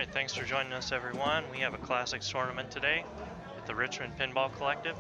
Alright, thanks for joining us everyone. We have a classics tournament today at the Richmond Pinball Collective.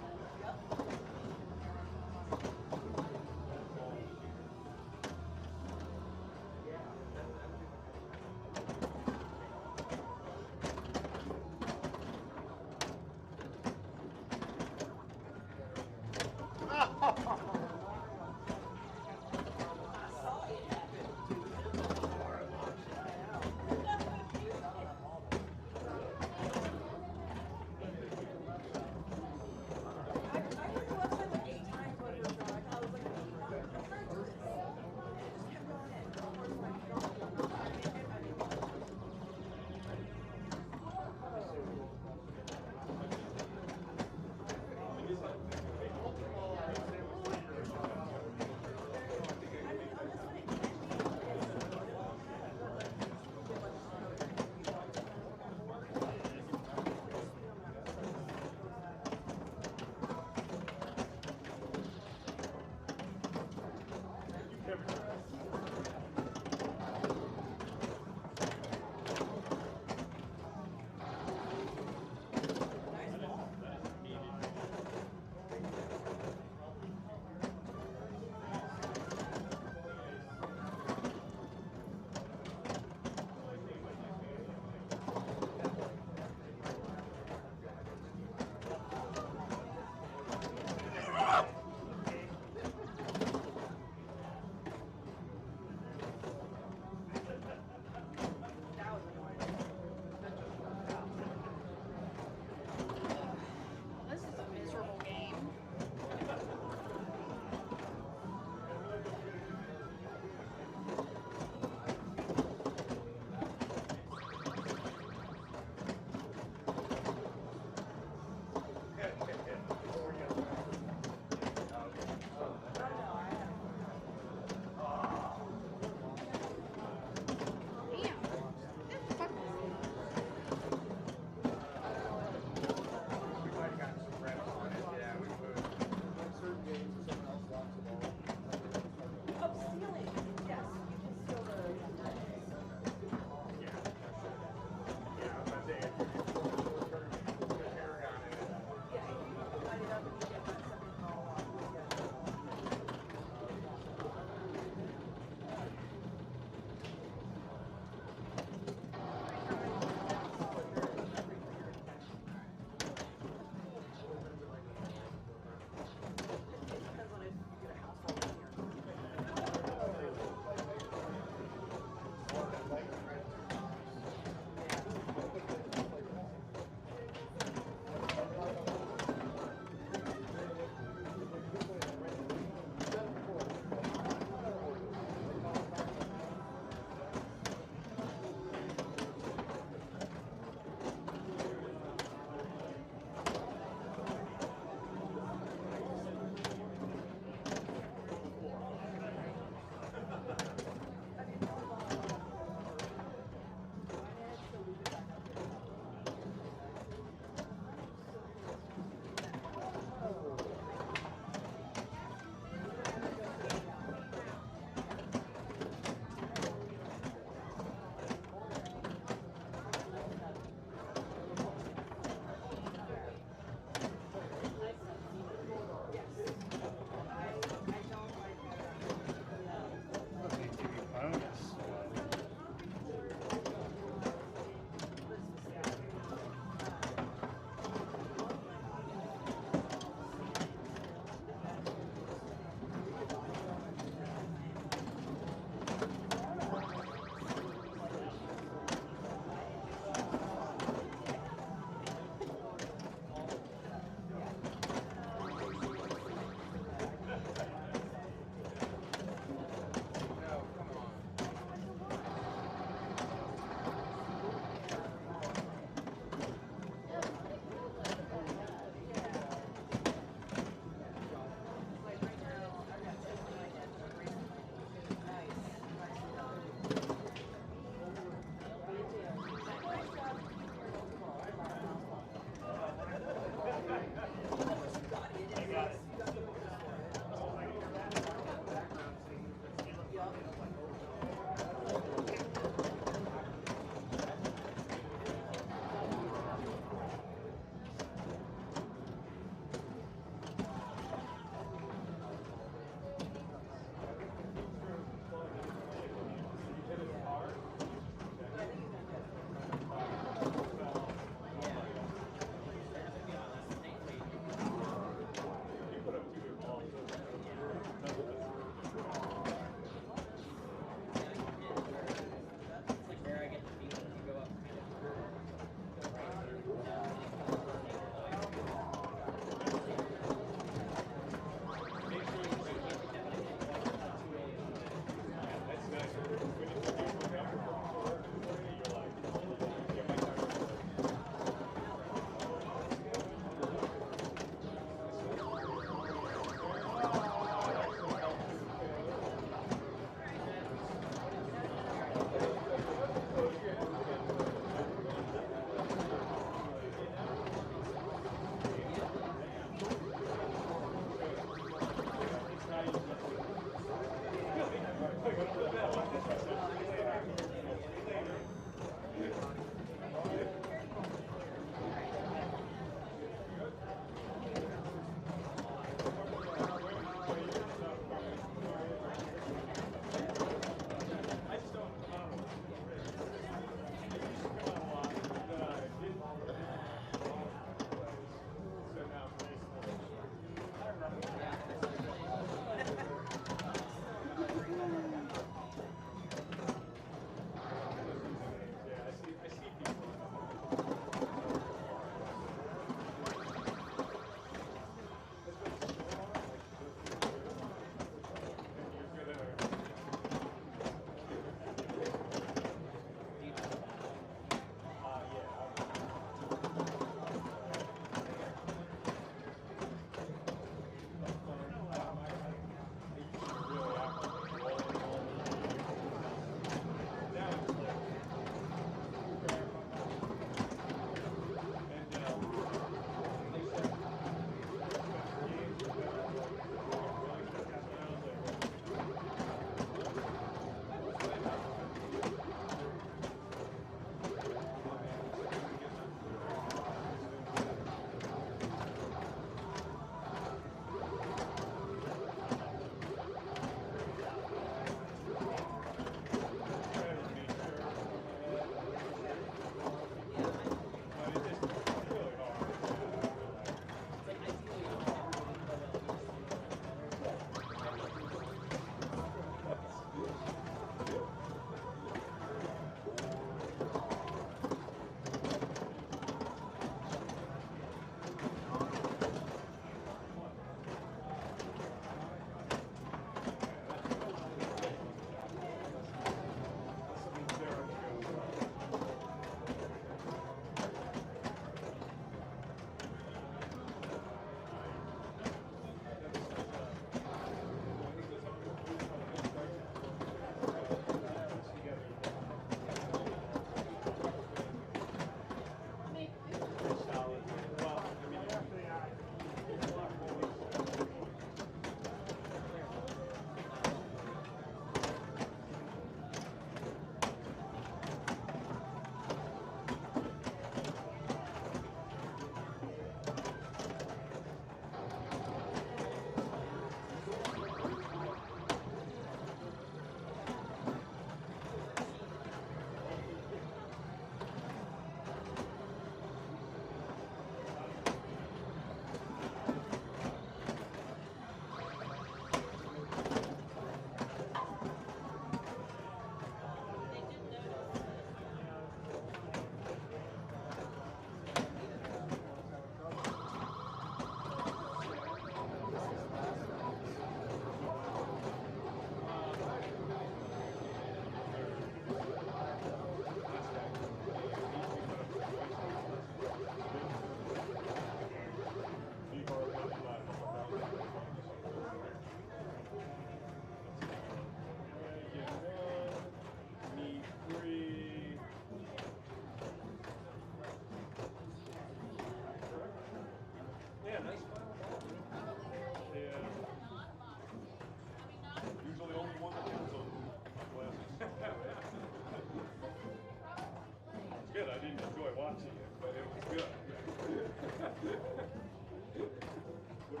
Yeah,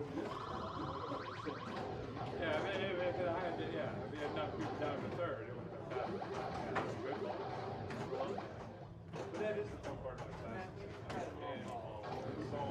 I mean, if it had, yeah, if we had enough people down in the third, it would have been better. Yeah, that's a good ball. But that is the fun part of the class. And so,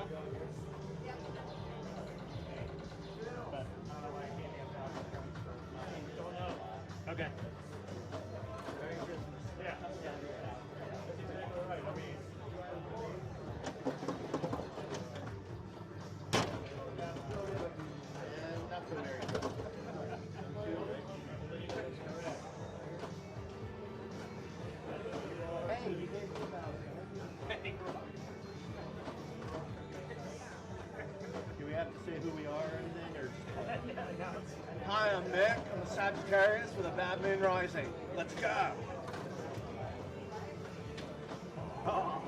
But I don't know why I can't have that. Don't know. Okay. Merry Christmas. Yeah. That's exactly right. I mean, And not so Merry Christmas. Hey, you gave me Do we have to say who we are or anything? Or Hi, I'm Nick. I'm a Sagittarius with a bad moon rising. Let's go. Oh.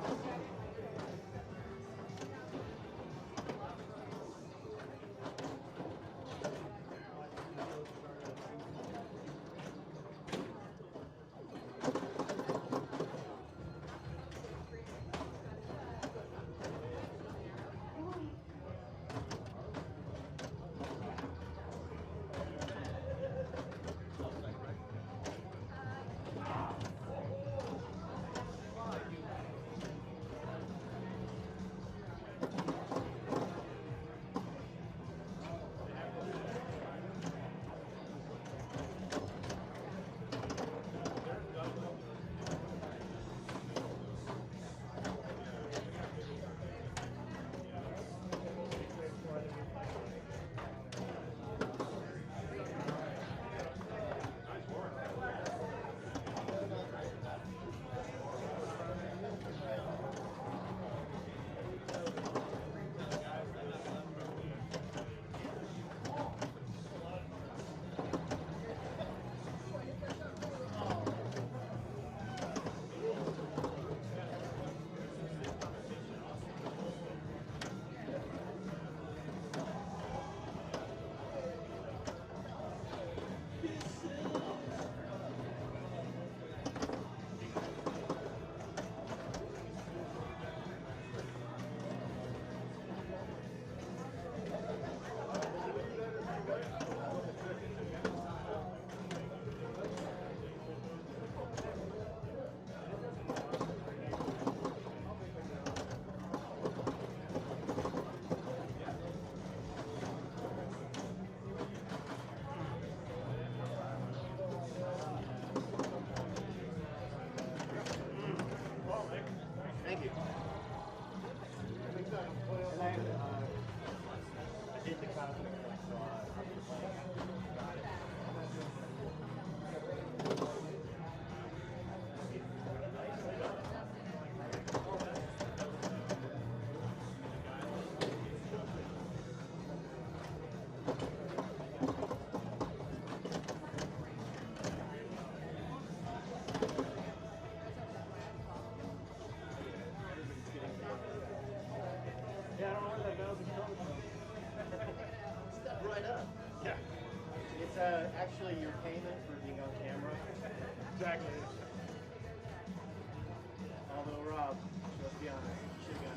Thank you. And I did the cosmic thing, so I'll be Yeah, I don't know where that bell's coming from. Step right up. Yeah. It's actually your payment for being on camera. exactly. Although, Rob, let's be honest, you should have got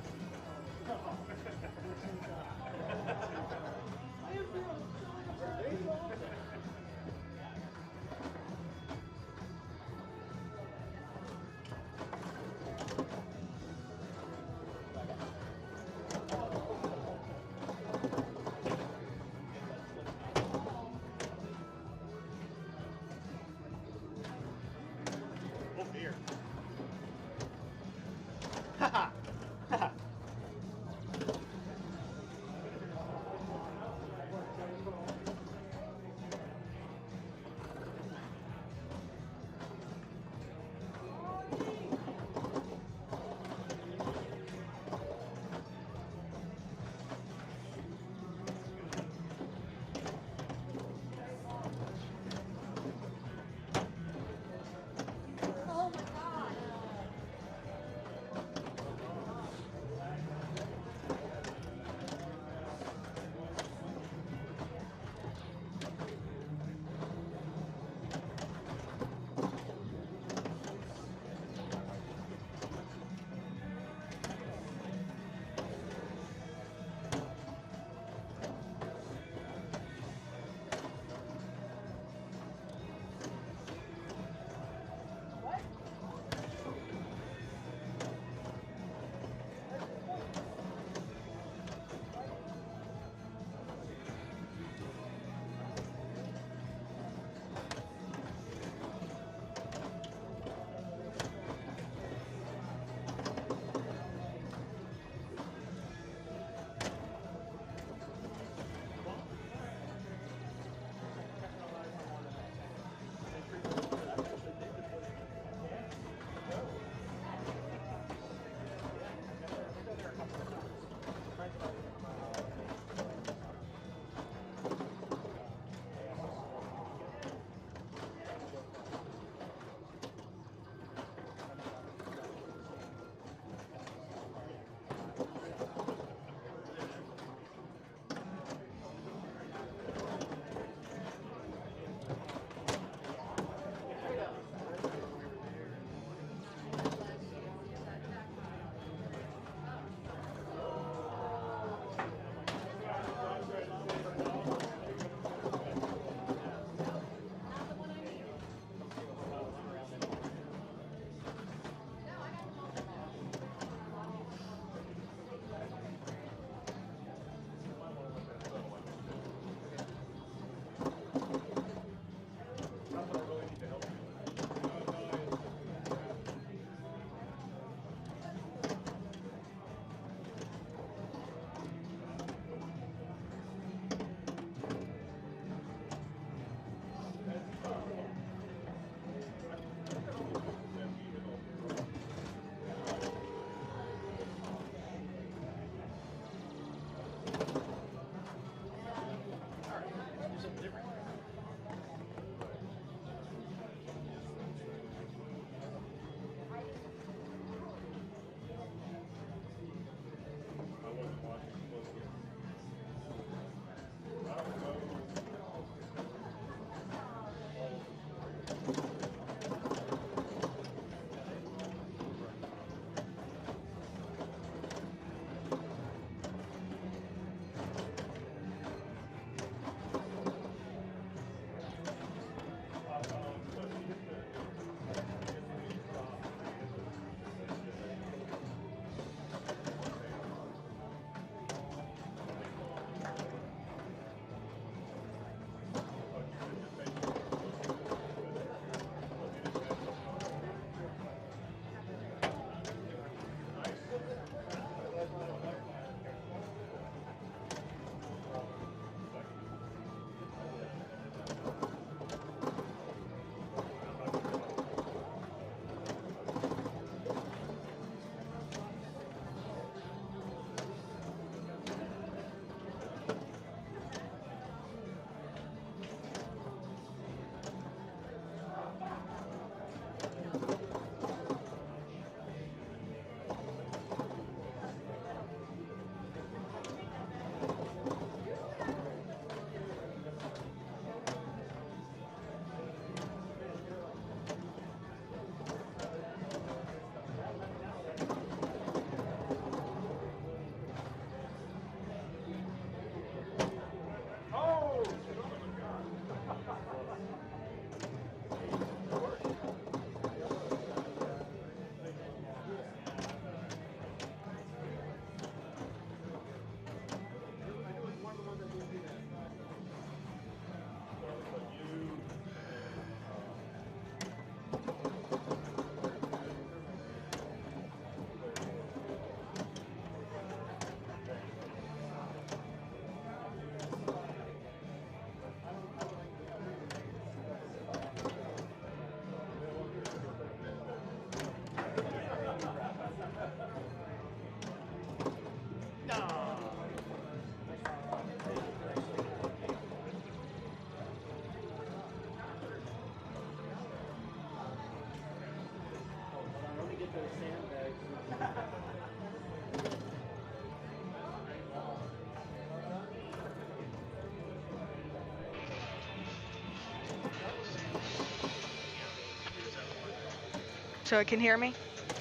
So it can hear me?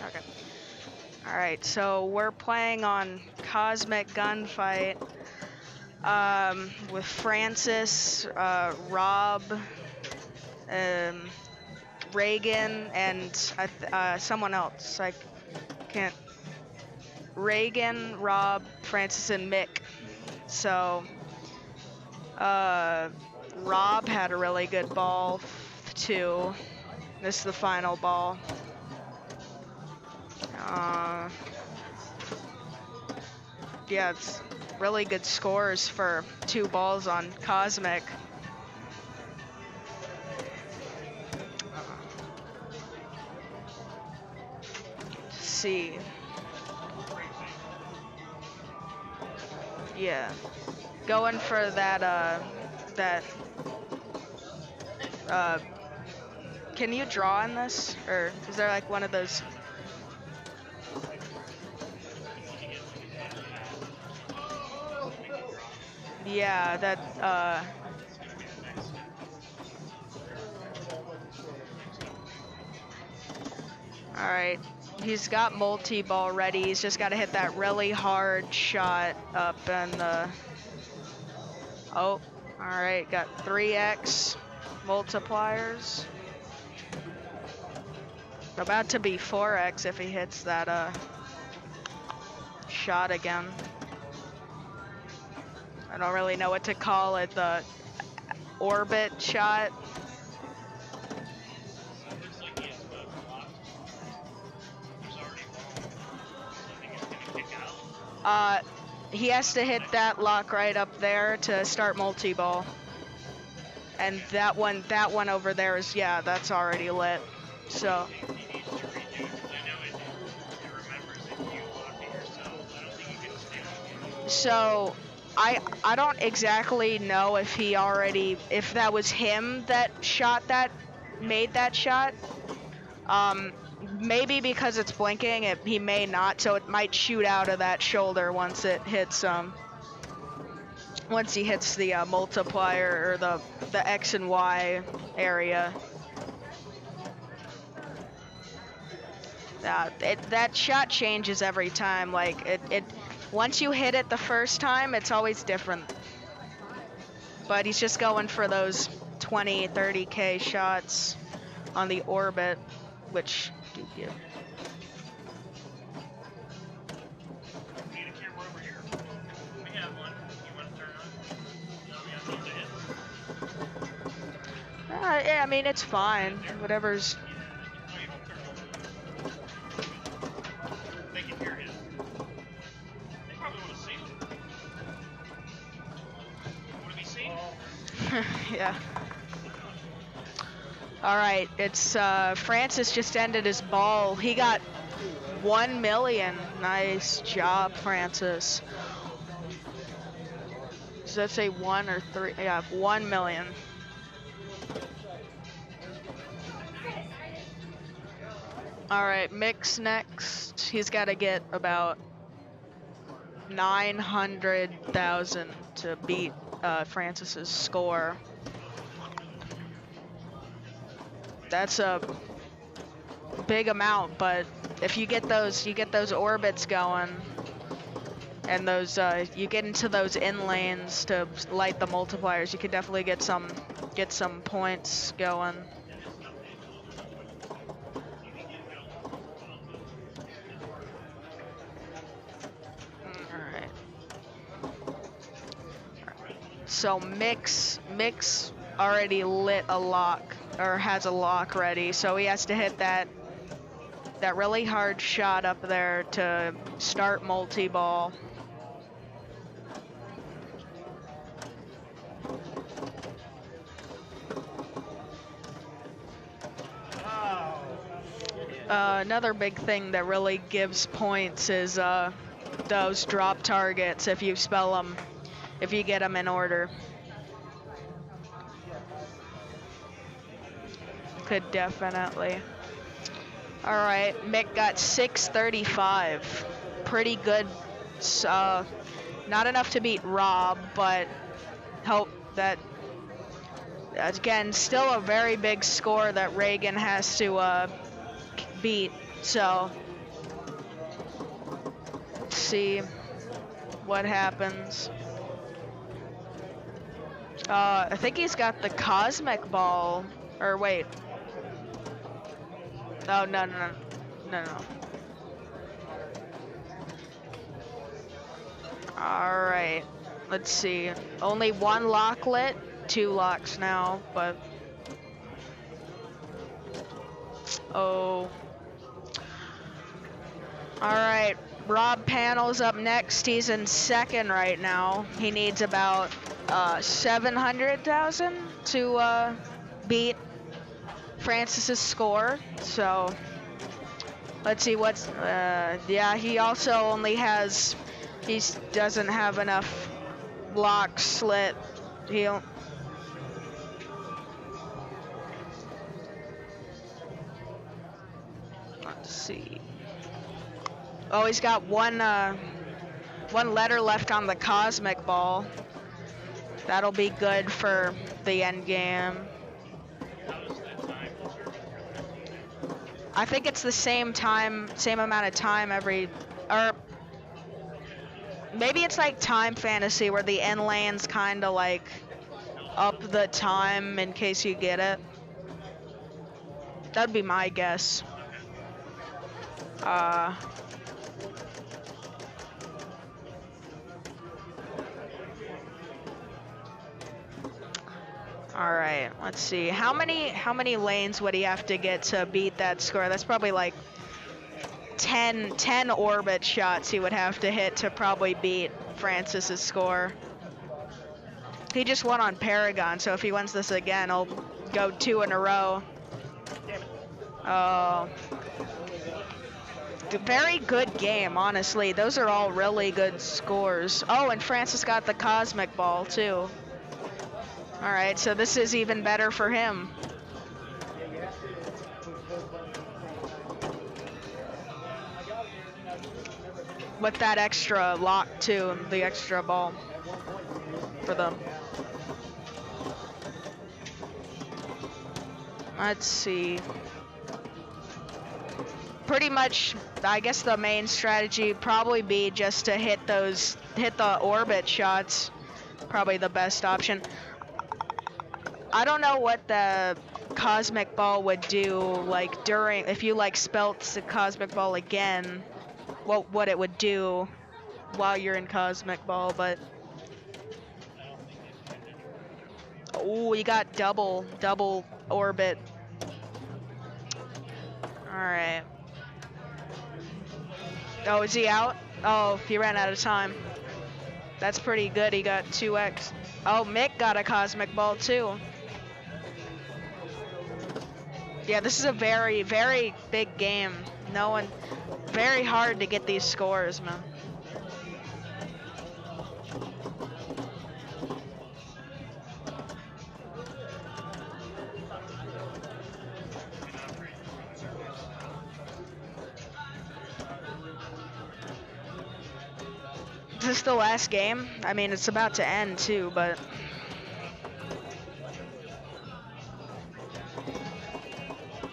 Okay. All right, so we're playing on Cosmic Gunfight with Francis, Rob, Reagan, and someone else. I can't. Reagan, Rob, Francis, and Mick. So Rob had a really good ball too. This is the final ball. Yeah, it's really good scores for 2 balls on Cosmic. Let's see. Yeah, going for that, can you draw in this? Or is there like one of those? Yeah, that, all right. He's got multi-ball ready. He's just got to hit that really hard shot up and oh, all right. Got 3x multipliers. About to be 4x if he hits that shot again. I don't really know what to call it. The orbit shot. Looks like he has blocked. There's already one, so I think it's gonna kick out. He has to hit that lock right up there to start multi-ball. And that one over there is, yeah, that's already lit. So. He needs to redo it, because I know it remembers that you locked it yourself. I don't think you can stay on it. So I don't exactly know if that was him that made that shot. Maybe because it's blinking, he may not, so it might shoot out of that shoulder once it hits once he hits the multiplier or the X and Y area. That shot changes every time. Like it once you hit it the first time, it's always different. But he's just going for those 20, 30K shots on the orbit, which do you. We need a camera over here. We have one. You want to turn on? No, we have to hit. Yeah, I mean, it's fine. Whatever's. Oh, you don't turn on. They can hear him. They probably want to see him. Want to be seen? Yeah. Alright, it's Francis just ended his ball. He got 1 million. Nice job, Francis. Does that say 1 or 3? Yeah, 1 million. Alright, Mick's next. He's got to get about 900,000 to beat Francis's score. That's a big amount, but if you get those orbits going, and those you get into those in lanes to light the multipliers, you could definitely get some points going. All right. So Mick's already lit a lock, or has a lock ready, so he has to hit that really hard shot up there to start multi-ball. Another big thing that really gives points is those drop targets, if you spell them, if you get them in order. Could definitely. All right, Mick got 635. Pretty good. Not enough to beat Rob, but hope that, again, still a very big score that Reagan has to beat. So, let's see what happens. I think he's got the cosmic ball, or wait. Oh, no. All right, let's see. Only 1 lock lit, 2 locks now, but oh. All right, Rob Panel's up next. He's in second right now. He needs about 700,000 to beat Francis's score. So let's see what's yeah, he also only has, he doesn't have enough locks lit. He'll let's see. Oh, he's got one letter left on the cosmic ball. That'll be good for the end game. I think it's the same amount of time every, or maybe it's like Time Fantasy where the end lanes kind of like up the time in case you get it. That'd be my guess. All right, let's see. How many lanes would he have to get to beat that score? That's probably like 10 orbit shots he would have to hit to probably beat Francis's score. He just won on Paragon, so if he wins this again, he'll go 2 in a row. Oh. Very good game, honestly. Those are all really good scores. Oh, and Francis got the cosmic ball, too. All right, so this is even better for him. With that extra lock, too, the extra ball for them. Let's see. Pretty much, I guess the main strategy would probably be just to hit the orbit shots. Probably the best option. I don't know what the cosmic ball would do, like if you like spelt the cosmic ball again, what it would do while you're in cosmic ball, but oh, you got double orbit. All right. Oh, is he out? Oh, he ran out of time. That's pretty good. He got 2x. Oh, Mick got a cosmic ball too. Yeah, this is a very, very big game. No one, very hard to get these scores, man. Is this the last game? I mean, it's about to end too, but.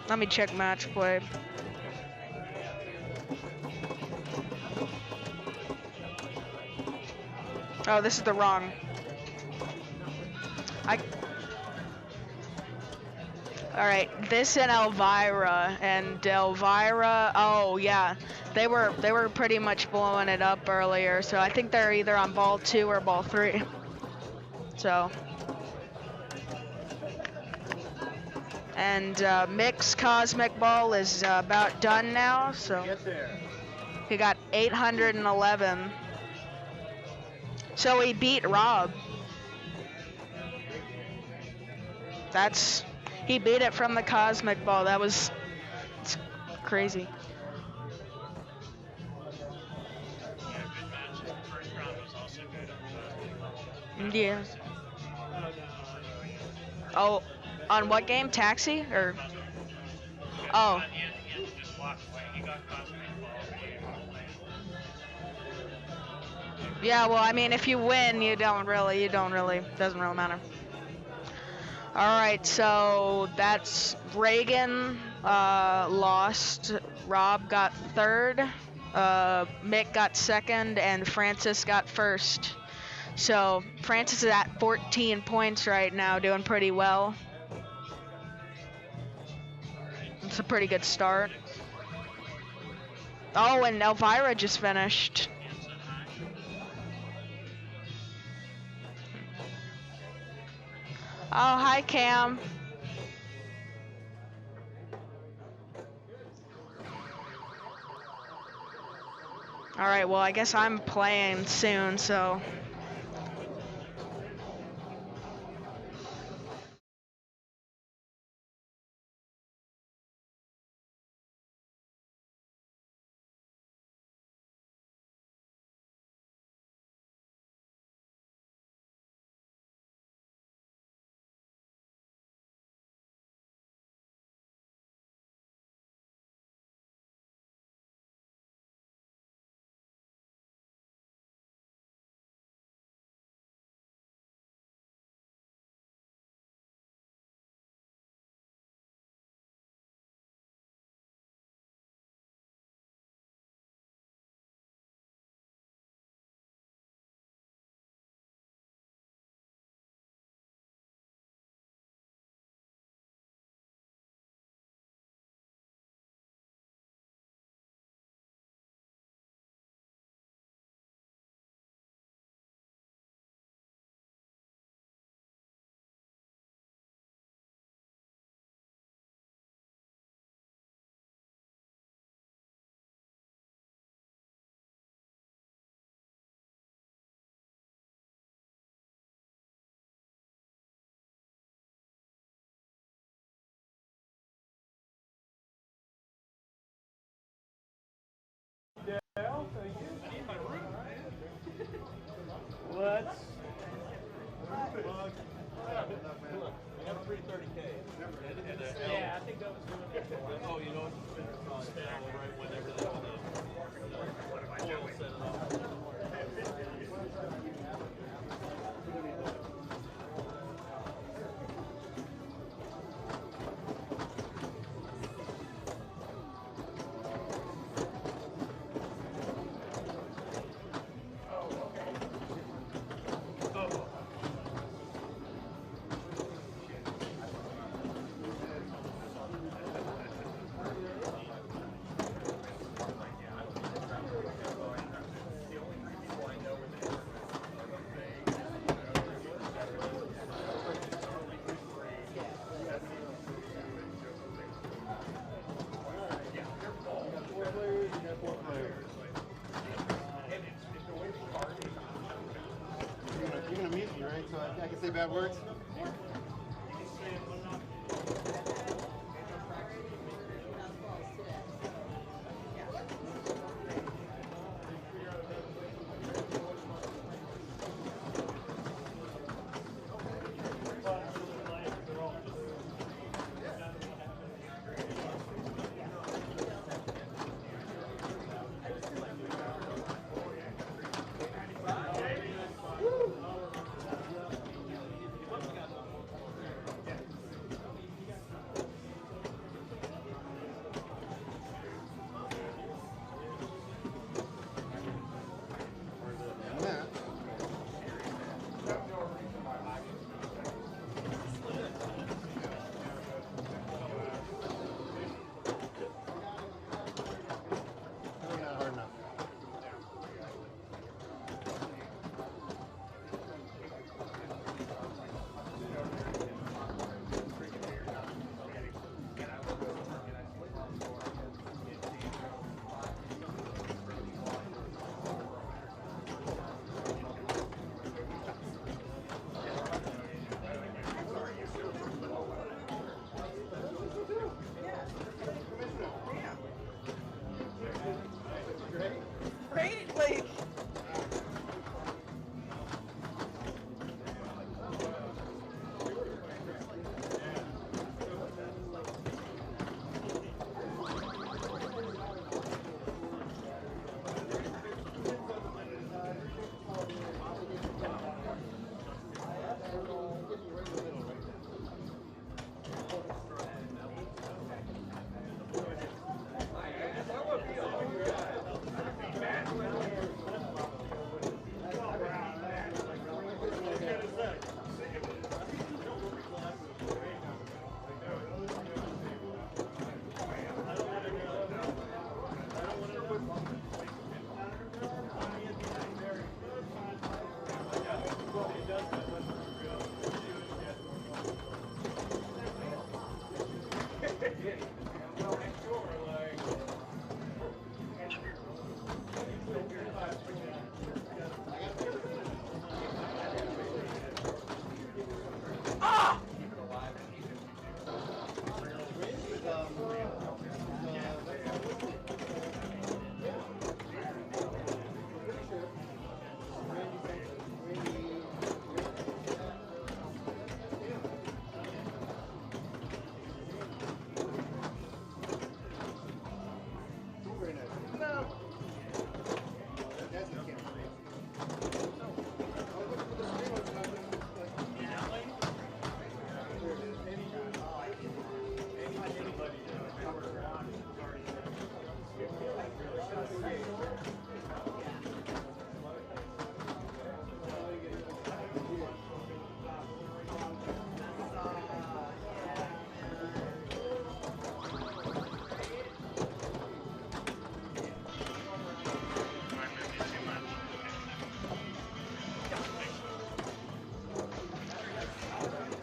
Let me check match play. Oh, this is the wrong. Alright, this and Elvira, oh yeah, they were pretty much blowing it up earlier, so I think they're either on ball 2 or ball 3. So. And Mick's Cosmic Ball is about done now, so. Get there. He got 811. So he beat Rob. He beat it from the Cosmic Ball. It's crazy. Yeah, good match. The first round was also good. Yeah. Oh, on what game? Taxi or? Oh. He had to just walk away. He got Cosmic Ball. Yeah, well, I mean, if you win, doesn't really matter. All right, so that's Reagan lost. Rob got third. Mick got second, and Francis got first. So Francis is at 14 points right now, doing pretty well. It's a pretty good start. Oh, and Elvira just finished. Oh, hi, Cam. All right, well, I guess I'm playing soon, so. Let's. We have 330K. Yeah, I think that was good. Oh, you know, right whenever they want to set it up. You're gonna mute me, right? So I can say bad words?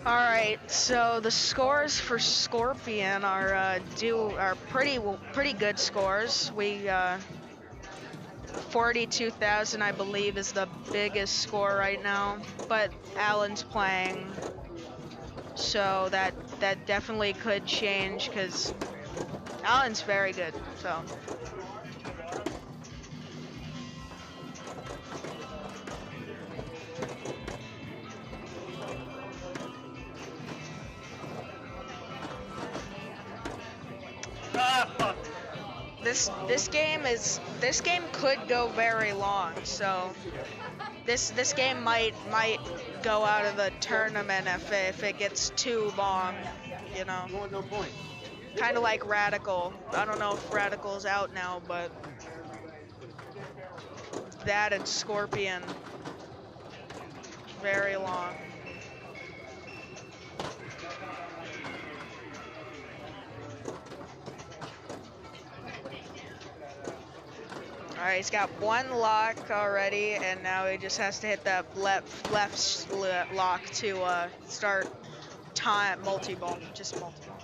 All right, so the scores for Scorpion are pretty good scores. We 42,000, I believe, is the biggest score right now. But Alan's playing, so that definitely could change because Alan's very good. So. Ah, fuck. This game could go very long, so this game might go out of the tournament if it gets too long, you know. You want no point. Kind of like Radical. I don't know if Radical's out now, but that and Scorpion, very long. All right, he's got one lock already, and now he just has to hit that left lock to start time multi-ball, just multi-ball.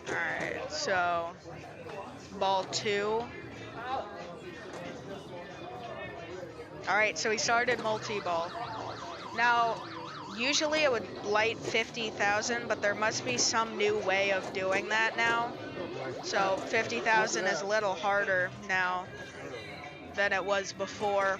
All right, so ball 2. All right, so he started multi-ball. Now, usually it would light 50,000, but there must be some new way of doing that now. So 50,000 is a little harder now than it was before.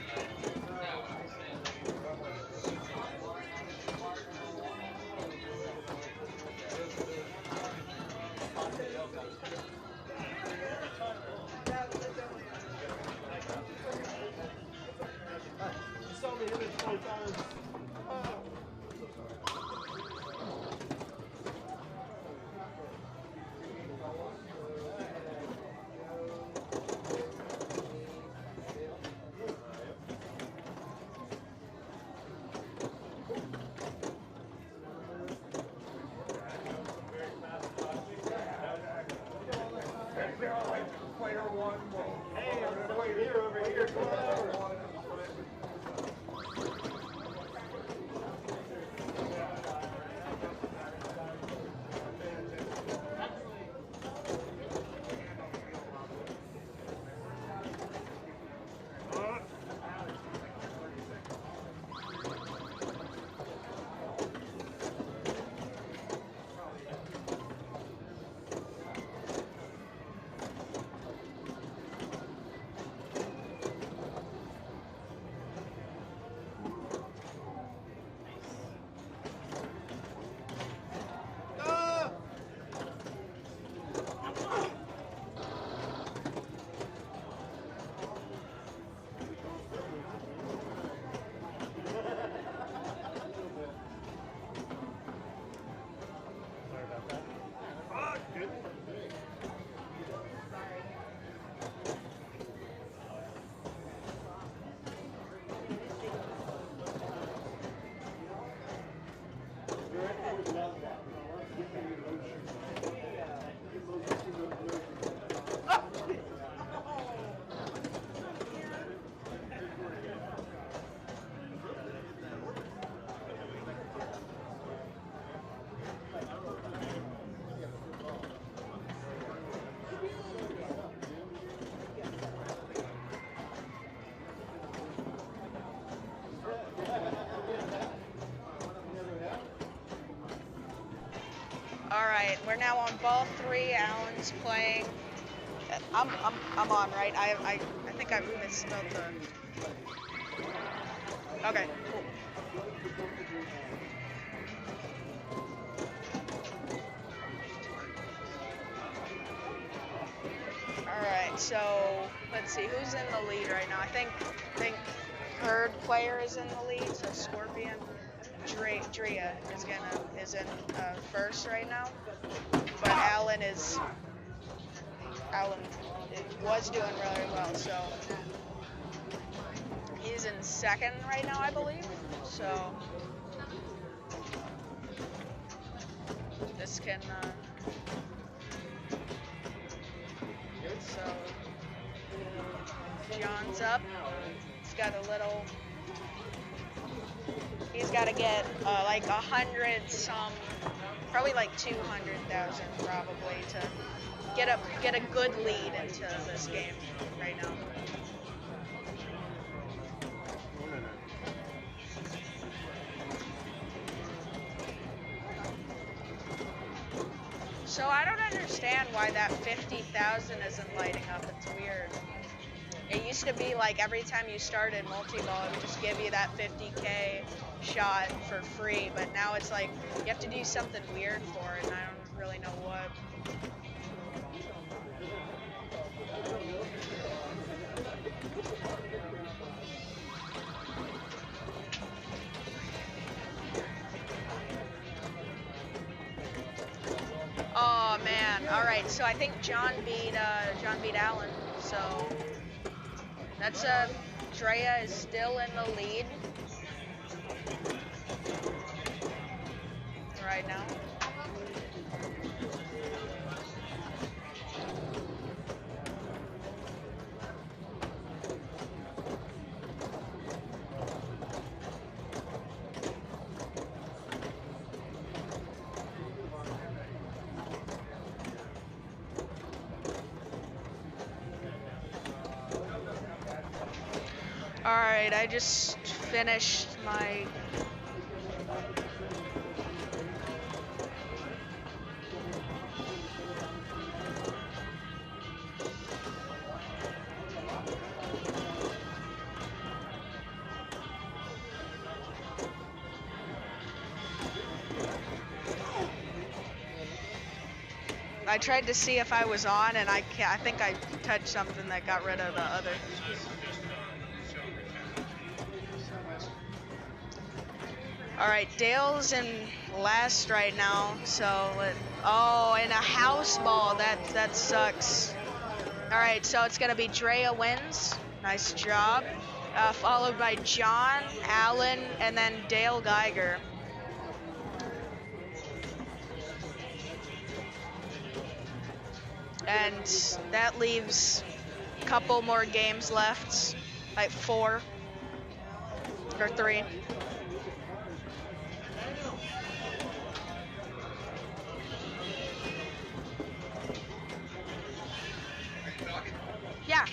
All right, we're now on ball 3. Alan's playing. I'm on, right? I think I misspelled the. Okay, cool. All right, so let's see who's in the lead right now. I think Herd player is in the lead, so Scorpion. Drea is in first right now, but Alan was doing really well, so he's in second right now, I believe. So this can John's up. He's got a little. He's got to get like 100 some, probably like 200,000 probably to get a good lead into this game right now. So I don't understand why that 50,000 isn't lighting up. It's weird. It used to be like every time you started multi-ball, it would just give you that 50K shot for free. But now it's like you have to do something weird for it, and I don't really know what. Oh man! All right, so I think John beat Alan. So that's Drea is still in the lead right now. Alright, I just finished my... I tried to see if I was on, and I think I touched something that got rid of the other. All right, Dale's in last right now, so oh, and a house ball, that sucks. All right, so it's gonna be Drea wins. Nice job. Followed by John, Alan, and then Dale Geiger. And that leaves a couple more games left, like 4 or 3. Yeah.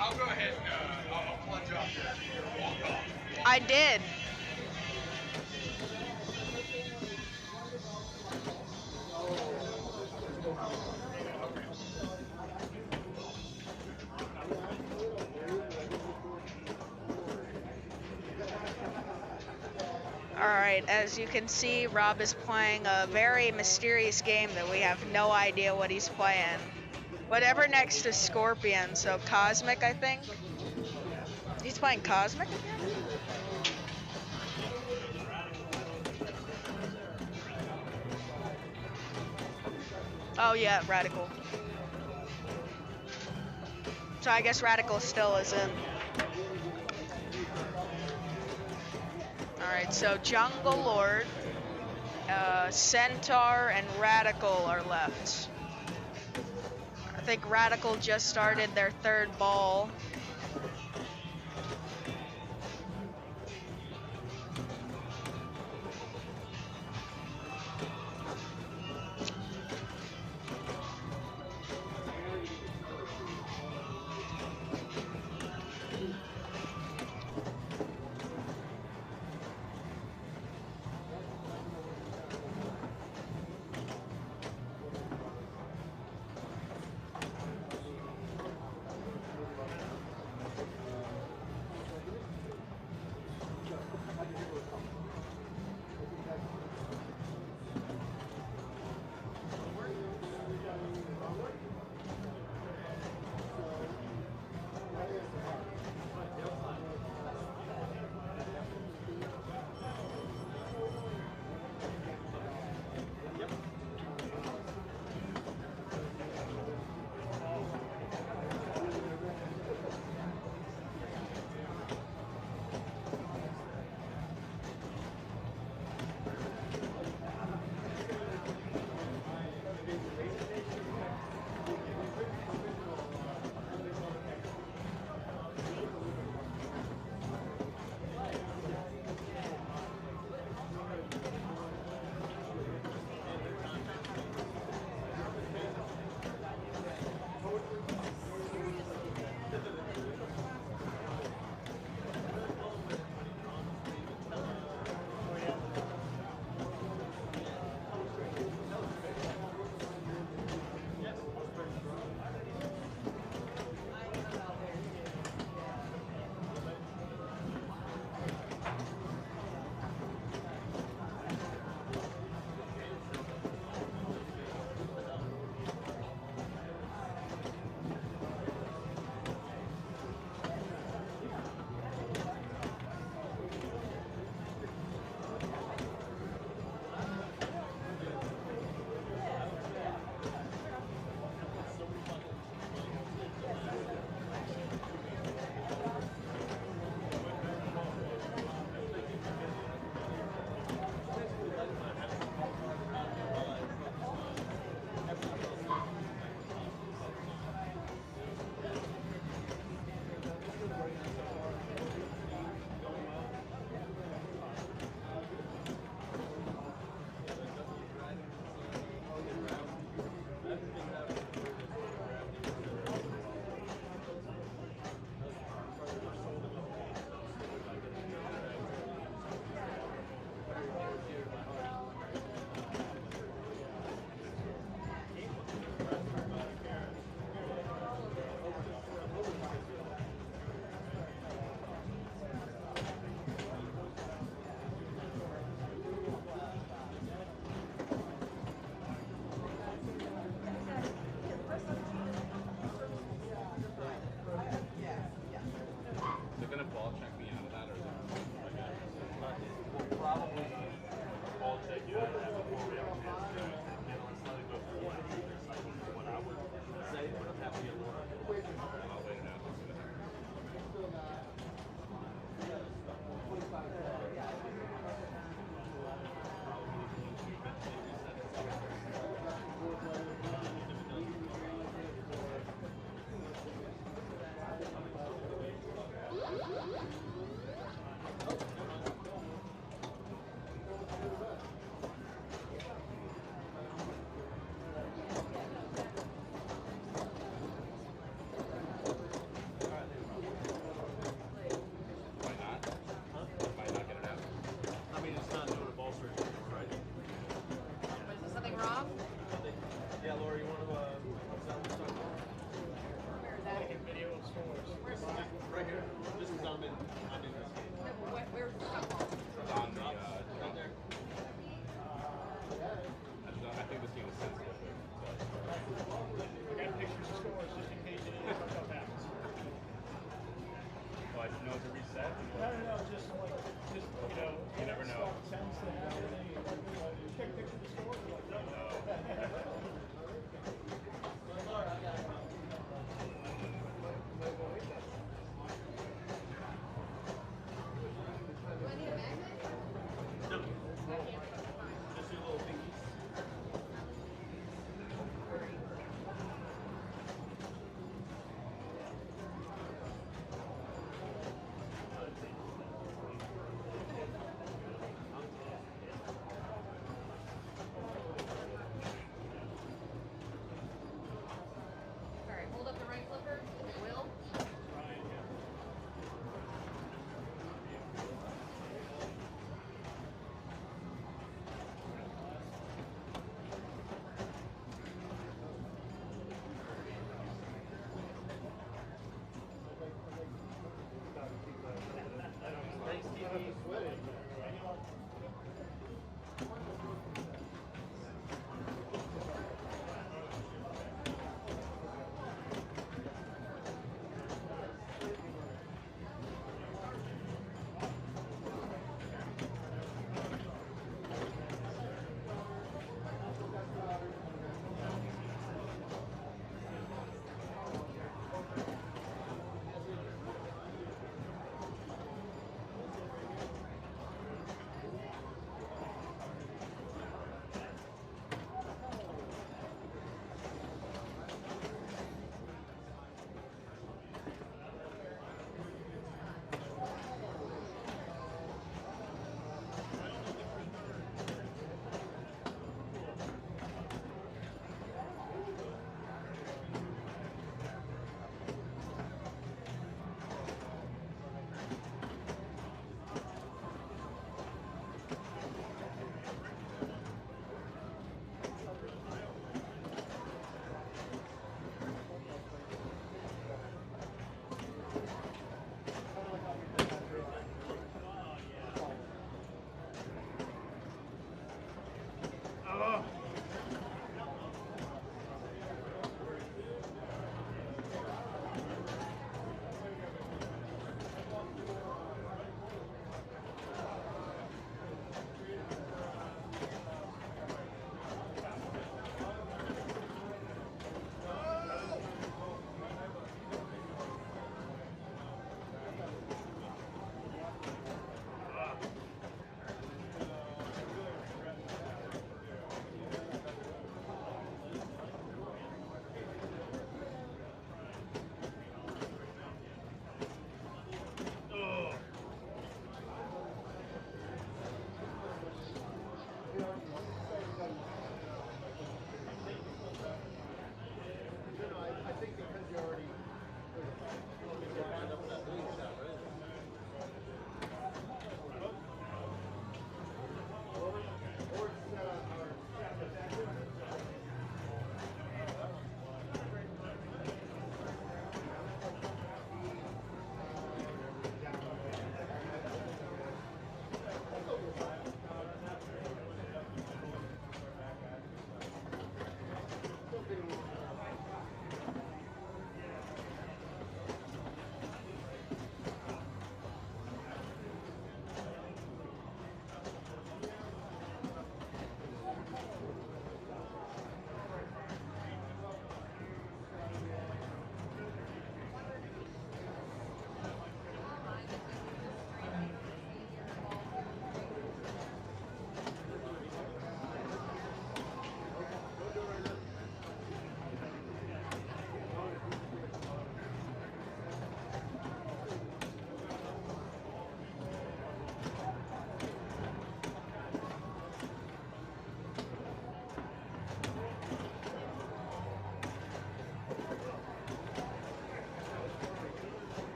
I'll go ahead and I'll plunge off your walk-off. I did. Alright, as you can see, Rob is playing a very mysterious game that we have no idea what he's playing. Whatever next to Scorpion, so Cosmic, I think. He's playing Cosmic again? Oh yeah, Radical. So I guess Radical still is in. Alright, so Jungle Lord, Centaur, and Radical are left. I think Radical just started their 3rd ball. Rob? Yeah, Laura, you want to Taking video of stores. Where's that? right here? Just because I'm in this game. Where's the stuff on? On the right there. I think this game is sensitive. I got pictures of stores just in case anything fucked up happens. Well, I should know to reset. No, just like, you know. You never know. Sends them out and you take pictures of the stores. Like, no. Do I need a magnet? No. I can't find mine. Just your little thingies. All right, hold up the right flipper. It will. Thanks, TV.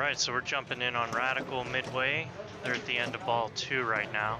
Alright, so we're jumping in on Radical midway. They're at the end of ball 2 right now.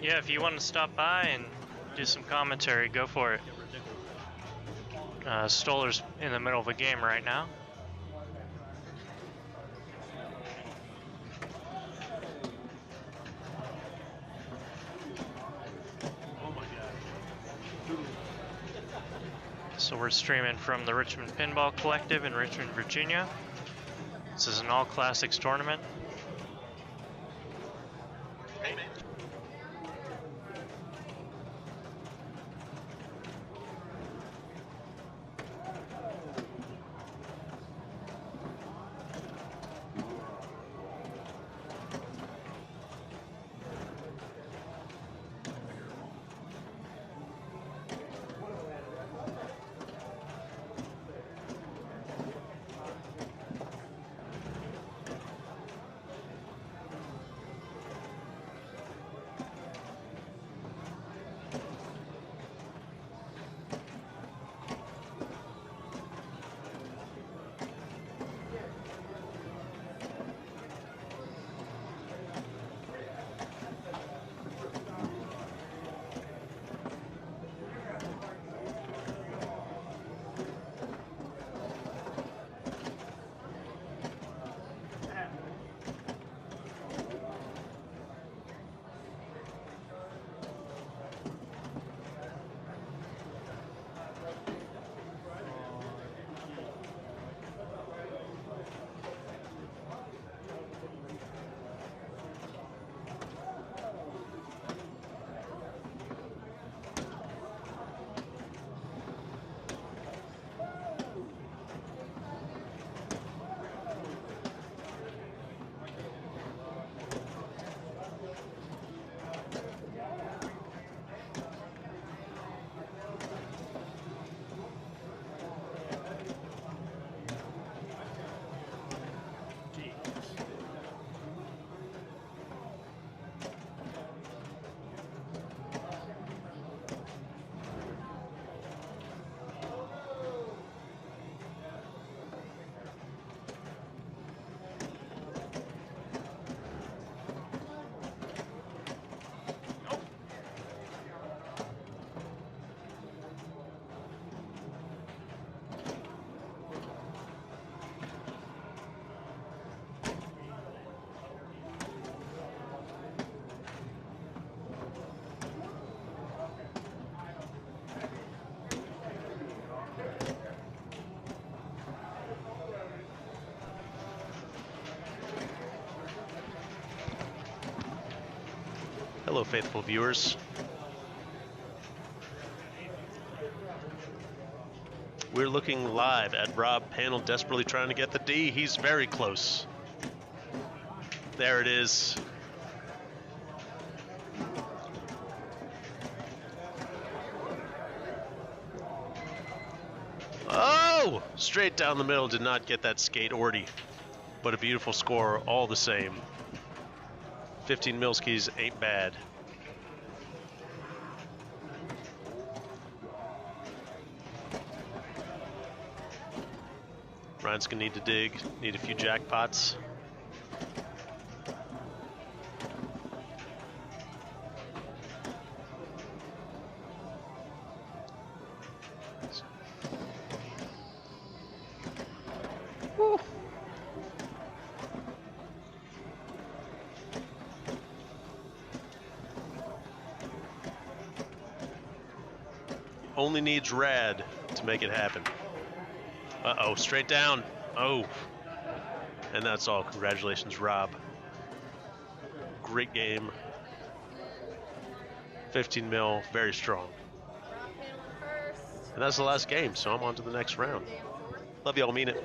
Yeah, if you want to stop by and do some commentary, go for it. Stoller's in the middle of a game right now. Oh my god. So we're streaming from the Richmond Pinball Collective in Richmond, Virginia. This is an all-classics tournament. Hello, faithful viewers. We're looking live at Rob Panel, desperately trying to get the D. He's very close. There it is. Oh! Oh, straight down the middle. Did not get that skate orty, but a beautiful score all the same. 15 Milskis ain't bad. Ryan's gonna need to dig, need a few jackpots. Woo. Only needs rad to make it happen. Uh-oh, straight down. Oh. And that's all. Congratulations, Rob. Great game. 15 mil, very strong. And that's the last game, so I'm on to the next round. Love y'all, mean it.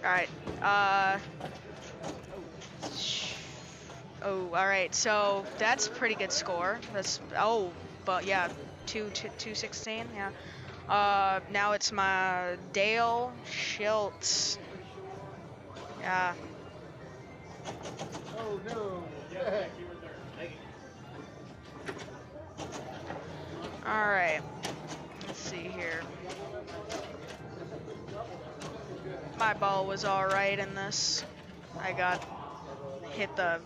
Alright, oh, alright, so that's a pretty good score. That's, oh, but yeah, 216, yeah. Now it's my Dale Schiltz. Yeah. Oh no. Alright, let's see here. My ball was alright in this. I got hit the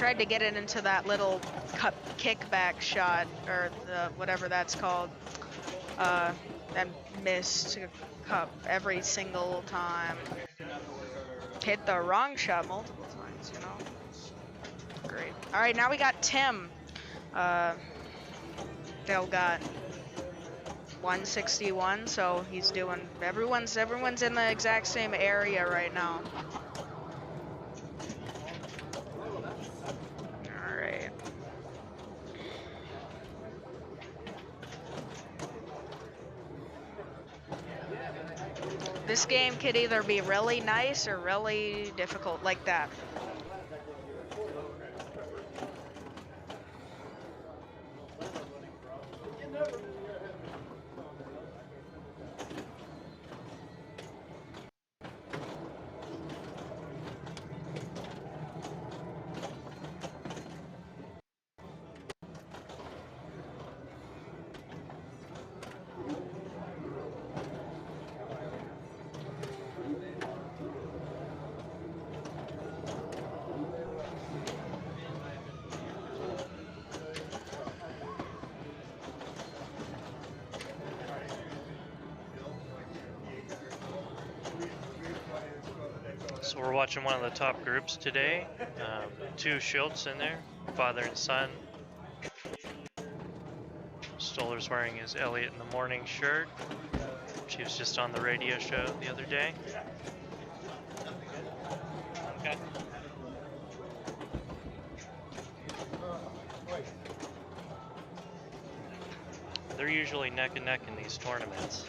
tried to get it into that little cup kickback shot, or the whatever that's called, and missed a cup every single time. Hit the wrong shot multiple times, you know. Great. All right, now we got Tim. They'll got 161, so he's doing. Everyone's in the exact same area right now. All right. This game could either be really nice or really difficult, like that. So we're watching one of the top groups today. Two Schultz in there, father and son. Stoller's wearing his Elliot in the Morning shirt. She was just on the radio show the other day. Okay. They're usually neck and neck in these tournaments.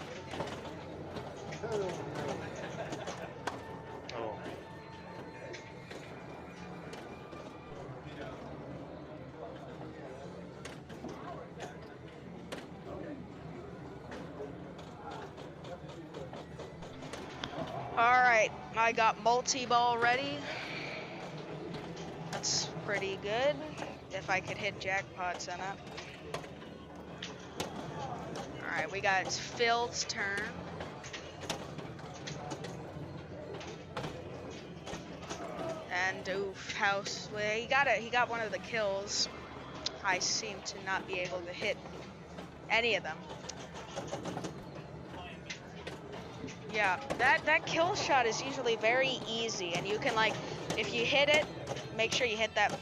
Oh. Alright, I got multi-ball ready. That's pretty good. If I could hit jackpots in it. Alright, we got Phil's turn. And oof, house way. He got one of the kills. I seem to not be able to hit any of them. Yeah, that kill shot is usually very easy, and you can, like, if you hit it, make sure you hit that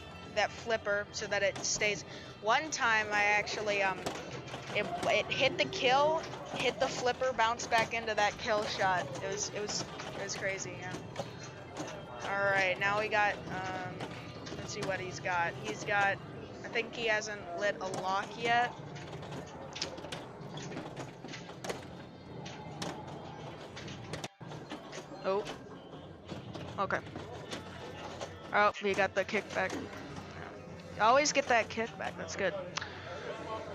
flipper so that it stays. One time I actually it hit the kill, hit the flipper, bounced back into that kill shot. It was crazy. Yeah. All right, now we got let's see what he's got. He's got, I think he hasn't lit a lock yet. Oh. Okay. Oh, we got the kickback. Always get that kickback. That's good.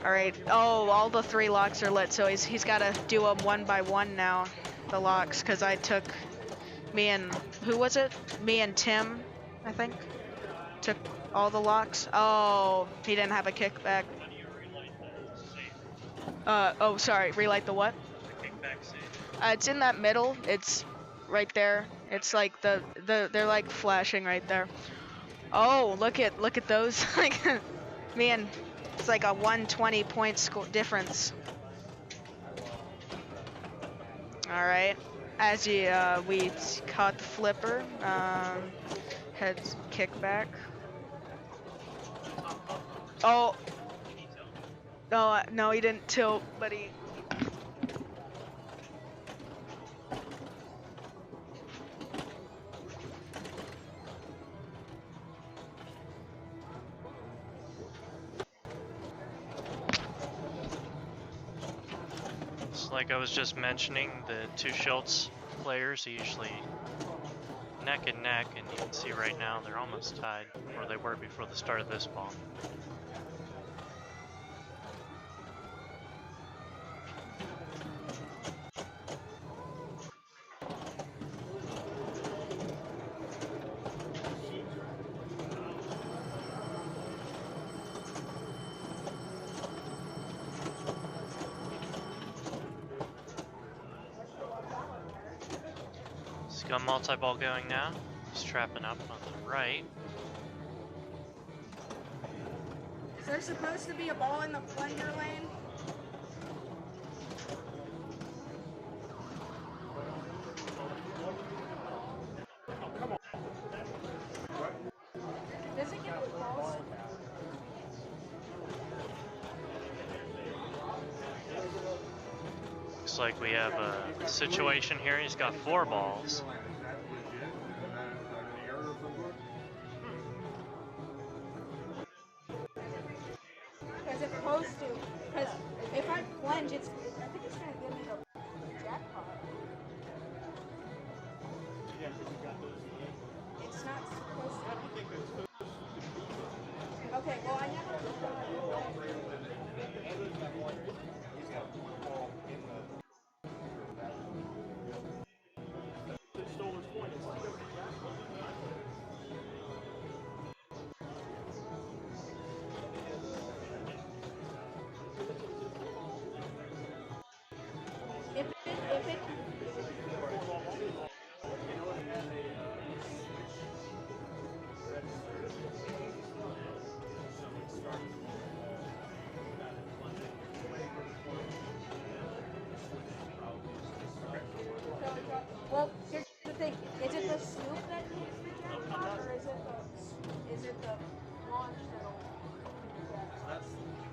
All right. Oh, all the 3 locks are lit, so he's got to do them one by one now. The locks, because I took who was it? Me and Tim, I think, took all the locks. Oh, he didn't have a kickback. How do you relight the safe? Oh, sorry. Relight the what? The kickback safe. It's in that middle. It's right there. It's like they're like flashing right there. Oh, look at those. Like, man, it's like a 120 point difference. All right, as we caught the flipper, head kickback. Oh, no, he didn't tilt, but he. Like I was just mentioning, the 2 Schultz players are usually neck and neck, and you can see right now they're almost tied, or they were before the start of this ball. Got multi-ball going now. He's trapping up on the right. there supposed to be a ball in the plunger lane? Does it get balls? Looks like we have a situation here. He's got 4 balls. As opposed to, because if I plunge, I think it's going to give me the jackpot. Yeah, because you got those. It's not supposed to. I don't think it's supposed to be. Okay, well, I never. He's got one ball in the. It stole his point. It's like If it well, here's the thing. Is it the scoop that hits the jackpot, or is it the launch that'll hit the jackpot? That's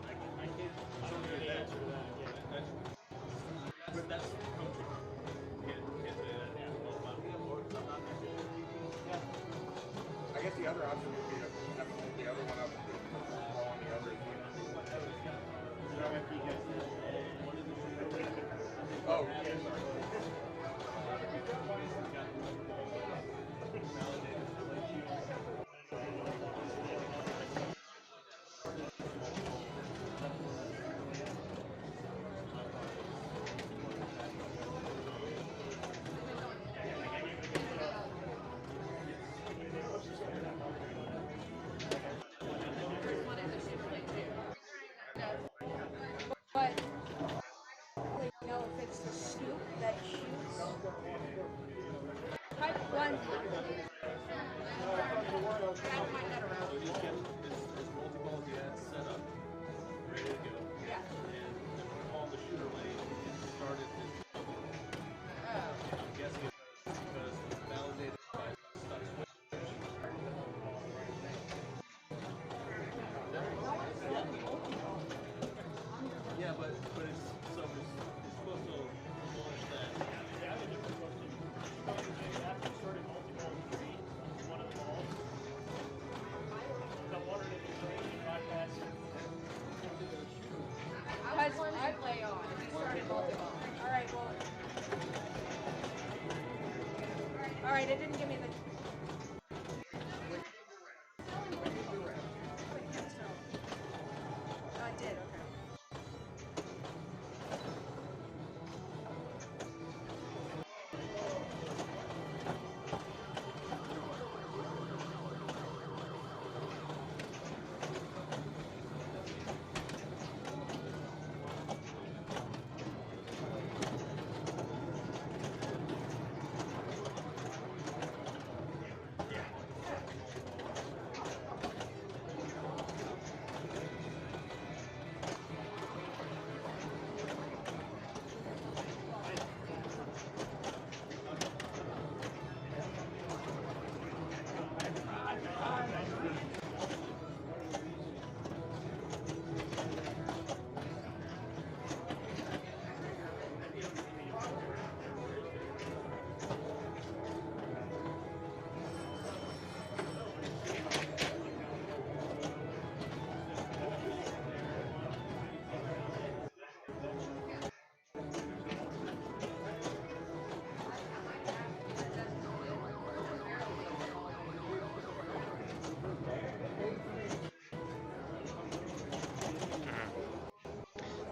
I can't show you the answer to that. Yeah, that's coaching. Can't say that. Yeah. Well, I'm not that good. I guess the other option would be to have to pick the other one up and put the ball on the other team. Oh, yeah, sorry. But you know, if it's the scoop that shoots, type one. It's multi-ball gas set up, ready to go. Yeah. And on the shooter lane, it started this. I'm guessing it's because it's validated by stuck switch. Yeah, but it's supposed to launch that. Yeah, I think it was supposed to. After you started multi-ball three, one of the balls. I wondered if it was you bypassed it. I play on. He started multi-ball. All right, well. All right, it didn't give me the. Oh, it did. Okay.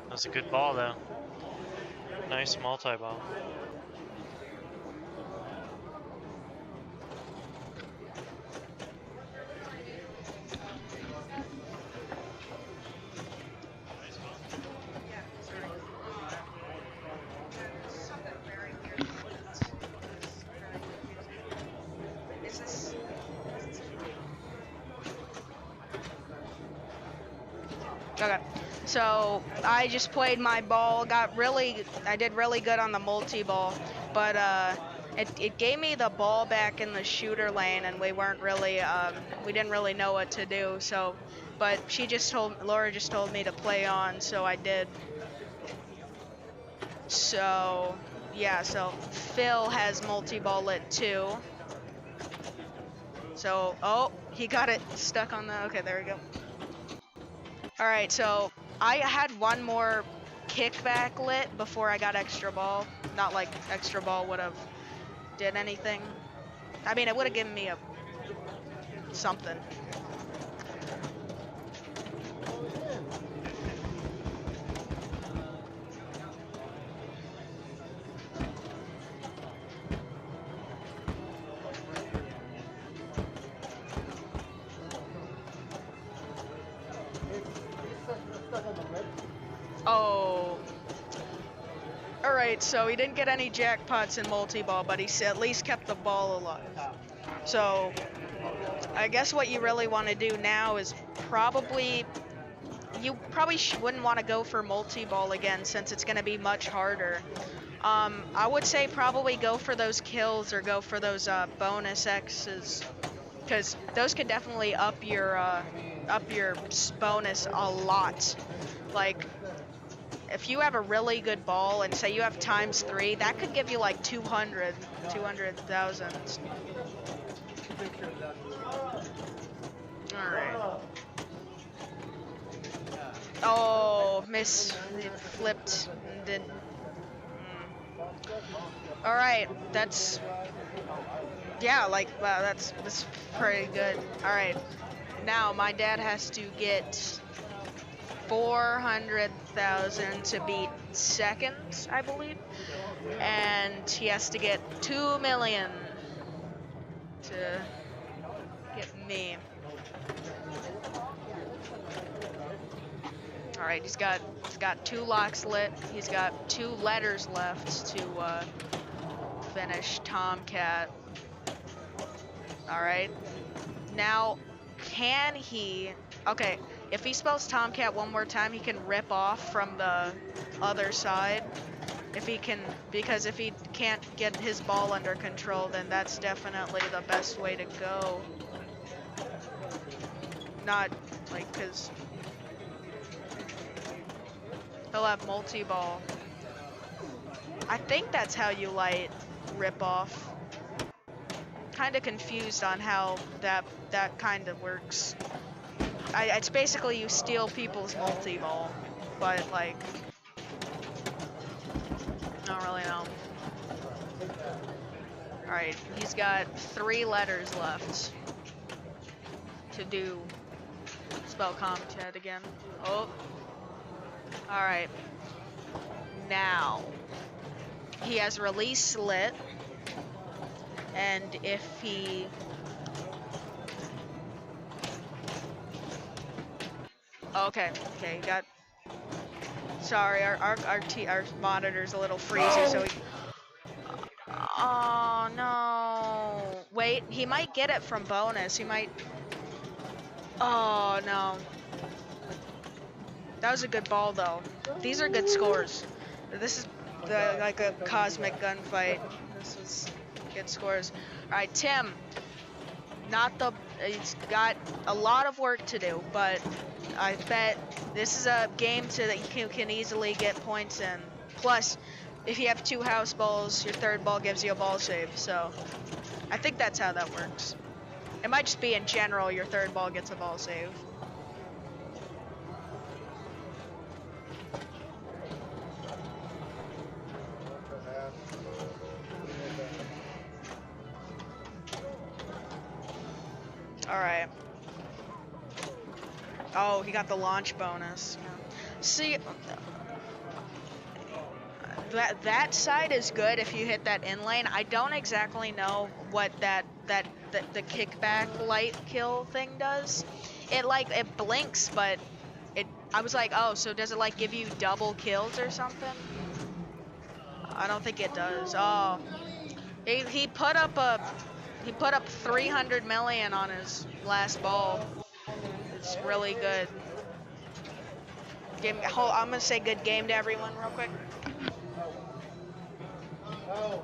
That's a good ball, though. Nice multi-ball. Okay. So I just played my ball, I did really good on the multi-ball, but it gave me the ball back in the shooter lane, and we didn't really know what to do. So, but Laura just told me to play on, so I did. So, yeah, so Phil has multi-ball lit too. So, oh, he got it stuck on the, okay, there we go. All right, so I had one more kickback lit before I got extra ball. Not like extra ball would have did anything. I mean, it would have given me a something. Oh. All right, so he didn't get any jackpots in multi-ball, but he at least kept the ball alive. So I guess what you really want to do now is you probably wouldn't want to go for multi-ball again, since it's going to be much harder. I would say probably go for those kills or go for those bonus X's, because those could definitely up your bonus a lot. Like, if you have a really good ball and say you have ×3, that could give you like 200,000. All right. Oh, miss. It flipped and didn't. All right, that's, yeah, like, wow, that's pretty good. All right, now my dad has to get 400,000 to beat second, I believe, and he has to get 2 million to get me. All right, he's got 2 locks lit. He's got 2 letters left to finish Tomcat. All right. Now, can he? Okay, if he spells Tomcat one more time, he can rip off from the other side. If he can, because if he can't get his ball under control, then that's definitely the best way to go. Not like, because he'll have multi-ball. I think that's how you light rip off. Kind of confused on how that kind of works. It's basically you steal people's multi-ball, but like, I don't really know. All right, he's got 3 letters left to do spell Tomcat again. Oh, all right. Now he has release lit, and if he okay, he got. Sorry, our monitor's a little freezy, so he. Oh no! Wait, he might get it from bonus. He might. Oh no! That was a good ball, though. These are good scores. This is like a cosmic gunfight. This is good scores. All right, Tim. He's got a lot of work to do, but I bet this is a game that you can easily get points in. Plus, if you have 2 house balls, your 3rd ball gives you a ball save. So I think that's how that works. It might just be in general your 3rd ball gets a ball save. All right. Oh, he got the launch bonus. See, that side is good if you hit that in lane. I don't exactly know what the kickback light kill thing does. It blinks, but I was like, oh, so does it like give you double kills or something? I don't think it does. Oh, he put up 300 million on his last ball. It's really good. I'm gonna say good game to everyone real quick. Oh.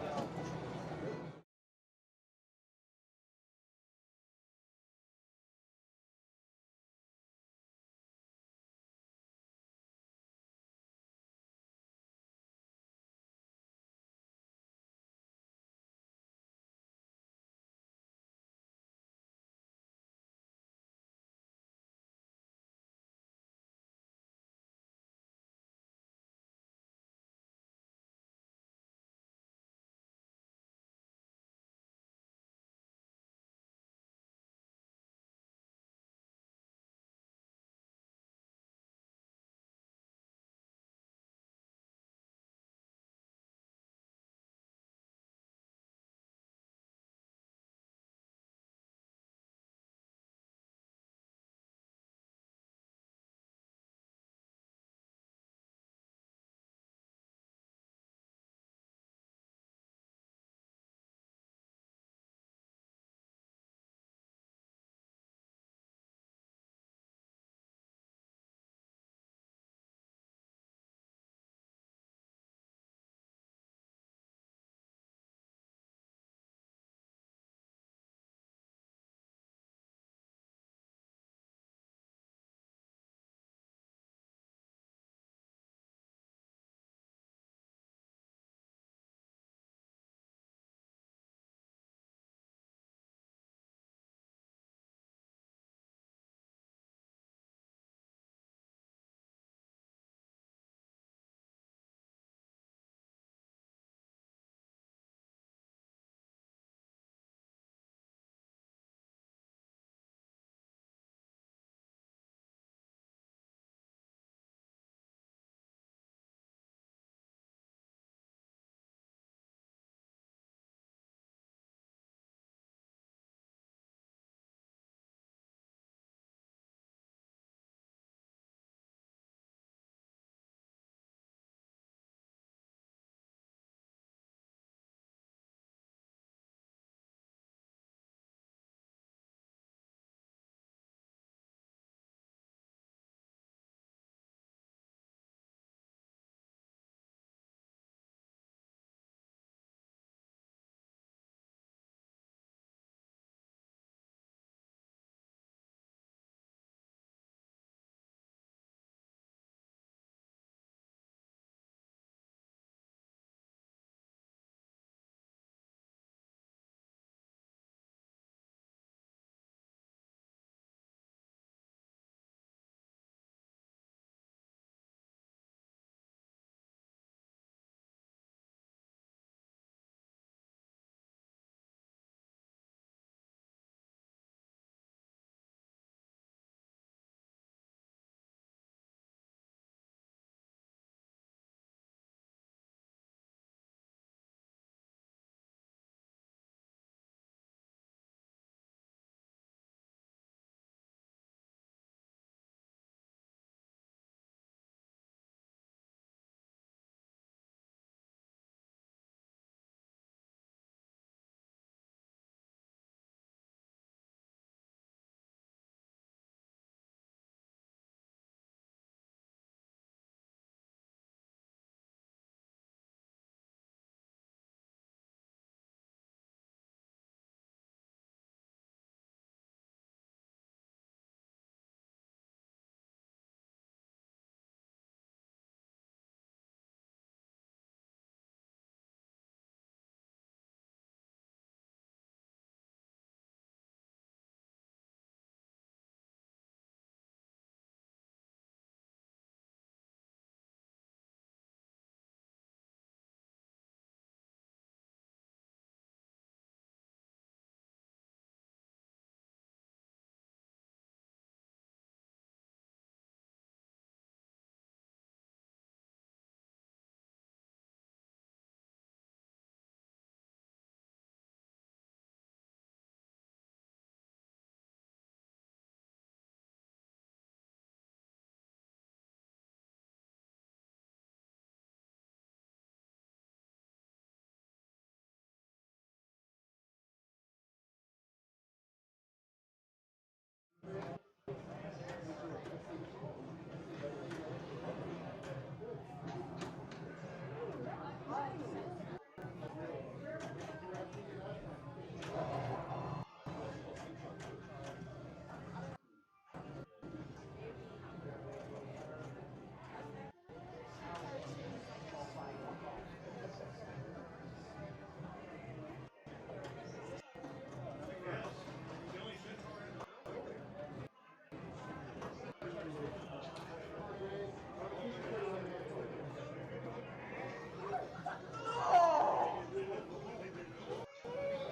I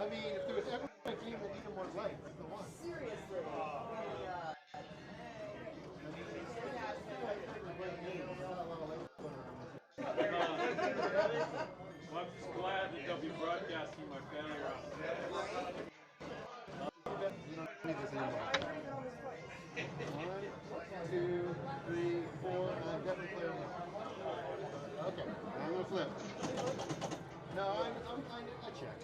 mean, if there was ever a game that needed more life, that's the one. Seriously. Well, I'm just glad that they'll be broadcasting my failure on You don't need this anymore. 1, 2, 3, 4, and I'm definitely clearing up. Okay, I'm gonna flip. No, I checked.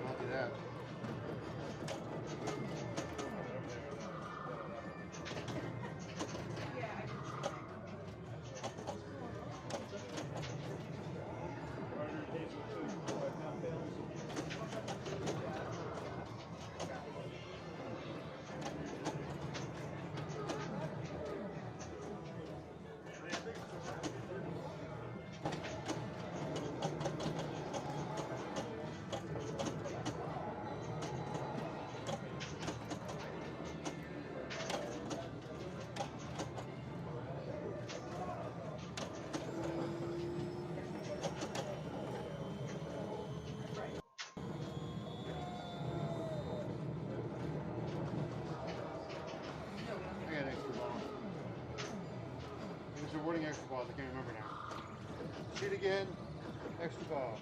I'll do that. I got an extra ball. It was rewarding extra balls, I can't remember now. Shoot again, extra ball.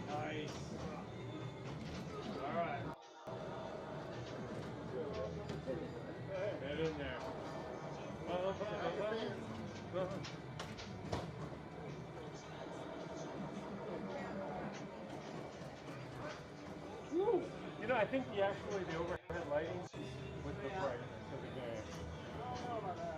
Nice. All right. Get in there. Woo! You know, I think the overhead lighting with the brightness of the game. I don't know about that.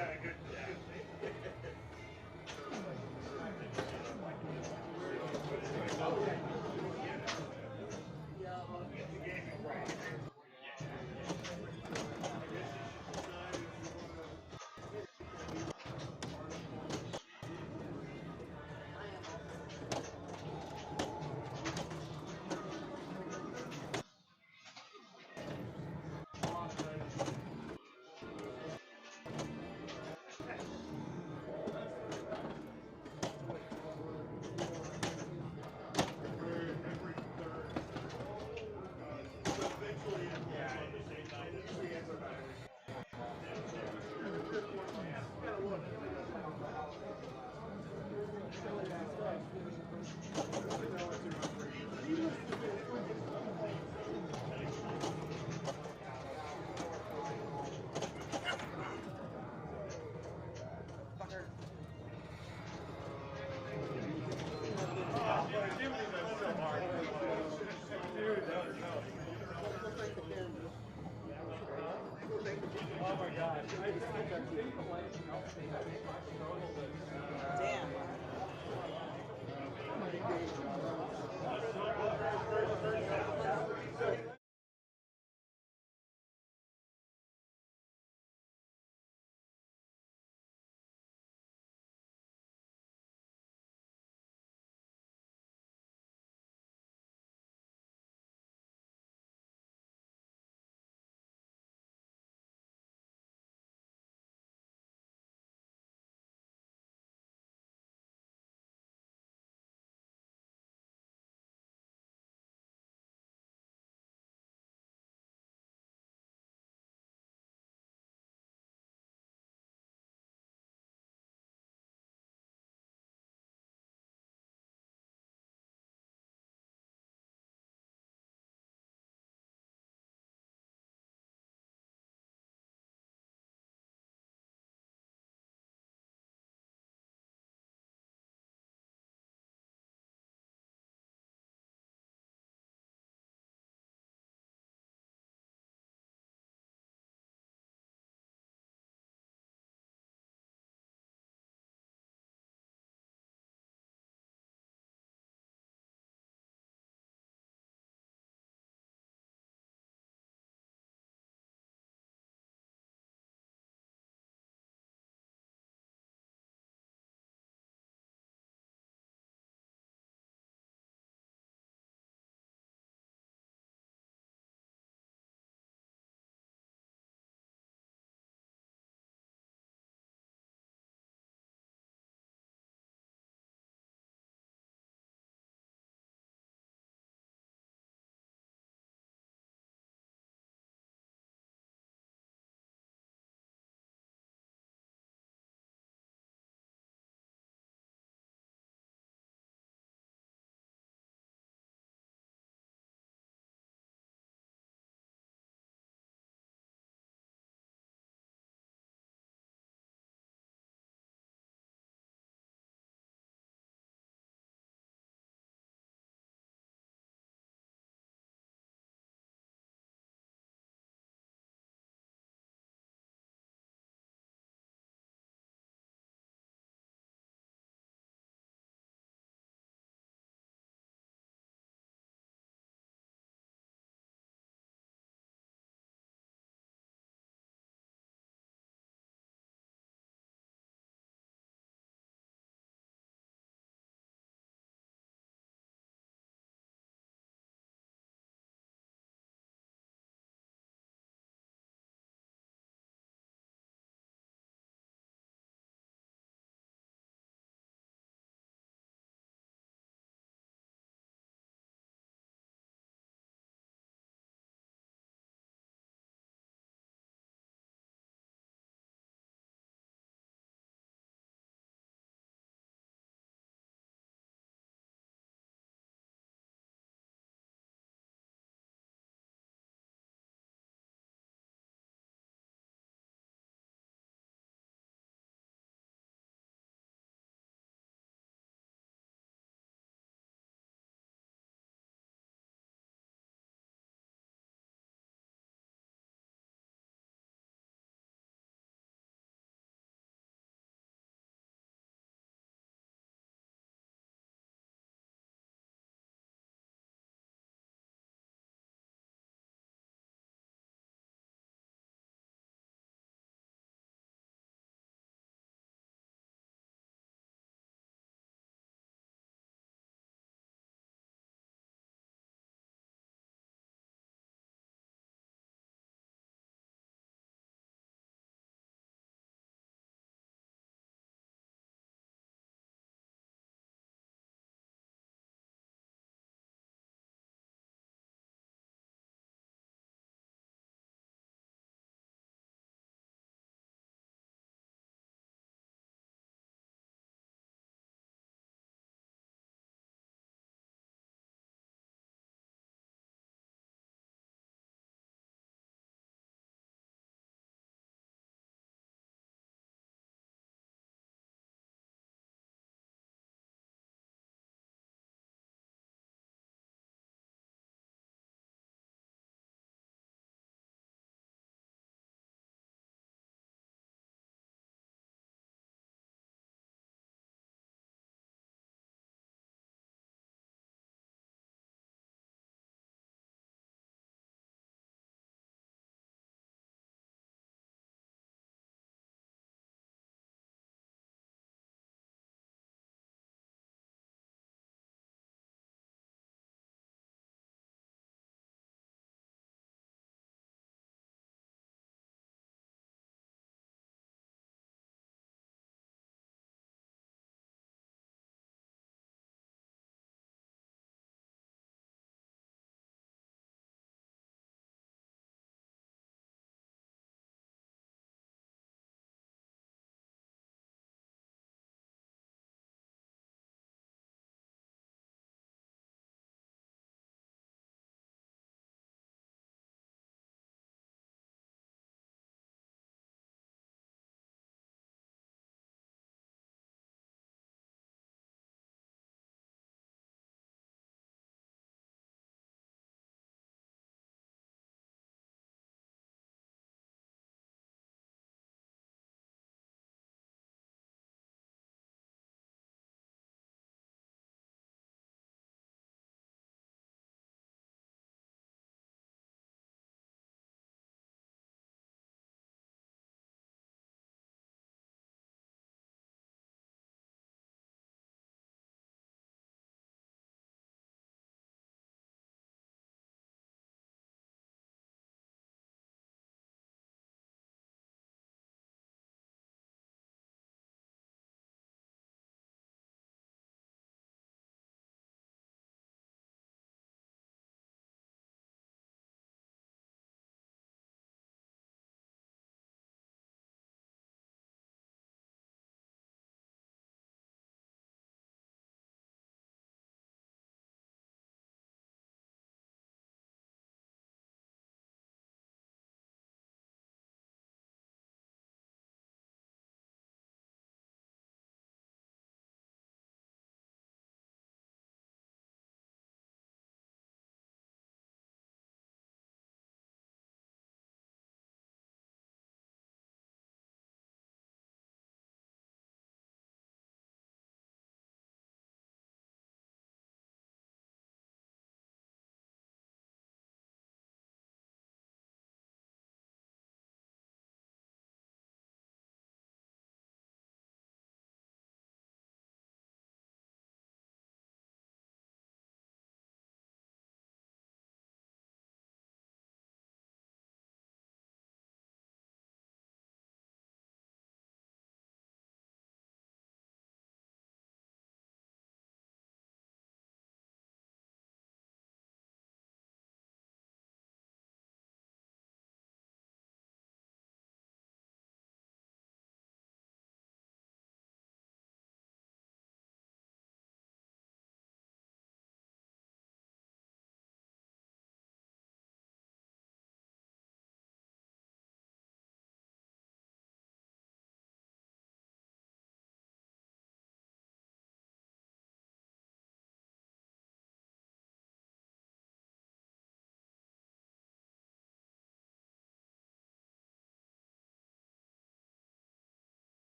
Yeah, good.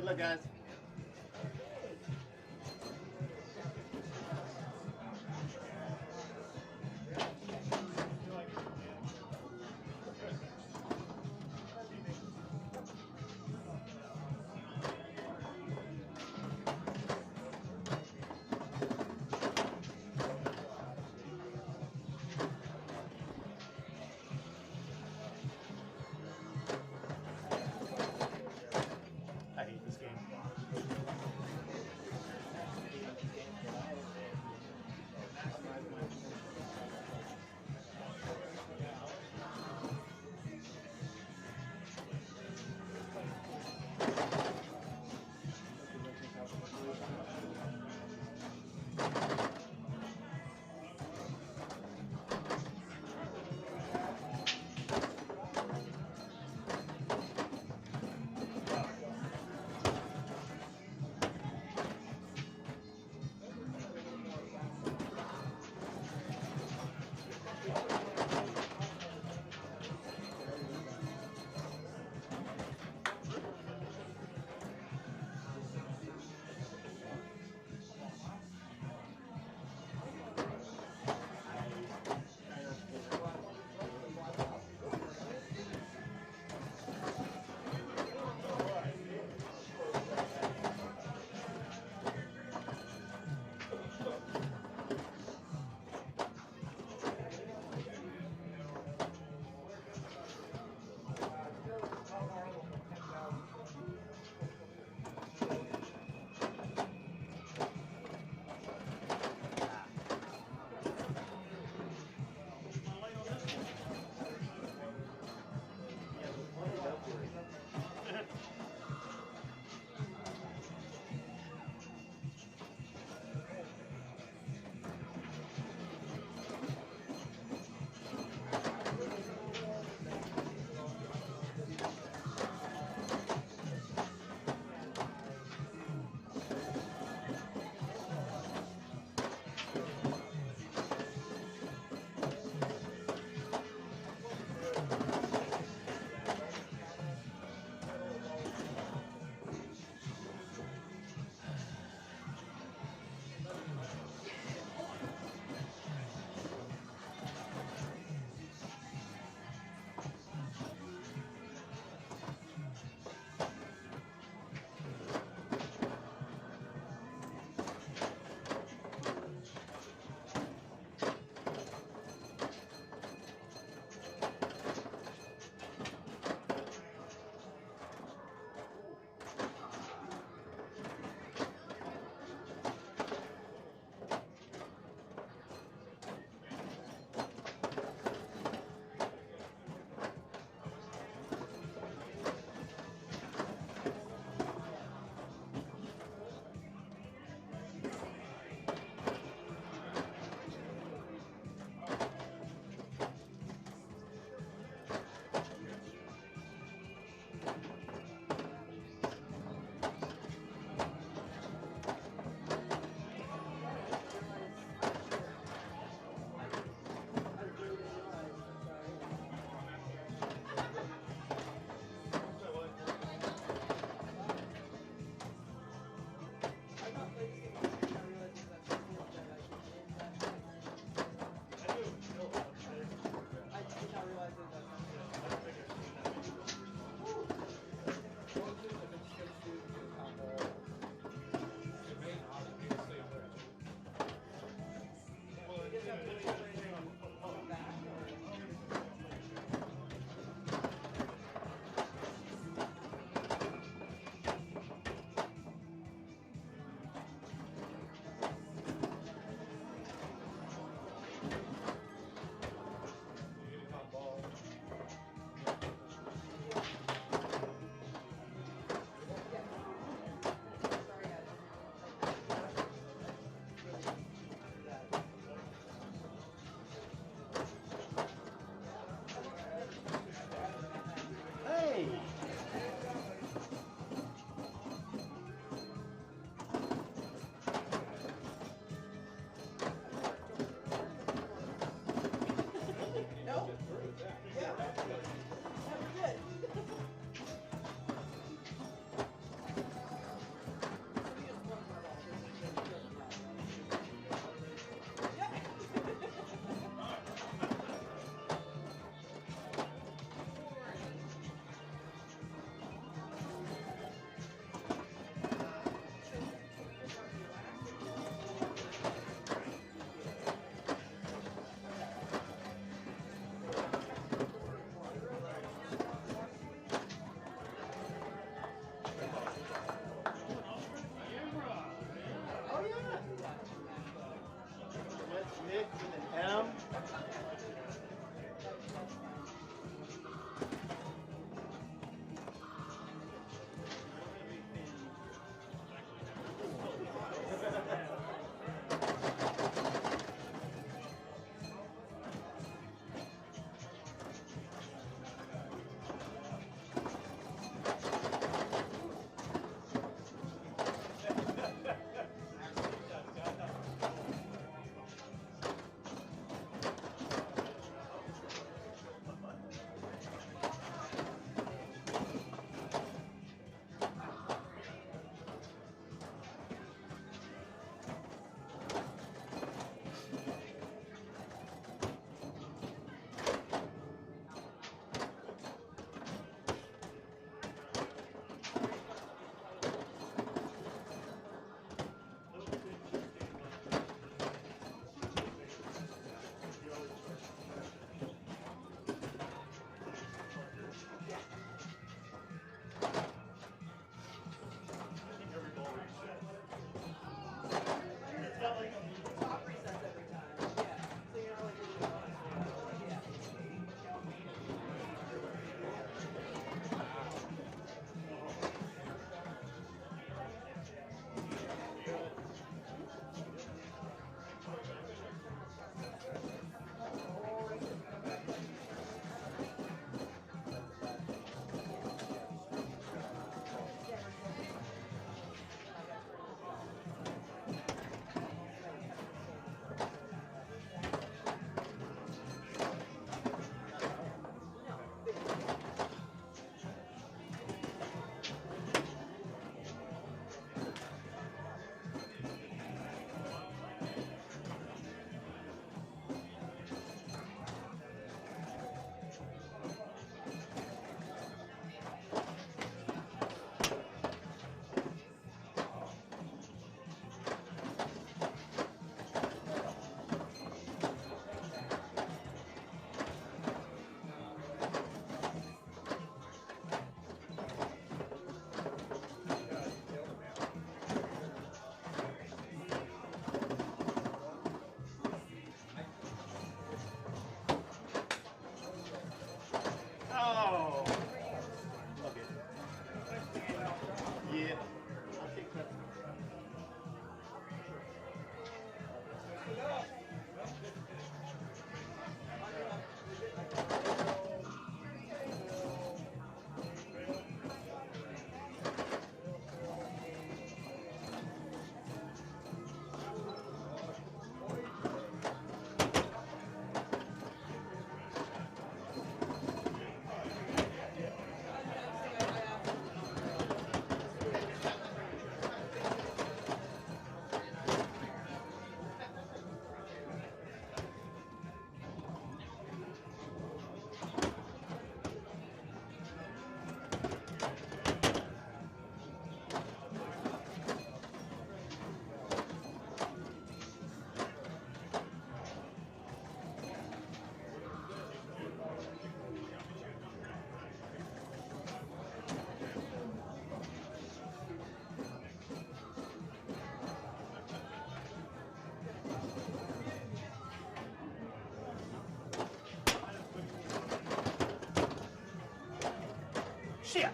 Good luck, guys. I hate this game. Shit!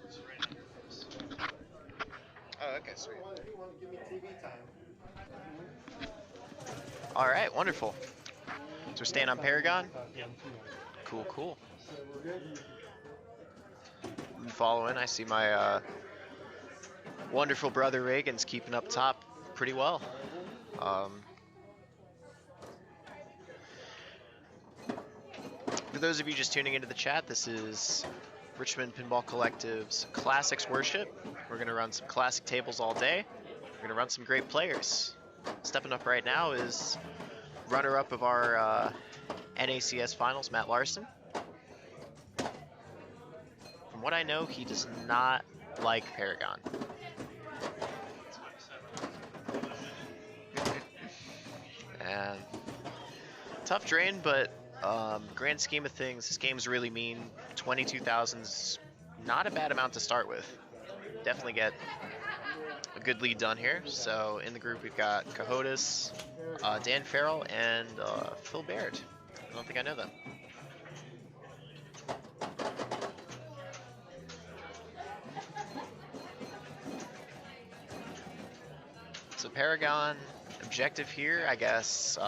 It's right in this. Oh, okay, sweet. You want to give me TV time? All right, wonderful. So we're staying on Paragon? Yep. Cool, cool. I'm following. I see my wonderful brother Reagan's keeping up top pretty well. For those of you just tuning into the chat, this is Richmond Pinball Collective's Classics Worship. We're going to run some classic tables all day. We're going to run some great players. Stepping up right now is runner-up of our NACS finals, Matt Larson. From what I know, he does not like Paragon. And tough drain, but grand scheme of things, this game's really mean. 22,000's not a bad amount to start with. Definitely get a good lead done here. So in the group we've got Cahotis, Dan Farrell, and Phil Baird. I don't think I know them. So Paragon, objective here, I guess,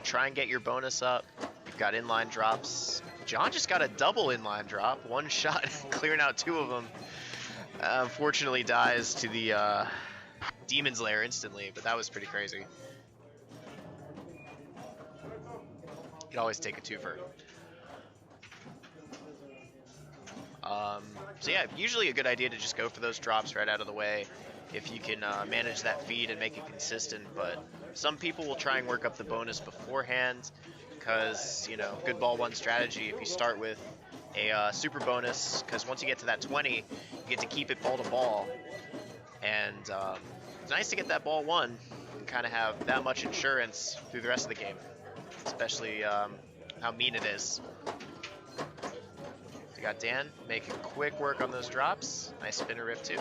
try and get your bonus up. You've got inline drops. John just got a double inline drop, one shot, clearing out two of them. Unfortunately dies to the Demon's Lair instantly, but that was pretty crazy. You could always take a twofer. So yeah, usually a good idea to just go for those drops right out of the way if you can manage that feed and make it consistent, but some people will try and work up the bonus beforehand because, you know, good ball one strategy, if you start with a super bonus, because once you get to that 20, you get to keep it ball to ball, and it's nice to get that ball one and kind of have that much insurance through the rest of the game, especially how mean it is. You got Dan making quick work on those drops. Nice spinner rip too.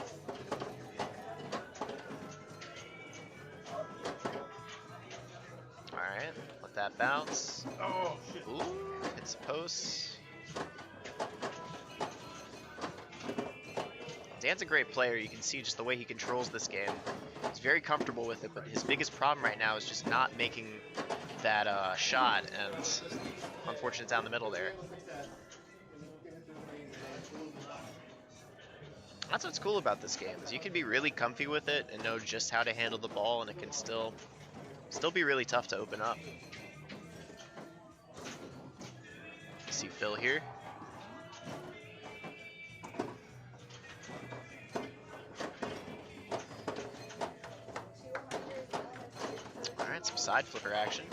Alright, let that bounce. Oh, shit. Ooh, hits the post. Dan's a great player. You can see just the way he controls this game. He's very comfortable with it, but his biggest problem right now is just not making that shot, and unfortunate down the middle there. That's what's cool about this game, is you can be really comfy with it and know just how to handle the ball, and it can still be really tough to open up. See Phil here. Alright, some side flipper action.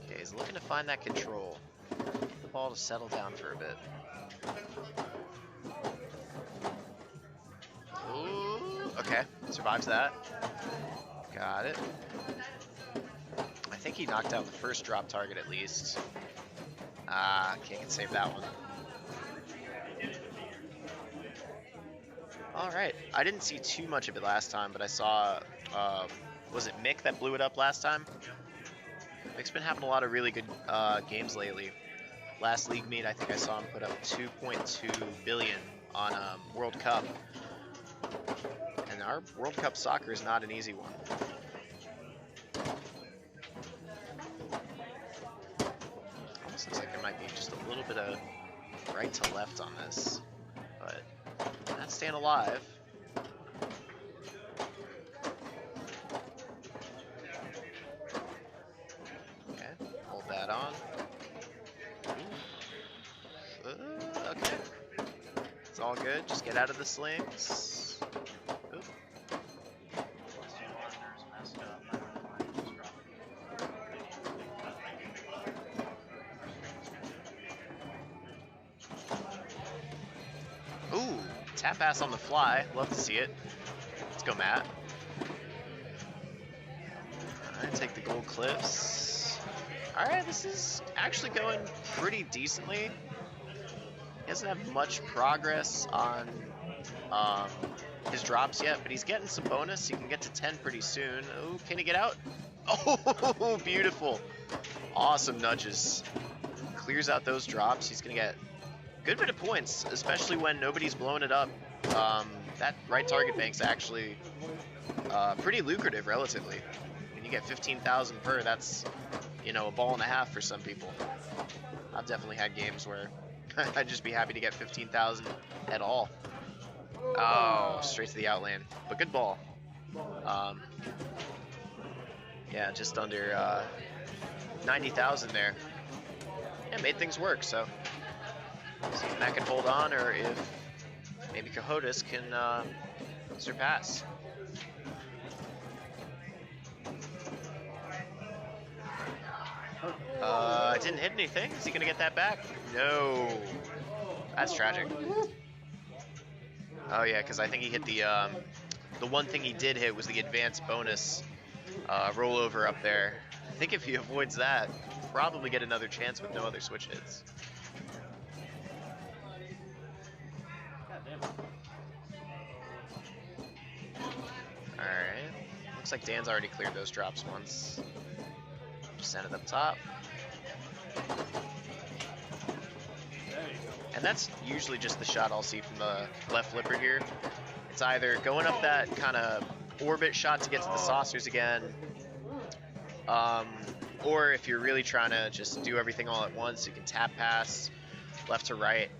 Okay, he's looking to find that control. Get the ball to settle down for a bit. Ooh, okay, survives that. Got it. I think he knocked out the first drop target at least. Ah, can't save that one. Alright, I didn't see too much of it last time, but I saw, was it Mick that blew it up last time? Mick's been having a lot of really good games lately. Last league meet, I think I saw him put up 2.2 billion on World Cup. And our World Cup soccer is not an easy one. Almost looks like there might be just a little bit of right to left on this, but not staying alive. Okay, hold that on. Okay, it's all good. Just get out of the slings. Oop. Ooh, tap pass on the fly. Love to see it. Let's go, Matt. Alright, take the gold cliffs. Alright, this is actually going pretty decently. He doesn't have much progress on his drops yet, but he's getting some bonus. He can get to 10 pretty soon. Oh, can he get out? Oh, beautiful. Awesome nudges. Clears out those drops. He's going to get a good bit of points, especially when nobody's blowing it up. That right target bank's actually pretty lucrative, relatively. When you get 15,000 per, that's, you know, a ball and a half for some people. I've definitely had games where I'd just be happy to get 15,000 at all. Oh, straight to the out lane. But good ball. Yeah, just under 90,000 there. Yeah, made things work, so see if Matt can hold on, or if maybe Cojotes can surpass. Didn't hit anything. Is he gonna get that back? No. That's tragic. Oh yeah, because I think he hit the one thing he did hit was the advanced bonus rollover up there. I think if he avoids that, probably get another chance with no other switch hits. Alright. Looks like Dan's already cleared those drops once. Just send it up top. And that's usually just the shot I'll see from the left flipper here. It's either going up that kind of orbit shot to get to the saucers again, or if you're really trying to just do everything all at once, you can tap pass left to right.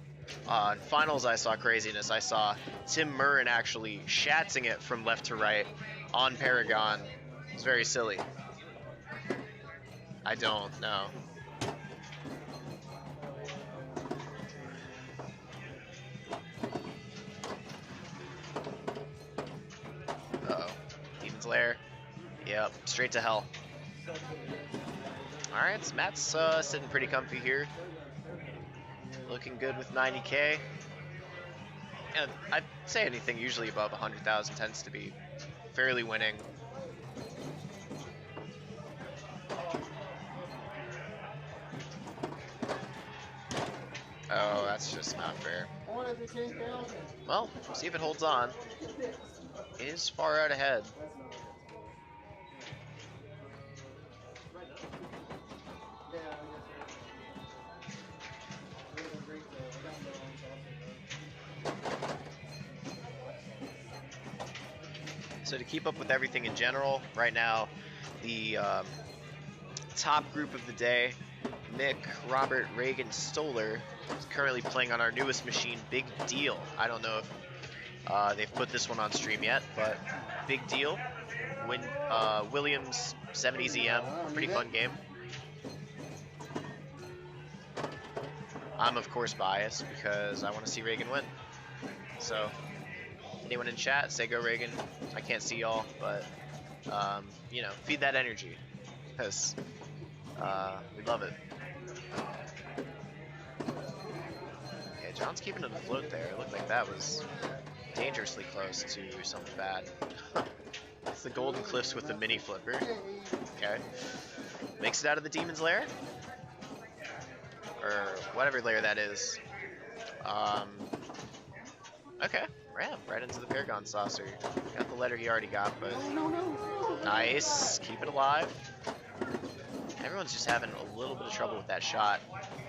In finals, I saw craziness. I saw Tim Murrin actually shatzing it from left to right on Paragon. It's very silly. I don't know. Uh-oh. Demon's Lair. Yep, straight to hell. Alright, so Matt's sitting pretty comfy here. Looking good with 90k. And I'd say anything usually above 100,000 tends to be fairly winning. Oh, that's just not fair. Well, see if it holds on. It is far out ahead. So to keep up with everything in general, right now, the top group of the day, Mick, Robert, Reagan, Stoller, is currently playing on our newest machine, Big Deal. I don't know if they've put this one on stream yet, but Big Deal. Williams 70s EM, pretty fun game. I'm of course biased because I want to see Reagan win. So anyone in chat, say go Reagan. I can't see y'all, but you know, feed that energy, because we love it. Okay, John's keeping it afloat there. It looked like that was dangerously close to something bad. It's the Golden Cliffs with the mini flipper. Okay. Makes it out of the Demon's Lair. Or whatever lair that is. Okay. Ramp right into the Paragon saucer. Got the letter he already got, but nice. Keep it alive. Everyone's just having a little bit of trouble with that shot,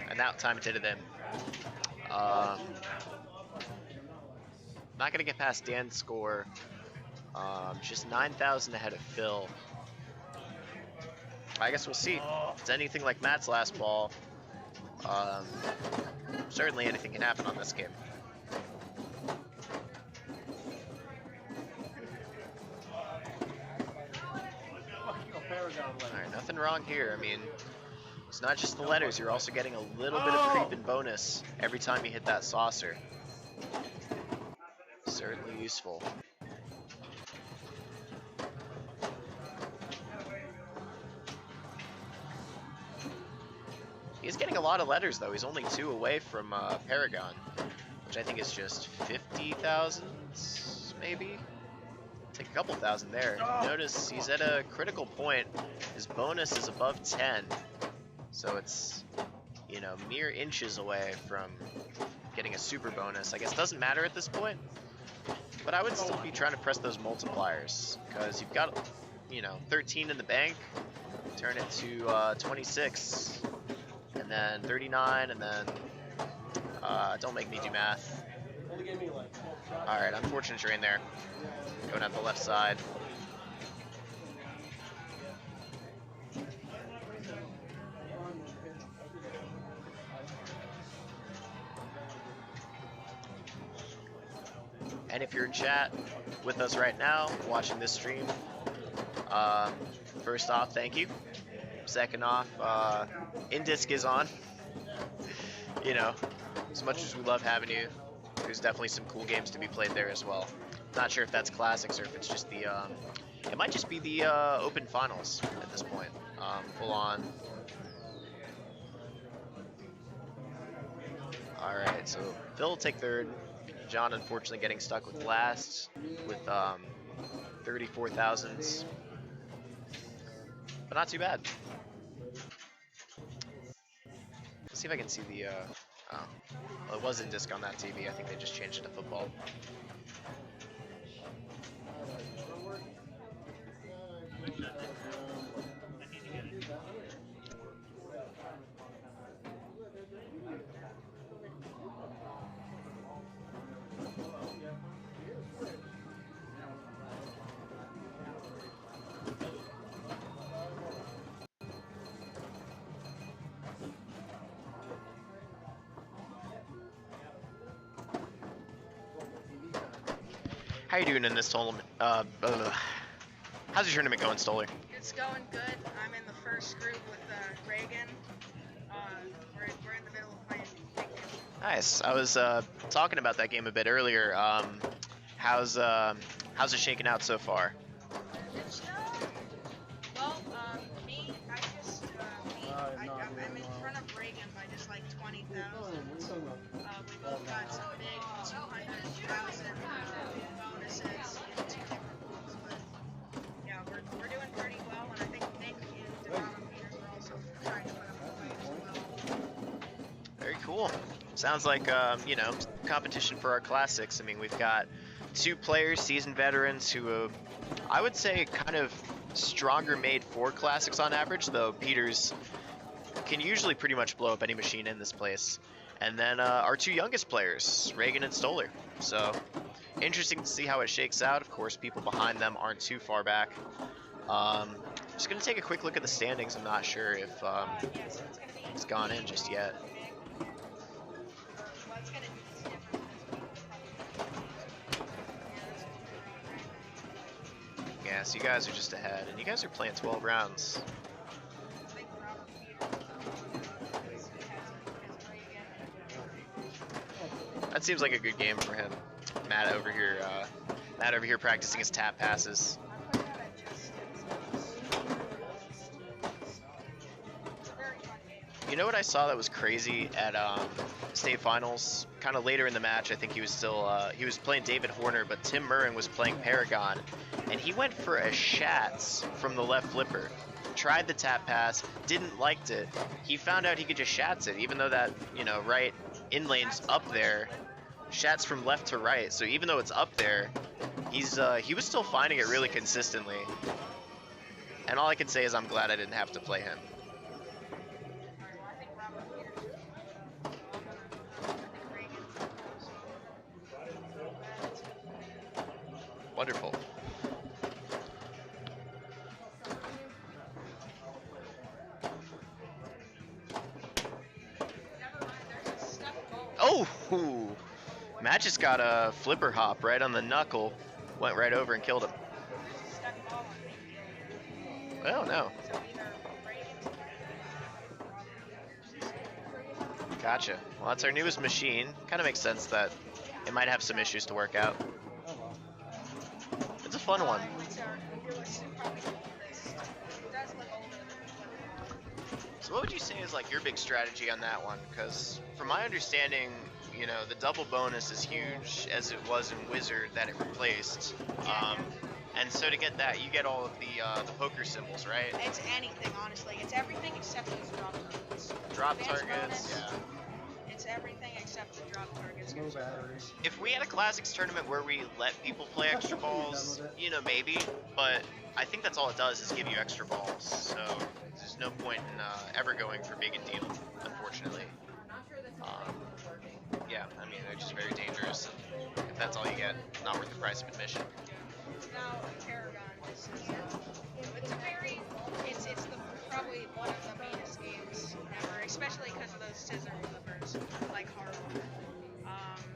and that time it did it in. Not gonna get past Dan's score. Just 9,000 ahead of Phil. I guess we'll see. If it's anything like Matt's last ball, certainly anything can happen on this game. Alright, nothing wrong here. I mean, it's not just the letters, you're also getting a little bit of creep and bonus every time you hit that saucer. Certainly useful. He's getting a lot of letters though. He's only 2 away from Paragon, which I think is just 50,000 maybe. Take a couple thousand there. Notice he's at a critical point. His bonus is above 10, so it's, you know, mere inches away from getting a super bonus. I guess it doesn't matter at this point, but I would still be trying to press those multipliers, because you've got you know, 13 in the bank, turn it to 26, and then 39, and then don't make me do math. All right, unfortunate drain there. Going out the left side. And if you're in chat with us right now, watching this stream, first off, thank you. Second off, Indisc is on. You know, as much as we love having you, there's definitely some cool games to be played there as well. Not sure if that's classics or if it's just the, it might just be the open finals at this point, full on. All right, so Phil will take third. John, unfortunately, getting stuck with last with 34,000s, but not too bad. Let's see if I can see the. Well, it was in disc on that TV. I think they just changed it to football. How you doing in this tournament? How's your tournament going, Stoller? It's going good. I'm in the first group with Reagan. We're in the middle of playing big game. Nice. I was talking about that game a bit earlier. How's it shaking out so far? It's well, me, I just I'm in front of Reagan by just like 20,000. We both got some big 200,000 bonuses in 2 different pools, but yeah, we're doing pretty well, and I think Nick and Devon and Peters are also trying to put up a fight as well. Very cool. Sounds like you know, competition for our classics. I mean, we've got 2 players, seasoned veterans, who I would say kind of stronger made for classics on average, though Peters can usually pretty much blow up any machine in this place. And then our 2 youngest players, Reagan and Stoller. So interesting to see how it shakes out. Of course, people behind them aren't too far back. Just gonna take a quick look at the standings. I'm not sure if it's gone in just yet. Yeah, so you guys are just ahead, and you guys are playing 12 rounds. That seems like a good game for him. Matt over here practicing his tap passes. You know what I saw that was crazy at state finals? Kind of later in the match, I think he was still he was playing David Horner, but Tim Murrin was playing Paragon, and he went for a Shats from the left flipper. Tried the tap pass, didn't liked it. He found out he could just Shats it, even though that, you know, right in lane's up there. Shats from left to right, so even though it's up there, he was still finding it really consistently. And all I can say is I'm glad I didn't have to play him. Wonderful. Oh! Matt just got a flipper hop right on the knuckle, went right over and killed him. Oh no. Gotcha. Well, that's our newest machine. Kind of makes sense that it might have some issues to work out. It's a fun one. So what would you say is like your big strategy on that one? Because from my understanding, you know, the double bonus is huge as it was in Wizard that it replaced. And so to get that, you get all of the poker symbols, right? It's anything, honestly. It's everything except those drop targets. Drop targets, yeah. It's everything except the drop targets. If we had a classics tournament where we let people play extra balls, you know, maybe. But I think that's all it does is give you extra balls. So there's no point in ever going for big and deal, unfortunately. Yeah, I mean they're just very dangerous. If that's all you get, not worth the price of admission. Now, Paragon, this is, it's a very, it's the, probably one of the meanest games ever, especially because of those scissor flippers, like horrible.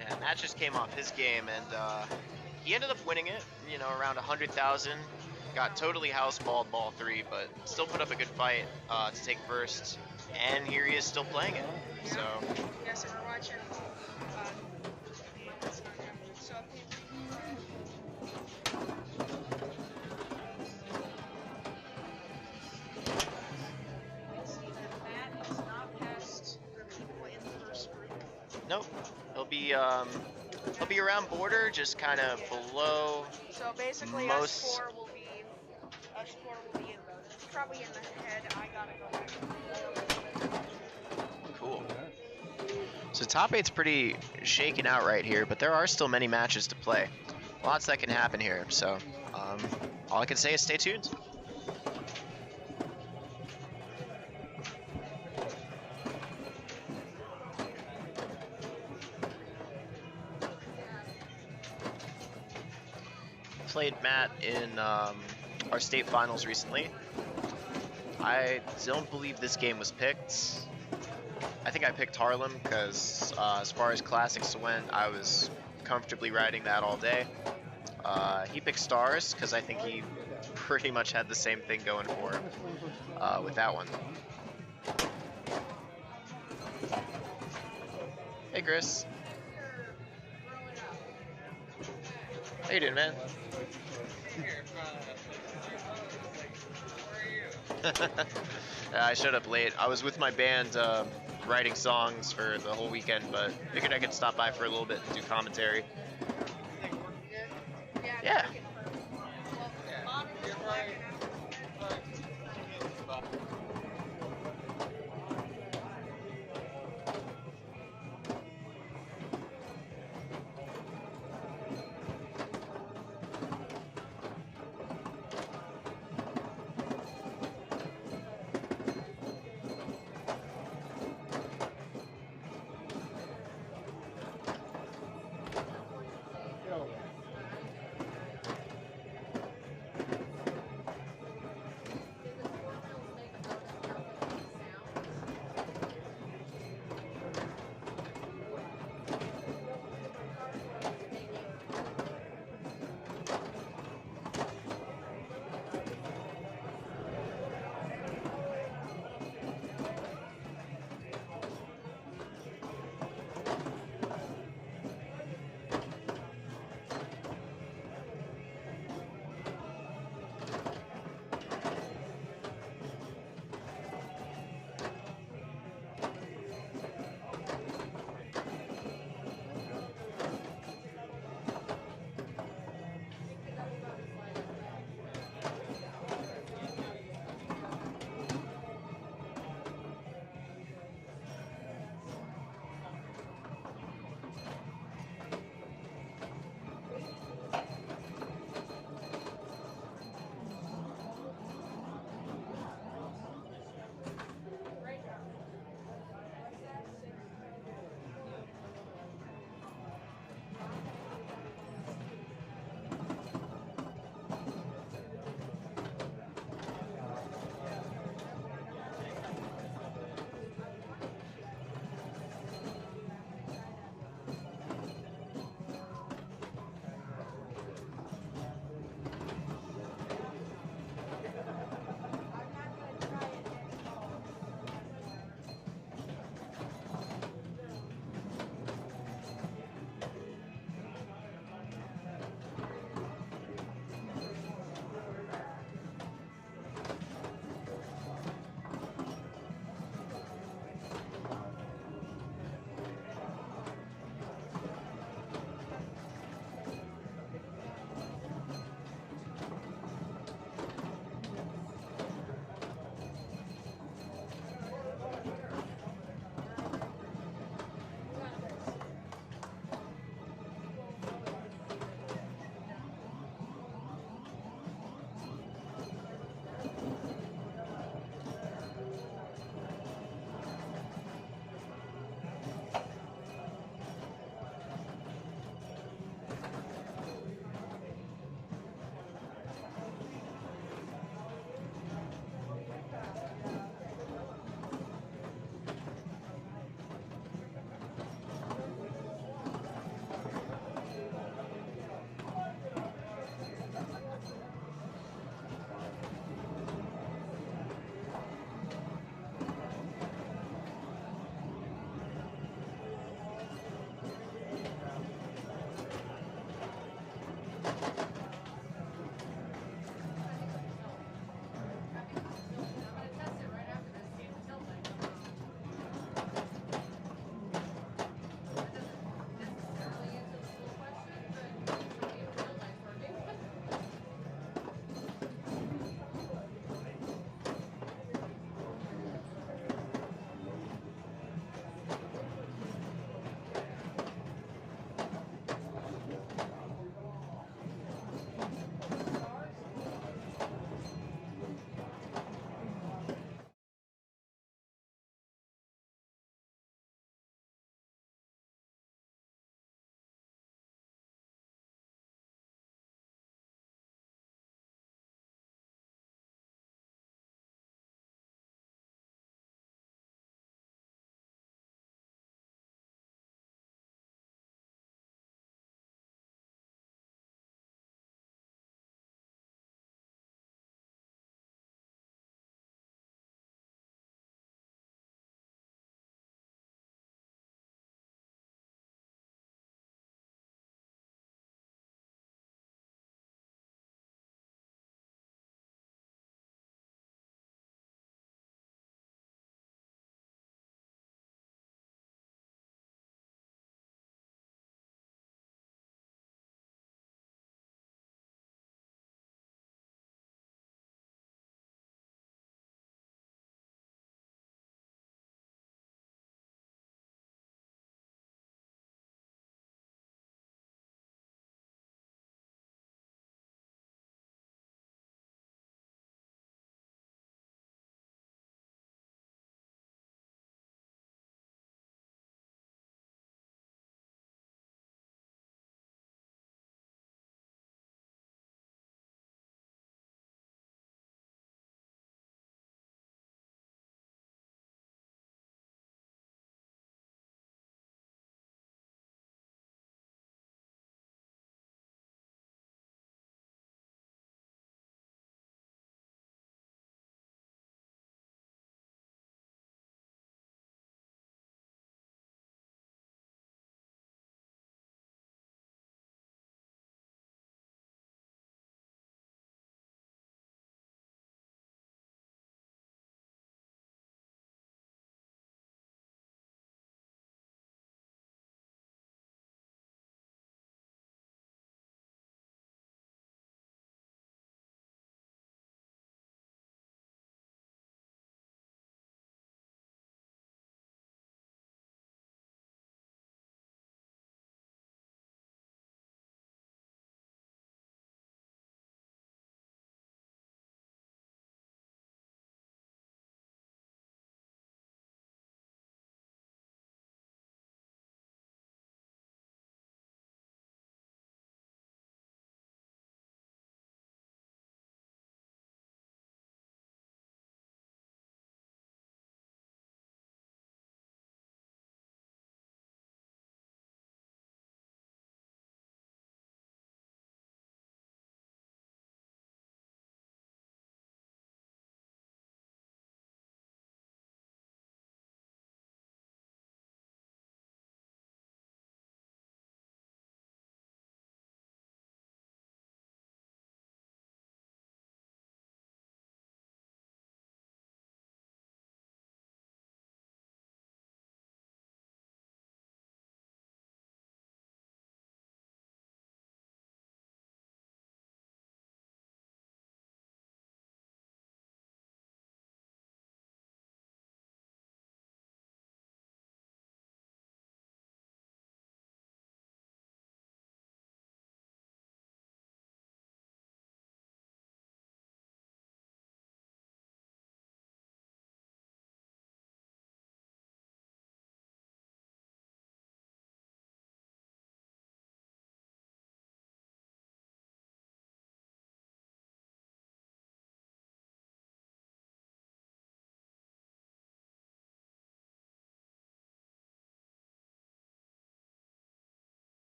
Yeah, Matt just came off his game, and he ended up winning it, you know, around 100,000. Got totally houseballed ball 3, but still put up a good fight to take first, and here he is still playing it, so... Yeah, so we're watching, so Nope. He'll be around border, just kind of below. So basically, most. us four will be probably in the head. I gotta go. Cool. So top 8's pretty shaken out right here, but there are still many matches to play. Lots that can happen here. So all I can say is stay tuned. Played Matt in our state finals recently. I don't believe this game was picked. I think I picked Harlem because as far as classics went, I was comfortably riding that all day. He picked Stars because I think he pretty much had the same thing going for him with that one. Hey Chris. How you doing, man? I showed up late. I was with my band writing songs for the whole weekend, but figured I could stop by for a little bit and do commentary. Yeah.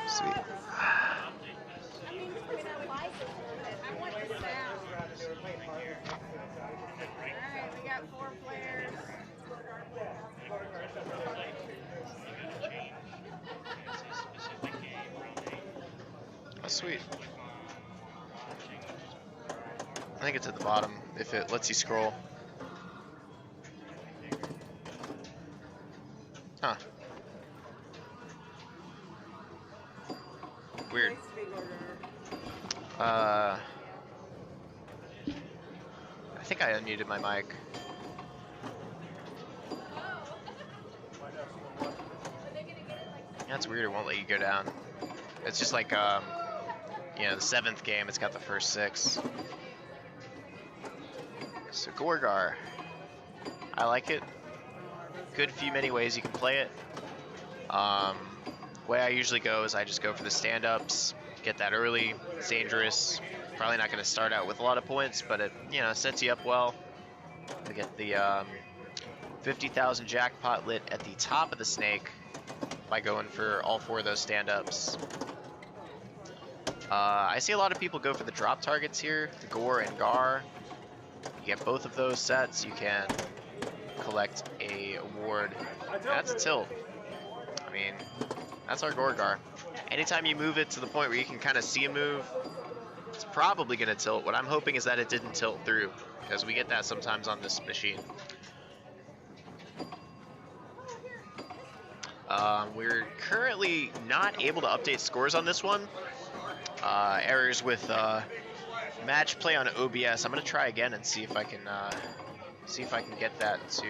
Sweet. I mean, the person that likes it, I want the sound. Alright, we got 4 players. Oh, sweet. I think it's at the bottom if it lets you scroll. Huh. Weird. I think I unmuted my mic. That's weird, it won't let you go down. It's just like, you know, the 7th game, it's got the first 6. So Gorgar. I like it. Good few many ways you can play it. Way I usually go is I just go for the stand-ups, get that early, it's dangerous. Probably not going to start out with a lot of points, but it, you know, sets you up well. To get the 50,000 jackpot lit at the top of the snake by going for all 4 of those stand-ups. I see a lot of people go for the drop targets here, the Gore and Gar. You get both of those sets, you can collect a award. That's a tilt. I mean, that's our Gorgar. Anytime you move it to the point where you can kind of see a move, it's probably going to tilt. What I'm hoping is that it didn't tilt through, because we get that sometimes on this machine. We're currently not able to update scores on this one. Errors with match play on OBS. I'm going to try again and see if I can get that to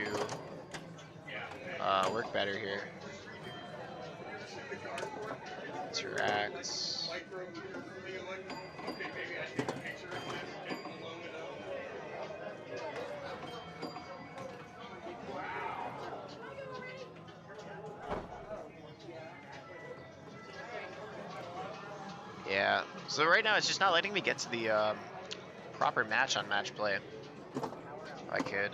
work better here. Interact. Yeah, so right now it's just not letting me get to the proper match on match play. If I could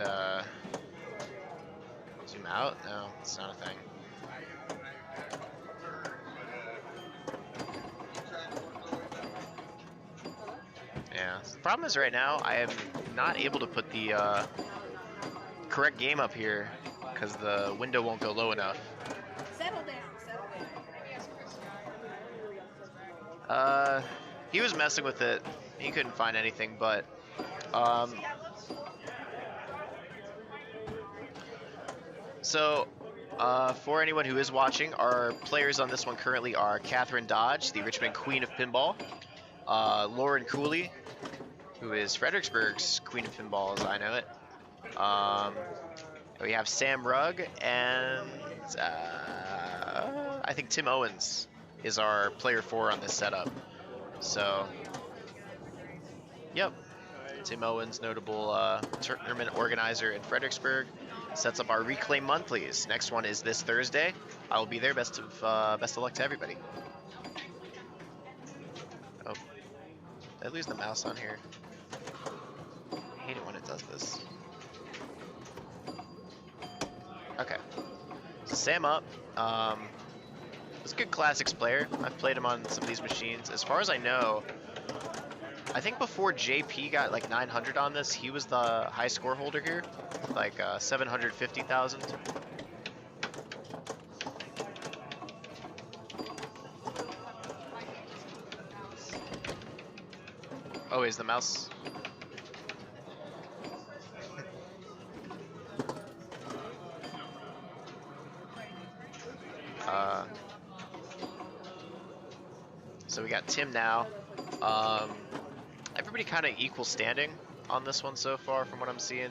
zoom out? No, it's not a thing. Yeah, the problem is right now I am not able to put the correct game up here because the window won't go low enough. Settle down, settle down. He was messing with it. He couldn't find anything, but so for anyone who is watching, our players on this one currently are Catherine Dodge, the Richmond Queen of Pinball, Lauren Cooley, who is Fredericksburg's Queen of Pinball, as I know it. We have Sam Rugg, and I think Tim Owens is our player 4 on this setup. So, yep, Tim Owens, notable tournament organizer in Fredericksburg, sets up our Reclaim Monthlies. Next one is this Thursday. I will be there. Best of luck to everybody. Oh, did I lose the mouse on here? I hate it when it does this. Okay, so Sam up. He's a good classics player. I've played him on some of these machines. As far as I know, I think before JP got like 900 on this, he was the high score holder here, like 750,000. Oh, is the mouse? So we got Tim now. Everybody kind of equal standing on this one so far from what I'm seeing.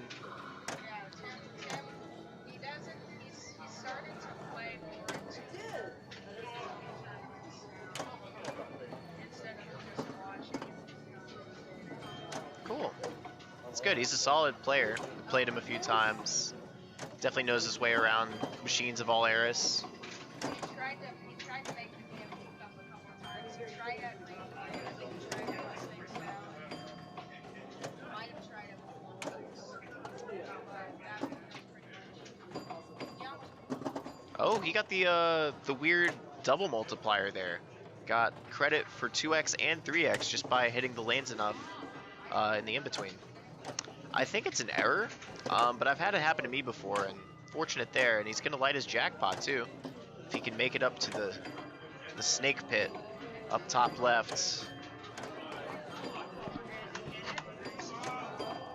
Cool. That's good. He's a solid player. Played him a few times. Definitely knows his way around machines of all eras. Oh, he got the weird double multiplier there. Got credit for 2x and 3x just by hitting the lanes enough in the in-between. I think it's an error, but I've had it happen to me before, and fortunate there. And he's going to light his jackpot too, if he can make it up to the snake pit up top left.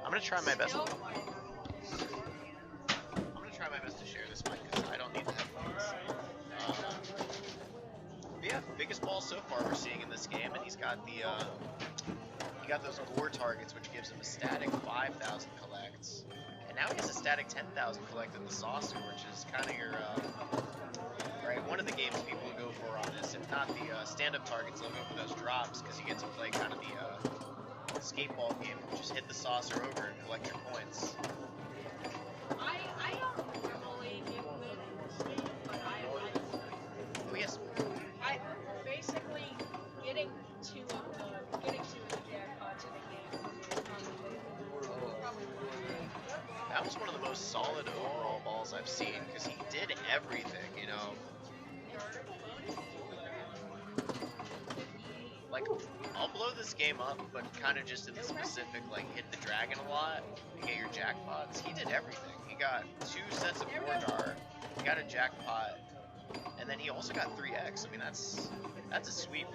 I'm going to try my best. I'm going to try my best to share this mic because I don't need the headphones. But yeah, biggest ball so far we're seeing in this game, and he's got the he got those gore targets, which gives him a static 5,000 collects, and now he has a static 10,000 collect in the saucer, which is kind of your right, one of the games people will go for on this. If not the stand-up targets, they'll go for those drops because you get to play kind of the skateball game, just hit the saucer over and collect your points. I don't normally give good, but Oh yes. I basically getting two of the jackpots in a game. That was one of the most solid overall balls I've seen because he did everything, you know. Like, I'll blow this game up, but kind of just in the specific, like, hit the dragon a lot and get your jackpots. He did everything. He got 2 sets of 4-jar, he got a jackpot, and then he also got 3x. I mean, that's a sweep.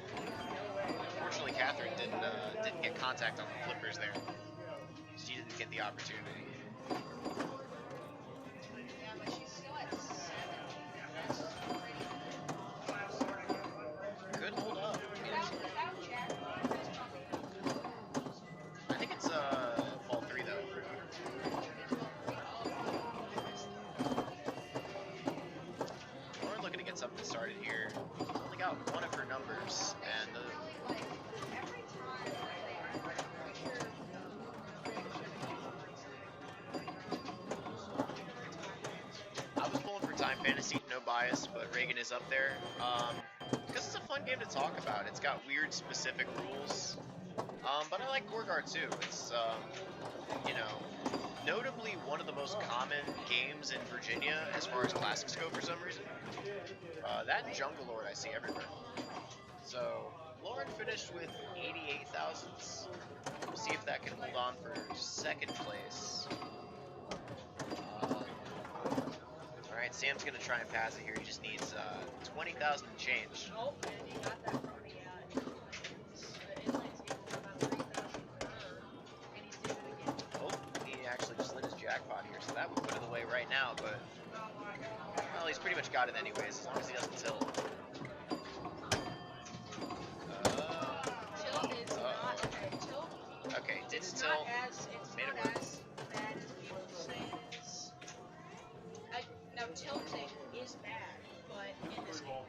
Unfortunately, Catherine didn't get contact on the flippers there. She didn't get the opportunity. Good hold up. I think it's ball 3 though. We're looking to get something started here. Only got one of her numbers, and I was pulling for Time Fantasy, no bias, but Reagan is up there. Because it's a fun game to talk about. It's got weird specific rules. But I like Gorgar too. It's, you know, notably one of the most common games in Virginia as far as classics go for some reason. That and Jungle Lord I see everywhere. So, Lauren finished with 88,000s. We'll see if that can hold on for second place. Alright, Sam's gonna try and pass it here. He just needs 20,000 and change. Oh, and he got that from me. Oh, he actually just lit his jackpot here, so that would put it away right now, but well, he's pretty much got it anyways, as long as he doesn't tilt. Tilt is not tilt. Okay, didn't It's tilt. not as Made it work. bad as people say it is. Now tilting is bad, but in this game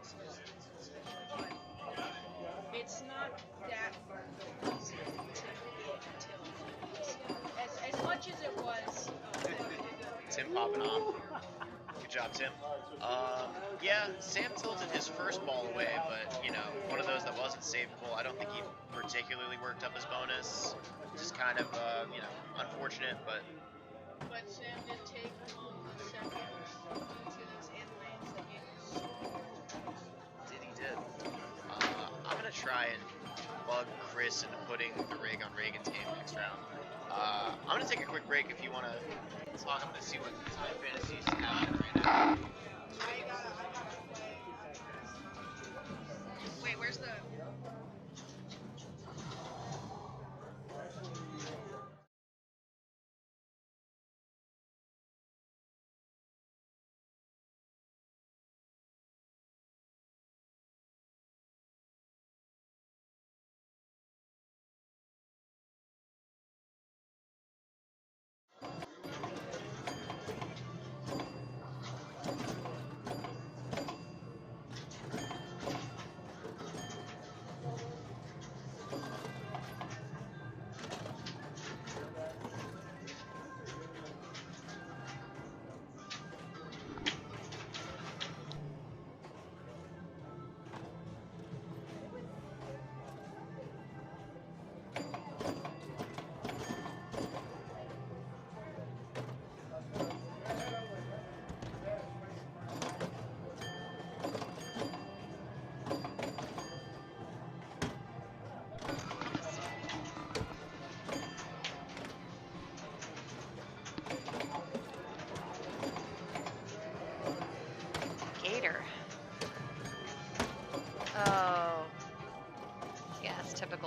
it's not that easy to get tilt. As much as it was. Tim popping off. Good job, Tim. Yeah, Sam tilted his first ball away, but, you know, one of those that wasn't savable. I don't think he particularly worked up his bonus. Just kind of, you know, unfortunate, but... But Sam did take seconds to those in lanes that He did. I'm going to try and bug Chris into putting the rig on Reagan's game next round. I'm going to take a quick break if you want to talk. I'm going to see what Time Fantasy is happening right now. Wait, where's the...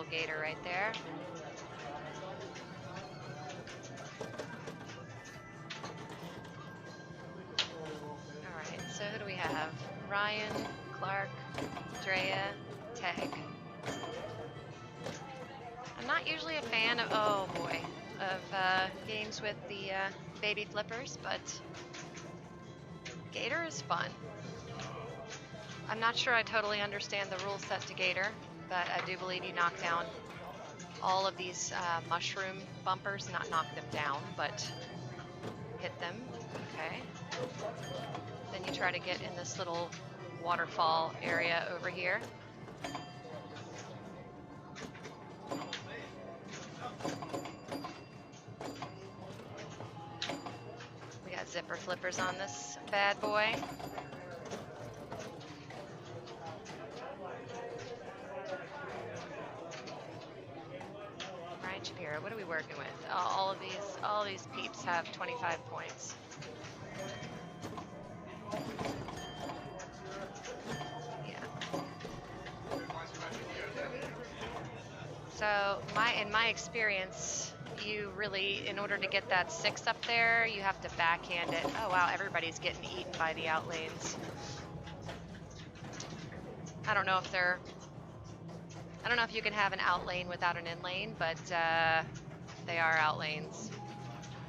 Gator right there. Alright, so who do we have? Ryan, Clark, Drea, Tag. I'm not usually a fan of, oh boy, of games with the baby flippers, but Gator is fun. I'm not sure I totally understand the rule set to Gator, but I do believe you knock down all of these mushroom bumpers, not knock them down, but hit them. Okay. Then you try to get in this little waterfall area over here. We got zipper flippers on this bad boy. Ryan Shapiro, what are we working with? All these peeps have 25 points. So in my experience, you really, in order to get that 6 up there, you have to backhand it. Oh wow, everybody's getting eaten by the out lanes. I don't know if you can have an out lane without an in lane, but they are out lanes.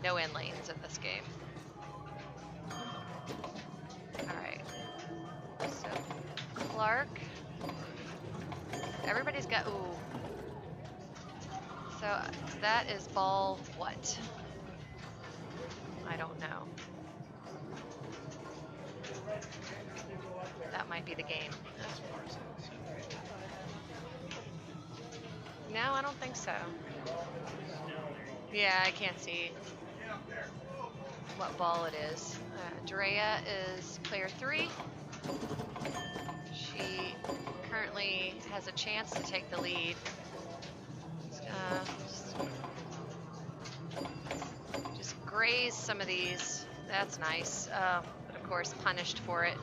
No in lanes in this game. Alright. So Clark. Everybody's got, ooh. So that is ball what? I don't know. That might be the game. No, I don't think so. Yeah, I can't see what ball it is. Drea is player 3. She currently has a chance to take the lead. Just graze some of these. That's nice. But of course, punished for it.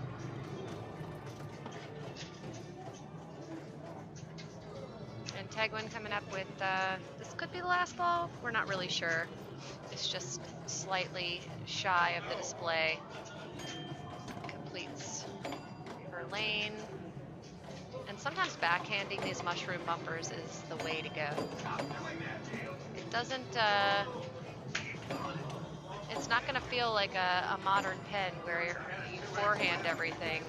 And Tegwin coming up with, this could be the last ball. We're not really sure. It's just slightly shy of the display. Completes her lane. And sometimes backhanding these mushroom bumpers is the way to go. It doesn't, it's not gonna feel like a modern pen where you forehand everything.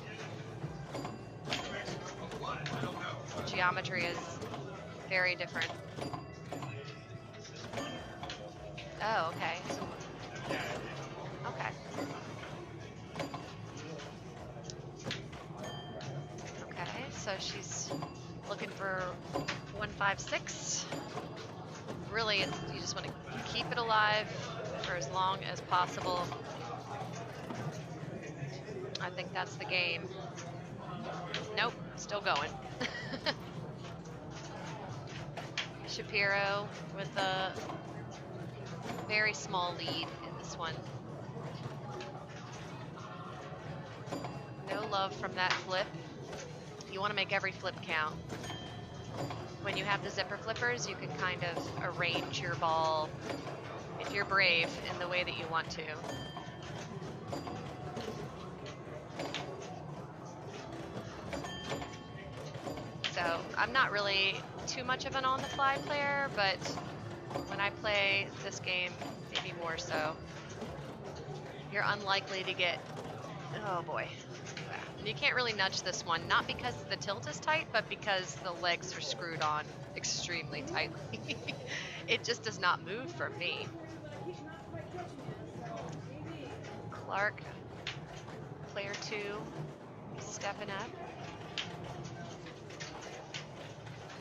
Geometry is very different. Oh, okay. Okay. Okay, so she's looking for 156. Really, you just want to keep it alive for as long as possible. I think that's the game. Nope, still going. Shapiro with a very small lead in this one. No love from that flip. You want to make every flip count. When you have the zipper flippers, you can kind of arrange your ball, if you're brave, in the way that you want to. So I'm not really too much of an on-the-fly player, but when I play this game, maybe more so, you're unlikely to get, oh boy. You can't really nudge this one, not because the tilt is tight, but because the legs are screwed on extremely tightly. It just does not move from me. Clark, player 2, stepping up.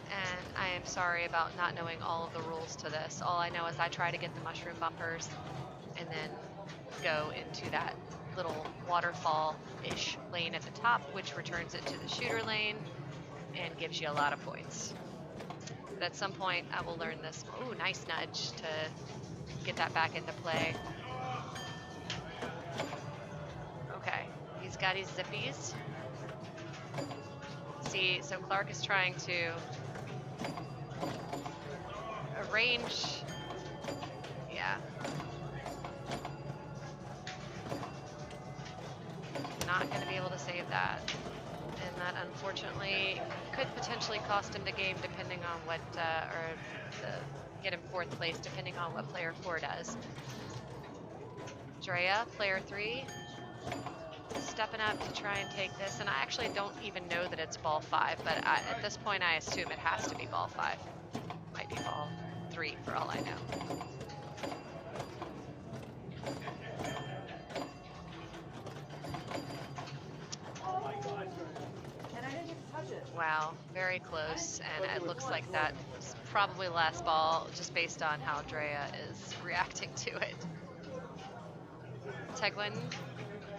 And I am sorry about not knowing all of the rules to this. All I know is I try to get the mushroom bumpers and then go into that little waterfall-ish lane at the top, which returns it to the shooter lane and gives you a lot of points. But at some point, I will learn this. Ooh, nice nudge to get that back into play. Okay, he's got his zippies. See, so Clark is trying to A range. Yeah. Not going to be able to save that. And that unfortunately could potentially cost him the game depending on what, get him 4th place depending on what player 4 does. Drea, player 3, stepping up to try and take this. And I actually don't even know that it's ball 5, but at this point I assume it has to be ball 5. Might be ball 3 for all I know. Wow, very close, and it looks like that's probably the last ball just based on how Drea is reacting to it. Tegwin,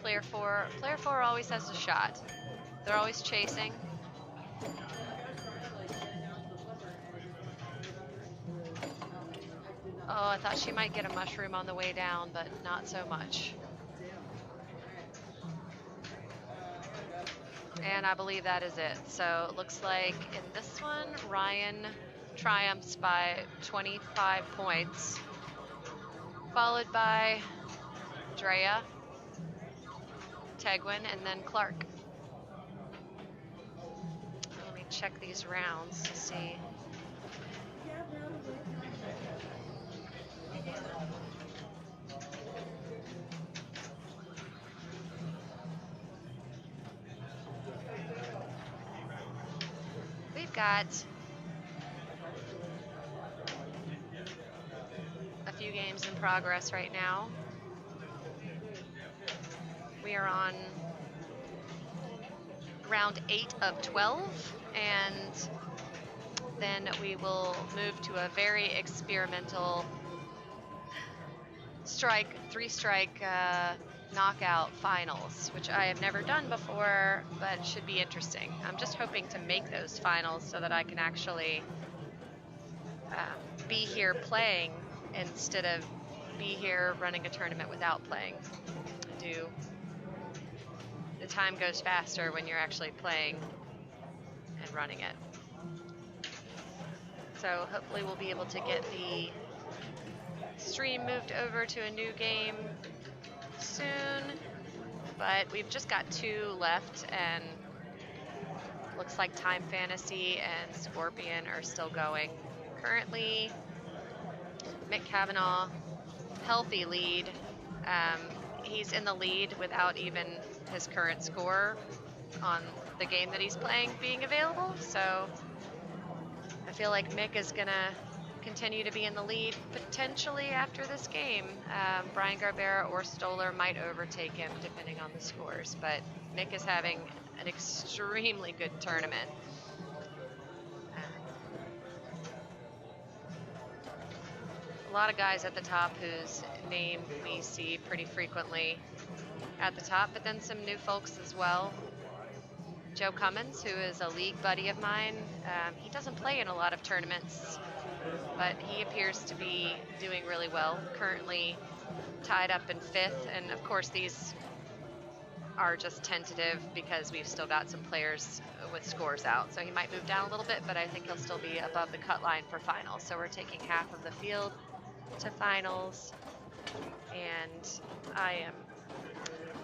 player 4. Player 4 always has a shot. They're always chasing. Oh, I thought she might get a mushroom on the way down, but not so much. And I believe that is it. So it looks like in this one, Ryan triumphs by 25 points, followed by Drea, Tegwin, and then Clark. Let me check these rounds to see. We've got a few games in progress right now. We are on round 8 of 12, and then we will move to a very experimental three-strike knockout finals, which I have never done before, but should be interesting. I'm just hoping to make those finals so that I can actually be here playing instead of be here running a tournament without playing. The time goes faster when you're actually playing and running it. So hopefully we'll be able to get the stream moved over to a new game soon, but we've just got 2 left, and looks like Time Fantasy and Scorpion are still going. Currently, Mick Cavanaugh, healthy lead. He's in the lead without even his current score on the game that he's playing being available, so I feel like Mick is gonna continue to be in the lead potentially after this game. Brian Garbera or Stoller might overtake him depending on the scores, but Mick is having an extremely good tournament. A lot of guys at the top whose name we see pretty frequently at the top, but then some new folks as well. Joe Cummins, who is a league buddy of mine, he doesn't play in a lot of tournaments, but he appears to be doing really well. Currently tied up in 5th, and of course these are just tentative because we've still got some players with scores out. So he might move down a little bit, but I think he'll still be above the cut line for finals. So we're taking half of the field to finals, and I am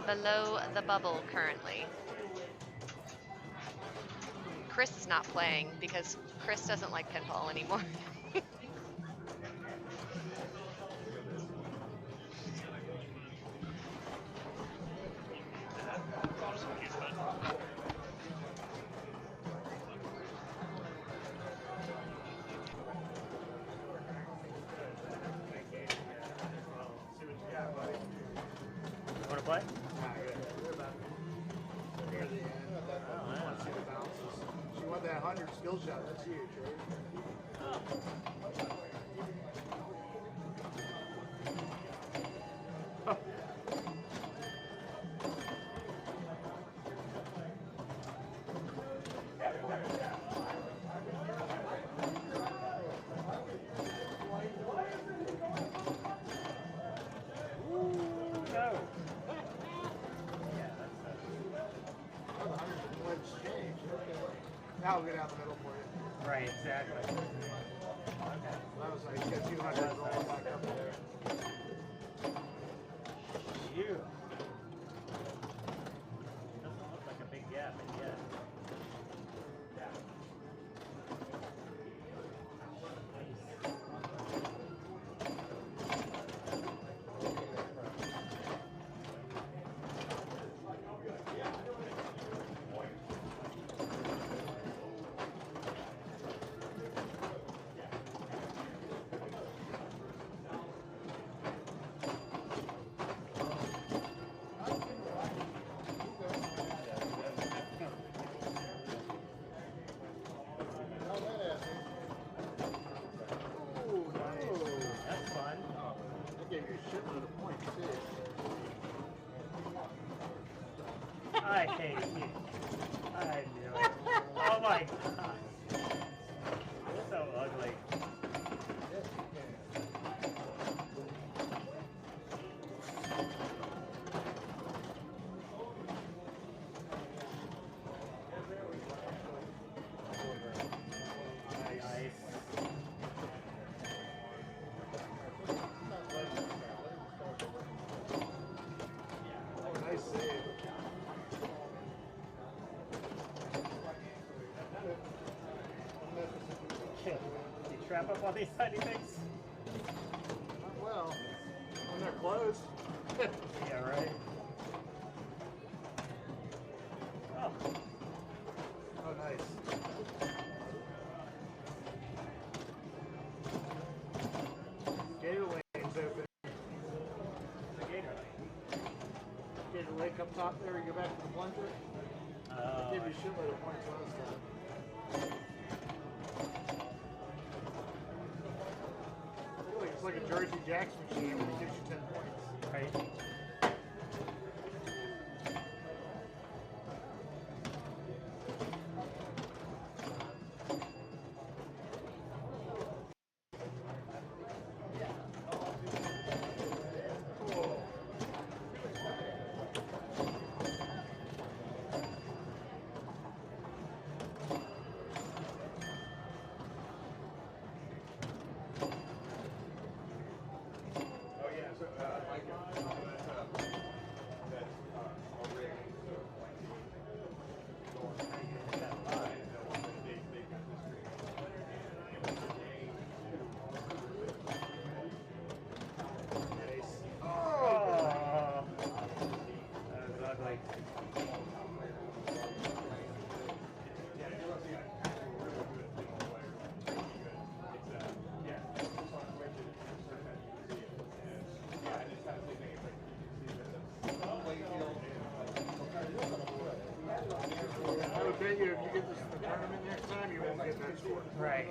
below the bubble currently. Chris is not playing because Chris doesn't like pinball anymore. Want to play? She won that 100 skill shot. That's huge, right? Now we'll get out the middle for you. Right, exactly. So he's got 200 rolling back up there. You. Doesn't look like a big gap, but yeah. That's fun. That gave you a shitload of points, too. I hate you. I knew it. Oh my god. You're so ugly. Nice. Oh, nice save. You trap up on these tiny things? Not well. When they're close. Yeah, right. Oh. Oh, nice. Gator lane's open. The gator lane. Gator lake up top there, you go back to the plunger. Give you a shitload of points last time. I feel like it's like a Jersey Jacks machine when it gives you 10 points. Right. I would bet you if you get this in the tournament next time, you won't get that score. Right.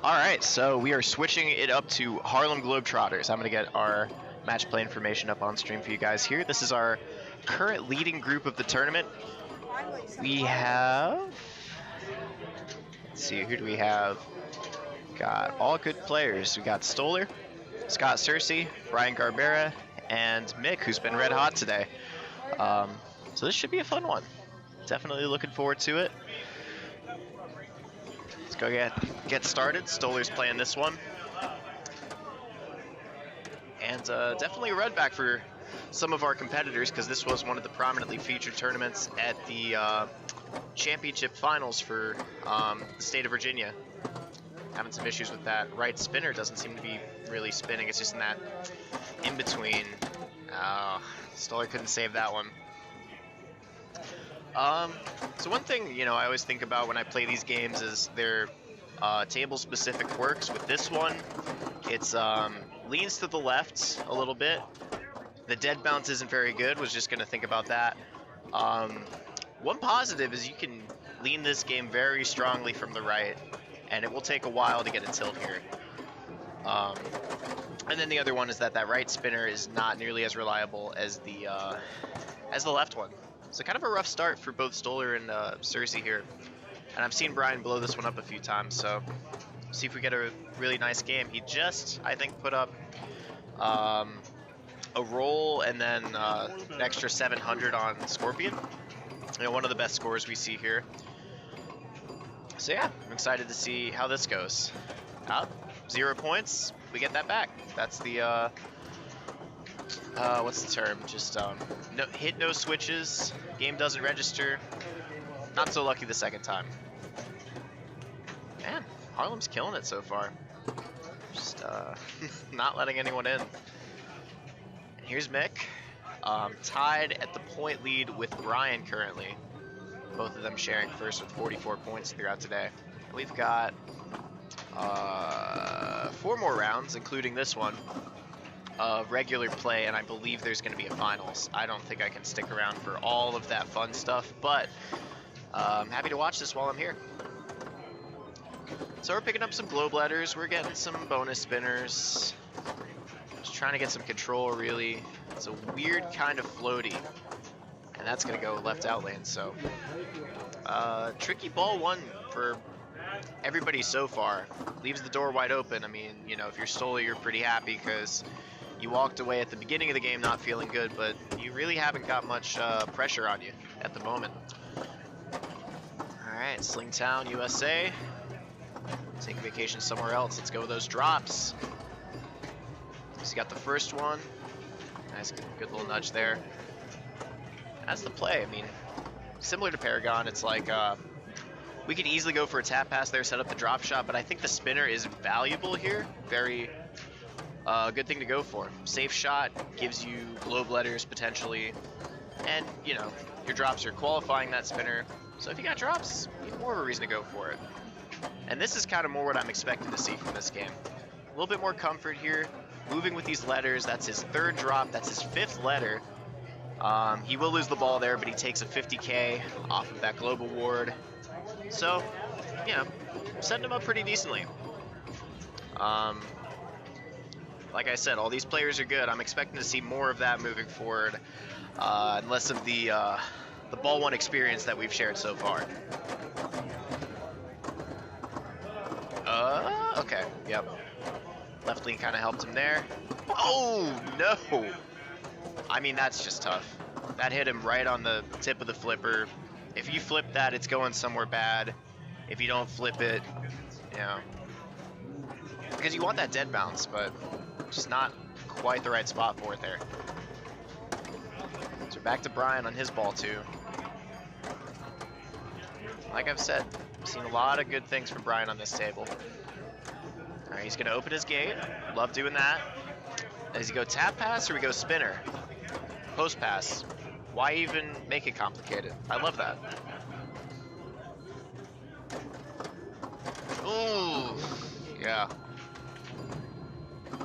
All right, so we are switching it up to Harlem Globetrotters. I'm going to get our match play information up on stream for you guys here. This is our current leading group of the tournament. We have, let's see, who do we have? Got all good players. We got Stoller, Scott Cersei, Brian Garbera, and Mick, who's been red hot today. So this should be a fun one. Definitely looking forward to it. Let's go get started. Stoller's playing this one. And definitely a red back for some of our competitors, because this was one of the prominently featured tournaments at the championship finals for the state of Virginia. Having some issues with that right spinner. Doesn't seem to be really spinning. It's just in that in-between. Stoller couldn't save that one. So one thing, you know, I always think about when I play these games is their table-specific quirks. With this one, it's leans to the left a little bit. The dead bounce isn't very good. Was just going to think about that. One positive is you can lean this game very strongly from the right, and it will take a while to get a tilt here. And then the other one is that right spinner is not nearly as reliable as the left one. So kind of a rough start for both Stoller and Cersei here. And I've seen Brian blow this one up a few times, so see if we get a really nice game. He just, I think, put up a roll and then an extra 700 on Scorpion. You know, one of the best scores we see here. So yeah, I'm excited to see how this goes. 0 points, we get that back. That's the, what's the term? Just no, hit no switches, game doesn't register. Not so lucky the second time. Man, Harlem's killing it so far. Just not letting anyone in. And here's Mick, tied at the point lead with Brian currently. Both of them sharing first with 44 points throughout today. We've got 4 more rounds, including this one, of regular play, and I believe there's going to be a finals. I don't think I can stick around for all of that fun stuff, but I'm happy to watch this while I'm here. So we're picking up some globe letters, we're getting some bonus spinners. Just trying to get some control, really. It's a weird kind of floaty, and that's going to go left out lane, so tricky ball one for everybody so far. Leaves the door wide open. I mean, you know, if you're Stoller, you're pretty happy because you walked away at the beginning of the game not feeling good, but you really haven't got much pressure on you at the moment. Alright, Slingtown, USA. Take a vacation somewhere else. Let's go with those drops. He's got the first one. Nice, good little nudge there. That's the play. I mean, similar to Paragon, it's like we could easily go for a tap pass there, set up the drop shot, but I think the spinner is valuable here. Very good thing to go for. Safe shot, gives you globe letters potentially, and you know, your drops are qualifying that spinner. So if you got drops, even more of a reason to go for it. And this is kind of more what I'm expecting to see from this game. A little bit more comfort here, moving with these letters. That's his 3rd drop, that's his 5th letter. He will lose the ball there, but he takes a 50K off of that globe award. So, you know, setting him up pretty decently. Like I said, all these players are good. I'm expecting to see more of that moving forward, and less of the ball one experience that we've shared so far. Okay, yep. Left lean kind of helped him there. Oh, no! I mean, that's just tough. That hit him right on the tip of the flipper. If you flip that, it's going somewhere bad. If you don't flip it, you know. Because you want that dead bounce, but just not quite the right spot for it there. So back to Brian on his ball, too. Like I've said, I've seen a lot of good things from Brian on this table. All right, he's going to open his gate. Love doing that. Does he go tap pass or we go spinner? Post pass. Why even make it complicated? I love that. Ooh, yeah.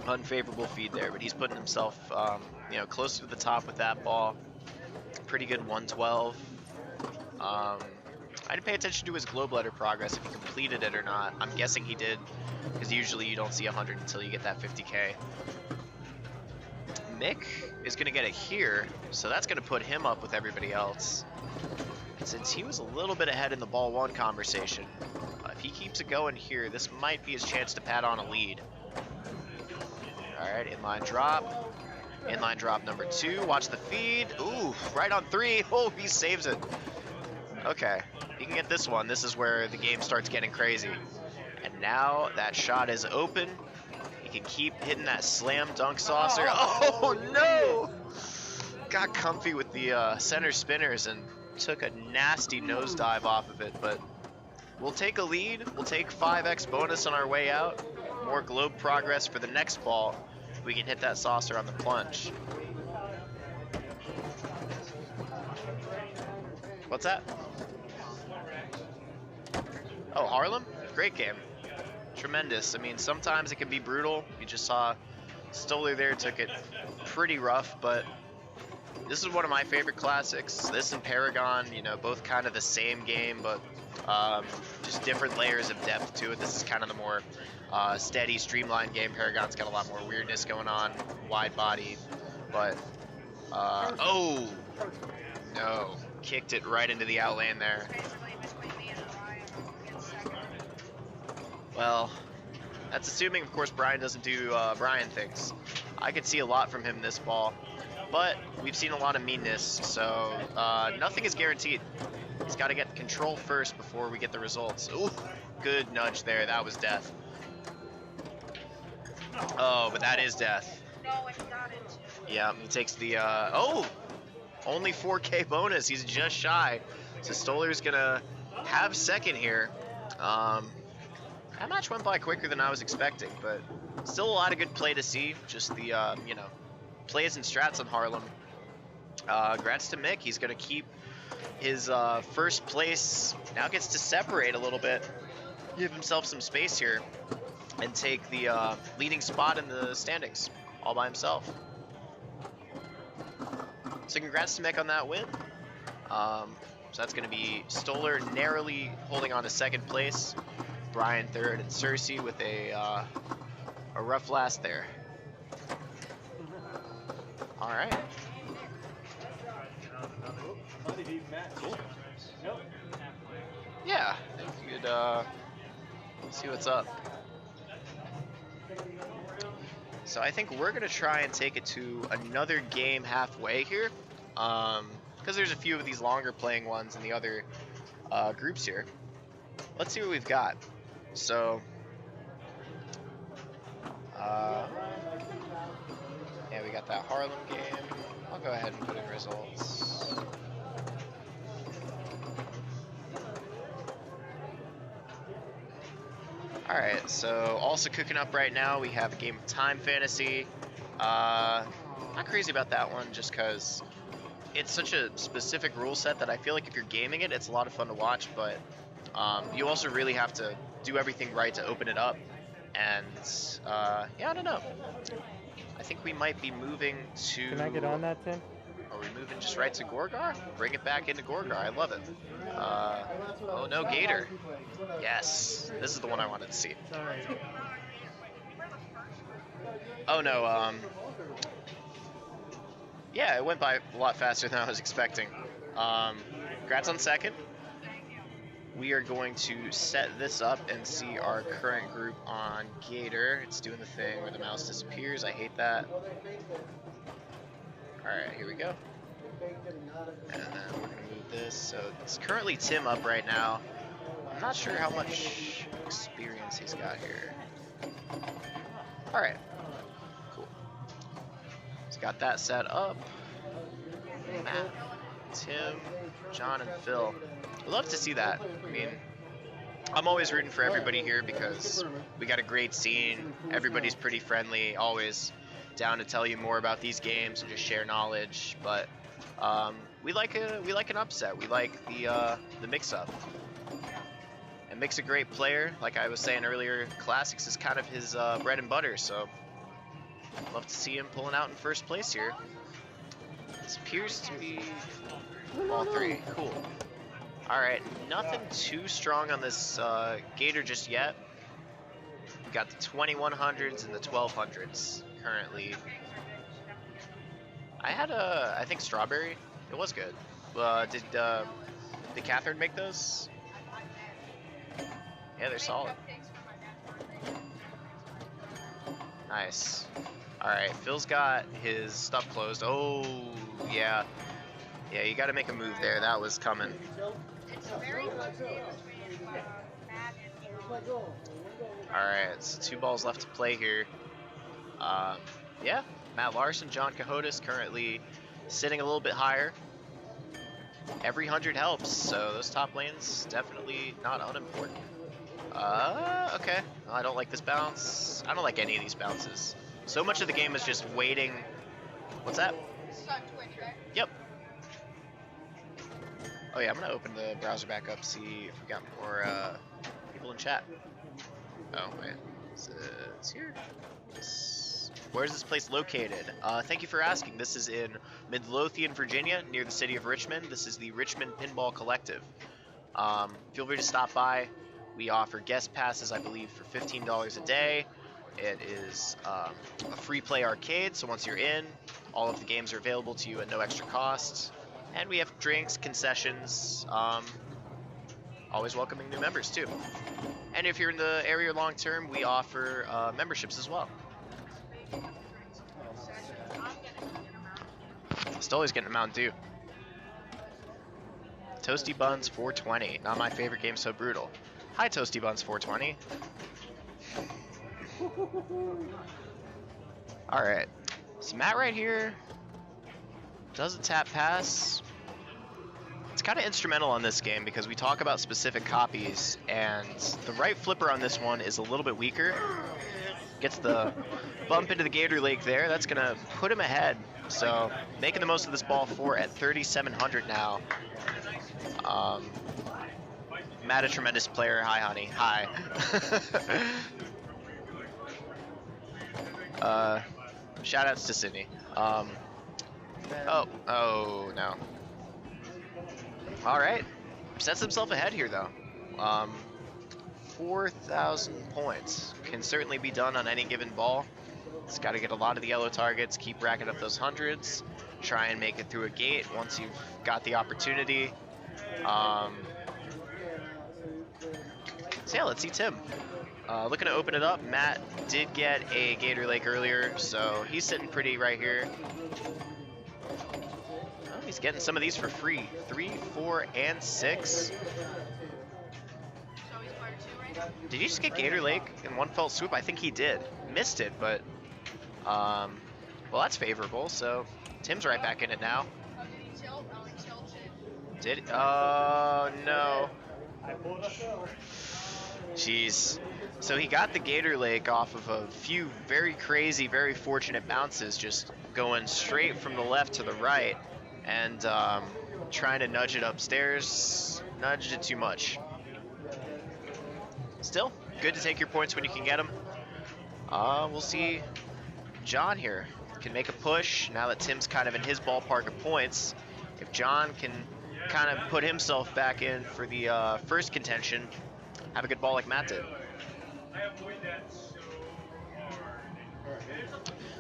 Unfavorable feed there, but he's putting himself, you know, close to the top with that ball. Pretty good 112. I didn't pay attention to his globe letter progress, if he completed it or not. I'm guessing he did, because usually you don't see 100 until you get that 50K. Mick is going to get it here, so that's going to put him up with everybody else. And since he was a little bit ahead in the ball 1 conversation, if he keeps it going here, this might be his chance to pad on a lead. Alright, inline drop. Inline drop number 2. Watch the feed. Ooh, right on 3. Oh, he saves it. Okay, he can get this one. This is where the game starts getting crazy. And now that shot is open. He can keep hitting that slam dunk saucer. Oh, no! Got comfy with the center spinners and took a nasty nosedive off of it, but we'll take a lead. We'll take 5x bonus on our way out. More globe progress for the next ball. We can hit that saucer on the plunge. What's that? Oh, Harlem? Great game. Tremendous. I mean, sometimes it can be brutal. You just saw Stoller there took it pretty rough, but this is one of my favorite classics. This and Paragon, you know, both kind of the same game, but just different layers of depth to it. This is kind of the more steady, streamlined game. Paragon's got a lot more weirdness going on, wide body, but oh no, kicked it right into the out lane there. Well, that's assuming, of course, Brian doesn't do Brian things. I could see a lot from him this ball, but we've seen a lot of meanness, so nothing is guaranteed. He's got to get control first before we get the results. Ooh, good nudge there. That was death. Oh, but that is death. Yeah, he takes the, oh, only 4K bonus. He's just shy. So Stoller's going to have second here. That match went by quicker than I was expecting, but still a lot of good play to see. Just the, you know, plays and strats on Harlem. Congrats to Mick. He's going to keep his first place. Now gets to separate a little bit, give himself some space here, and take the leading spot in the standings all by himself. So congrats to Mick on that win. So that's going to be Stoller narrowly holding on to second place. Brian third, and Cersei with a rough last there. All right. Cool. Yeah, I think you could see what's up. So I think we're gonna try and take it to another game halfway here, because there's a few of these longer playing ones in the other groups here. Let's see what we've got. So, yeah, we got that Harlem game. I'll go ahead and put in results. Alright, so also cooking up right now, we have a game of Time Fantasy. Not crazy about that one, just because it's such a specific rule set that I feel like if you're gaming it, it's a lot of fun to watch, but you also really have to do everything right to open it up, and yeah, I don't know. I think we might be moving to... Can I get on that, Tim? Are we moving just right to Gorgar? Bring it back into Gorgar. I love it. Oh no, Gator. Yes, this is the one I wanted to see. Oh no, yeah, it went by a lot faster than I was expecting. Congrats on second. We are going to set this up and see our current group on Gator. It's doing the thing where the mouse disappears. I hate that. Alright, here we go. And then we're going to move this. So it's currently Tim up right now. I'm not sure how much experience he's got here. Alright. Cool. He's got that set up. Matt, Tim, John, and Phil. I'd love to see that. I mean, I'm always rooting for everybody here because we got a great scene. Everybody's pretty friendly, always down to tell you more about these games and just share knowledge. But we like an upset. We like the mix-up. And Mick's a great player. Like I was saying earlier, Classics is kind of his bread and butter. So I'd love to see him pulling out in first place here. This appears to be all three. Cool. Alright, nothing too strong on this Gator just yet. We got the 2100s and the 1200s currently. I had I think strawberry. It was good. Did Catherine make those? Yeah, they're solid. Nice. Alright, Phil's got his stuff closed. Oh, yeah. Yeah, you gotta make a move there. That was coming. Alright, so 2 balls left to play here. Yeah, Matt Larson, John Cahotis currently sitting a little bit higher. Every 100 helps, so those top lanes definitely not unimportant. Okay. Well, I don't like this bounce. I don't like any of these bounces. So much of the game is just waiting. What's that? Yep. Oh yeah, I'm gonna open the browser back up, see if we got more people in chat. Oh wait, it's here. Where's this place located? Thank you for asking. This is in Midlothian, Virginia, near the city of Richmond. This is the Richmond Pinball Collective. Feel free to stop by. We offer guest passes, I believe, for $15 a day. It is a free play arcade, so once you're in, all of the games are available to you at no extra cost. And we have drinks, concessions, always welcoming new members too. And if you're in the area long term, we offer memberships as well. Stolly's getting a Mountain Dew. Toasty Buns 420. Not my favorite game, so brutal. Hi, Toasty Buns 420. Alright. So Matt right here does a tap pass. It's kind of instrumental on this game because we talk about specific copies, and the right flipper on this one is a little bit weaker. Gets the bump into the Gator Lake there. That's going to put him ahead. So making the most of this ball 4 at 3,700 now. Matt, a tremendous player. Hi, honey. Hi. Shout outs to Sydney. Oh no. All right, sets himself ahead here though. 4,000 points can certainly be done on any given ball. It's got to get a lot of the yellow targets, keep racking up those hundreds, try and make it through a gate once you've got the opportunity. So yeah, let's see Tim. Looking to open it up. Matt did get a Gator Lake earlier, so he's sitting pretty right here. Oh, he's getting some of these for free. 3, 4, and 6. Did he just get Gator Lake in one fell swoop? I think he did. Missed it, but well, that's favorable. So Tim's right back in it now. Did it? Oh no. Jeez. So he got the Gator Lake off of a few very crazy, very fortunate bounces, just going straight from the left to the right, and trying to nudge it upstairs. Nudged it too much. Still, good to take your points when you can get them. We'll see John here. Can make a push now that Tim's kind of in his ballpark of points. If John can kind of put himself back in for the first contention, have a good ball like Matt did.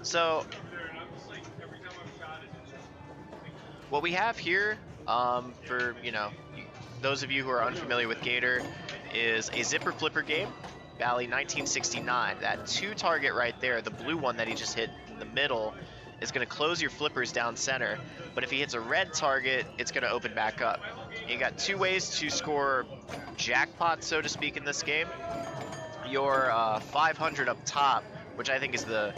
So what we have here, for those of you who are unfamiliar with Gator, is a zipper flipper game, Bally 1969. That 2 target right there, the blue one that he just hit in the middle, is going to close your flippers down center, but if he hits a red target, it's going to open back up. You got 2 ways to score jackpot, so to speak, in this game. Your 500 up top, which I think is the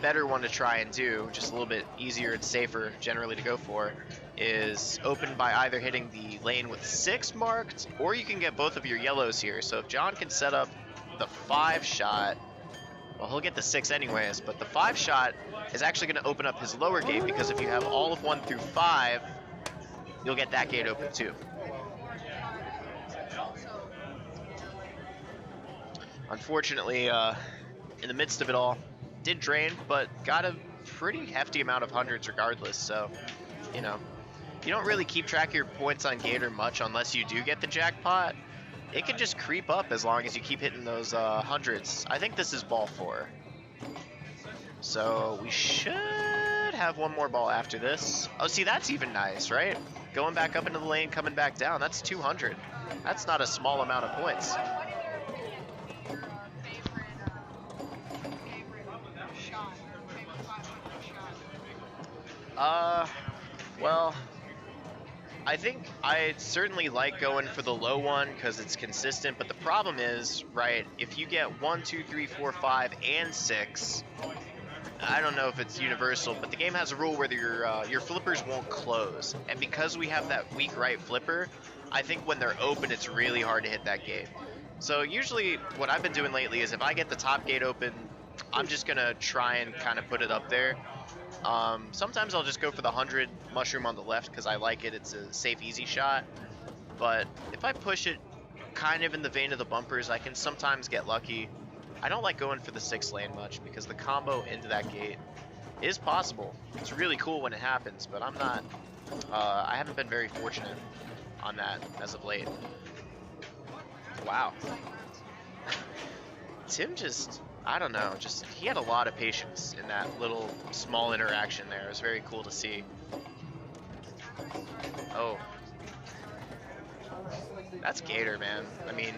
better one to try and do, just a little bit easier and safer generally to go for, is opened by either hitting the lane with 6 marked, or you can get both of your yellows here. So if John can set up the 5 shot, well, he'll get the 6 anyways, but the 5 shot is actually going to open up his lower gate, because if you have all of 1 through 5, you'll get that gate open too. Unfortunately, in the midst of it all, did drain, but got a pretty hefty amount of hundreds regardless, so, you don't really keep track of your points on Gator much unless you do get the jackpot. It can just creep up as long as you keep hitting those hundreds. I think this is ball 4. So we should have one more ball after this. Oh, see, that's even nice, right? Going back up into the lane, coming back down. That's 200. That's not a small amount of points. What, in your opinion, would be your favorite shot, or favorite 500 shot? Well, I think I certainly like going for the low one because it's consistent, but the problem is, right, if you get 1, 2, 3, 4, 5, and 6, I don't know if it's universal, but the game has a rule where your flippers won't close. And because we have that weak right flipper, I think when they're open, it's really hard to hit that gate. So usually what I've been doing lately is if I get the top gate open, I'm just going to try and kind of put it up there. Sometimes I'll just go for the 100 mushroom on the left because I like it. It's a safe, easy shot. But if I push it kind of in the vein of the bumpers, I can sometimes get lucky. I don't like going for the 6 lane much because the combo into that gate is possible. It's really cool when it happens, but I'm not, I haven't been very fortunate on that as of late. Wow. Tim just, I don't know, just, he had a lot of patience in that little small interaction there. It was very cool to see. Oh. That's Gator, man. I mean,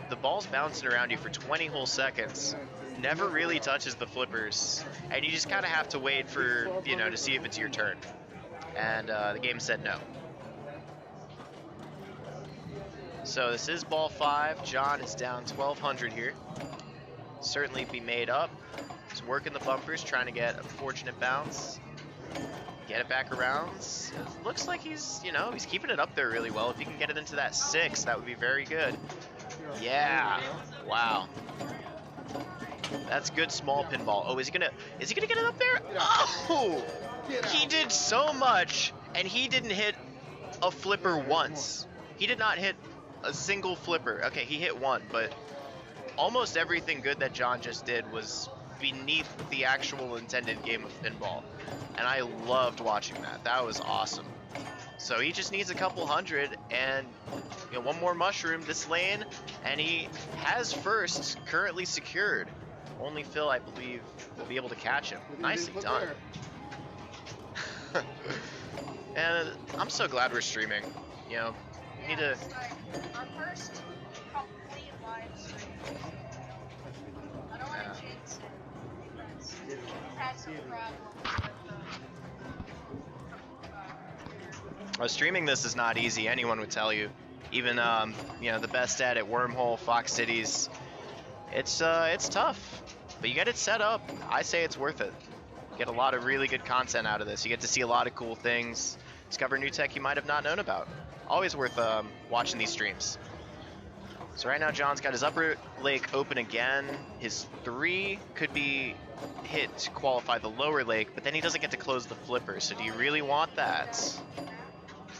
the ball's bouncing around you for 20 whole seconds, never really touches the flippers, and you just kind of have to wait for, you know, to see if it's your turn. And the game said no. So this is ball 5. John is down 1,200 here. Certainly be made up. He's working the bumpers, trying to get a fortunate bounce. Get it back around. It looks like he's, you know, he's keeping it up there really well. If he can get it into that 6, that would be very good. Yeah. Wow. That's good small pinball. Oh, is he gonna get it up there? Oh! He did so much, and he didn't hit a flipper once. He did not hit a single flipper. Okay, he hit one, but almost everything good that John just did was beneath the actual intended game of pinball. And I loved watching that. That was awesome. So he just needs a couple hundred and, you know, one more mushroom this lane, and he has first currently secured. Only Phil, I believe, will be able to catch him. Nicely done. And I'm so glad we're streaming. You know, we need to. Our first complete live stream. I don't want to jinx it because we've had some problems with Streaming this is not easy. Anyone would tell you. Even you know, the best at Wormhole, Fox Cities. It's tough, but you get it set up. I say it's worth it. You get a lot of really good content out of this. You get to see a lot of cool things, discover new tech you might have not known about. Always worth watching these streams. So right now John's got his upper lake open again. His 3 could be hit to qualify the lower lake, but then he doesn't get to close the flipper. So do you really want that?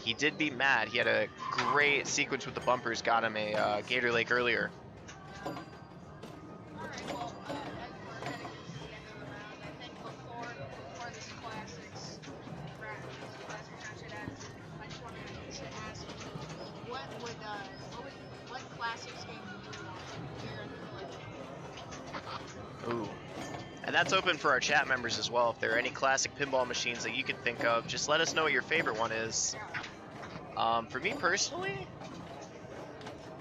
He did beat Matt. He had a great sequence with the bumpers, got him a Gator Lake earlier. Ooh. And that's open for our chat members as well. If there are any classic pinball machines that you can think of, just let us know what your favorite one is. For me personally,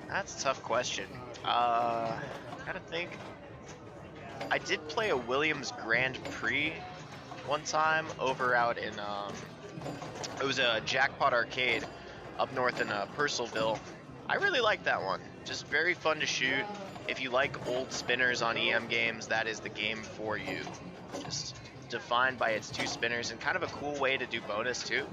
that's a tough question. Gotta think. I did play a Williams Grand Prix one time over out in, it was a Jackpot Arcade up north in Purcellville. I really liked that one. Just very fun to shoot. If you like old spinners on EM games, that is the game for you. Just defined by its 2 spinners, and kind of a cool way to do bonus too.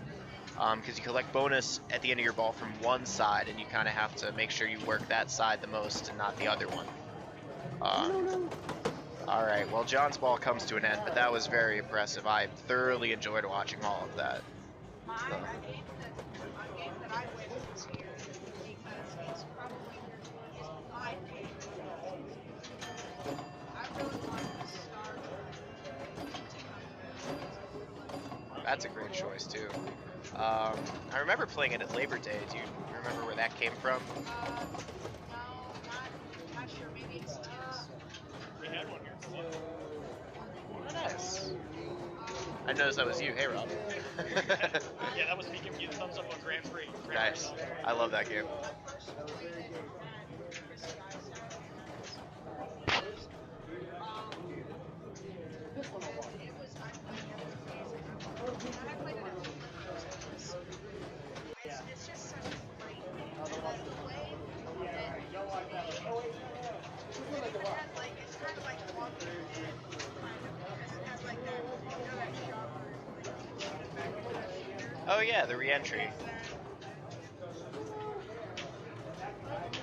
Because you collect bonus at the end of your ball from one side, and you kind of have to make sure you work that side the most and not the other one. Alright, well, John's ball comes to an end, but that was very impressive. I thoroughly enjoyed watching all of that. That's a great choice too. I remember playing it at Labor Day. Do you remember where that came from? No, not sure. Maybe it's Tim's. We had one here. Oh, nice. I noticed that was you. Hey, Rob. Yeah, that was me giving you the thumbs up on Grand Prix. Nice. I love that game. It's just such a great the way that it has like it's kind of like walking dead kind of because it has like that that shot where it's like you get back into the shooter. Oh yeah, the re-entry.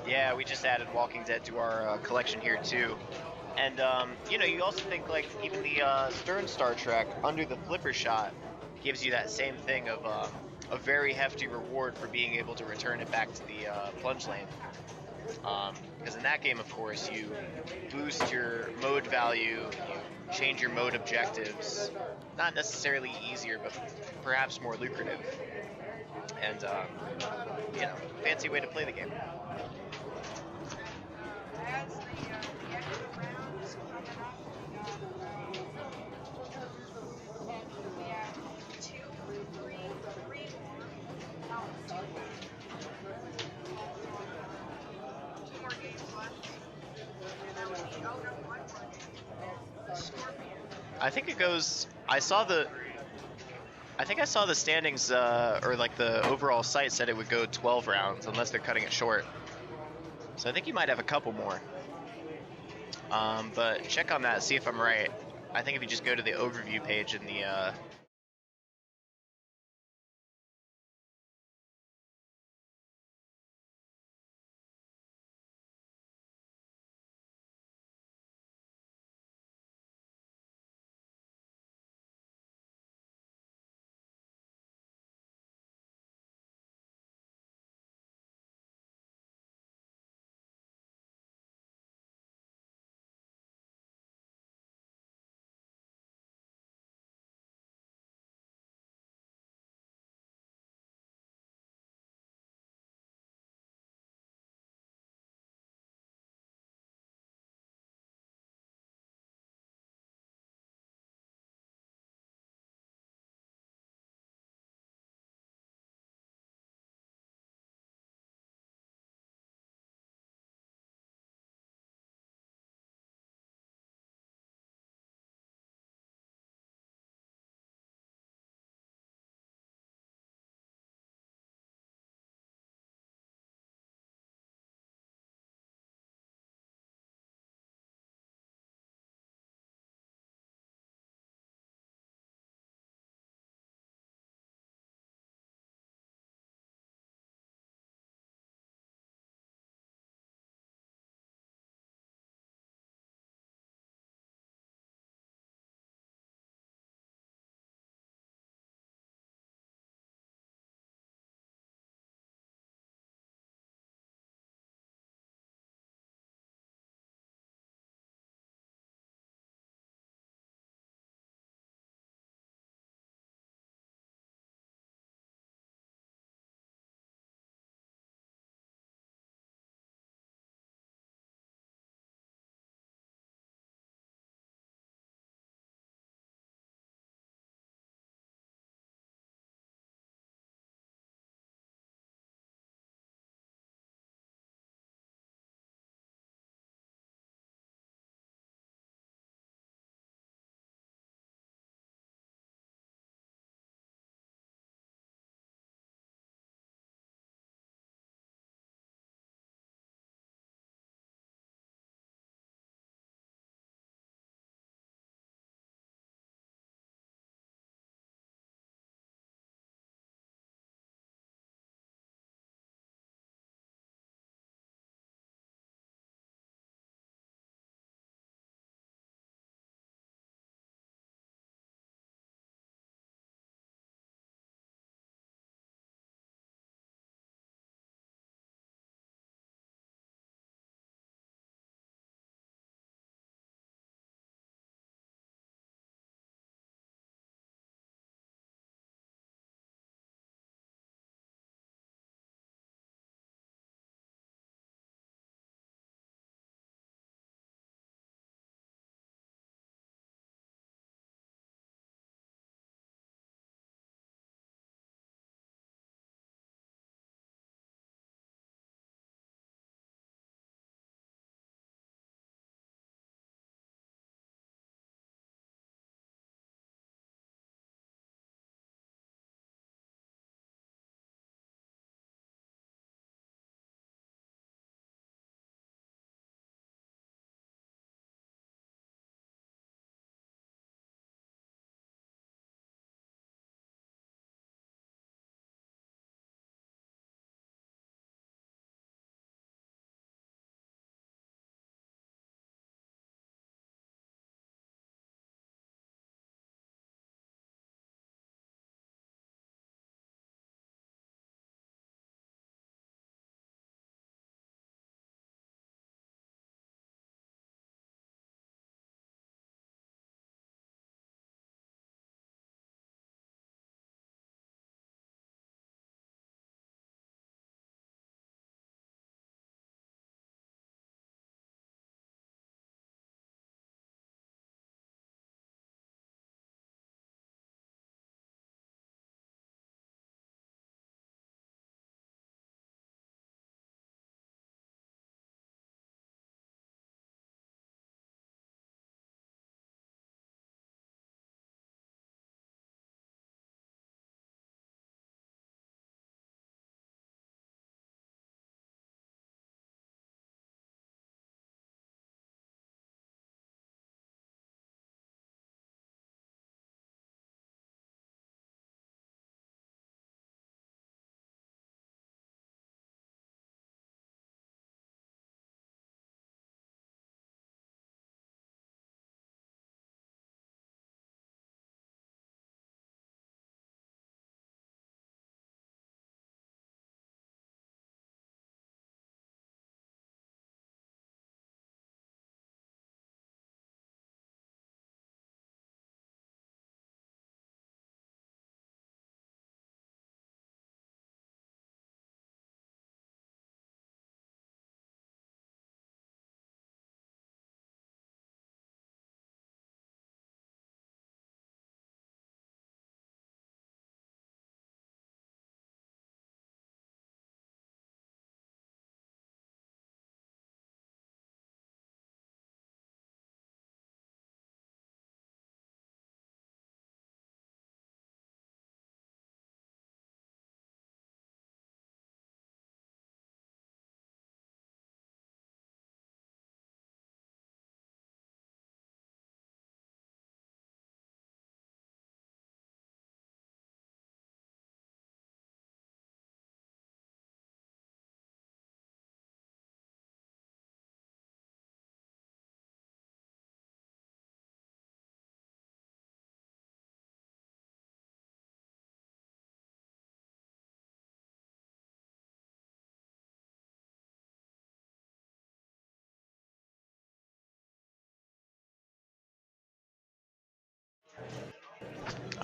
Yeah, we just added Walking Dead to our collection here too. And you know, you also think like even the Stern Star Trek Under the Flipper Shot gives you that same thing of a very hefty reward for being able to return it back to the plunge lane. Because in that game, of course, you boost your mode value, you change your mode objectives. Not necessarily easier, but perhaps more lucrative. And you know, fancy way to play the game. As the extra rounds coming up, we have 2, 3 more. No, 2 more games left. And then we need, oh no, 1 more game. Scorpion. I think it goes. I think I saw the standings, or like the overall site said it would go 12 rounds, unless they're cutting it short. So I think you might have a couple more. But check on that, see if I'm right. I think if you just go to the overview page in the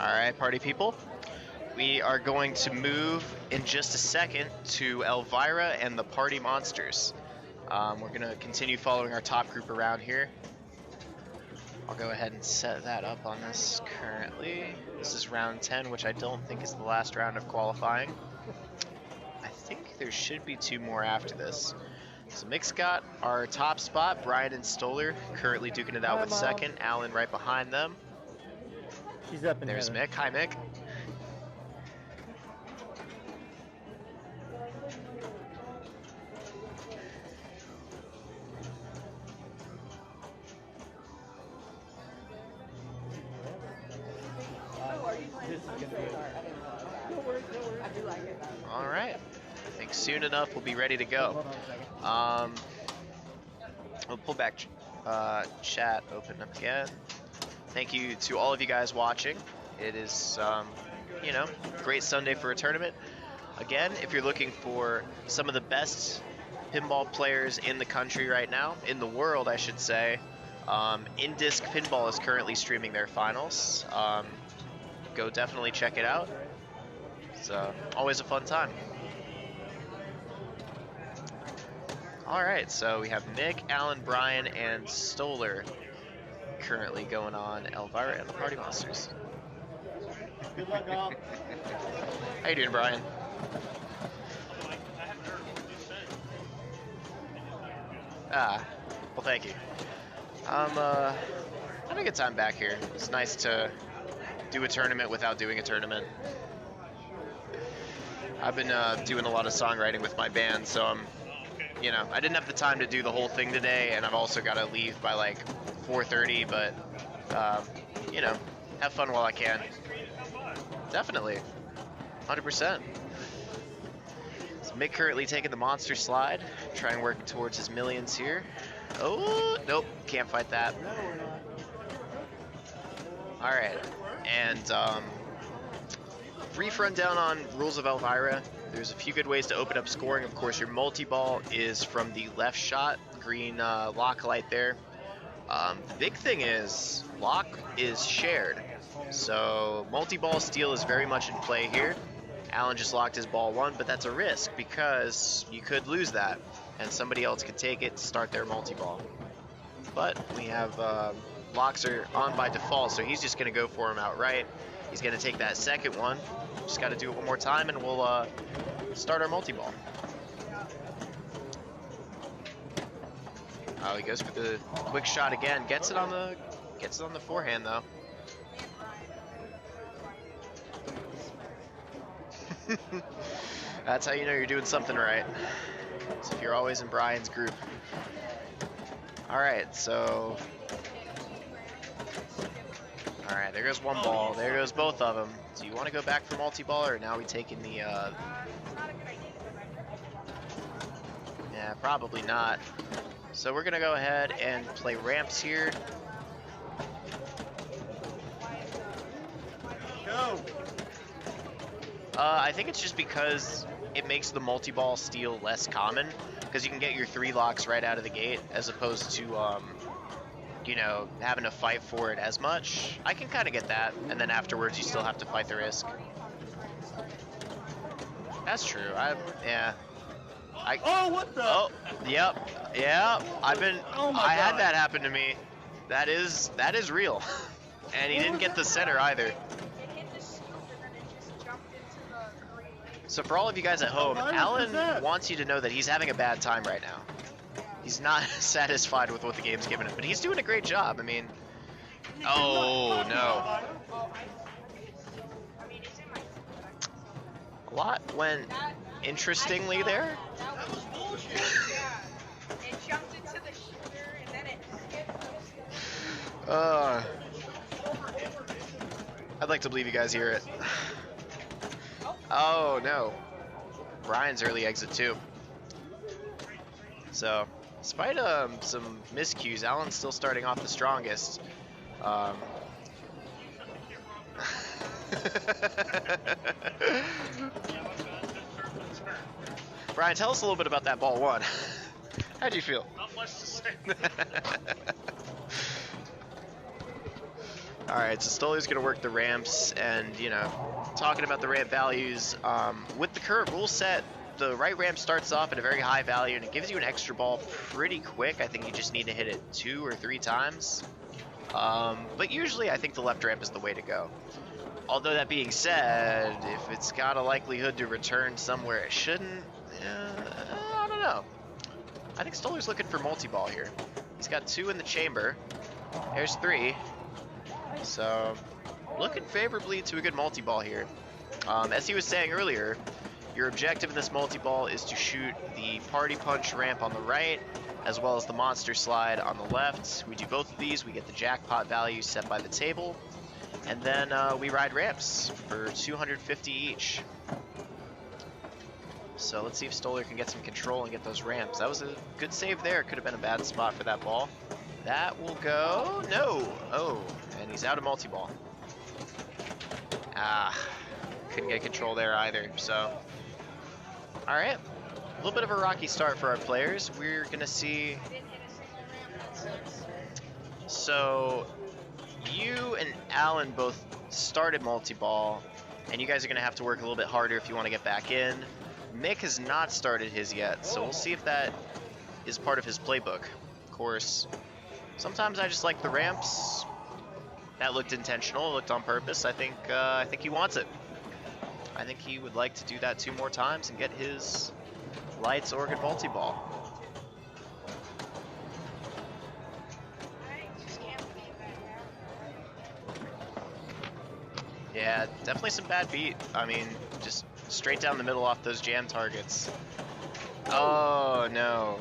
All right, party people. We are going to move in just a second to Elvira and the Party Monsters. We're going to continue following our top group around here. I'll go ahead and set that up on this currently. This is round 10, which I don't think is the last round of qualifying. I think there should be 2 more after this. So Mick's got our top spot, Brian and Stoller currently duking it out Hi, with Mom. second, Alan right behind them. She's up in There's heaven. Mick. Hi, Mick. This is gonna be a... No worries, no worries. I do like it. All right. I think soon enough we'll be ready to go. Hold on a second. We'll pull back chat, open up again. Thank you to all of you guys watching. It is, you know, great Sunday for a tournament. Again, if you're looking for some of the best pinball players in the country right now, in the world, I should say, In-Disc Pinball is currently streaming their finals. Go definitely check it out. It's always a fun time. All right, so we have Mick, Alan, Brian, and Stoller currently going on Elvira and the Party Monsters. Good luck, all. How you doing, Brian? Ah, well, thank you. I'm having a good time back here. It's nice to do a tournament without doing a tournament. I've been doing a lot of songwriting with my band, so I'm, you know, I didn't have the time to do the whole thing today, and I've also got to leave by like 4:30, but, you know, have fun while I can. Definitely. 100%. So Mick currently taking the monster slide, trying working towards his millions here. Oh, nope, can't fight that. All right, and brief rundown on rules of Elvira. There's a few good ways to open up scoring. Of course, your multi-ball is from the left shot, green lock light there. The big thing is lock is shared. So multi-ball steal is very much in play here. Alan just locked his ball 1, but that's a risk because you could lose that and somebody else could take it to start their multi-ball. But we have locks are on by default, so he's just going to go for him outright. He's going to take that second one. Just got to do it one more time and we'll start our multi-ball. Oh, he goes for the quick shot again. Gets it on the forehand though. That's how you know you're doing something right. So if you're always in Brian's group. All right, so. All right, there goes one ball. There goes both of them. Do you want to go back for multi-ball, or now we taking the? Yeah, probably not. So we're gonna go ahead and play ramps here. Go. I think it's just because it makes the multi-ball steal less common, because you can get your 3 locks right out of the gate, as opposed to, you know, having to fight for it as much. I can kind of get that, and then afterwards you still have to fight the risk. That's true. Yeah. Oh, what the? Oh, yep. Oh my I had God. that happen to me. That is real. And he didn't get the center either. It hit the scoop and then it just jumped into the green. So for all of you guys at home, Why was Alan that? wants you to know that he's having a bad time right now. He's not satisfied with what the game's given him, but he's doing a great job. I mean, oh no. I mean, it's in my. A lot went interestingly there. That was bullshit. Yeah. It jumped into the shooter and then it hit the I'd like to believe you guys hear it. Oh no. Brian's early exit too. So, despite some miscues, Alan's still starting off the strongest. Brian, tell us a little bit about that ball 1. How'd you feel? Not much to say. All right, so Stolar's gonna work the ramps, and you know, talking about the ramp values, with the current rule set, the right ramp starts off at a very high value, and it gives you an extra ball pretty quick. I think you just need to hit it 2 or 3 times. But usually I think the left ramp is the way to go. Although that being said, if it's got a likelihood to return somewhere it shouldn't, I don't know. I think Stolar's looking for multi-ball here. He's got 2 in the chamber. There's 3. So, looking favorably to a good multi-ball here. As he was saying earlier, your objective in this multi-ball is to shoot the party punch ramp on the right, as well as the monster slide on the left. We do both of these, we get the jackpot value set by the table, and then we ride ramps for 250 each. So let's see if Stolar can get some control and get those ramps. That was a good save there. Could have been a bad spot for that ball. That will go, no, oh, and he's out of multi-ball. Ah, couldn't get control there either, so. All right, a little bit of a rocky start for our players. We're gonna see, so you and Alan both started multi-ball, and you guys are gonna have to work a little bit harder if you wanna get back in. Mick has not started his yet, so we'll see if that is part of his playbook. Of course, sometimes I just like the ramps. That looked intentional, looked on purpose. I think he wants it. I think he would like to do that 2 more times and get his lights organ multi-ball. Yeah, definitely some bad beat. I mean, just straight down the middle off those jam targets. Oh no.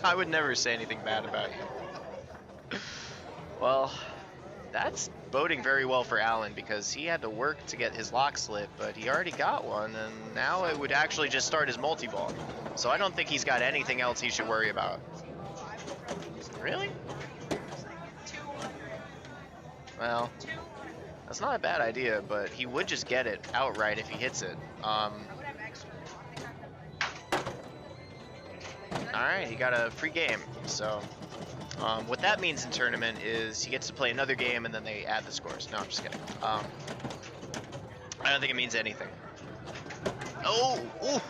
I would never say anything bad about you. Well, that's boding very well for Alan, because he had to work to get his lock slip, but he already got one, and now it would actually just start his multi-ball. So I don't think he's got anything else he should worry about. Really? Well, that's not a bad idea, but he would just get it outright if he hits it. Alright, he got a free game, so what that means in tournament is he gets to play another game and then they add the scores. No, I'm just kidding. I don't think it means anything. Oh! Ooh.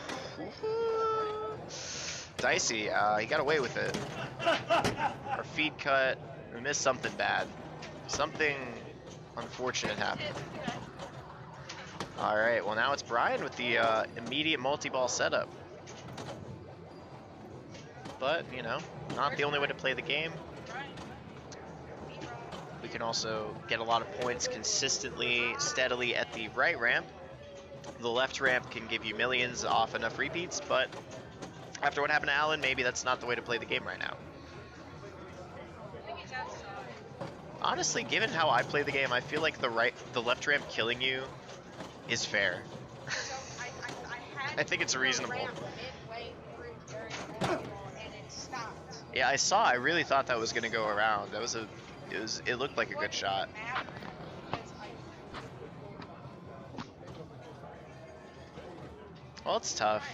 Dicey, he got away with it. Our feed cut, we missed something bad. Something unfortunate happened. Alright, well now it's Brian with the immediate multi-ball setup. But, you know, not the only way to play the game. We can also get a lot of points consistently, steadily at the right ramp. The left ramp can give you millions off enough repeats, but after what happened to Alan, maybe that's not the way to play the game right now. Honestly, given how I play the game, I feel like the left ramp killing you is fair. I think it's reasonable. Yeah, I really thought that was gonna go around. It looked like a good shot. Well, it's tough.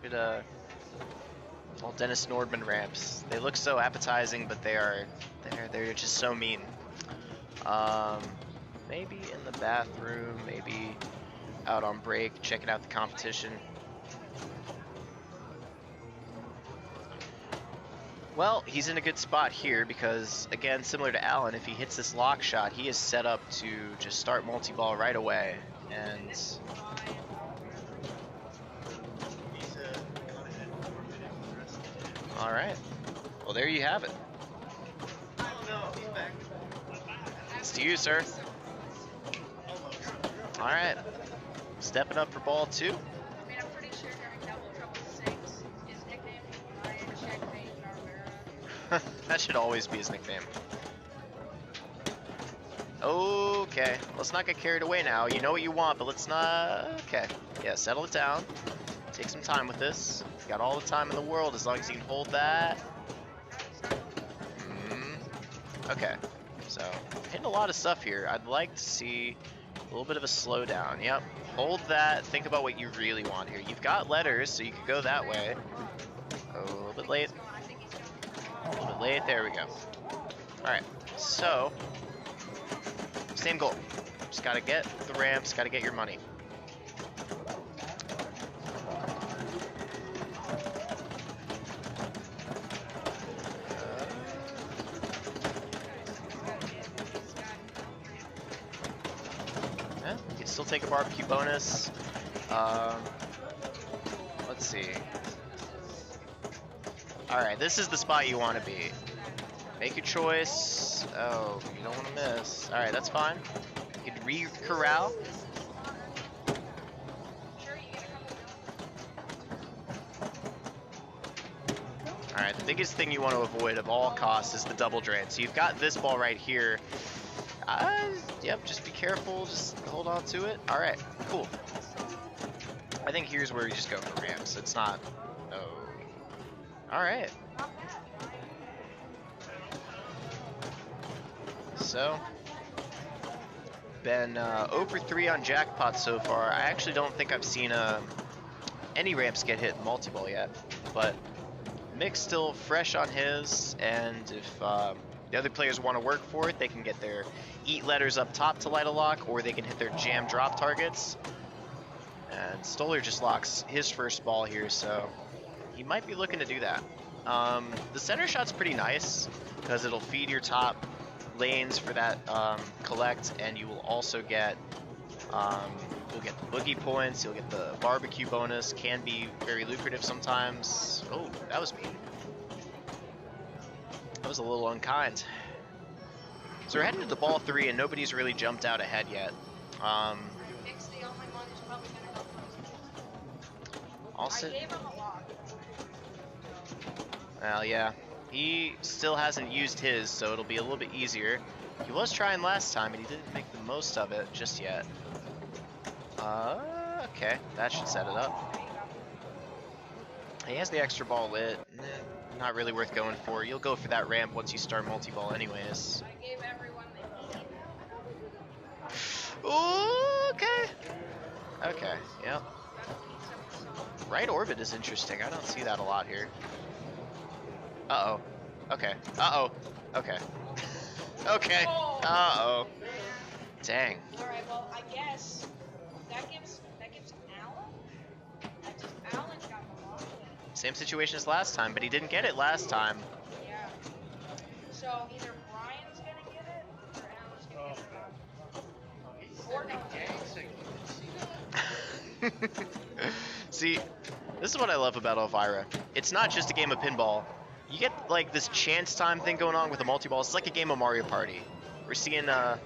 Good, well, Dennis Nordman ramps. They look so appetizing, but they're just so mean. Maybe in the bathroom, maybe out on break, checking out the competition. Well, he's in a good spot here because, again, similar to Alan, if he hits this lock shot, he is set up to just start multi-ball right away. And all right. Well, there you have it. It's to you, sir. All right. Stepping up for ball 2. I mean, I'm pretty sure during Double Trouble 6, his nickname was Ryan Checkmate Barbera. That should always be his nickname. Okay, let's not get carried away now. You know what you want, but let's not... Okay, yeah, settle it down. Take some time with this. Got all the time in the world as long as you can hold that. Okay, so hitting a lot of stuff here. I'd like to see a little bit of a slowdown. Yep, hold that. Think about what you really want here. You've got letters, so you could go that way. A little bit bit late. A little bit late. There we go. All right. So, same goal. Just gotta get the ramps. Gotta get your money. You can still take a barbecue bonus. Let's see. Alright, this is the spot you want to be. Make your choice. Oh, you don't want to miss. Alright, that's fine. You can re-corral. Alright, the biggest thing you want to avoid of all costs is the double drain. So you've got this ball right here. Yep, just be careful, just hold on to it. Alright, cool. I think here's where you just go for ramps. It's not... Oh. Alright. So, been 0 for 3 on jackpot so far. I actually don't think I've seen any ramps get hit in multi-ball yet. But Mick's still fresh on his, and if the other players want to work for it, they can get their eat letters up top to light a lock, or they can hit their jam drop targets. And Stoller just locks his first ball here, so he might be looking to do that. The center shot's pretty nice, because it'll feed your top lanes for that collect, and you will also get you'll get the boogie points, you'll get the barbecue bonus, can be very lucrative sometimes. Oh, that was mean. That was a little unkind. So we're heading to the ball 3, and nobody's really jumped out ahead yet. Nick's the only one who's probably gonna go first. I'll sit. I gave him a lock. Well, yeah. He still hasn't used his, so it'll be a little bit easier. He was trying last time, and he didn't make the most of it just yet. Okay. That should set it up. He has the extra ball lit. Not really worth going for. You'll go for that ramp once you start multi-ball anyways. I gave everyone the heat. Ooh, okay. Okay, yep. Right orbit is interesting. I don't see that a lot here. Uh-oh. Okay. Uh-oh. Okay. Okay. Uh-oh. Dang. Alright, well, I guess that gives Alan? Alan got the lock. Same situation as last time, but he didn't get it last time. Yeah. So either Brian's gonna get it, or Alan's gonna get it. Or no. See, this is what I love about Elvira. It's not just a game of pinball. You get like this chance time thing going on with the multi-ball. It's like a game of Mario Party. We're seeing a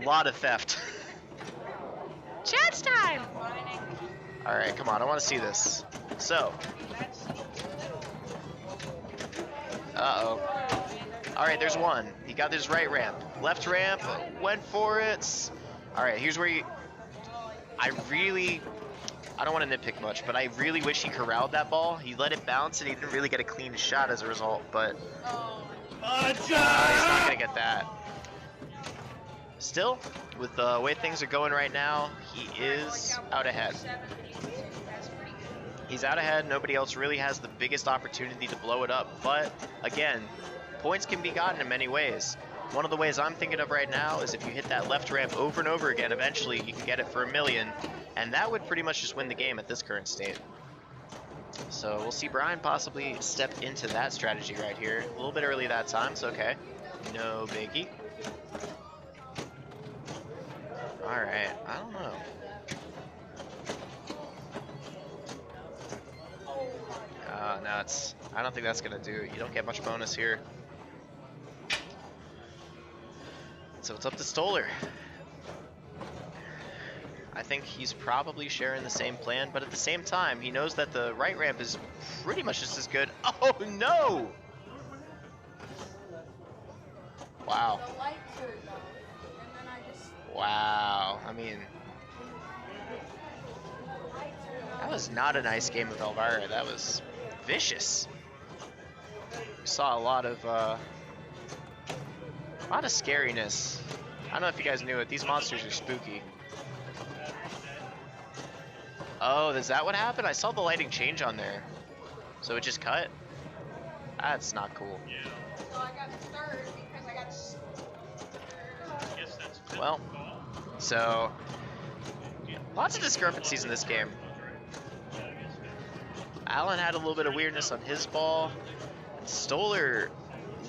lot of theft. Chance time! Alright, come on, I want to see this. So. Uh-oh. Alright, there's one. He got his right ramp. Left ramp, went for it. Alright, here's where I don't want to nitpick much, but I really wish he corralled that ball. He let it bounce, and he didn't really get a clean shot as a result, but he's not going to get that. Still, with the way things are going right now, he is out ahead. He's out ahead. Nobody else really has the biggest opportunity to blow it up, but again, points can be gotten in many ways. One of the ways I'm thinking of right now is if you hit that left ramp over and over again, eventually you can get it for $1 million, and that would pretty much just win the game at this current state. So we'll see Brian possibly step into that strategy right here. A little bit early that time, it's okay. No biggie. Alright, I don't know. No, I don't think that's gonna do it. You don't get much bonus here. So it's up to Stoller. I think he's probably sharing the same plan, but at the same time, he knows that the right ramp is pretty much just as good. Oh no! Wow. Wow. I mean, that was not a nice game of Elvira. That was vicious. We saw a lot of scariness. I don't know if you guys knew it. These monsters are spooky. Oh, is that what happened? I saw the lighting change on there. So it just cut? That's not cool. Yeah. So I got third because I got. I guess that's fifth Well, ball. so lots of discrepancies in this game. Allen had a little bit of weirdness on his ball. And Stoller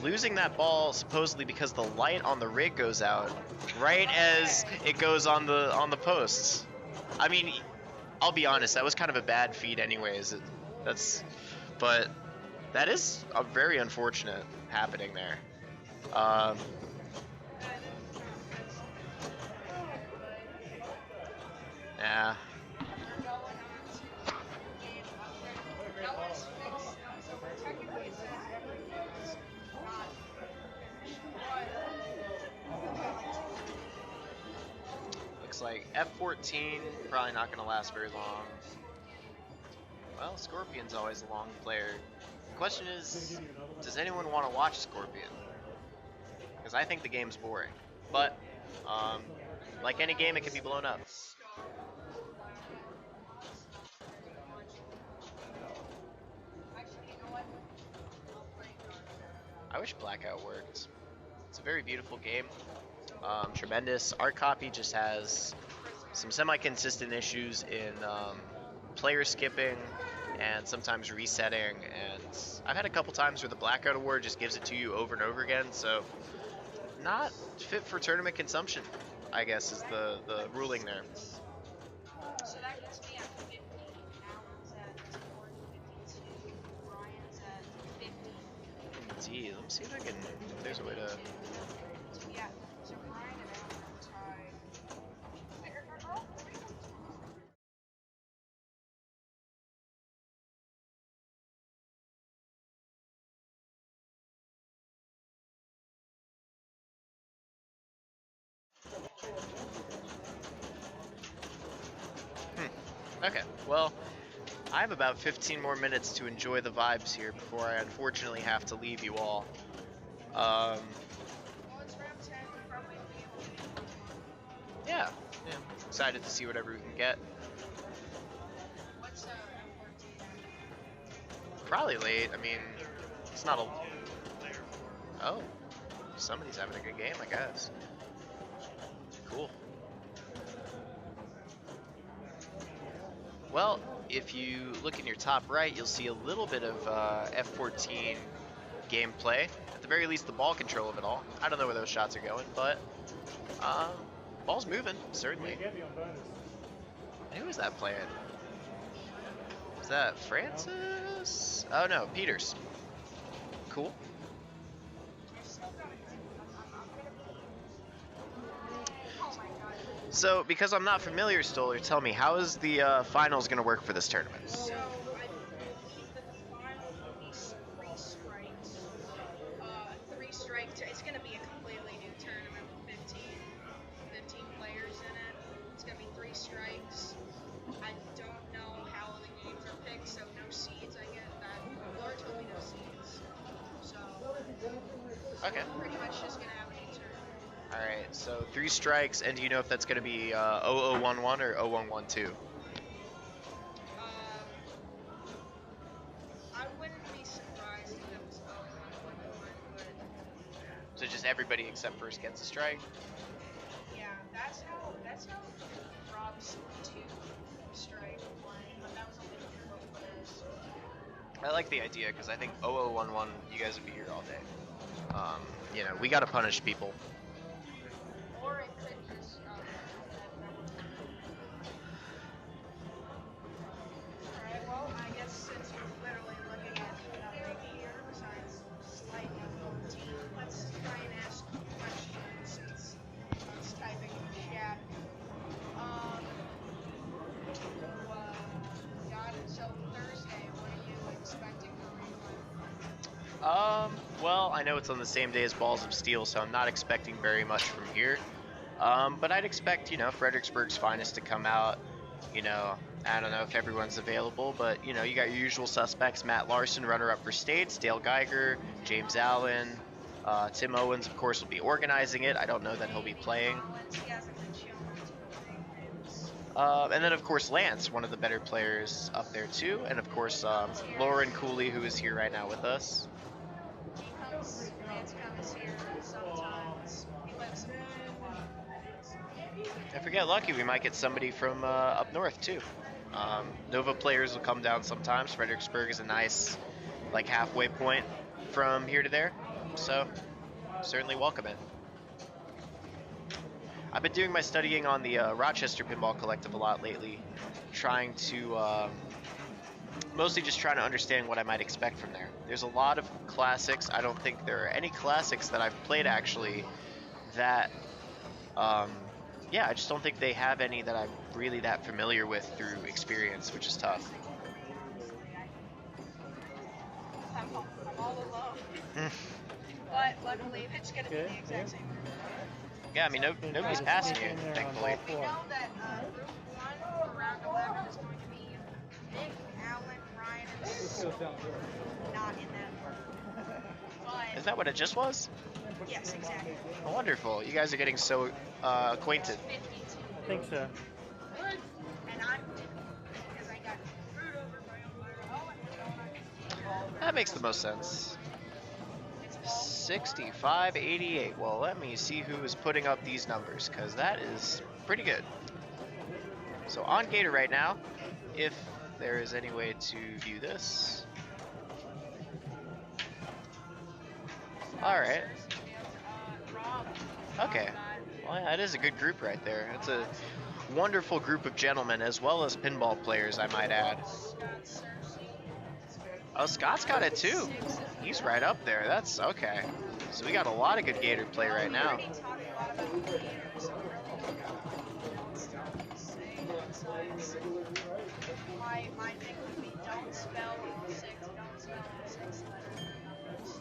losing that ball supposedly because the light on the rig goes out right as it goes on the posts. I mean, I'll be honest, that was kind of a bad feed anyways. But that is a very unfortunate happening there. Yeah. Looks like F14 probably not going to last very long. Well, Scorpion's always a long player. The question is, does anyone want to watch Scorpion? Because I think the game's boring. But, like any game, it can be blown up. I wish Blackout worked. It's a very beautiful game. Tremendous. Our copy just has some semi-consistent issues in player skipping and sometimes resetting, and I've had a couple times where the Blackout Award just gives it to you over and over again, so not fit for tournament consumption, I guess, is the ruling there. So that gets me at 50. Alan's at 52. Ryan's at 50. Gee, let me see if I can, if there's a way to... Yeah, so Ryan and Alan are tied. Okay, well, I have about 15 more minutes to enjoy the vibes here before I unfortunately have to leave you all. Well, it's round 10. We'll probably be able to. Yeah, excited to see whatever we can get. What's F14? Probably late. I mean, it's not a... Oh, somebody's having a good game, I guess. Cool. Well, if you look in your top right, you'll see a little bit of F14 gameplay. At the very least, the ball control of it all. I don't know where those shots are going, but ball's moving, certainly. Who is that playing? Is that Francis? Oh no, Peters. Cool. So, because I'm not familiar, Stoller, tell me, how is the finals going to work for this tournament? So, I believe that the final will be 3 strikes. 3 strikes. It's going to be a completely new tournament with 15 players in it. It's going to be 3 strikes. I don't know how the games are picked, so no seeds, I get that. Laura told me no seeds. So, Okay. Pretty much just going to have a new tournament. Alright, so 3 strikes, and do you know if that's going to be 0011 or 0112? I wouldn't be surprised if it was 0111, but... So just everybody except first gets a strike? Yeah, that's how Rob's 2 strike playing, but that was only for both players. I like the idea, because I think 0011, you guys would be here all day. You know, we got to punish people. Or it could just, Alright, well, I guess since you're literally looking at nothing here besides slight F14, let's try and ask questions since he's typing in the chat. Got it. So Thursday, what are you expecting for Richmond? Well, I know it's on the same day as Balls of Steel, so I'm not expecting very much from here. But I'd expect, you know, Fredericksburg's finest to come out. You know, I don't know if everyone's available, but, you know, you got your usual suspects. Matt Larson, runner-up for States, Dale Geiger, James Allen, Tim Owens, of course, will be organizing it. I don't know that he'll be playing. And then, of course, Lance, one of the better players up there, too. And, of course, Lauren Cooley, who is here right now with us. lives here sometimes. He lives in If we get lucky, we might get somebody from up north too. Nova players will come down sometimes. Fredericksburg is a nice, like, halfway point from here to there, so certainly welcome it. I've been doing my studying on the Rochester Pinball Collective a lot lately, trying to mostly just trying to understand what I might expect from there. There's a lot of classics. I don't think there are any classics that I've played actually that yeah, I just don't think they have any that I'm really that familiar with through experience, which is tough. I'm all alone. But luckily, it's going to be the exact same group. Yeah, I mean, nobody's passing you, thankfully. We know that group 1 for round 11 is going to be Nick, Alan, Ryan, and Sue. Not in that order. But Is that what it just was? yes, exactly. Oh, wonderful. You guys are getting so acquainted. 52. I think so. And I'm because I got screwed over by Elvira. That makes the most sense. 65-88. Well, let me see who is putting up these numbers, because that is pretty good. So on Gator right now, if there is any way to view this. All right. Okay. Well, yeah, it is a good group right there. It's a wonderful group of gentlemen, as well as pinball players, I might add. Oh, Scott's got it too. He's right up there. That's okay. So we got a lot of good Gator play right now. My thing would be don't spell 6, don't spell 6 letters.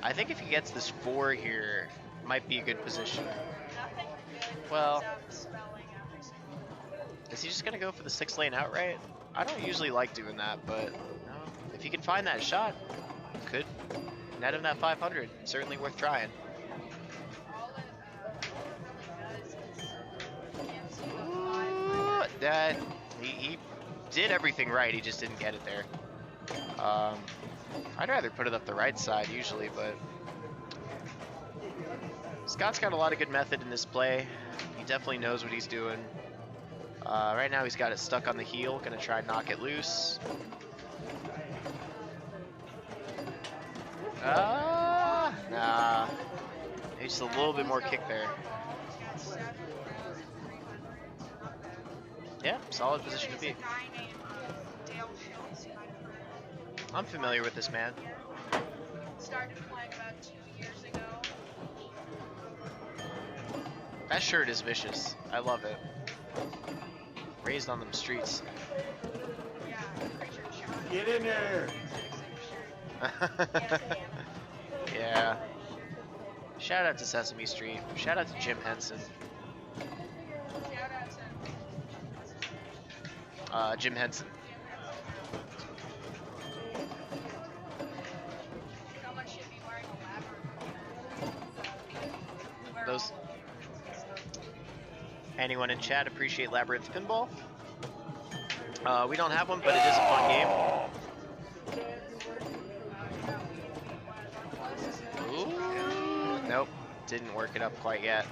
I think if he gets this 4 here, might be a good position. Nothing good Well, spelling every single. is he just gonna go for the 6-lane outright? I don't usually like doing that, but no. If he can find that shot, could net him that 500. Certainly worth trying. Ooh, that he did everything right. He just didn't get it there. I'd rather put it up the right side usually, but Scott's got a lot of good method in this play. He definitely knows what he's doing. Right now he's got it stuck on the heel. Gonna try and knock it loose. Nah. Maybe just a little bit more kick there. Yeah, solid position to be. I'm familiar with this man. Started playing about 2 years ago. That shirt is vicious. I love it. Raised on them streets. Get in there! Yeah. Shout out to Sesame Street. Shout out to Jim Henson. Jim Henson. Someone should be wearing a Those. Anyone in chat appreciate Labyrinth Pinball? We don't have one, but it is a fun game. Ooh, nope, didn't work it up quite yet.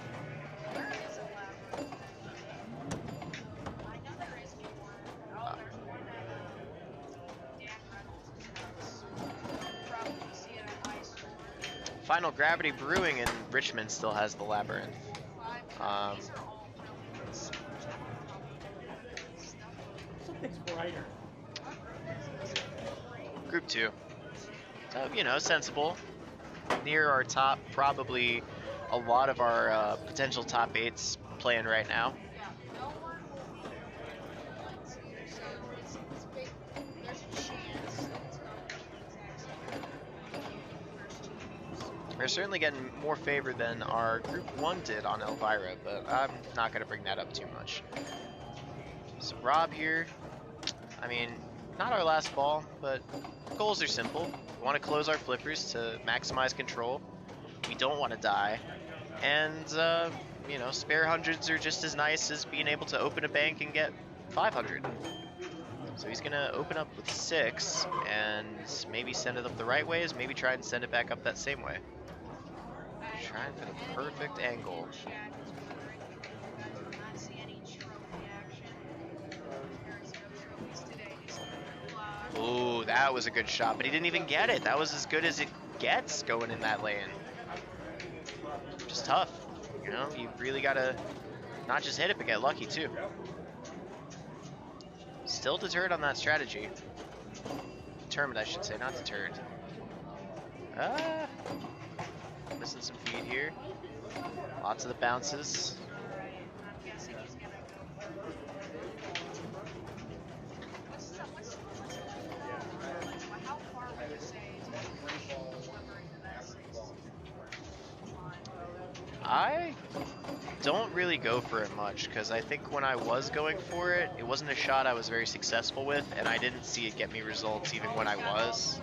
Final Gravity Brewing in Richmond still has the Labyrinth. Something's brighter. Group 2. So, you know, sensible. Near our top, probably a lot of our potential top 8s playing right now. We're certainly getting more favor than our Group 1 did on Elvira, but I'm not going to bring that up too much. So Rob here, I mean, not our last ball, but goals are simple. We want to close our flippers to maximize control. We don't want to die. And, you know, spare hundreds are just as nice as being able to open a bank and get 500. So he's going to open up with 6 and maybe send it up the right ways, maybe try and send it back up that same way. Trying for the perfect angle. Ooh, that was a good shot, but he didn't even get it. That was as good as it gets going in that lane. Just tough. You know, you really gotta not just hit it, but get lucky too. Still deterred on that strategy. Determined, I should say, not deterred. Missing some feed here. Lots of the bounces. I don't really go for it much because I think when I was going for it, it wasn't a shot I was very successful with, and I didn't see it get me results even when I was.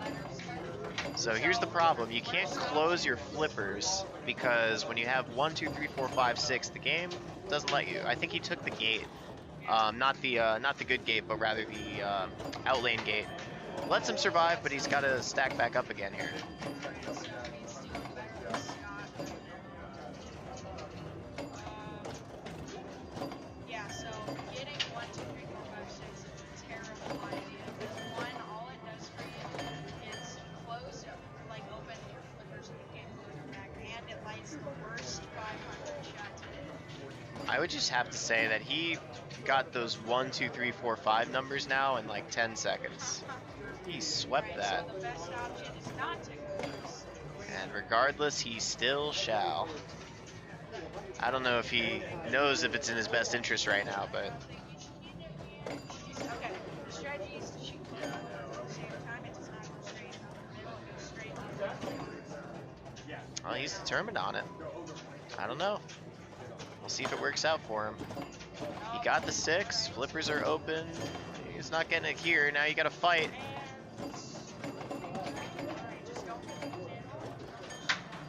So here's the problem: you can't close your flippers because when you have 1, 2, 3, 4, 5, 6, the game doesn't let you. I think he took the gate, not the good gate, but rather the out lane gate. Lets him survive, but he's got to stack back up again here. Yeah, so getting 1, 2, 3, 4, 5, 6 is a terrible idea. Because one, all it does for you is close, like open your flippers and you can't close them back, and it lights the worst 500 shot to hit. I would just have to say that he got those 1, 2, 3, 4, 5 numbers now in like 10 seconds. He swept that. So the best option is not to close. And regardless, he still shall. I don't know if he knows if it's in his best interest right now, but... Okay, the strategy is to shoot both at the same time. It does not go straight up the middle, it goes straight up. Well, he's determined on it. I don't know. We'll see if it works out for him. He got the 6. Flippers are open. He's not getting it here. Now you gotta fight.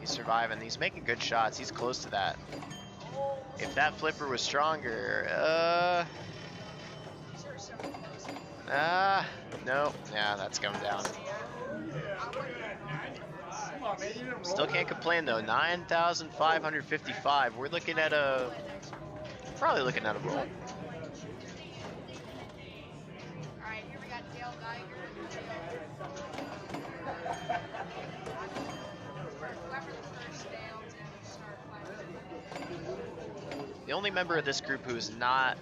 He's surviving. He's making good shots. He's close to that. If that flipper was stronger, no. Yeah, that's coming down. Still can't complain though. 9,555. We're looking at probably looking at a roll. Alright, here we got Dale Geiger. Whoever the first Dale to start playing. The only member of this group who is not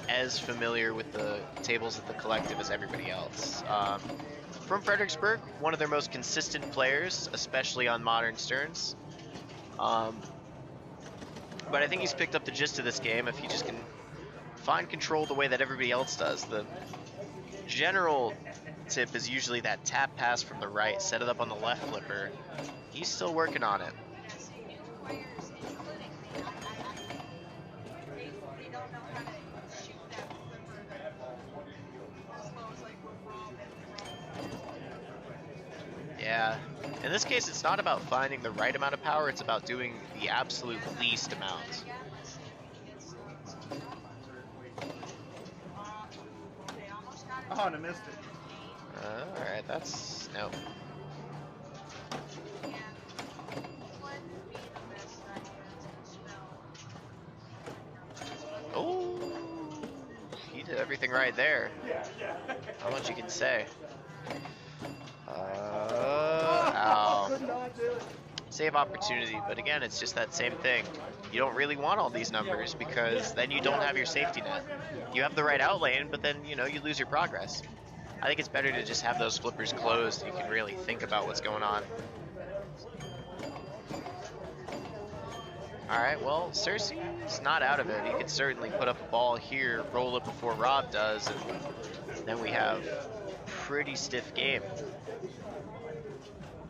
as familiar with the tables of the collective as everybody else. From Fredericksburg, one of their most consistent players, especially on modern Sterns. But I think he's picked up the gist of this game if he just can find control the way that everybody else does. The general tip is usually that tap pass from the right, set it up on the left flipper. He's still working on it. Yeah, in this case it's not about finding the right amount of power, it's about doing the absolute least amount. Oh, and I missed it. Alright, that's... no. Oh, he did everything right there. How much you can say? Ow. Save opportunity, but again, it's just that same thing. You don't really want all these numbers because then you don't have your safety net. You have the right out lane, but then, you know, you lose your progress. I think it's better to just have those flippers closed. You can really think about what's going on. Alright, well, Cersei's not out of it. He could certainly put up a ball here, roll it before Rob does, and then we have a pretty stiff game.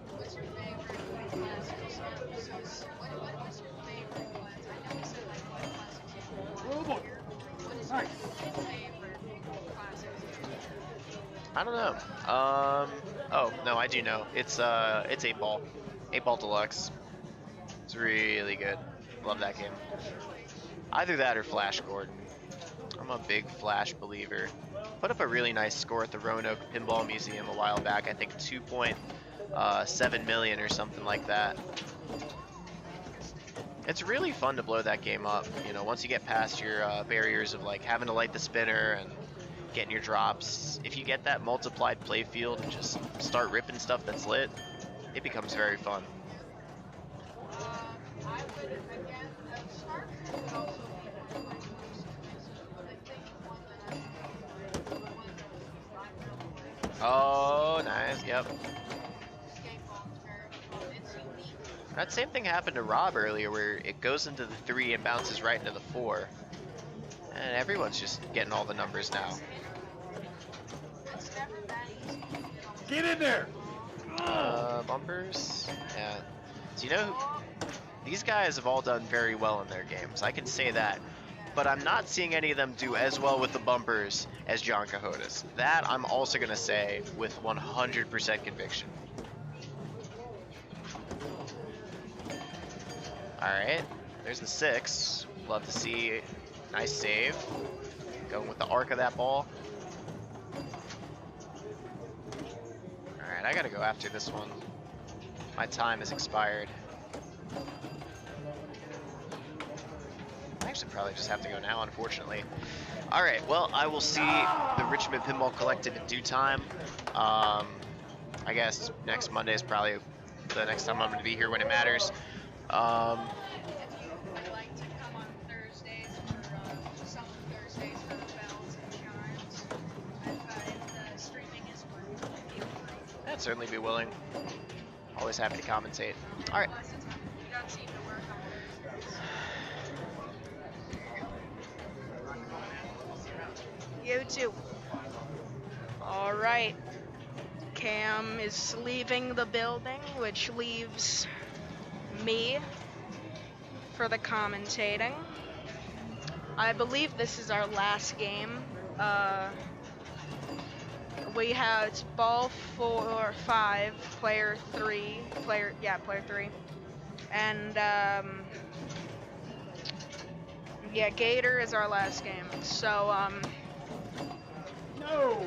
What's your favorite classic? What's your favorite class? I know we said like what classics you want here. What is your favorite classics? I don't know. Oh, no, I do know. It's 8-Ball. 8-Ball Deluxe. It's really good. Love that game. Either that or Flash Gordon. I'm a big Flash believer. Put up a really nice score at the Roanoke Pinball Museum a while back. I think 2.7 million or something like that. It's really fun to blow that game up. You know, once you get past your barriers of like having to light the spinner and getting your drops, if you get that multiplied play field and just start ripping stuff that's lit, it becomes very fun. I would, again, StarCraft would also be one of my most expensive, but I think one that Oh, nice. Yep. Skateball is very fun. It's unique. That same thing happened to Rob earlier, where it goes into the 3 and bounces right into the 4. And everyone's just getting all the numbers now. It's never that easy to Get in there! Bumpers? Yeah. So you know, these guys have all done very well in their games. I can say that. But I'm not seeing any of them do as well with the bumpers as John Cajotas. That I'm also going to say with 100% conviction. Alright, there's the 6. Love to see. Nice save. Going with the arc of that ball. Alright, I gotta go after this one. My time has expired. I actually probably just have to go now, unfortunately. Alright, well, I will see the Richmond Pinball Collective in due time. I guess next Monday is probably the next time I'm going to be here when it matters. If you would like to come on Thursdays for some Thursdays for the bells and chimes, if the streaming is working, feel free. I'd certainly be willing. Always happy to commentate. Alright. You don't seem to work on Thursdays. You too. All right. Cam is leaving the building, which leaves me for the commentating. I believe this is our last game. We have it's ball 4-5, player 3, player 3, and yeah, Gator is our last game. So No!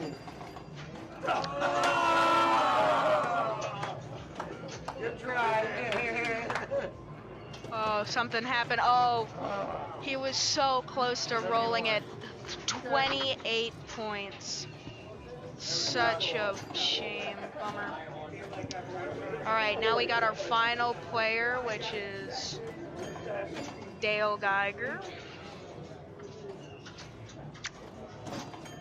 Good try. oh, something happened. Oh, he was so close to rolling it. 28 points. Such a shame. Bummer. Alright, now we got our final player, which is Dale Geiger.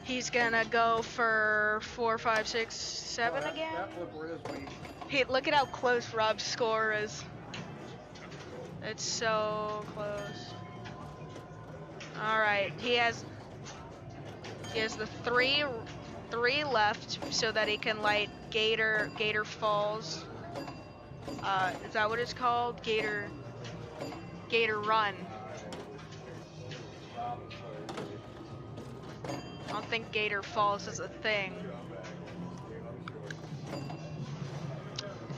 He's gonna go for 4, 5, 6, 7 again. That flipper is weak. Hey, look at how close Rob's score is. It's so close. Alright, he has the three left so that he can light Gator Falls. Is that what it's called? Gator Run. I don't think Gator Falls is a thing.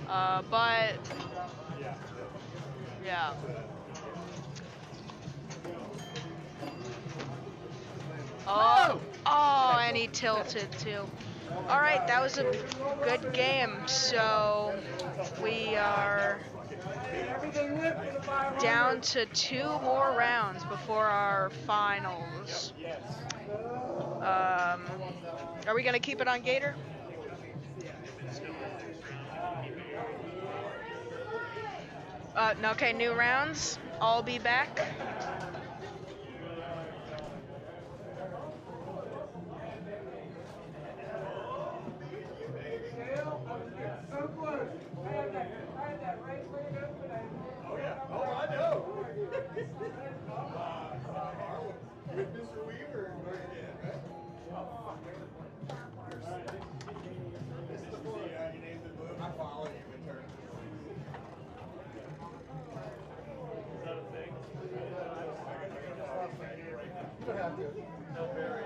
But yeah. Oh, and he tilted too. All right, that was a good game. So we are down to 2 more rounds before our finals. Are we gonna keep it on Gator? No, okay, new rounds. I'll be back. With Mr. Weaver. I follow you in turn. Is that a thing? You don't have to. No, very,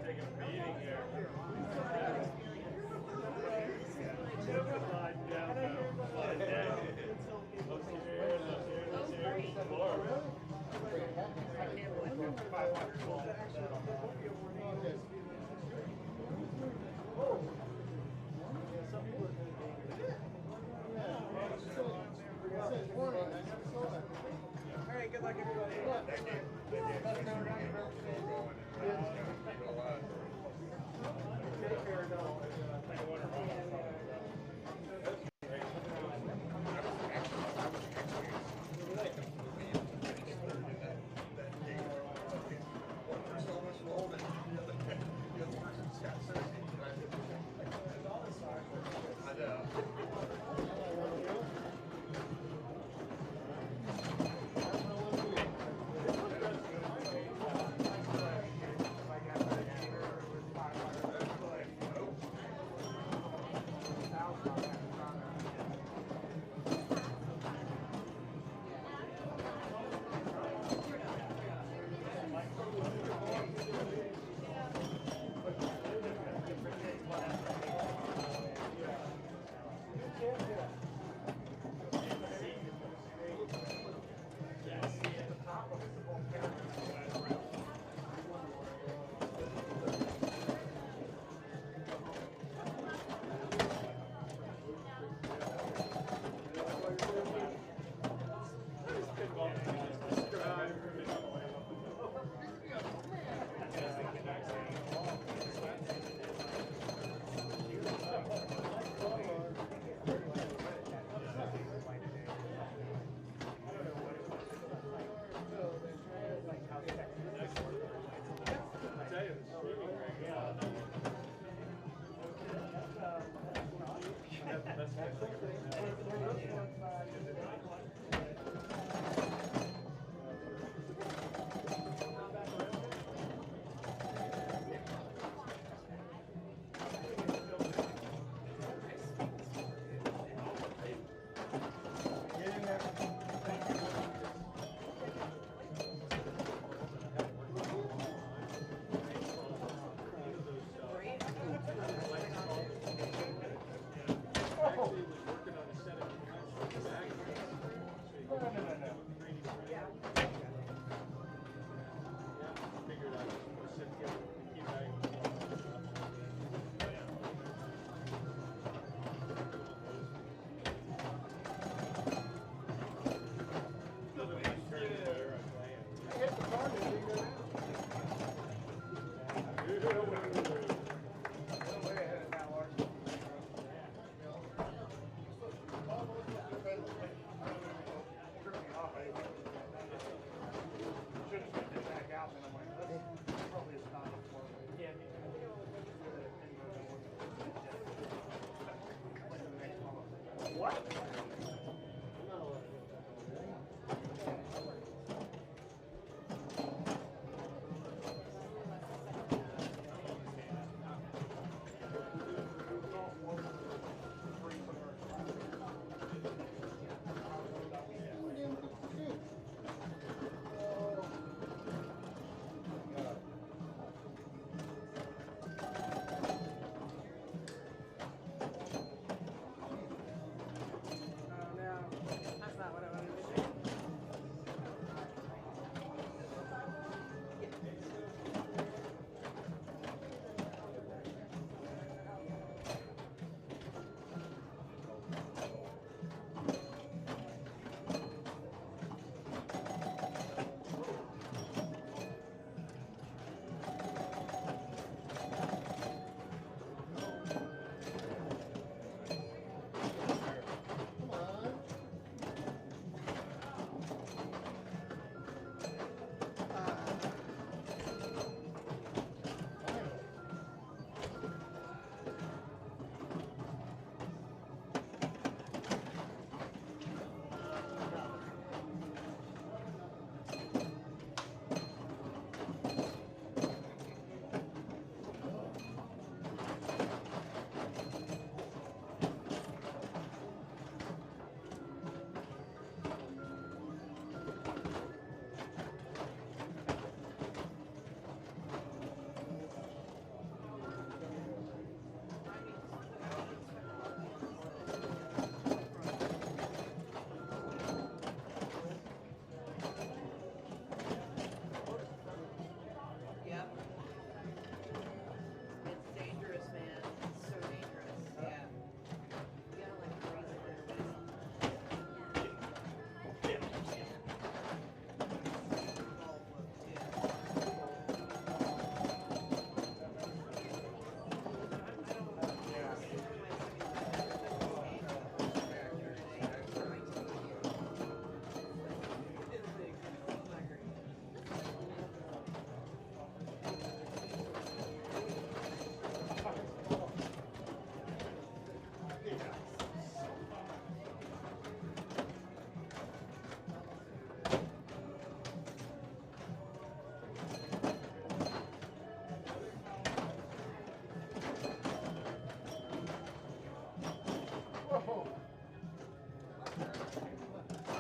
taking a beating here. Slide down now. Slide down. Up here. Floor.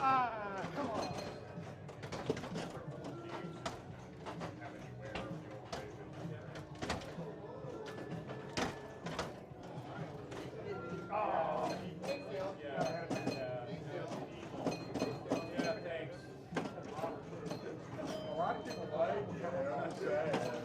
Come on. Oh, yeah, thanks. A lot of people like it, I'm sad.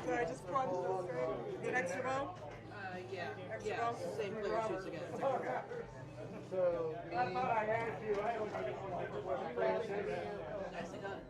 Can I just plunge this straight? Is it extra bow? Yeah. Extra Yeah. bow? Same player shoots again. So, I thought I had you. I was just Nicely done.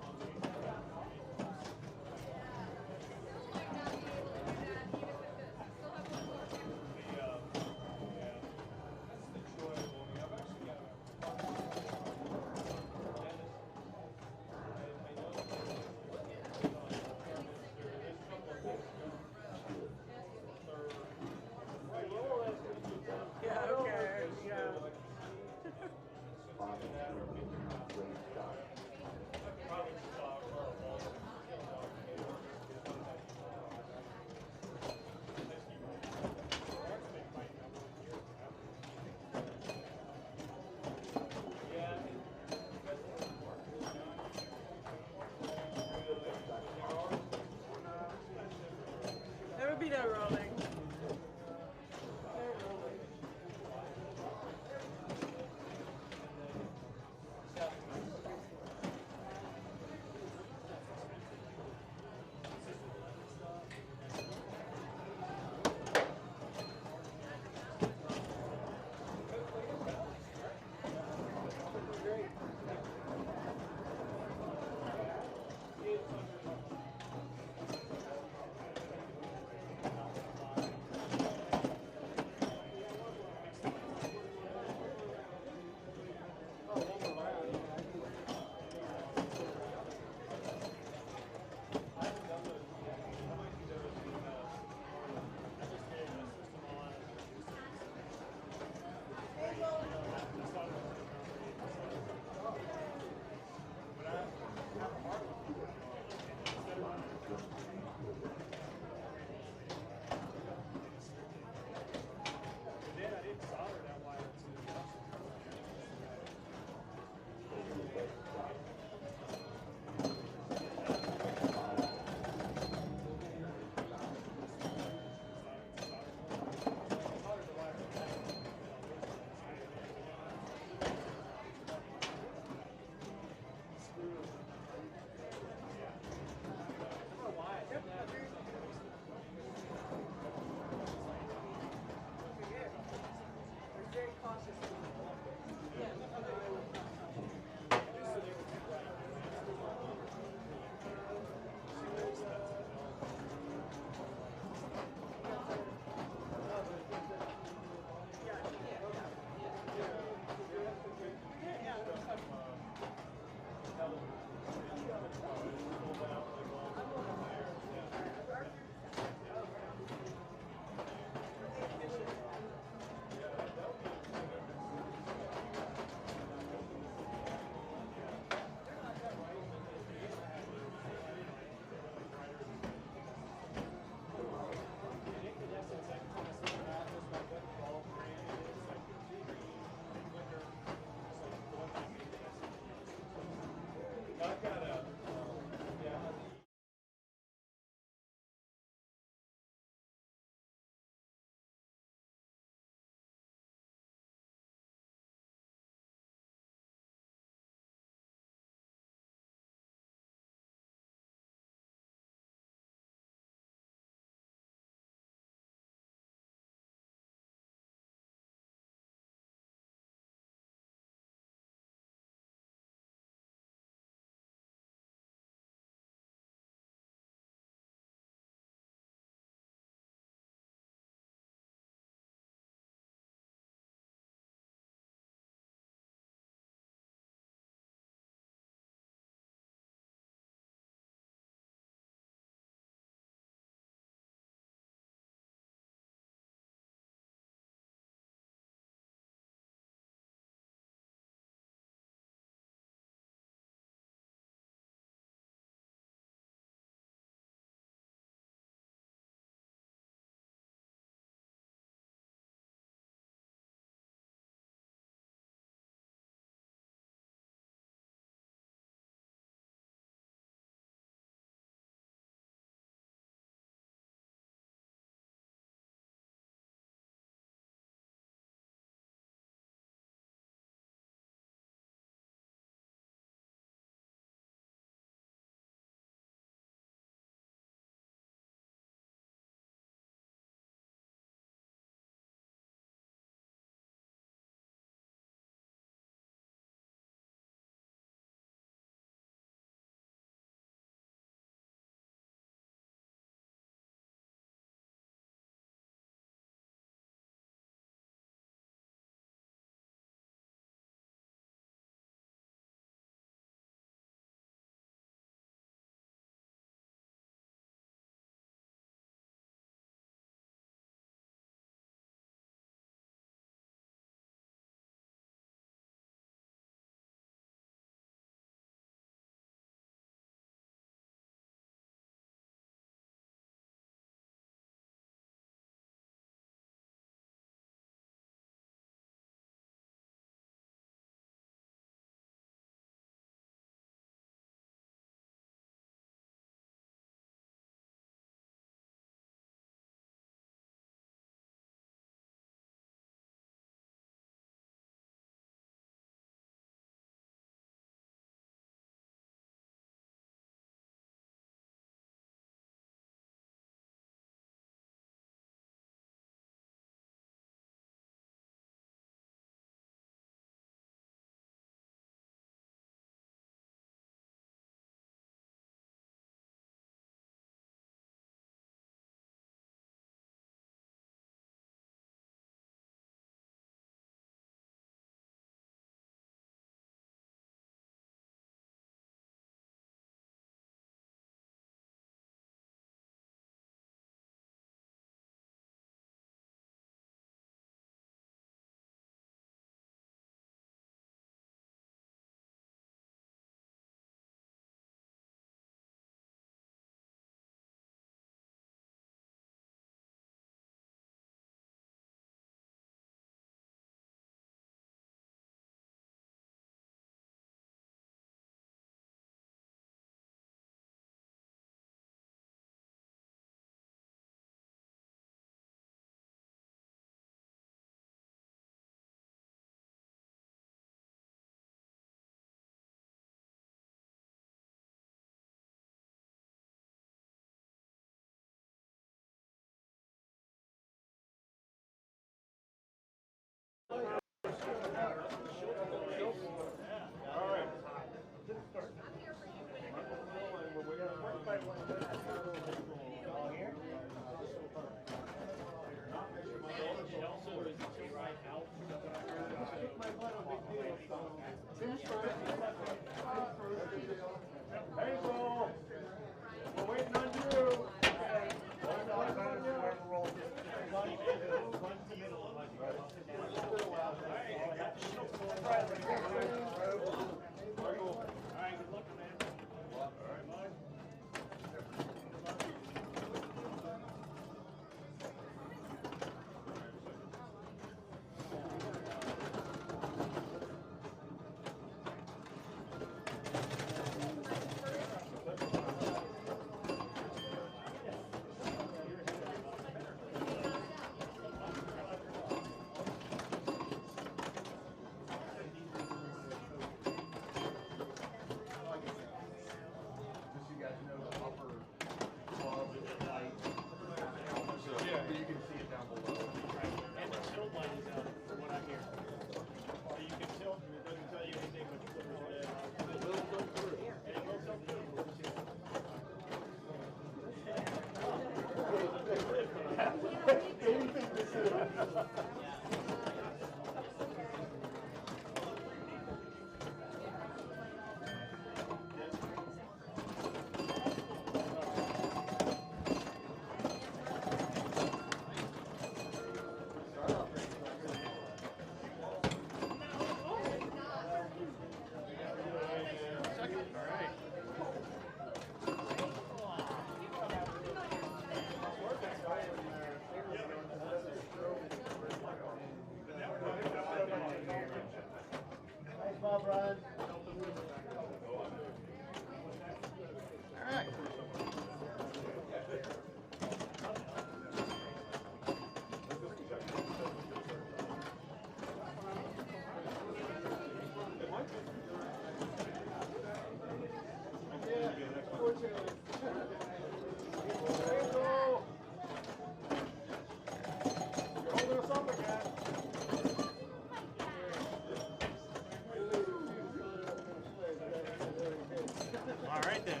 right then.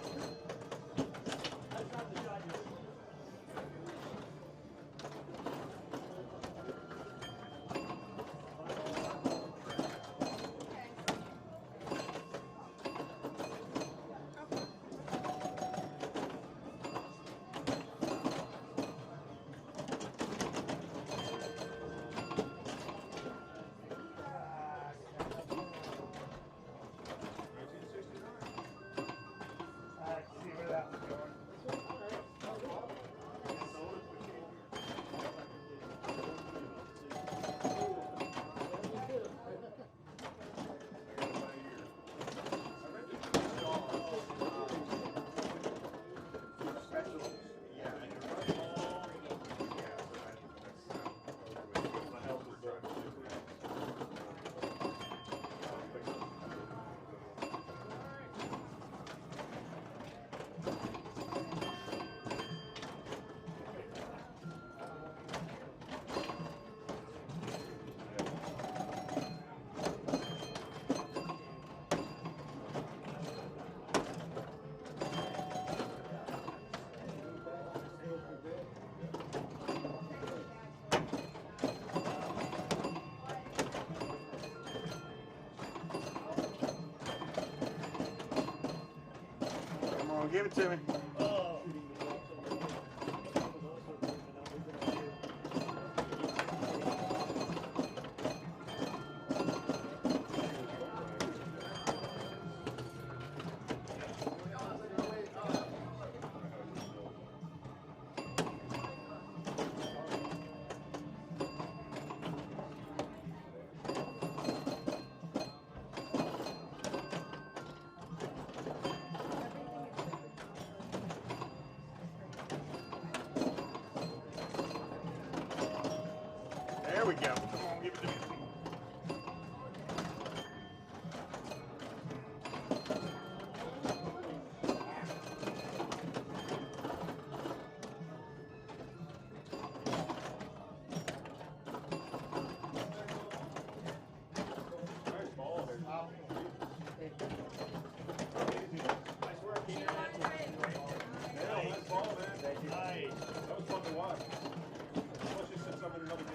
Come on, give it to me. There we go. Come on, give it to me. Nice ball there. Nice work, Ian. Yeah, nice ball, man. Nice. That was fun to watch. Especially since I'm in another game.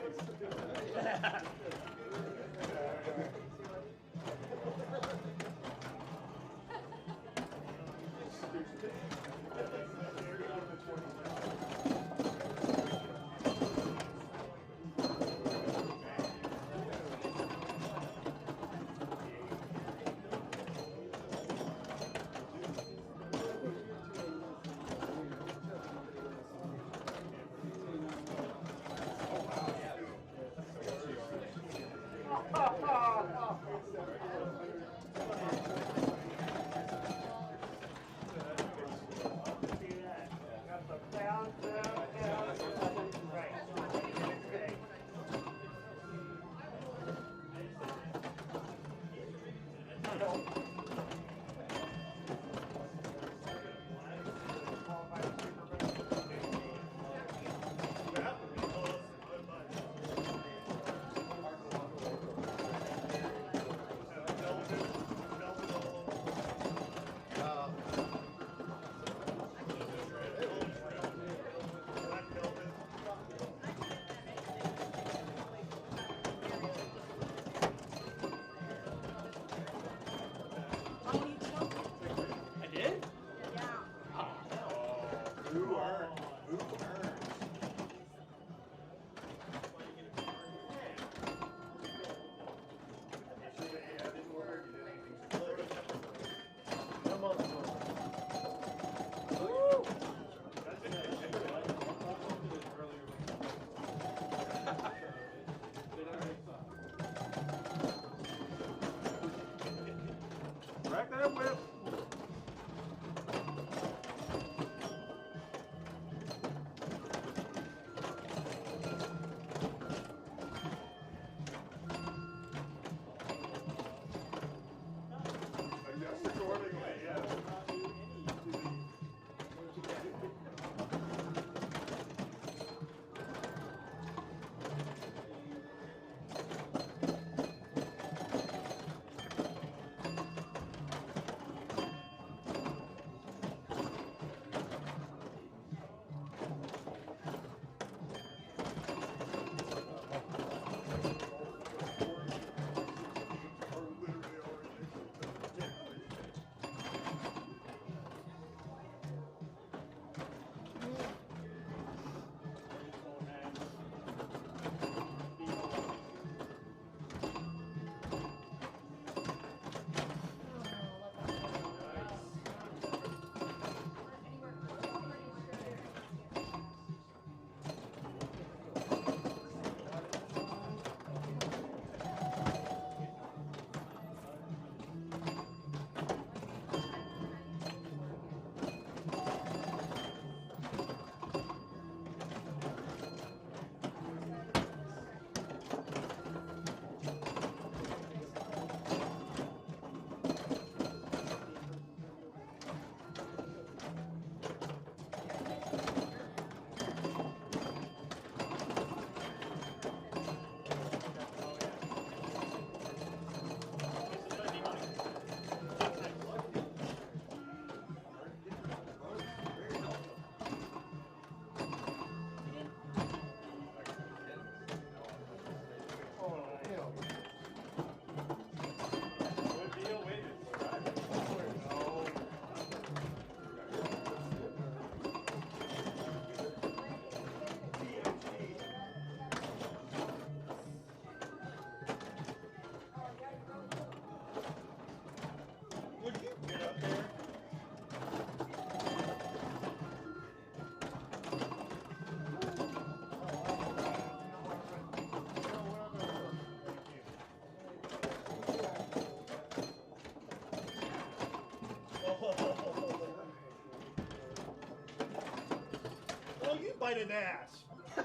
bite an ass. I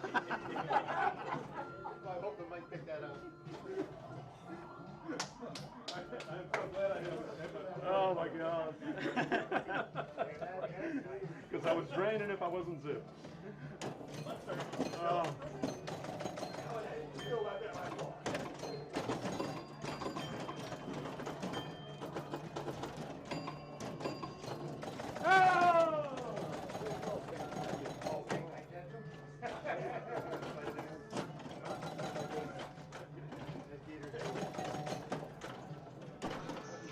hope the mic picked that up. I'm so glad I have oh my god. Because I was draining if I wasn't zipped. Oh.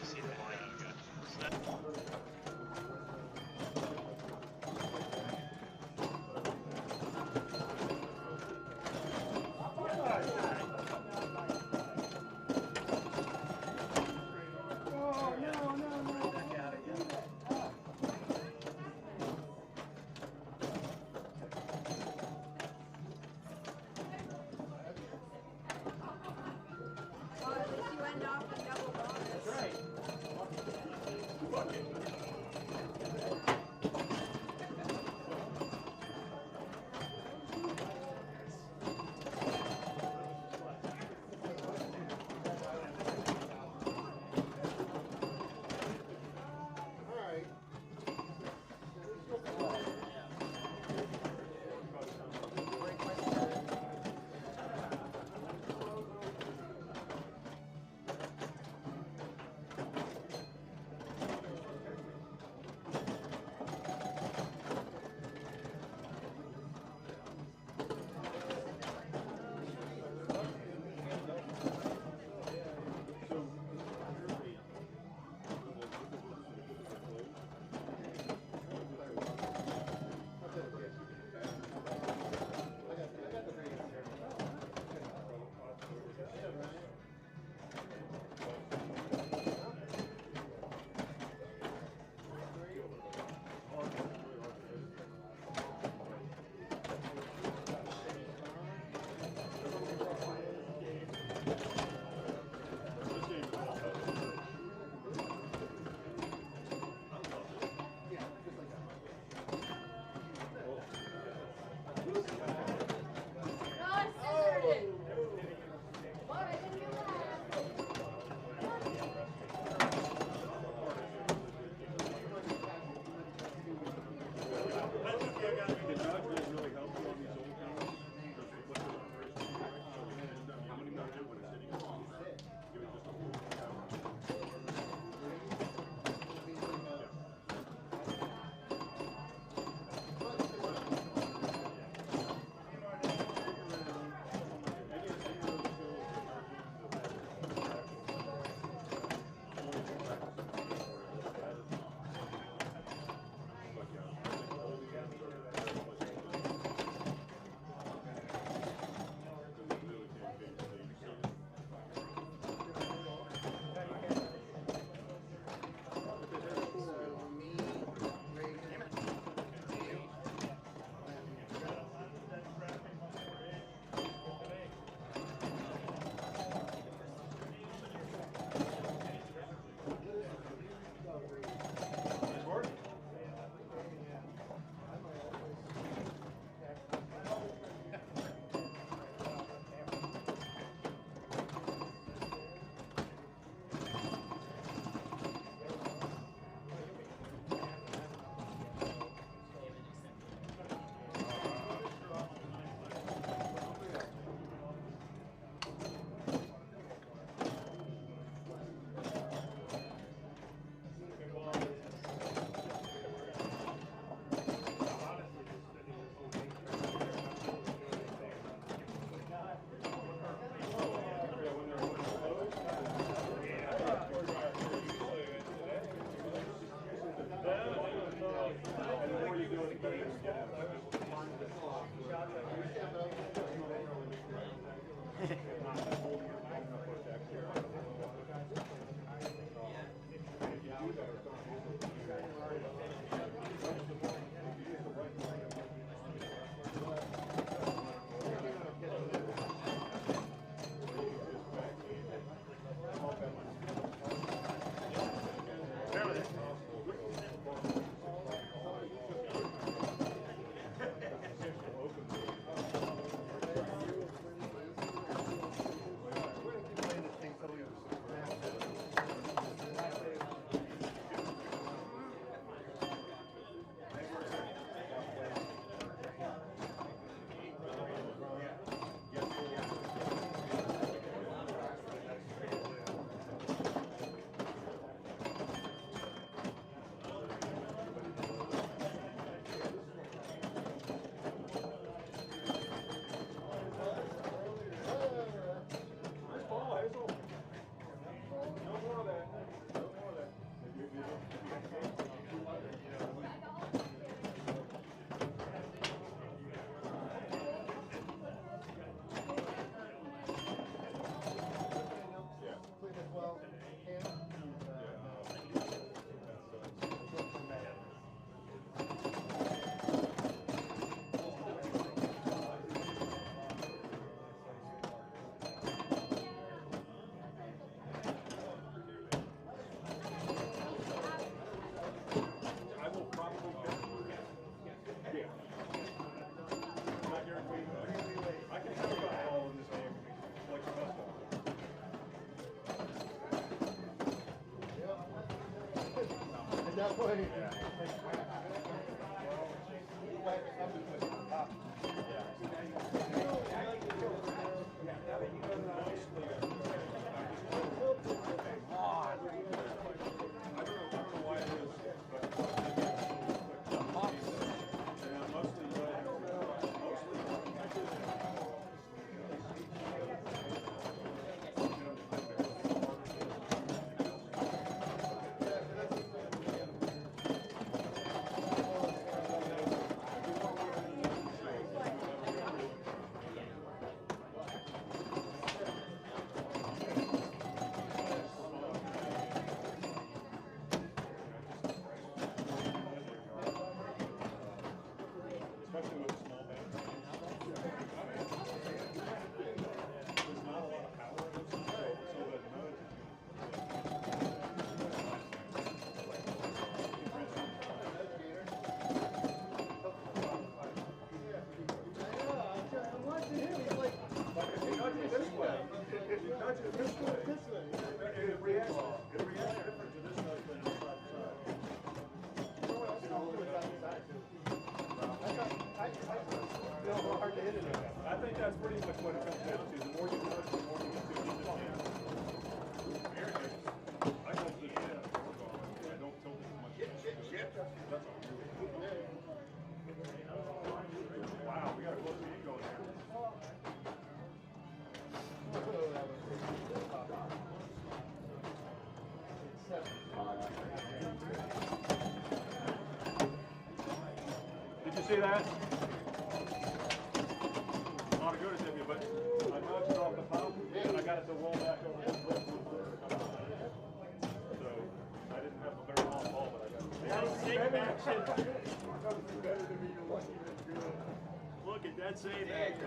See the light you got set. Well, at least you end off with double bonus. That's right. I think that's pretty much what it comes down to. The more you touch, the more you get to the jam. I go to the jam. I don't tilt as much. That's all. Wow, we got a close meeting going here. Did you see that? Not a good at it, but I nudged it off the top and I got it to roll back over the foot. So I didn't have a very long ball, but I got it. That was safe action. Better than me, you're lucky that's good. Look at that save action.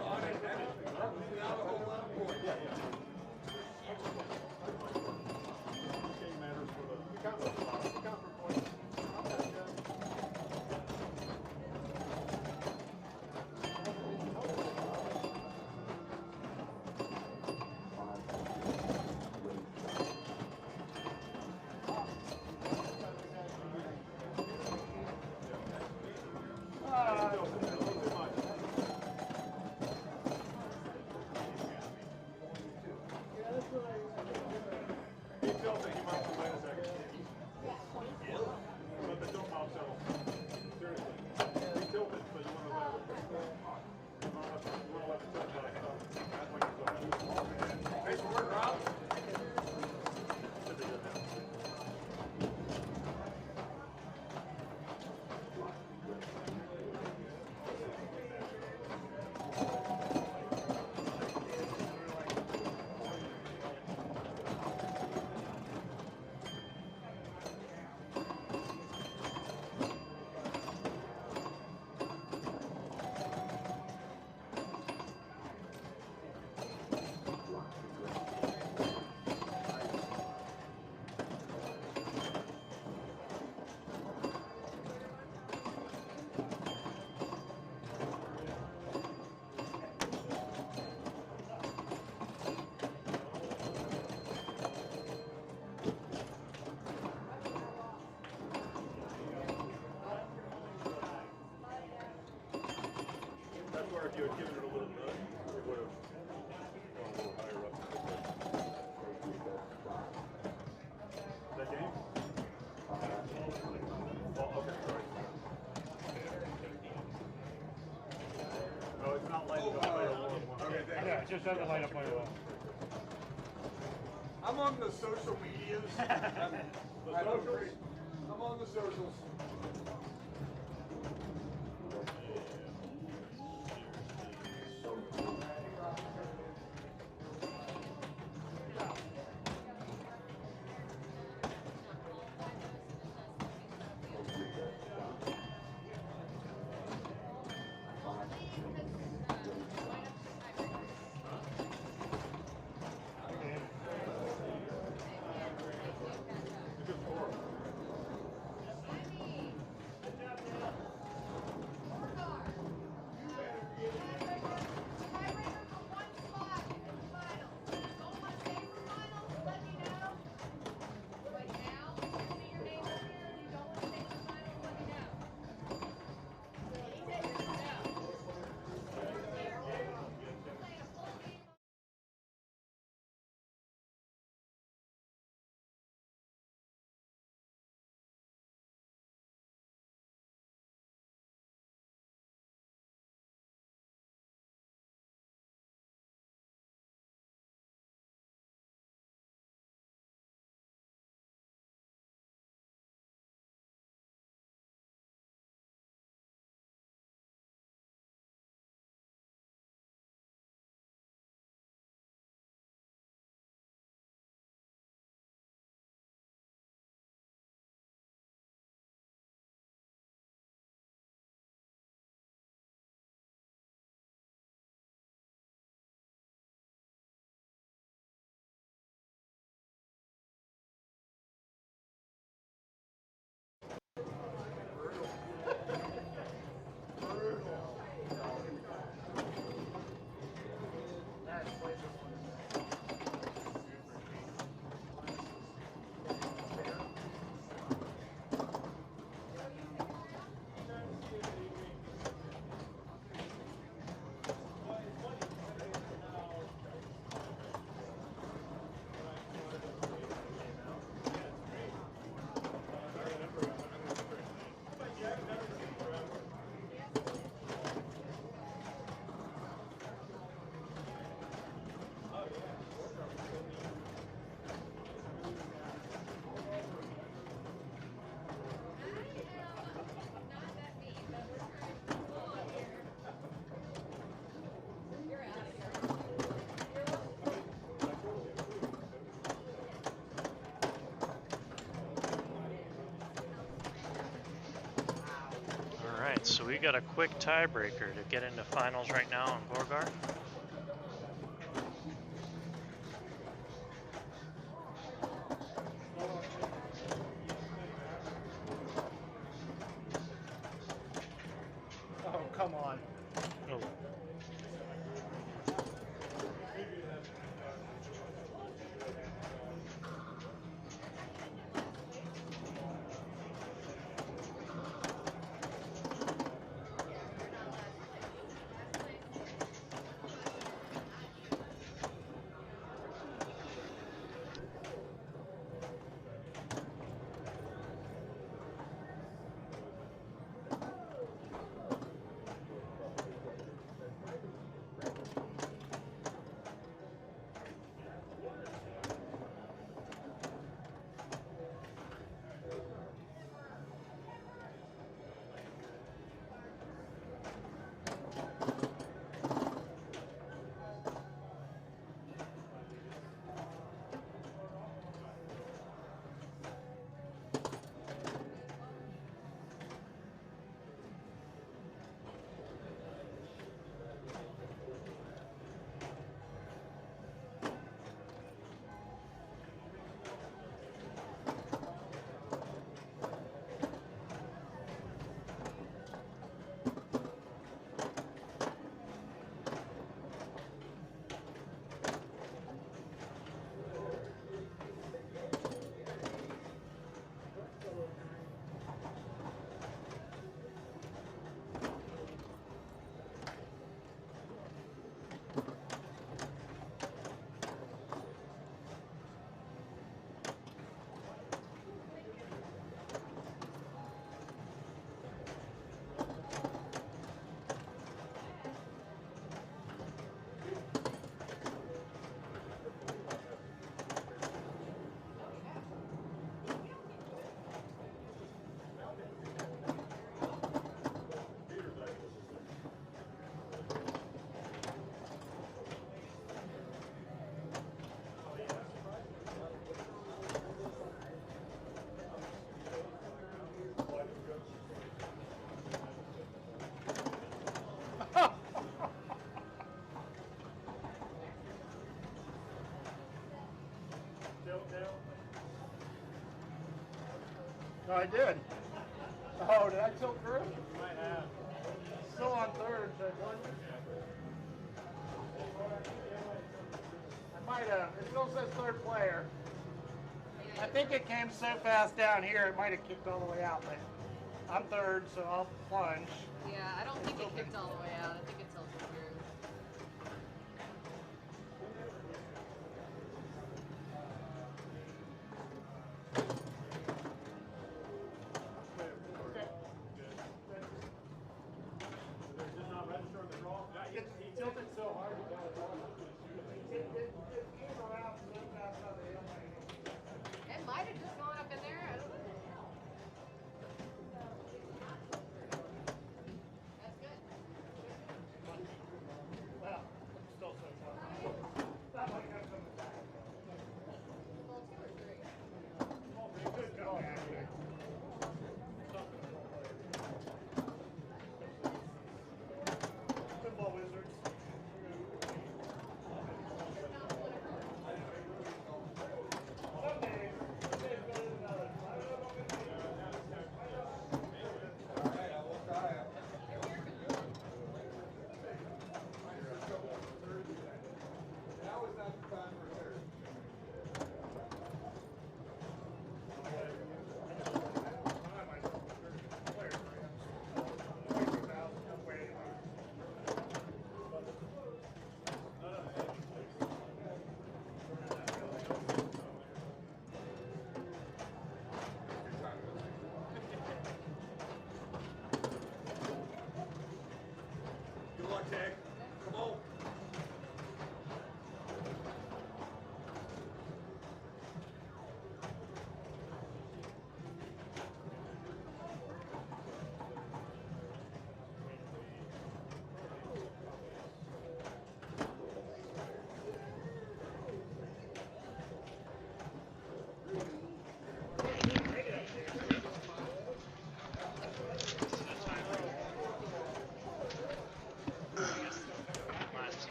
Game matters for the points. If you had given it a little nudge, it would have gone a little higher up. Is that game? Oh, okay, sorry. No, it's not lighting up later on. Okay, thanks. Yeah, it just doesn't light up later on. I'm on the social medias. I'm on the socials. Alright, so we got a quick tiebreaker to get into finals right now on Gorgar. Oh, come on. Oh. No, I did. Oh, did I tilt through? You might have. Still on third, so I might have. It still says third player. I think it came so fast down here, it might have kicked all the way out, but I'm third, so I'll plunge. Yeah, I don't think it kicked all the way out. I think it tilted through. He tilted so hard he got it all. It came around so fast on the hill. It might have just gone up in there. I don't know. That's good. Well, still so far. That might have some attack. Well, 2 or 3. Oh, they could go actually. Pinball wizards. Good luck, Tag. Come on.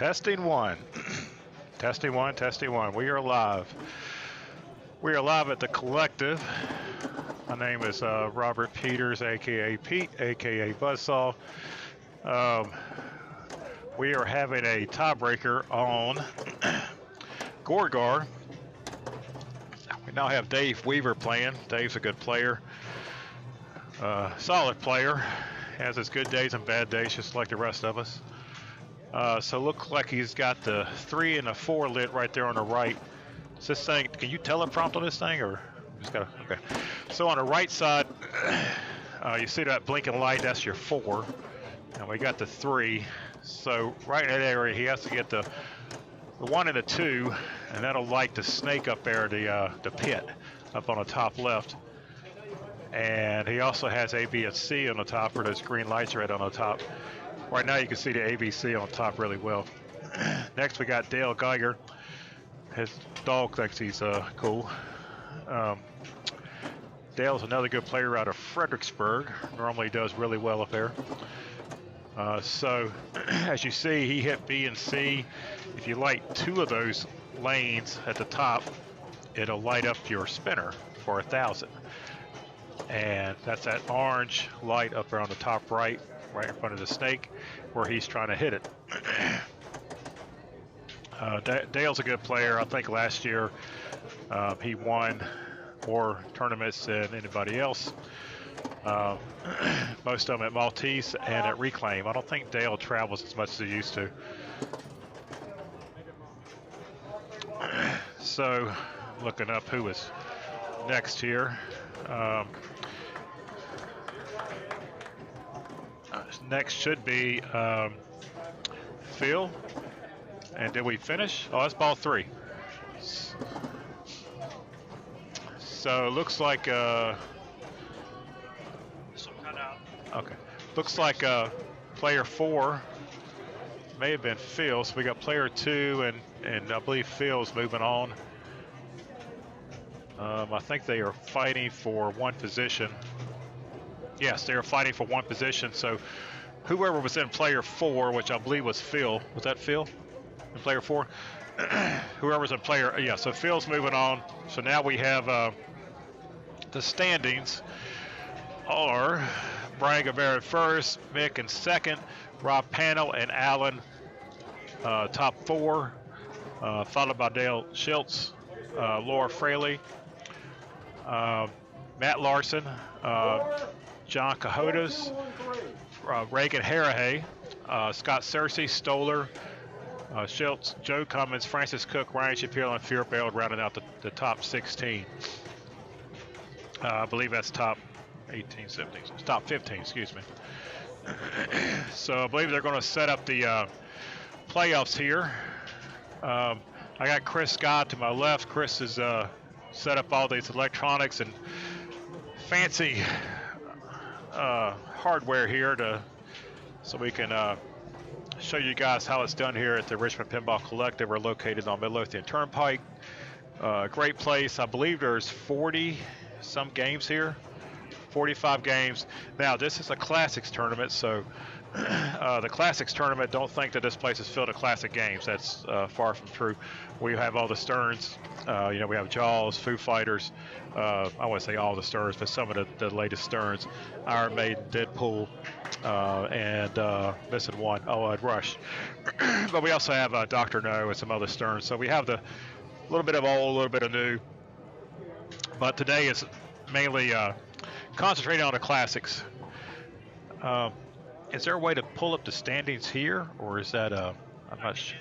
Testing one. Testing one, testing one. We are live. We are live at the Collective. My name is Robert Peters, aka Pete, aka Buzzsaw. We are having a tiebreaker on Gorgar. We now have Dave Weaver playing. Dave's a good player, solid player. Has his good days and bad days, just like the rest of us. So looks like he's got the 3 and a 4 lit right there on the right. Is this thing? Can you teleprompt on this thing, or just got okay? So on the right side, you see that blinking light? That's your 4, and we got the 3. So right in that area, he has to get the 1 and the 2, and that'll light the snake up there, the pit up on the top left. And he also has A, B, and C on the top, where those green lights are right on the top. Right now you can see the ABC on top really well. Next we got Dale Geiger. His dog thinks he's cool. Dale's another good player out of Fredericksburg. Normally does really well up there. So as you see, he hit B and C. If you light 2 of those lanes at the top, it'll light up your spinner for 1,000. And that's that orange light up there on the top right in front of the snake, where he's trying to hit it. Dale's a good player. I think last year he won more tournaments than anybody else. Most of them at Maltese and at Reclaim. I don't think Dale travels as much as he used to. So, looking up who is next here. Next should be Phil. And did we finish? Oh, that's ball 3. So it looks like This will cut out. okay. Looks like player 4 may have been Phil. So we got player 2 and I believe Phil's moving on. I think they are fighting for 1 position. Yes, they are fighting for 1 position. So whoever was in player 4, which I believe was Phil. Was that Phil in player 4? Whoever's in player, yeah, so Phil's moving on. So now we have the standings are Brian Guevara first, Mick in second, Rob Panel and Allen top 4, followed by Dale Schiltz, Laura Fraley, Matt Larson, John Cajotas, Reagan Harahay, Scott Searcy, Stoller, Schiltz, Joe Cummins, Francis Cook, Ryan Shapiro, and Fearbeld rounding out the top 16. I believe that's top 18, 17, top 15, excuse me. So I believe they're going to set up the playoffs here. I got Chris Scott to my left. Chris has set up all these electronics and fancy hardware here so we can show you guys how it's done here at the Richmond Pinball Collective. We're located on Midlothian Turnpike. Great place. I believe there's 40 some games here, 45 games. Now this is a classics tournament, so the classics tournament, don't think that this place is filled with classic games. That's far from true. We have all the Sterns. We have Jaws, Foo Fighters. I wouldn't say all the Sterns, but some of the latest Sterns. Iron Maiden, Deadpool, and missing one. Rush. But we also have Dr. No and some other Sterns. So we have the little bit of old, a little bit of new. But today is mainly concentrating on the classics. Is there a way to pull up the standings here, or is that I'm not sure.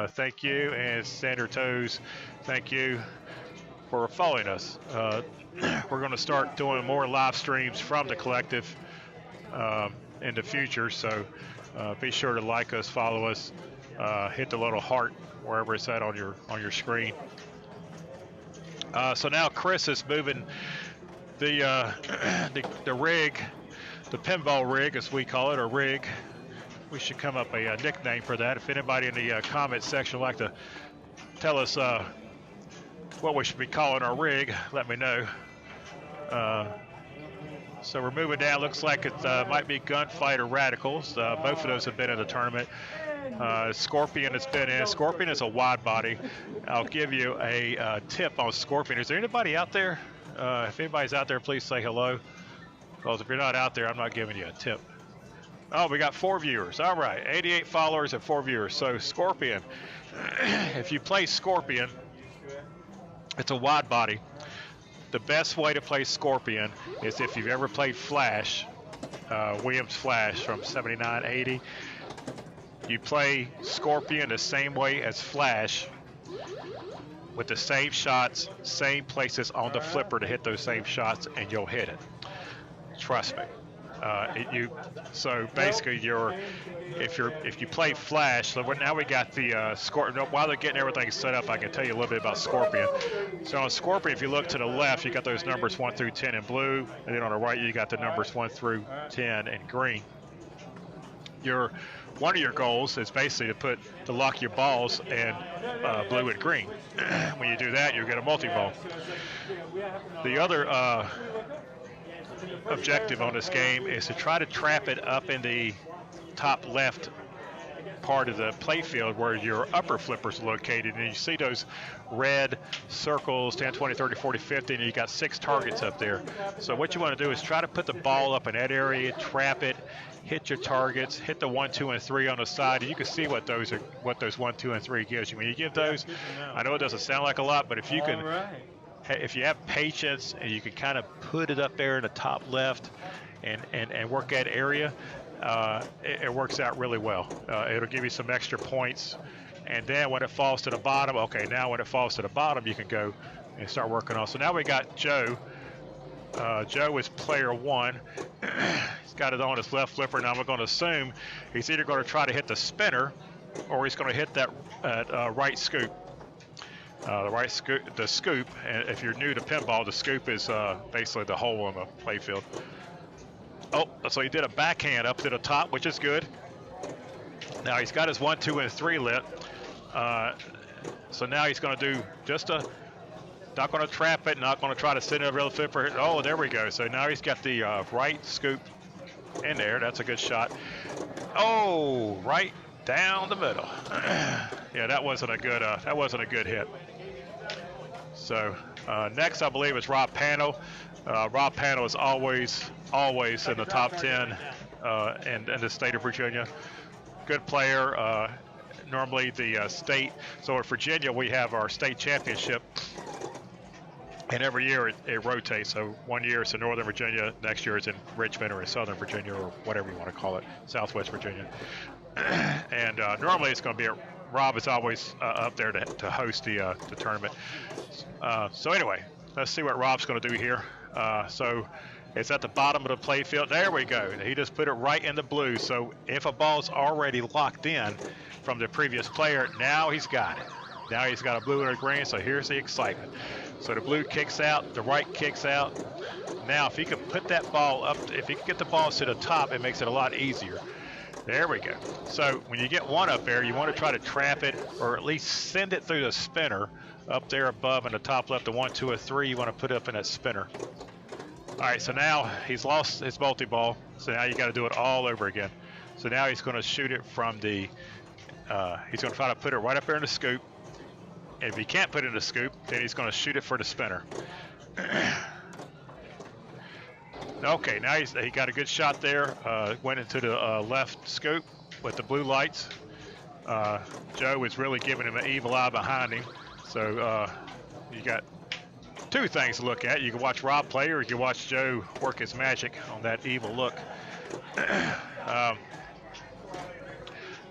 thank you. And Sander Toes, thank you for following us. We're going to start doing more live streams from the collective in the future, so be sure to like us, follow us, hit the little heart wherever it's at on your screen. So now Chris is moving the rig, the pinball rig as we call it, or rig. We should come up a nickname for that. If anybody in the comment section would like to tell us what we should be calling our rig, let me know. So we're moving down. Looks like it might be Gunfighter Radicals. Both of those have been in the tournament. Scorpion has been in. Scorpion is a wide body. I'll give you a tip on Scorpion. Is there anybody out there? If anybody's out there, please say hello. Because if you're not out there, I'm not giving you a tip. Oh, we got 4 viewers. All right, 88 followers and 4 viewers. So Scorpion, if you play Scorpion, it's a wide body. The best way to play Scorpion is if you've ever played Flash, Williams Flash from 79, 80. You play Scorpion the same way as Flash with the same shots, same places on the flipper to hit those same shots, and you'll hit it. Trust me. So basically, if you play Flash, so now we got the Scorpion. While they're getting everything set up, I can tell you a little bit about Scorpion. So on Scorpion, if you look to the left, you got those numbers 1 through 10 in blue, and then on the right, you got the numbers 1 through 10 in green. One of your goals is basically to lock your balls in blue and green. When you do that, you get a multi-ball. The other objective on this game is to try to trap it up in the top left part of the playfield where your upper flippers are located, and you see those red circles 10, 20, 30, 40, 50, and you got 6 targets up there. So what you want to do is try to put the ball up in that area, trap it, hit your targets, hit the 1, 2, and 3 on the side, and you can see what those 1, 2, and 3 gives you. When you give those, I know it doesn't sound like a lot, but if you can, if you have patience and you can kind of put it up there in the top left and work that area, it works out really well. It'll give you some extra points, and then when it falls to the bottom, okay, now when it falls to the bottom, you can go and start working on. So now we got Joe. Joe is player 1. He's got it on his left flipper. Now we're going to assume he's either going to try to hit the spinner or he's going to hit that right scoop. The scoop, and if you're new to pinball, the scoop is basically the hole in the playfield. Oh, so he did a backhand up to the top, which is good. Now he's got his 1, 2, and 3 lit. So now he's going to do just not going to trap it, not going to try to sit in a real flipper. Oh, there we go. So now he's got the right scoop in there. That's a good shot. Oh, right down the middle. Yeah, that wasn't a good hit. So next, I believe, is Rob Pano. Rob Pano is always in the top 10 in the state of Virginia. Good player. Normally the state. So in Virginia, we have our state championship, and every year it rotates. So one year it's in Northern Virginia, next year it's in Richmond or in Southern Virginia or whatever you want to call it, Southwest Virginia. And normally it's going to be Rob is always up there to host the tournament. So anyway, let's see what Rob's going to do here. So it's at the bottom of the playfield. There we go. He just put it right in the blue. So if a ball's already locked in from the previous player, now he's got it. Now he's got a blue and a green, so here's the excitement. So the blue kicks out, the right kicks out. Now if he can put that ball up, if he can get the ball to the top, it makes it a lot easier. There we go. So when you get one up there, you want to try to trap it or at least send it through the spinner up there above in the top left, the 1, 2, or 3, you want to put up in that spinner. All right, so now he's lost his multi-ball, so now you got to do it all over again. So now he's going to shoot it from the, he's going to try to put it right up there in the scoop. And if he can't put it in the scoop, then he's going to shoot it for the spinner. Okay, now he got a good shot there. Went into the left scoop with the blue lights. Joe was really giving him an evil eye behind him. So you got two things to look at. You can watch Rob play, or you can watch Joe work his magic on that evil look.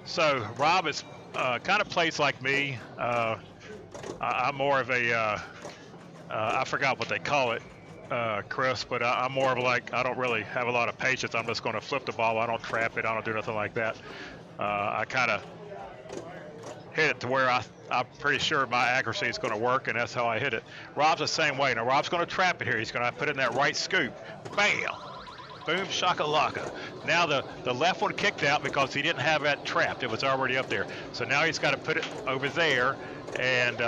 So Rob is kind of plays like me. I'm more of a, I forgot what they call it, Chris, but I'm more of like, I don't really have a lot of patience. I'm just going to flip the ball. I don't trap it. I don't do nothing like that. I kind of hit it to where I'm pretty sure my accuracy is going to work, and that's how I hit it. Rob's the same way. Now, Rob's going to trap it here. He's going to put it in that right scoop. Bam! Boom, shakalaka. Now the left one kicked out because he didn't have that trapped. It was already up there. So now he's got to put it over there, and,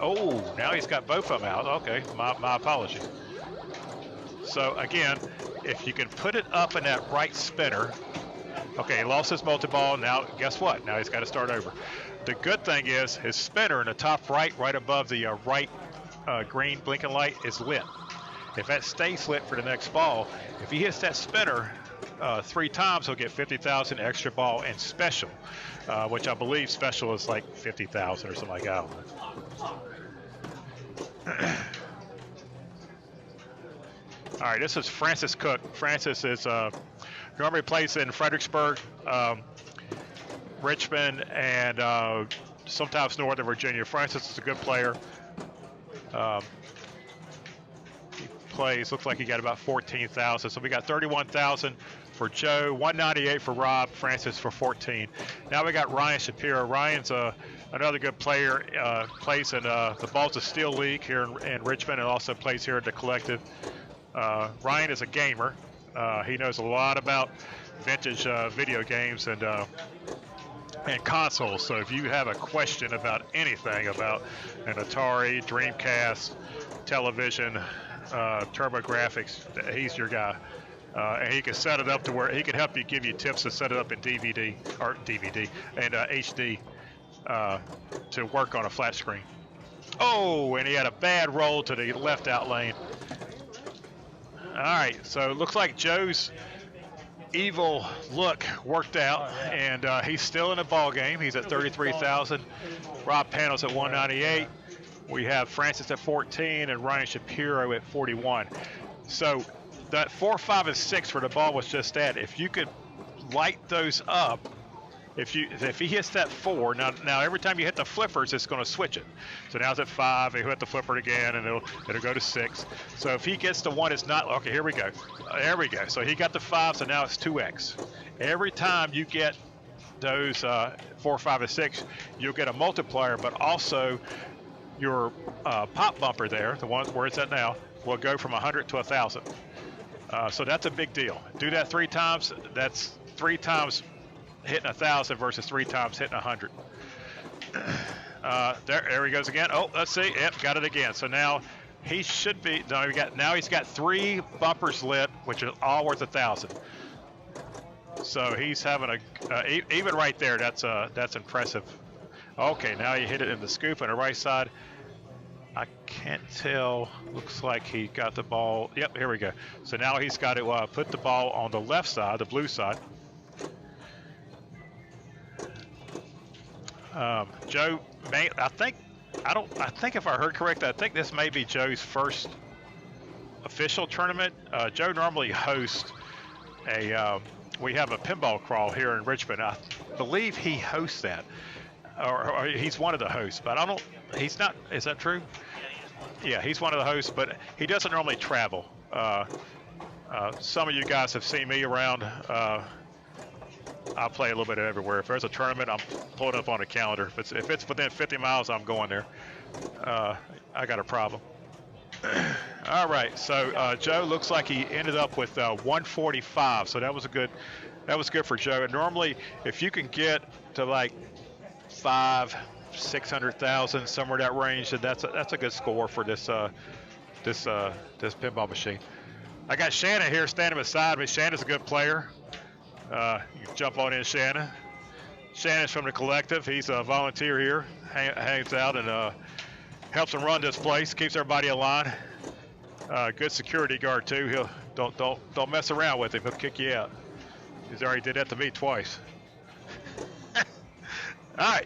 oh, now he's got both of them out. Okay, my apologies. So, again, if you can put it up in that right spinner. Okay, he lost his multi-ball. Now, guess what? Now he's got to start over. The good thing is his spinner in the top right above the right green blinking light is lit. If that stays lit for the next ball, if he hits that spinner 3 times, he'll get 50,000 extra ball and special, which I believe special is like 50,000 or something like that. All right, this is Francis Cook. Francis is normally plays in Fredericksburg, Richmond, and sometimes Northern Virginia. Francis is a good player. He plays, looks like he got about 14,000. So we got 31,000 for Joe, 198 for Rob, Francis for 14. Now we got Ryan Shapiro. Ryan's another good player, plays in the Balls of Steel League here in Richmond, and also plays here at the Collective. Ryan is a gamer. He knows a lot about vintage video games and consoles. So if you have a question about anything about an Atari, Dreamcast, television, TurboGrafx, he's your guy. And he can set it up to where he can help you, give you tips to set it up in DVD and HD to work on a flat screen. Oh, and he had a bad roll to the left out lane. All right, so it looks like Joe's evil look worked out, and he's still in the ball game. He's at 33,000. Rob Panels at 198. We have Francis at 14 and Ryan Shapiro at 41. So that 4, 5, and 6 where the ball was just at, if you could light those up, if he hits that 4, now every time you hit the flippers, it's going to switch it. So now it's at 5, he'll hit the flipper again, and it'll go to 6. So if he gets the 1, it's not, okay, here we go. There we go. So he got the 5, so now it's 2x. Every time you get those 4, 5, and 6, you'll get a multiplier, but also your pop bumper there, the one where it's at now, will go from 100 to 1,000. So that's a big deal. Do that 3 times. That's 3 times hitting 1,000 versus 3 times hitting 100. There he goes again. Oh, let's see. Yep, got it again. So now he should be. Now he's got 3 bumpers lit, which are all worth 1,000. So he's having even right there. That's impressive. Okay, now you hit it in the scoop on the right side. I can't tell. Looks like he got the ball. Yep, here we go. So now he's got to put the ball on the left side, the blue side. Joe, I think if I heard correctly, I think this may be Joe's first official tournament. Joe normally hosts we have a pinball crawl here in Richmond. I believe he hosts that, or he's one of the hosts, but he's not, is that true? Yeah, he's one of the hosts, but he doesn't normally travel. Some of you guys have seen me around. I play a little bit everywhere. If there's a tournament, I'm pulling up on a calendar. If it's within 50 miles, I'm going there. I got a problem. All right, so Joe looks like he ended up with 145. So that was good for Joe. And normally, if you can get to like 500,000-600,000, somewhere in that range, then that's a good score for this pinball machine. I got Shannon here standing beside me. Shannon's a good player. You can jump on in, Shannon. Shannon's from the Collective. He's a volunteer here, hangs out and helps them run this place, keeps everybody in line. Good security guard too. He'll don't mess around with him. He'll kick you out. He's already did that to me twice. All right,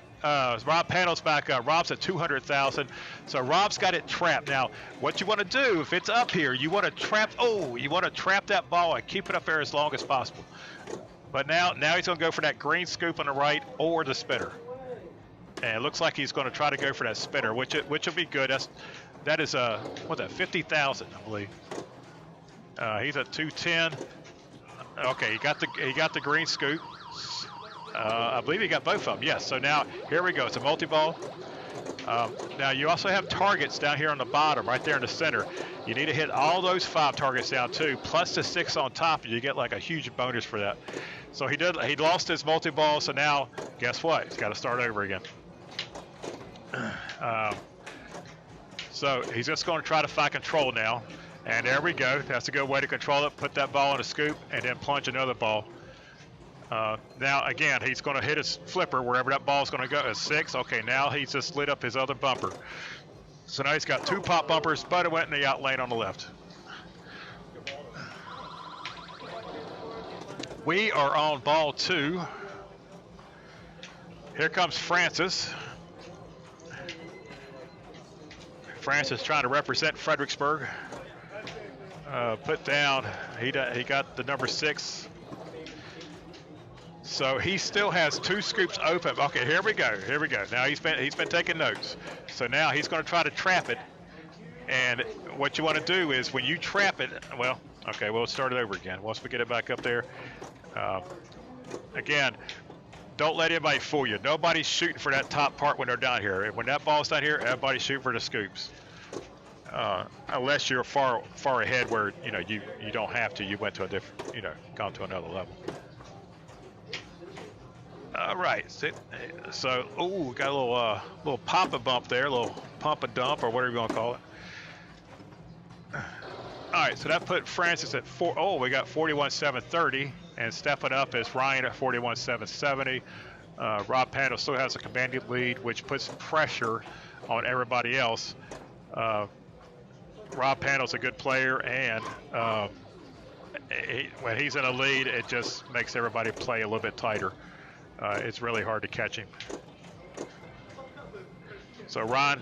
Rob Panels back up. Rob's at 200,000. So Rob's got it trapped. Now, what you want to do, if it's up here, you want to trap that ball and keep it up there as long as possible. But now he's going to go for that green scoop on the right or the spinner. And it looks like he's going to try to go for that spinner, which will be good. That is what's that, 50,000, I believe. He's at 210. Okay, he got the green scoop. I believe he got both of them. Yes. So now here we go. It's a multi-ball. Now you also have targets down here on the bottom, right there in the center. You need to hit all those 5 targets down too, plus the 6 on top, and you get like a huge bonus for that. So he lost his multi-ball. So now, guess what? He's got to start over again. So he's just going to try to find control now. And there we go. That's a good way to control it. Put that ball in a scoop and then plunge another ball. Now, again, he's going to hit his flipper wherever that ball's going to go. A 6. Okay, now he's just lit up his other bumper. So now he's got 2 pop bumpers, but it went in the out lane on the left. We are on ball 2. Here comes Francis. Francis trying to represent Fredericksburg. Put down, he got the number 6. So he still has 2 scoops open. Okay, here we go. Now he's been taking notes. So now he's going to try to trap it. And what you want to do is when you trap it, well, okay, we'll start it over again. Once we get it back up there. Again, don't let anybody fool you. Nobody's shooting for that top part when they're down here. When that ball's down here, everybody's shooting for the scoops. Unless you're far ahead where you don't have to. You went to a different, gone to another level. All right. So, ooh, got a little pop and bump there, a little pump and dump or whatever you want to call it. All right, so that put Francis at 4. Oh, we got 41.730, and stepping up is Ryan at 41.770. Rob Pandle still has a commanding lead, which puts pressure on everybody else. Rob Pandle's a good player, and when he's in a lead, it just makes everybody play a little bit tighter. It's really hard to catch him. So Ron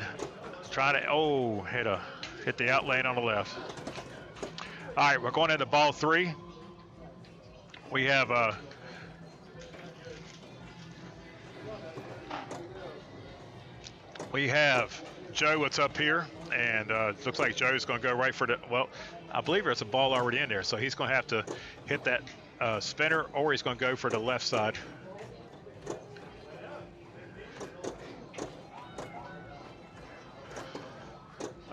is trying to hit the out lane on the left. All right, we're going into ball 3. We have Joe what's up here, and it looks like Joe's going to go right for the, well, I believe there's a ball already in there, so he's going to have to hit that spinner, or he's going to go for the left side.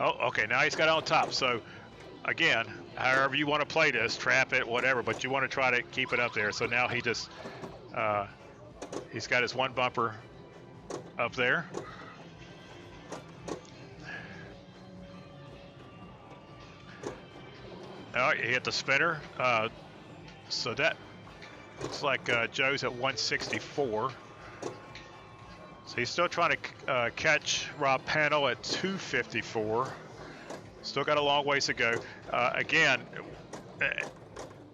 Oh, okay, now he's got it on top. So, again, however you want to play this, trap it, whatever, but you want to try to keep it up there. So now he just, he's got his 1 bumper up there. All right, he hit the spinner. So that looks like Joe's at 164. So he's still trying to catch Rob Pandle at 254. Still got a long ways to go. Again,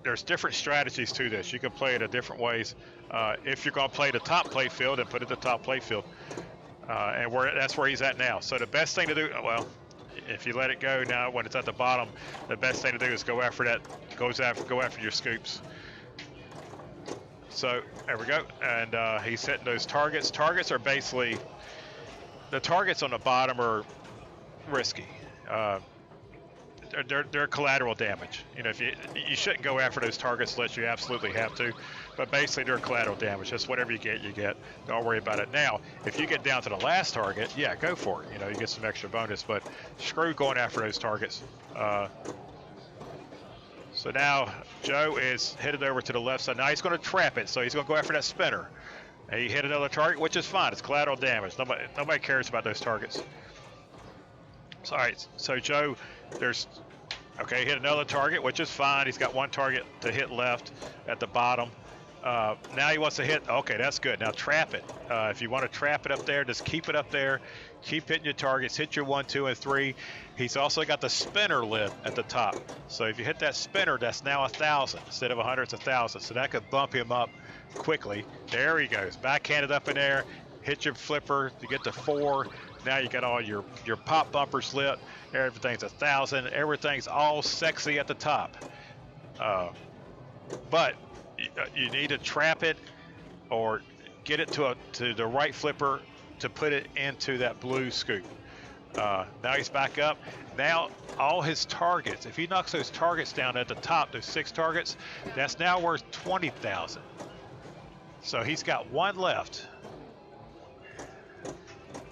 there's different strategies to this. You can play it in different ways. If you're going to play the top play field, then put it the top play field. And that's where he's at now. So the best thing to do, well, if you let it go now when it's at the bottom, the best thing to do is go after that. Go after your scoops. So there we go, and he's hitting those targets. Targets are basically, the targets on the bottom are risky. They're collateral damage. If you shouldn't go after those targets unless you absolutely have to, but basically they're collateral damage. Just whatever you get, you get. Don't worry about it. Now, if you get down to the last target, yeah, go for it. You get some extra bonus, but screw going after those targets. So now Joe is headed over to the left side. Now he's going to trap it, so he's going to go after that spinner. And he hit another target, which is fine. It's collateral damage. Nobody cares about those targets. So, all right, so Joe, he hit another target, which is fine. He's got 1 target to hit left at the bottom. Now he wants to hit, okay, that's good. Now trap it. If you want to trap it up there, just keep it up there. Keep hitting your targets. Hit your 1, 2, and 3. He's also got the spinner lit at the top. So if you hit that spinner, that's now 1,000 instead of 100. It's 1,000. So that could bump him up quickly. There he goes. Backhanded up in there. Hit your flipper to get to 4. Now you got all your pop bumpers lit. Everything's 1,000. Everything's all sexy at the top. But you need to trap it or get it to the right flipper to put it into that blue scoop. Now he's back up. Now all his targets, if he knocks those targets down at the top, those 6 targets, that's now worth 20,000. So he's got 1 left.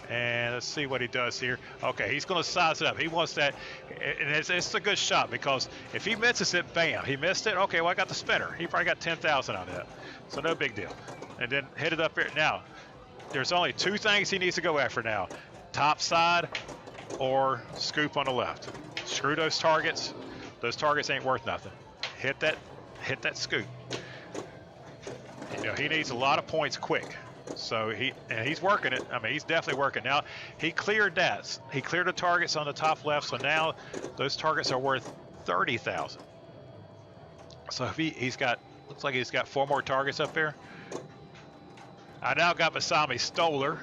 And let's see what he does here. Okay, he's going to size it up. He wants that, and it's a good shot because if he misses it, bam, he missed it. Okay, well, I got the spinner. He probably got 10,000 out of that. So no big deal. And then hit it up here. Now, there's only 2 things he needs to go after now. Top side or scoop on the left. Screw those targets. Those targets ain't worth nothing. Hit that scoop. You know, he needs a lot of points quick. So he's working it. I mean, he's definitely working. Now, he cleared that. He cleared the targets on the top left, so now those targets are worth 30,000. So if he's got, looks like he's got 4 more targets up there. I now got beside me Stoller.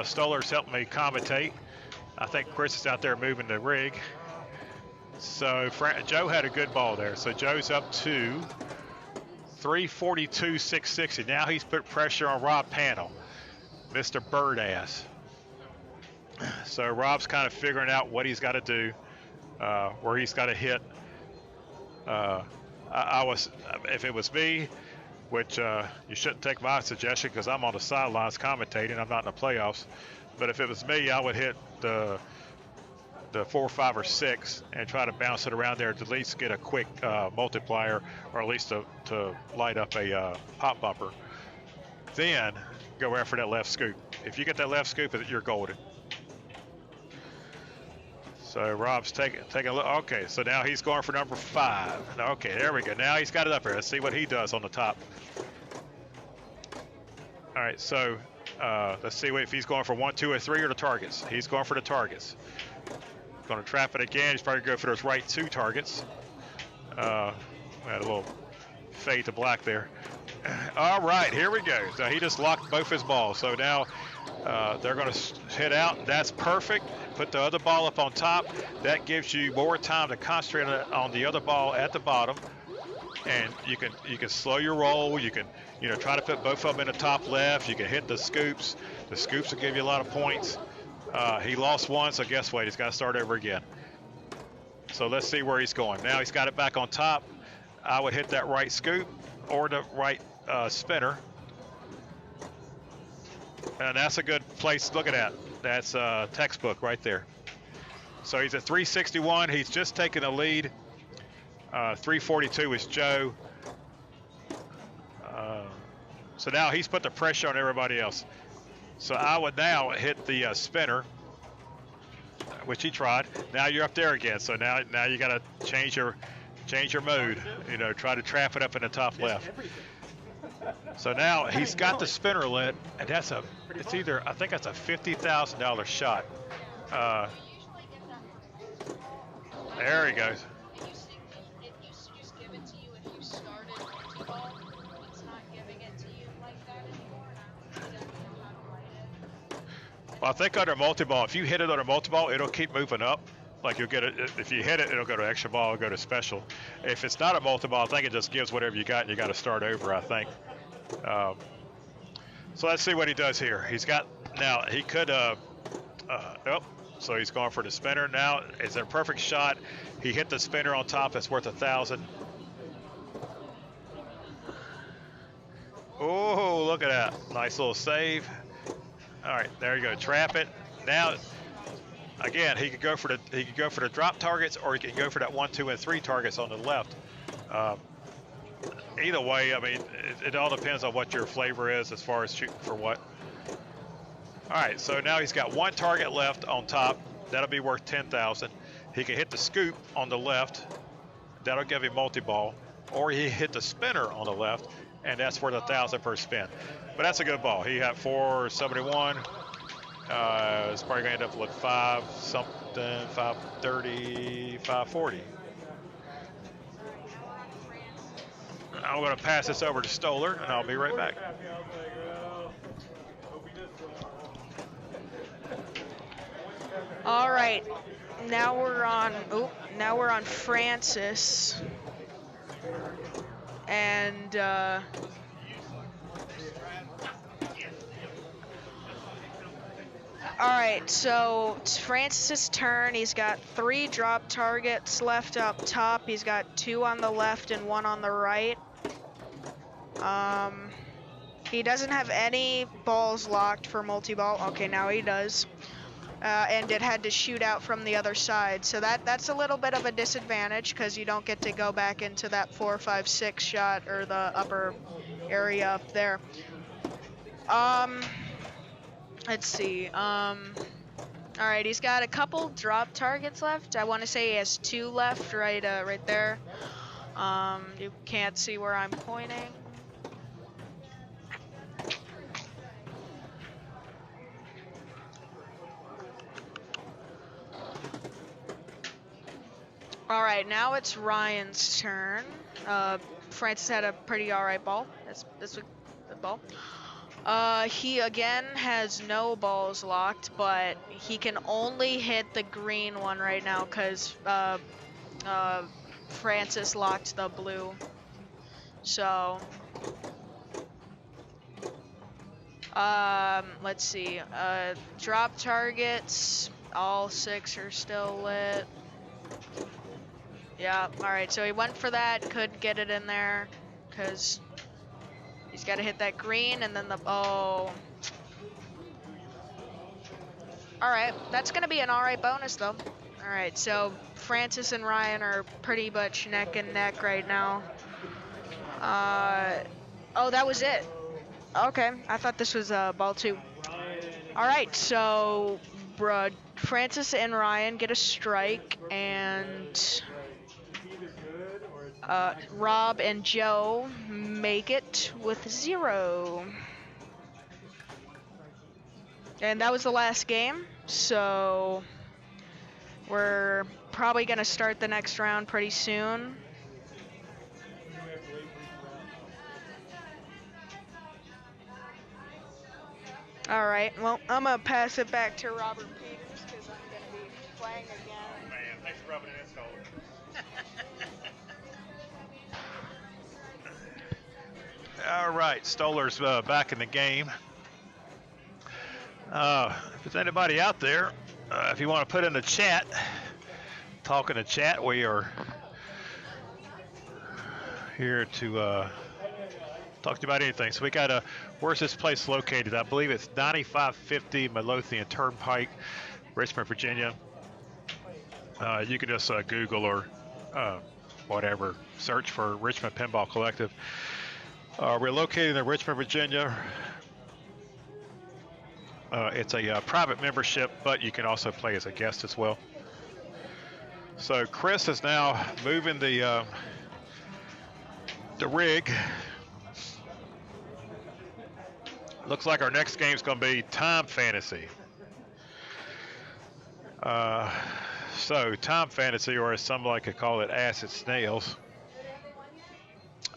Stoller's helping me commentate. I think Chris is out there moving the rig. So Joe had a good ball there. So Joe's up to 342, 660. Now he's put pressure on Rob Panel, Mr. Birdass. So Rob's kind of figuring out what he's got to do, where he's got to hit. If it was me, which you shouldn't take my suggestion because I'm on the sidelines commentating, I'm not in the playoffs. But if it was me, I would hit the 4, 5, or 6 and try to bounce it around there to at least get a quick multiplier, or at least to light up a pop bumper. Then go after that left scoop. If you get that left scoop, you're golden. So Rob's taking a look. Okay, so now he's going for number 5. Okay, there we go. Now he's got it up here. Let's see what he does on the top. All right, so let's see if he's going for 1, 2, or 3 or the targets. He's going for the targets. Going to trap it again. He's probably going to go for those right 2 targets. Had a little fade to black there. All right, here we go. So he just locked both his balls. So now they're going to hit out. That's perfect. Put the other ball up on top. That gives you more time to concentrate on the other ball at the bottom. And you can slow your roll. You can try to put both of them in the top left. You can hit the scoops. The scoops will give you a lot of points. He lost 1, so guess what? He's got to start over again. So let's see where he's going. Now he's got it back on top. I would hit that right scoop or the right spinner. And that's a good place to look at that. That's textbook right there. So he's at 361. He's just taken the lead. 342 is Joe. So now he's put the pressure on everybody else. So I would now hit the spinner, which he tried. Now you're up there again. So now you got to change your mode. Try to trap it up in the top left. So now he's got the spinner lit, and I think that's a $50,000 shot. There he goes. It used to just give it to you if you started multi-ball. It's not giving it to you like that anymore. And I don't know how to light it. Well, I think under multi-ball, if you hit it on a multi-ball, it'll keep moving up. Like you'll get it, if you hit it, it'll go to extra ball, it'll go to special. If it's not a multi-ball, I think it just gives whatever you got and you got to start over, I think. So let's see what he does here. Now he could, so he's going for the spinner. Now it's a perfect shot. He hit the spinner on top, that's worth 1,000. Oh, look at that. Nice little save. All right, there you go, trap it. Now, again, he could go for the drop targets, or he can go for that 1, 2, and 3 targets on the left. Either way, I mean, it all depends on what your flavor is as far as shooting for what. All right, so now he's got 1 target left on top. That'll be worth 10,000. He can hit the scoop on the left. That'll give him multi-ball. Or he hit the spinner on the left, and that's worth 1,000 per spin. But that's a good ball. He had 471. It's probably going to end up with 5 something, 530, 540. I'm going to pass this over to Stoller, and I'll be right back. All right, now we're on Francis, and All right, so it's Francis's turn. He's got 3 drop targets left up top. He's got 2 on the left and 1 on the right. He doesn't have any balls locked for multi-ball. Okay, now he does. And it had to shoot out from the other side. So that's a little bit of a disadvantage because you don't get to go back into that 4, 5, 6 shot or the upper area up there. Let's see. All right, he's got a couple drop targets left. I want to say he has 2 left, right there. You can't see where I'm pointing. All right, now it's Ryan's turn. Francis had a pretty all right ball. That's a good ball. He again has no balls locked, but he can only hit the green one right now because Francis locked the blue. So, let's see. Drop targets, all 6 are still lit. Yeah, all right, so he went for that, couldn't get it in there because he's got to hit that green and then oh. All right, that's going to be an all right bonus though. All right, so Francis and Ryan are pretty much neck and neck right now. Oh, that was it. Okay, I thought this was ball 2. All right, so Francis and Ryan get a strike, and Rob and Joe make it with 0. And that was the last game, so we're probably going to start the next round pretty soon. All right, well, I'm going to pass it back to Robert Peters because I'm going to be playing again. Man, thanks for rubbing it in, Stoller. All right, Stoller's back in the game. If there's anybody out there, if you want to put in the chat, talk in the chat, we are here to talk to you about anything. So we got where's this place located? I believe it's 9550 Midlothian Turnpike, Richmond, Virginia. You can just Google or whatever, search for Richmond Pinball Collective. We're located in Richmond, Virginia. It's a private membership, but you can also play as a guest as well. So Chris is now moving the rig. Looks like our next game is going to be Time Fantasy. So Time Fantasy, or as some like to call it, Acid Snails.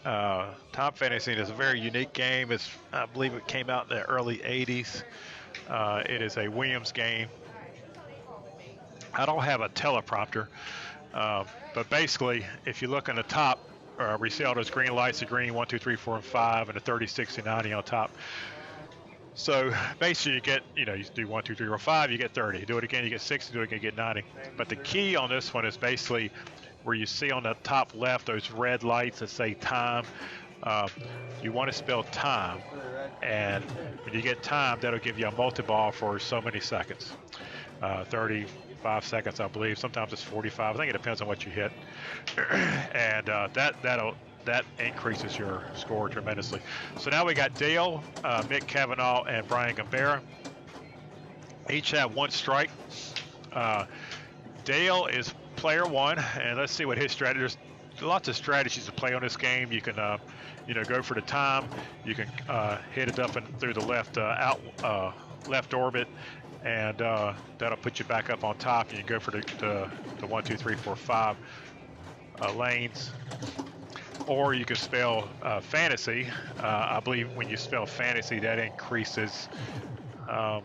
Time Fantasy is a very unique game. I believe it came out in the early 80s. It is a Williams game. I don't have a teleprompter, but basically, if you look on the top, we see all those green lights, the green 1, 2, 3, 4, and 5, and the 30, 60, 90 on top. So basically, you get, you do 1, 2, 3, 4, 5, you get 30. You do it again, you get 60. Do it again, you get 90. But the key on this one is basically where you see on the top left those red lights that say time. You want to spell time, and when you get time, that'll give you a multi-ball for so many seconds. 35 seconds, I believe. Sometimes it's 45. I think it depends on what you hit. And that increases your score tremendously. So now we got Dale, Mick Cavanaugh, and Brian Gambera. Each have 1 strike. Dale is player 1, and let's see what his strategy is. There's lots of strategies to play on this game. You can, go for the time. You can hit it up and through the left left orbit, and that'll put you back up on top. And you go for the 1, 2, 3, 4, 5 lanes. Or you can spell fantasy. I believe when you spell fantasy, that increases. I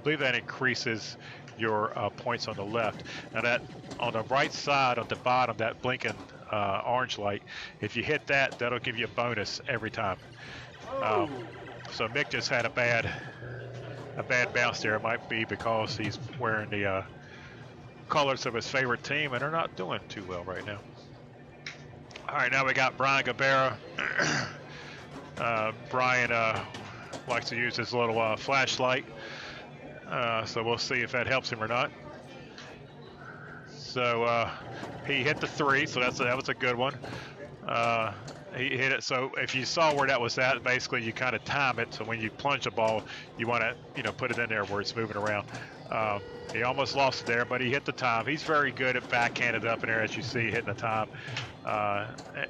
believe that increases your points on the left. Now that on the right side at the bottom, that blinking orange light, if you hit that, that'll give you a bonus every time. So Mick just had a bad a bad bounce there. It might be because he's wearing the colors of his favorite team, and they're not doing too well right now. All right, now we got Brian Gabera. Brian likes to use his little flashlight, so we'll see if that helps him or not. So he hit the 3, so that was a good one. He hit it. So if you saw where that was at, basically you kind of time it. So when you plunge a ball, you want to put it in there where it's moving around. He almost lost it there, but he hit the time. He's very good at backhanded up in there, as you see, hitting the time.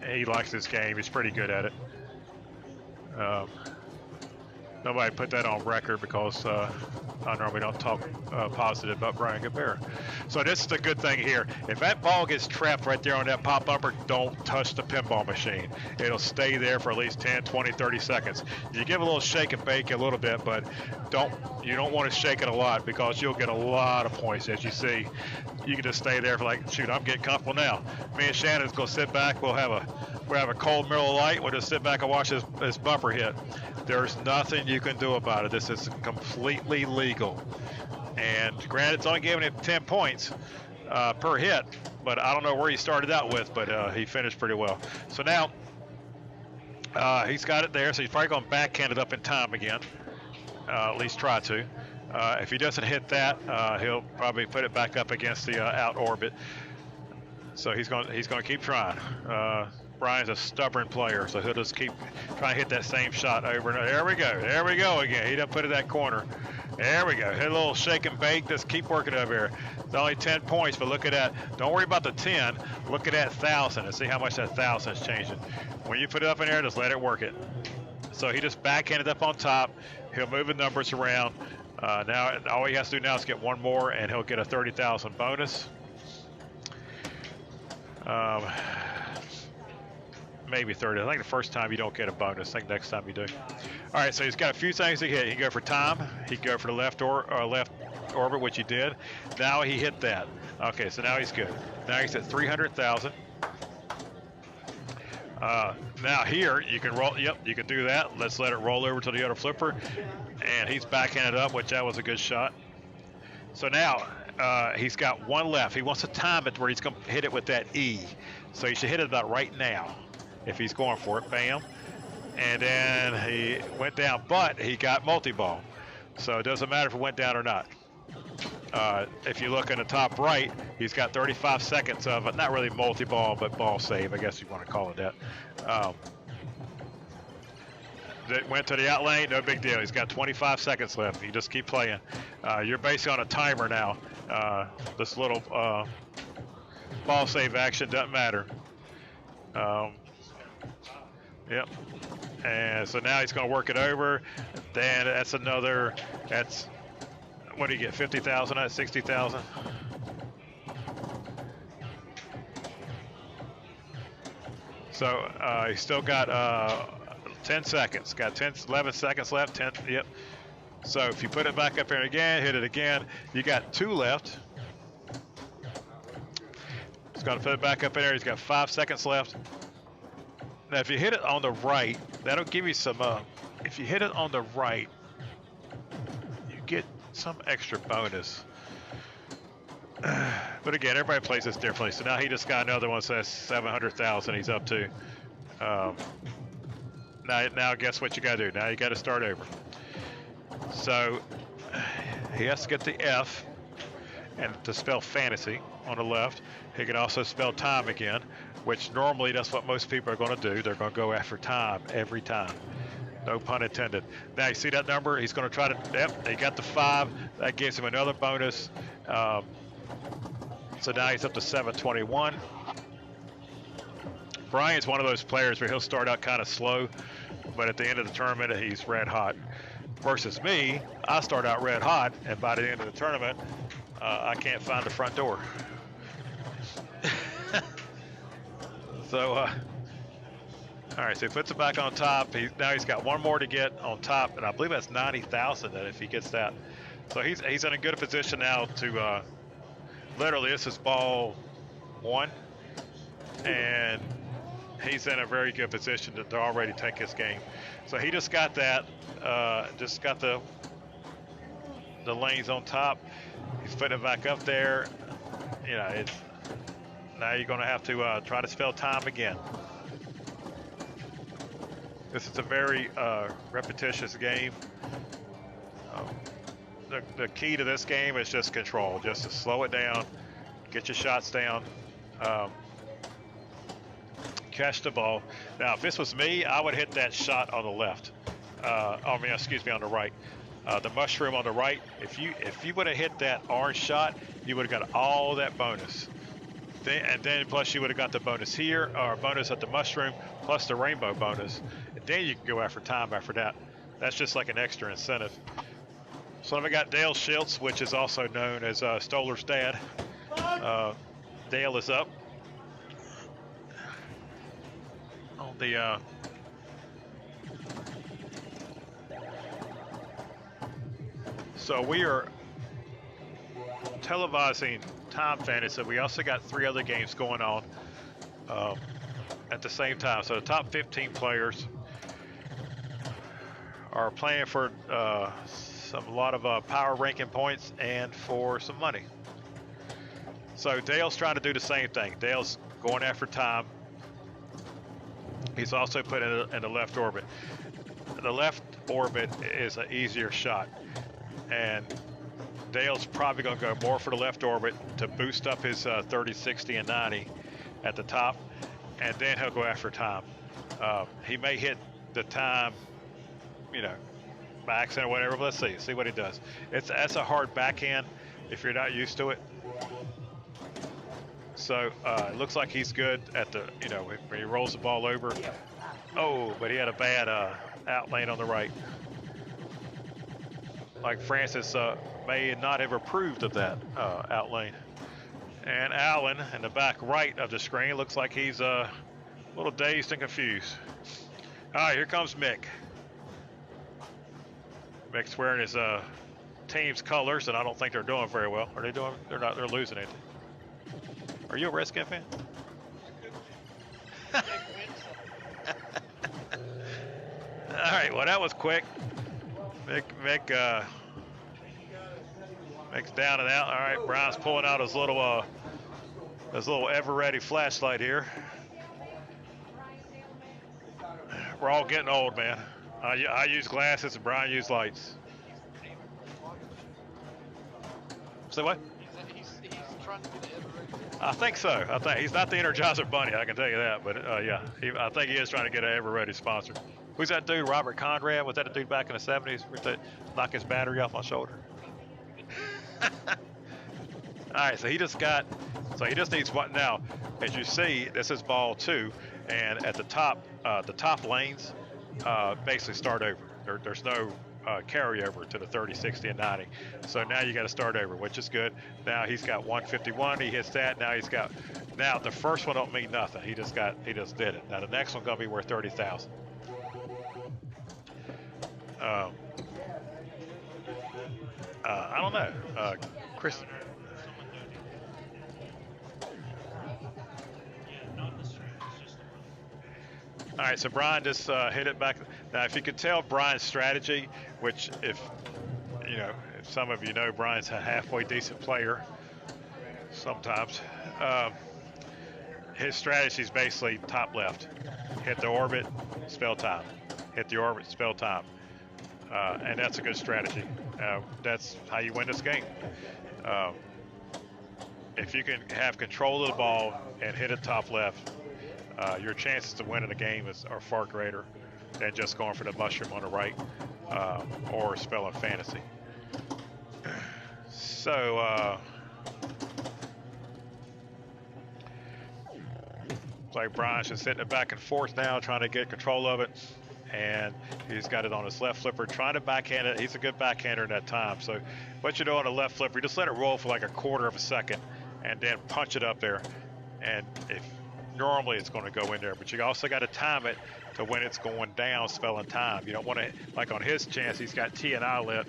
He likes this game. He's pretty good at it. Nobody put that on record because I normally don't talk positive about Brian Gabera. So this is the good thing here. If that ball gets trapped right there on that pop bumper, don't touch the pinball machine. It'll stay there for at least 10, 20, 30 seconds. You give a little shake and bake a little bit, but you don't want to shake it a lot because you'll get a lot of points. As you see, you can just stay there for like, shoot, I'm getting comfortable now. Me and Shannon's going to sit back. We'll have a cold Miller Lite. We'll just sit back and watch this bumper hit. There's nothing you can do about it. This is completely legal. And granted, it's only giving him 10 points per hit, but I don't know where he started out with, but he finished pretty well. So now he's got it there, so he's probably going to backhand it up in time again, at least try to. If he doesn't hit that, he'll probably put it back up against the out orbit. So he's going to keep trying. Brian's a stubborn player, so he'll just keep trying to hit that same shot over and over. There we go again. He done put it in that corner. There we go. Hit a little shake and bake. Just keep working over here. It's only 10 points, but look at that. Don't worry about the 10. Look at that 1,000 and see how much that 1,000 is changing. When you put it up in there, just let it work it. So he just backhanded up on top. He'll move the numbers around. Now all he has to do now is get one more, and he'll get a 30,000 bonus. Maybe 30. I think the first time you don't get a bonus. I think next time you do. All right, so he's got a few things to hit. He can go for time. He can go for the left orbit, which he did. Now he hit that. Okay, so now he's good. Now he's at 300,000. Now here you can roll. Yep, you can do that. Let's let it roll over to the other flipper, and he's backhanded up, which that was a good shot. So now he's got one left. He wants to time it where he's going to hit it with that E. So he should hit it about right now. If he's going for it, bam. And then he went down, but he got multi-ball. So it doesn't matter if it went down or not. If you look in the top right, he's got 35 seconds of it. Not really multi-ball, but ball save, I guess you want to call it that. That went to the out lane, no big deal. He's got 25 seconds left. You just keep playing. You're basically on a timer now. This little ball save action doesn't matter. Yep. And so now he's going to work it over. Then that's what do you get, 50,000 out of 60,000? So he's still got 10 seconds. Got 11 seconds left. 10. Yep. So if you put it back up here again, hit it again, you got 2 left. He's going to put it back up in there. He's got 5 seconds left. Now, if you hit it on the right, that'll give you some, if you hit it on the right, you get some extra bonus. But again, everybody plays this differently. So now he just got another one, so that's 700,000 he's up to. Now guess what you got to do? Now you got to start over. So he has to get the F and to spell fantasy on the left. He can also spell time again, which normally that's what most people are going to do. They're going to go after time every time. No pun intended. Now you see that number? He's going to try to, yep, he got the 5. That gives him another bonus. So now he's up to 721. Brian's one of those players where he'll start out kind of slow, but at the end of the tournament, he's red hot. Versus me, I start out red hot, and by the end of the tournament, I can't find the front door. So, all right, so he puts it back on top. Now he's got one more to get on top, and I believe that's 90,000 if he gets that. So he's in a good position now to, literally, this is ball 1, and he's in a very good position to already take his game. So he just got that, just got the the lanes on top. He's putting it back up there. You know, it's now you're going to have to try to spell time again. This is a very repetitious game. The key to this game is just control, just to slow it down, get your shots down, catch the ball. Now, if this was me, I would hit that shot on the left. Excuse me, on the right. The mushroom on the right. If you would have hit that orange shot, you would have got all that bonus. And then plus you would have got the bonus here, or bonus at the mushroom, plus the rainbow bonus. And then you can go after time after that. That's just like an extra incentive. So then we got Dale Schiltz, which is also known as Stolar's dad. Dale is up on the so we are televising Time Fantasy. We also got 3 other games going on at the same time. So the top 15 players are playing for a lot of power ranking points and for some money. So Dale's trying to do the same thing. Dale's going after time. He's also put in the left orbit. The left orbit is an easier shot, and Dale's probably going to go more for the left orbit to boost up his 30, 60, and 90 at the top, and then he'll go after time. He may hit the time, you know, by accident or whatever, but let's see what he does. That's a hard backhand if you're not used to it. So it looks like he's good at the, you know, when he rolls the ball over. Oh, but he had a bad out lane on the right. Like Francis may not have approved of that out lane. And Allen in the back right of the screen looks like he's a little dazed and confused. All right, here comes Mick. Mick's wearing his team's colors, and I don't think they're doing very well. Are they doing? They're not. They're losing it. Are you a Redskin fan? All right. Well, that was quick. Mick's down and out. All right. Brian's pulling out his little ever-ready flashlight here. We're all getting old, man. I use glasses and Brian used lights. Say what? He's trying to be the ever-ready. I think so. I think he's not the Energizer Bunny, I can tell you that. But yeah, I think he is trying to get an ever-ready sponsor. Who's that dude? Robert Conrad? Was that a dude back in the 70s? Knock his battery off my shoulder. All right, so he just needs what now? As you see, this is ball 2, and at the top lanes basically start over. There's no carryover to the 30, 60, and 90. So now you got to start over, which is good. Now he's got 151. He hits that. Now the first one don't mean nothing. He just did it. Now the next one gonna be worth 30,000. I don't know, Chris. All right, so Brian just hit it back. Now, if you could tell Brian's strategy, which if some of you know, Brian's a halfway decent player sometimes. His strategy is basically top left. Hit the orbit, spell time. Hit the orbit, spell time. And that's a good strategy. That's how you win this game. If you can have control of the ball and hit it top left, your chances to win in the game are far greater than just going for the mushroom on the right or spelling fantasy. So, like Brian's just hitting it back and forth now, trying to get control of it. And he's got it on his left flipper, trying to backhand it. He's a good backhander in that time. So what you do on the left flipper, you just let it roll for like a quarter of a second and then punch it up there. And if normally it's going to go in there, but you also got to time it to when it's going down, spelling time. You don't want to, like on his chance, he's got T and I lit.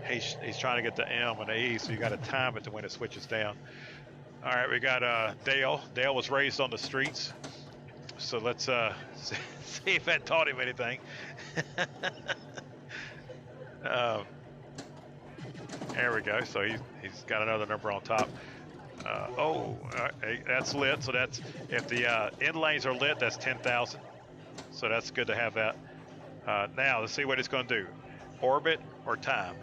He's trying to get the M and the E, so you got to time it to when it switches down. All right, we got Dale. Dale was raised on the streets, so let's see if that taught him anything. There we go. So he's got another number on top. That's lit. So that's, if the end lanes are lit, that's 10,000. So that's good to have that. Now let's see what it's going to do. Orbit or time?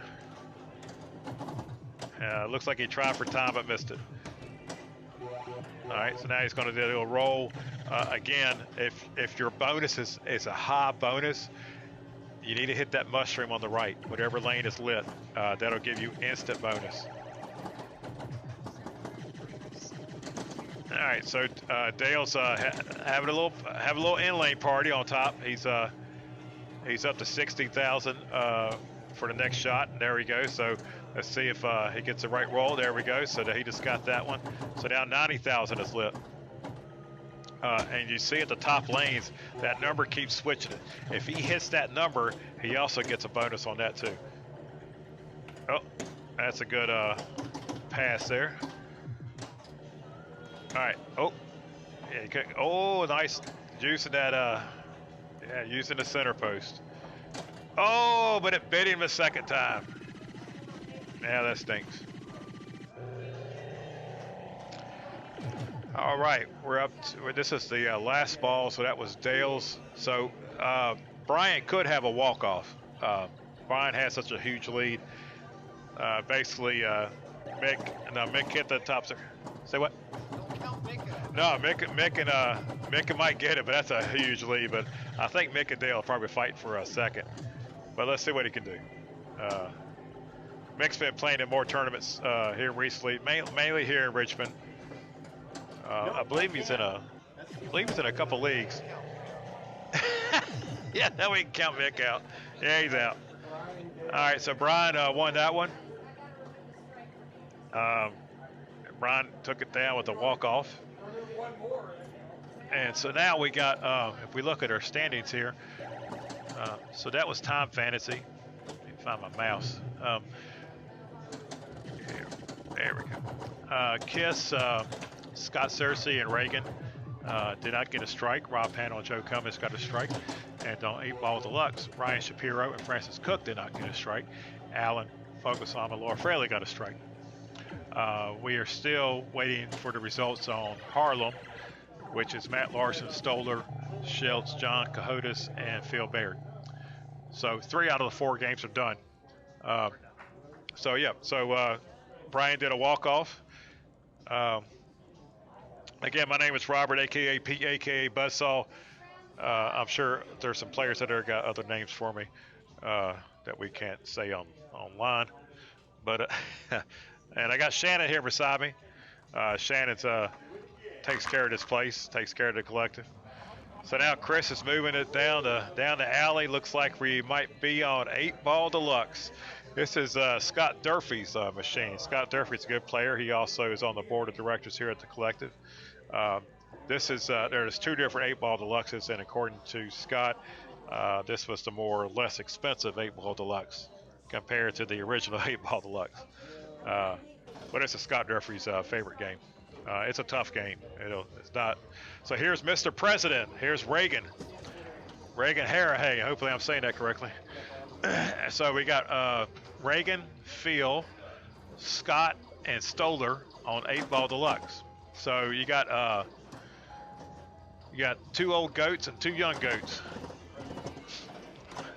Looks like he tried for time but missed it. All right, so now he's going to do a little roll. Again, if your bonus is a high bonus, you need to hit that mushroom on the right, whatever lane is lit. That'll give you instant bonus. All right, so Dale's having a little in lane party on top. He's up to 60,000 for the next shot. And there we go. So let's see if he gets the right roll. There we go. So he just got that one. So now 90,000 is lit. And you see at the top lanes, that number keeps switching it. If he hits that number, he also gets a bonus on that too. Oh, that's a good pass there. All right. Oh, yeah, oh, nice using that. Using the center post. Oh, but it bit him a second time. Yeah, that stinks. All right, we're up to, this is the last ball, so that was Dale's. So Brian could have a walk-off. Brian has such a huge lead. Basically, Mick hit the top. Say what? No, Mick might get it, but that's a huge lead. But I think Mick and Dale are probably fighting for a second. But let's see what he can do. Mick's been playing in more tournaments here recently, mainly here in Richmond. I believe he's in a couple leagues. Yeah, now we can count Mick out. Yeah, he's out. All right, so Brian won that one. Brian took it down with a walk-off. And so now we got, if we look at our standings here, so that was Time Fantasy. Let me find my mouse. There we go. Kiss, Scott Cersei, and Reagan did not get a strike. Rob Panel and Joe Cummins got a strike. And on 8-Ball Deluxe, Ryan Shapiro and Francis Cook did not get a strike. Alan Fogelsam and Laura Fraley got a strike. We are still waiting for the results on Harlem, which is Matt Larson, Stoller, Schultz, John Cahotas, and Phil Baird. So 3 out of the 4 games are done. So Brian did a walk-off. Again, my name is Robert, a.k.a. Pete, a.k.a. Buzzsaw. I'm sure there's some players that have got other names for me that we can't say online. But and I got Shannon here beside me. Shannon's takes care of this place, takes care of the collective. So now Chris is moving it down the alley. Looks like we might be on 8-Ball Deluxe. This is Scott Durfee's machine. Scott Durfee's a good player. He also is on the board of directors here at the collective. This is there's 2 different 8-Ball Deluxes, and according to Scott, this was the less expensive 8-Ball Deluxe compared to the original 8-Ball Deluxe. But it's a Scott Durfee's favorite game. It's a tough game. It's not. So here's Mr. President. Here's Reagan Harahay. Hopefully I'm saying that correctly. So we got Reagan, Phil, Scott, and Stoller on 8-Ball Deluxe. So you got 2 old goats and 2 young goats.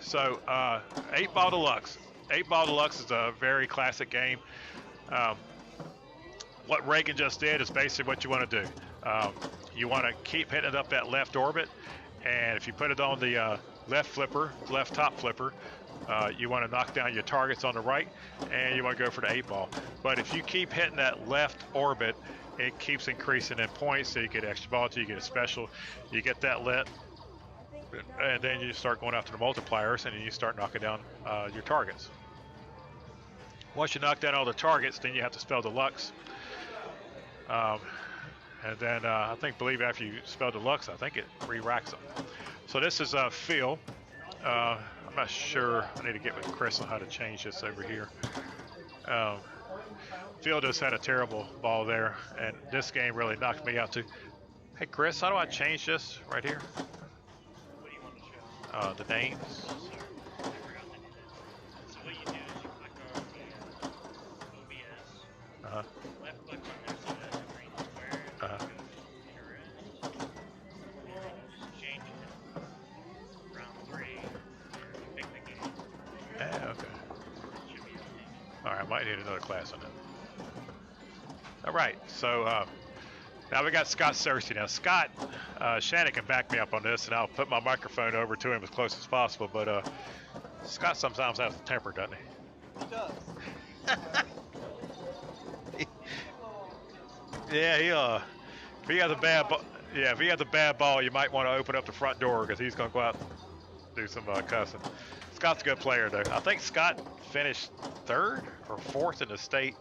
So 8-Ball Deluxe. 8-Ball Deluxe is a very classic game. What Reagan just did is basically what you want to do. You want to keep hitting it up that left orbit, and if you put it on the left top flipper, you want to knock down your targets on the right, and you want to go for the 8-ball. But if you keep hitting that left orbit, it keeps increasing in points, so you get extra ball, you get a special, you get that lit, and then you start going after the multipliers, and you start knocking down your targets. Once you knock down all the targets, then you have to spell Deluxe. And then I believe after you spell Deluxe, I think it re-racks them. So this is Phil. I'm not sure. I need to get with Chris on how to change this over here. Phil just had a terrible ball there, and this game really knocked me out too. Hey Chris, how do I change this right here? What do you want to show? The names. So what you do is you click on might need another class on that. All right, so now we got Scott Cersei. Now Scott, Shannon can back me up on this, and I'll put my microphone over to him as close as possible. But Scott sometimes has a temper, doesn't he? He does. Yeah, if he has a bad ball, if he has a bad ball, you might want to open up the front door because he's gonna go out and do some cussing. Scott's a good player though. I think Scott finished 3rd or 4th in the state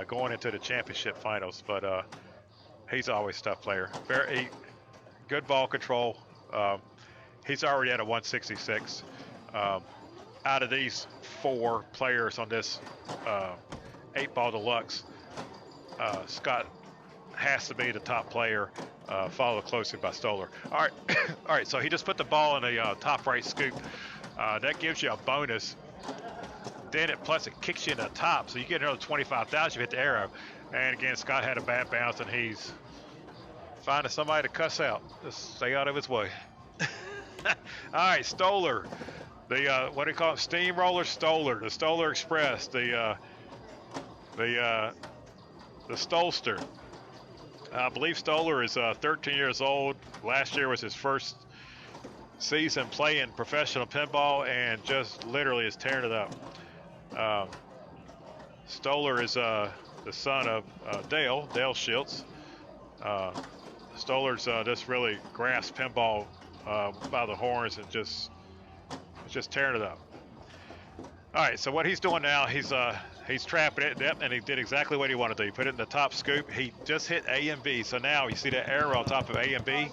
going into the championship finals, but he's always a tough player. Very good ball control. He's already at a 166. Out of these 4 players on this 8-ball deluxe, Scott has to be the top player, followed closely by Stoller. All right, all right. So he just put the ball in the top right scoop. That gives you a bonus. Then plus it kicks you in the top, so you get another 25,000 if you hit the arrow. And again, Scott had a bad bounce, and he's finding somebody to cuss out. Just stay out of his way. All right, Stoller. The what do you call it? Steamroller Stoller, the Stoller Express, the Stolster. I believe Stoller is 13 years old. Last year was his first season playing professional pinball, and just literally is tearing it up. Stoller is the son of Dale Schiltz. Stoller's just really grasped pinball by the horns and just tearing it up. All right, so what he's doing now, he's trapping it, and he did exactly what he wanted to do. He put it in the top scoop. He just hit A and B, so now you see that arrow on top of A and B.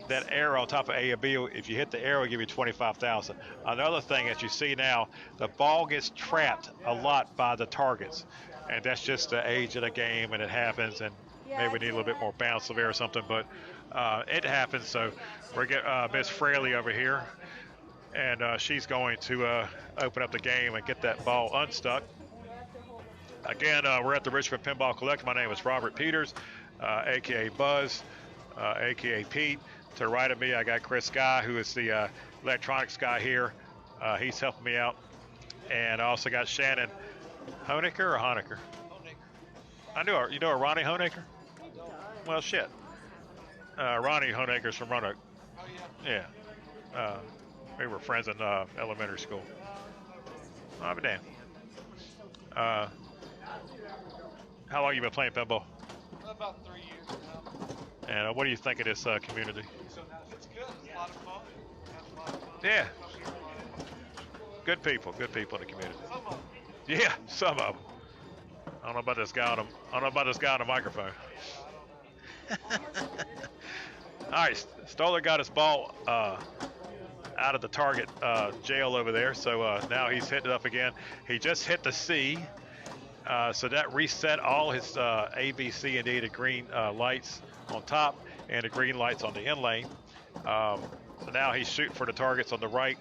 That arrow on top of A and B, if you hit the arrow, it'll give you 25,000. Another thing that you see now, the ball gets trapped a lot by the targets, and that's just the age of the game, and it happens, and maybe we need a little bit more bounce of air or something, but it happens. So we're getting Miss Fraley over here, and she's going to open up the game and get that ball unstuck. Again, we're at the Richmond Pinball Collective. My name is Robert Peters, a.k.a. Buzz, a.k.a. Pete. To the right of me, I got Chris Guy, who is the electronics guy here. He's helping me out. And I also got Shannon Honecker or Honecker? I knew you know a Ronnie Honecker? Well, shit. Ronnie Honecker's from Roanoke. Yeah. We were friends in elementary school. I'll be damned. How long you been playing pinball? About 3 years now. And what do you think of this community? It's good. It's a lot of fun. Yeah. Good people in the community. Some of them. Yeah, some of them. I don't know about this guy on the microphone. All right, Stoller got his ball out of the target jail over there, so now he's hitting it up again. He just hit the C, so that reset all his A, B, C, and D, the green lights on top and the green lights on the in lane. So now he's shooting for the targets on the right.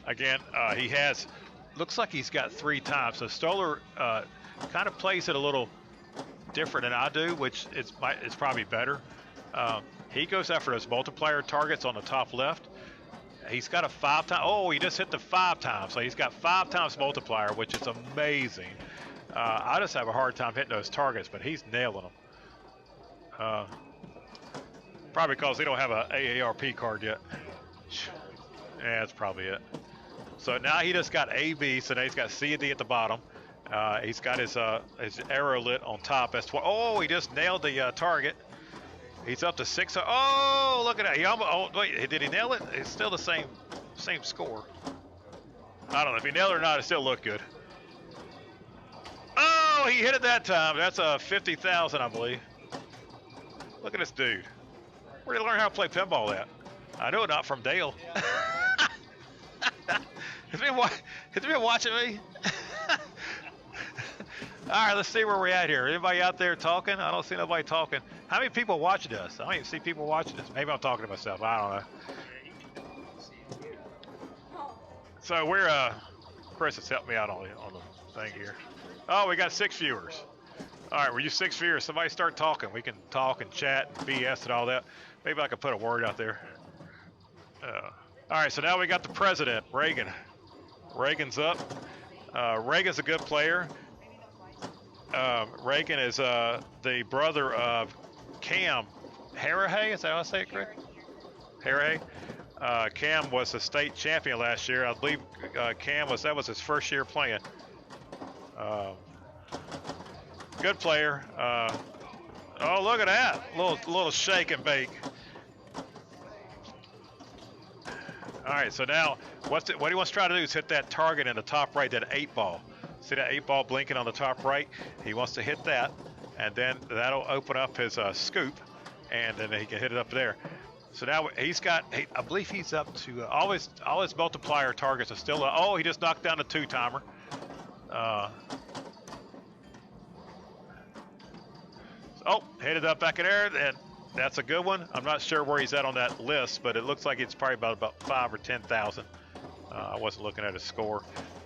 Again, he has, looks like he's got 3 times. So Stoller kind of plays it a little different than I do, which it's probably better. He goes after those multiplier targets on the top left. He's got a 5 times. Oh, he just hit the 5 times. So he's got 5 times multiplier, which is amazing. I just have a hard time hitting those targets, but he's nailing them. Probably because they don't have an AARP card yet. Yeah, that's probably it. So now he just got A, B, so now he's got C and D at the bottom. He's got his arrow lit on top. That's oh, he just nailed the target. He's up to 6. Oh, look at that. He almost, oh, wait, did he nail it? It's still the same score. I don't know if he nailed it or not. It still looked good. Oh, he hit it that time. That's a 50,000, I believe. Look at this dude. Where did he learn how to play pinball at? I know it not from Dale. Has he been watching me? All right, let's see where we're at here. Anybody out there talking? I don't see nobody talking. How many people watching this? I don't even see people watching this. Maybe I'm talking to myself. I don't know. So we're, Chris has helped me out on the thing here. Oh, we got 6 viewers. All right, were you 6 viewers? Somebody start talking. We can talk and chat and BS and all that. Maybe I could put a word out there. All right, so now we got the president, Reagan. Reagan's up. Reagan's a good player. Reagan is the brother of Cam Harahay. Is that how I say it correct? Harahay. Cam was the state champion last year. I believe Cam that was his first year playing. Good player. Oh, look at that! Little shake and bake. All right, so now what he wants to try to do is hit that target in the top right, that 8-ball. See that 8-ball blinking on the top right? He wants to hit that, and then that'll open up his scoop, and then he can hit it up there. So now he's got, I believe he's up to all his multiplier targets are still. Oh, he just knocked down a 2-timer. Oh, hit it up back in there, and that's a good one. I'm not sure where he's at on that list, but it looks like it's probably about 5 or 10,000. I wasn't looking at his score.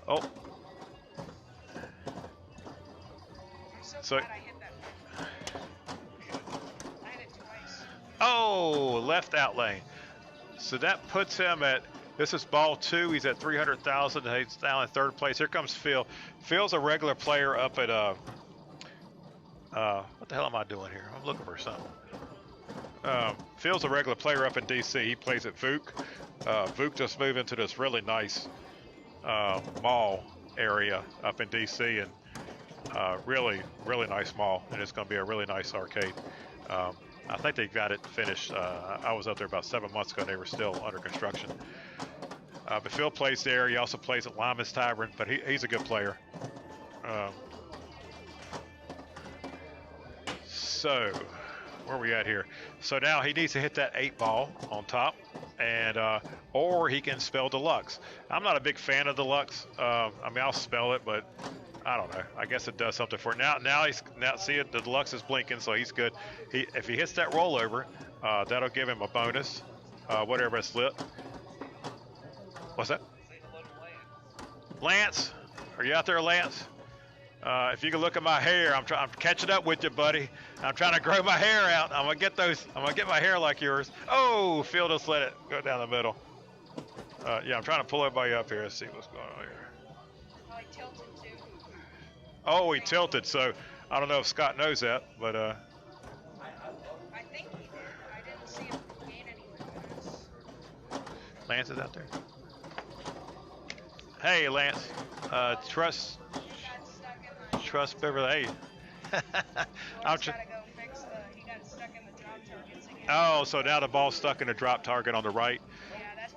Oh. So. I hit it twice. Oh, left out lane. So that puts him at, this is ball 2. He's at 300,000. He's down in 3rd place. Here comes Phil. Phil's a regular player up at, what the hell am I doing here? I'm looking for something. Phil's a regular player up in DC. He plays at Vuk. Vuk just moved into this really nice mall area up in DC, and really nice mall, and it's going to be a really nice arcade. I think they got it finished. I was up there about 7 months ago, and they were still under construction. But Phil plays there. He also plays at Lyman's Tavern, but he's a good player. So, where are we at here? So now he needs to hit that 8-ball on top, and or he can spell deluxe. I'm not a big fan of deluxe. I mean, I'll spell it, but I don't know. I guess it does something for it. Now see it. The deluxe is blinking, so he's good. If he hits that rollover, that'll give him a bonus. Whatever it's lit. What's that? Lance, are you out there, Lance? If you can look at my hair, I'm catching up with you, buddy. I'm trying to grow my hair out. I'm gonna get my hair like yours. Oh, Phil just let it go down the middle. Yeah, I'm trying to pull everybody up here. Let's see what's going on here. Oh, he tilted too. Oh, he tilted. So I don't know if Scott knows that, but I think he did. I didn't see him gain any bonus. Lance is out there. Hey, Lance. Trust Beverly. Hey. Oh, so now the ball's stuck in the drop target on the right.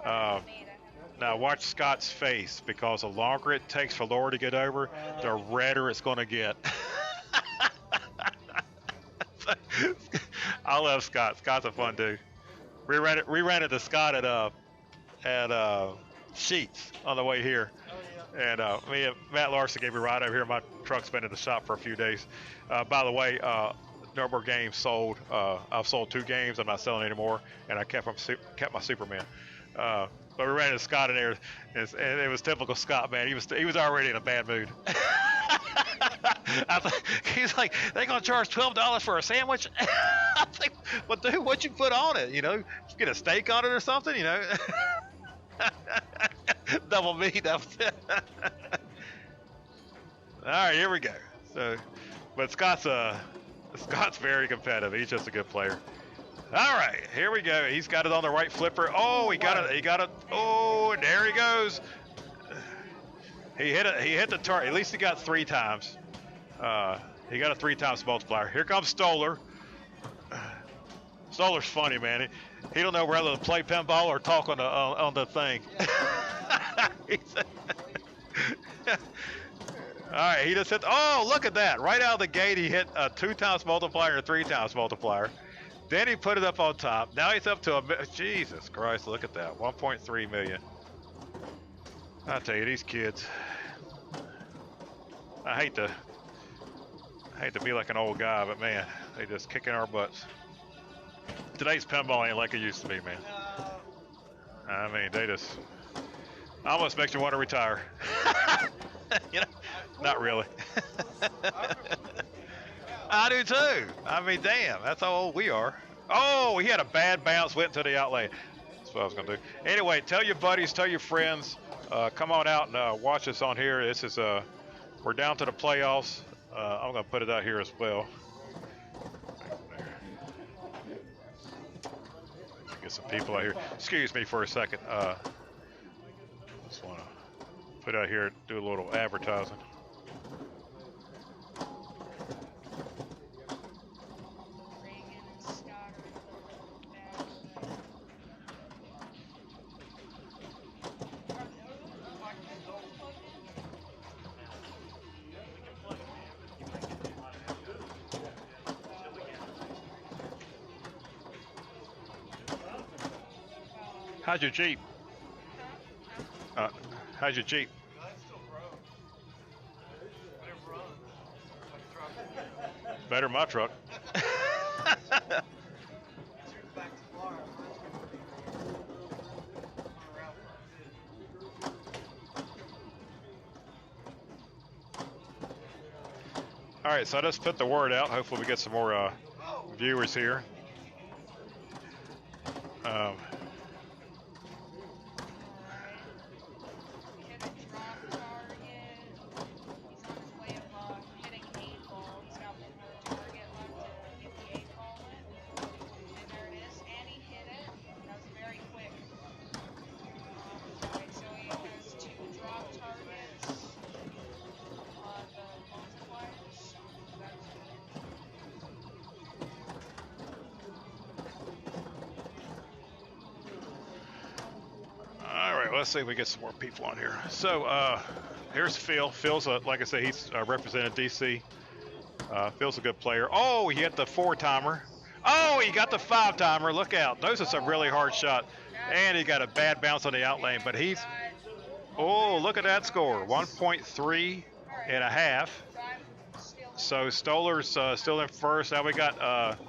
Now watch Scott's face, because the longer it takes for Laura to get over, the redder it's going to get. I love Scott. Scott's a fun dude. We ran into Scott at Sheets on the way here. And me and Matt Larson gave me a ride over here. My truck's been in the shop for a few days. By the way, no more games sold. I've sold 2 games. I'm not selling anymore, and I kept my Superman. But we ran into Scott in there, and it was typical Scott, man. He was already in a bad mood. He's like, they gonna charge $12 for a sandwich? I think, well, dude, what you put on it? You know, you get a steak on it or something? You know. Double meat. All right, here we go. So, but Scott's very competitive. He's just a good player. All right, here we go. He's got it on the right flipper. Oh, he got it. Oh, and there he goes. He hit the target. At least he got 3 times. He got a 3 times multiplier. Here comes Stoller. Stoller's funny, man. He don't know whether to play pinball or talk on the thing. All right, he just hit. Oh, look at that! Right out of the gate, he hit a 2 times multiplier and a 3 times multiplier. Then he put it up on top. Now he's up to Jesus Christ! Look at that, 1.3 million. I tell you, these kids. I hate to be like an old guy, but man, they just kicking our butts. Today's pinball ain't like it used to be, man. I mean, they just almost makes you want to retire. You know, not really. I do too. I mean, damn, that's how old we are. Oh, he had a bad bounce, went into the outlay. That's what I was gonna do. Anyway, tell your buddies, tell your friends, Come on out and watch us on here. This is we're down to the playoffs. I'm gonna put it out here as well. Get some people out here. Excuse me for a second. Just want to put out here, do a little advertising. How's your Jeep? How's your Jeep? Better than my truck. All right, so I just put the word out. Hopefully we get some more viewers here. Let's see if we get some more people on here. So here's Phil. Phil's like I said, he's represented DC. Phil's a good player. Oh, he hit the 4-timer. Oh, he got the 5-timer. Look out. Those are some really hard shots. And he got a bad bounce on the out lane, but he's, oh, look at that score. 1.3 and a half. So Stoller's still in first. Now we got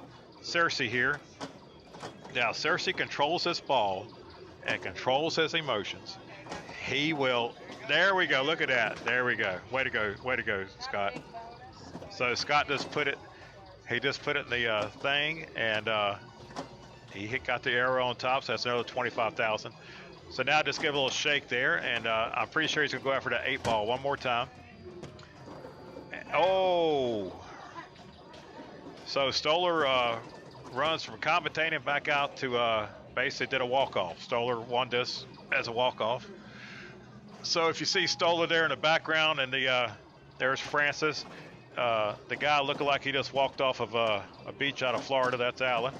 Cersei here. Now Cersei controls this ball and controls his emotions. He will, there we go, look at that, there we go. Way to go, Scott. So Scott just put it, he just put it in the thing, and he got the arrow on top, so that's another 25,000. So now just give a little shake there, and I'm pretty sure he's gonna go after that 8-ball one more time. Oh! So Stoller runs from commentating back out to basically did a walk-off. Stoller won this as a walk-off. So if you see Stoller there in the background, and there's Francis, the guy looking like he just walked off of a beach out of Florida, that's Alan.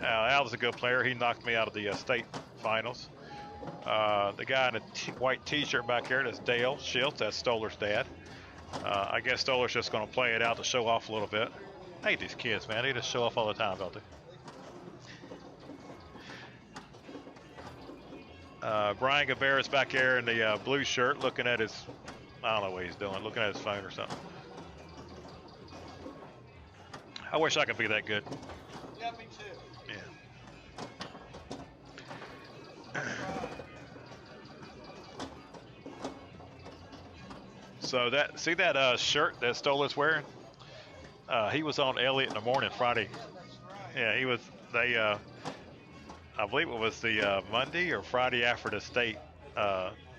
Alan's a good player. He knocked me out of the state finals. The guy in a white t-shirt back there, that's Dale Schiltz, that's Stoller's dad. I guess Stoller's just going to play it out to show off a little bit. I hate these kids, man. They just show off all the time, don't they? Brian Gavera's back there in the blue shirt looking at his, I don't know what he's doing, looking at his phone or something. I wish I could be that good. Yeah, me too. Yeah. So that, see that shirt that Stoller's wearing? He was on Elliott in the Morning Friday. Yeah, he was, I believe it was the Monday or Friday after the state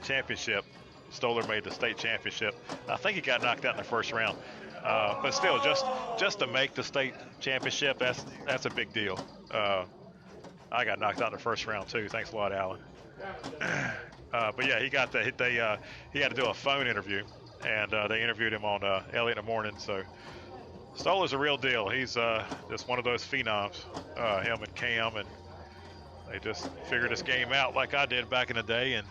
championship. Stoller made the state championship. I think he got knocked out in the first round. But still, just to make the state championship, that's a big deal. I got knocked out in the first round too. Thanks a lot, Alan. But yeah, he got he had to do a phone interview, and they interviewed him on Elliott in the Morning. So Stoller's a real deal. He's just one of those phenoms. Him and Cam, and they just figured this game out like I did back in the day, and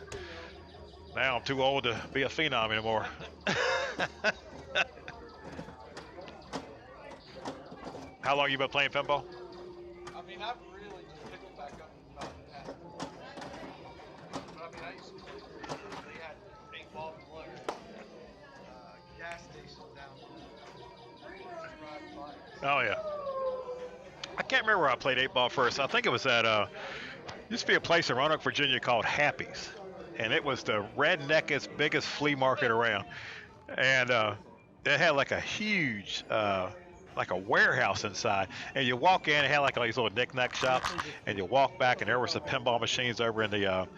now I'm too old to be a phenom anymore. How long you been playing pinball? I mean, I've really just picked back up about that. But I mean, I used to play, they had 8-ball plugs, gas stations down there. Oh yeah. I can't remember where I played 8-ball first. I think it was at used to be a place in Roanoke, Virginia called Happy's, and it was the redneckest, biggest flea market around. And it had like a huge, like a warehouse inside. And you walk in, it had like all these little knick-knack shops, and you walk back, and there were some pinball machines over in the,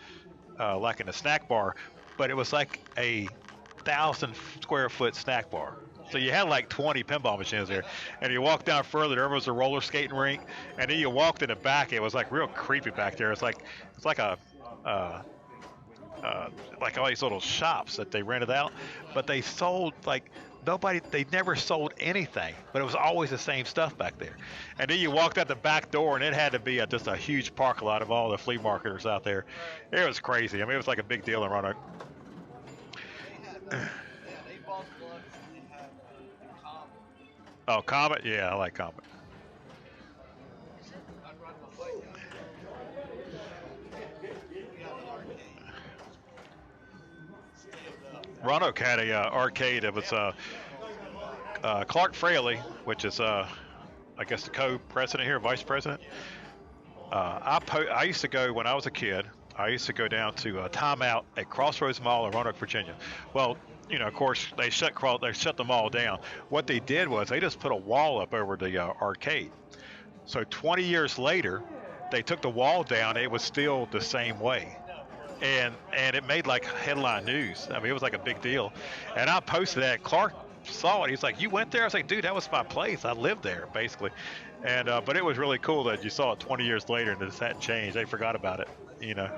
like in the snack bar. but it was like a 1,000 square foot snack bar. So you had like 20 pinball machines there, and you walk down further, there was a roller skating rink, and then you walked in the back. It was like real creepy back there. It's like a like all these little shops that they rented out, but they sold like they never sold anything, but it was always the same stuff back there. And then you walked out the back door, and it had to be just a huge parking lot of all the flea marketers out there. It was crazy. I mean, it was like a big deal in Roanoke. Oh, Comet? Yeah, I like Comet. Roanoke had a arcade. It was Clark Fraley, which is I guess the co-president here, vice president. I used to go when I was a kid. I used to go down to Timeout at Crossroads Mall in Roanoke, Virginia. Well, you know, of course, they shut the mall down. What they did was they just put a wall up over the arcade. So 20 years later, they took the wall down. It was still the same way. And it made like headline news. I mean, it was like a big deal. And I posted that. Clark saw it. He's like, "You went there?" I was like, "Dude, that was my place. I lived there, basically." And but it was really cool that you saw it 20 years later and this hadn't changed. They forgot about it, you know.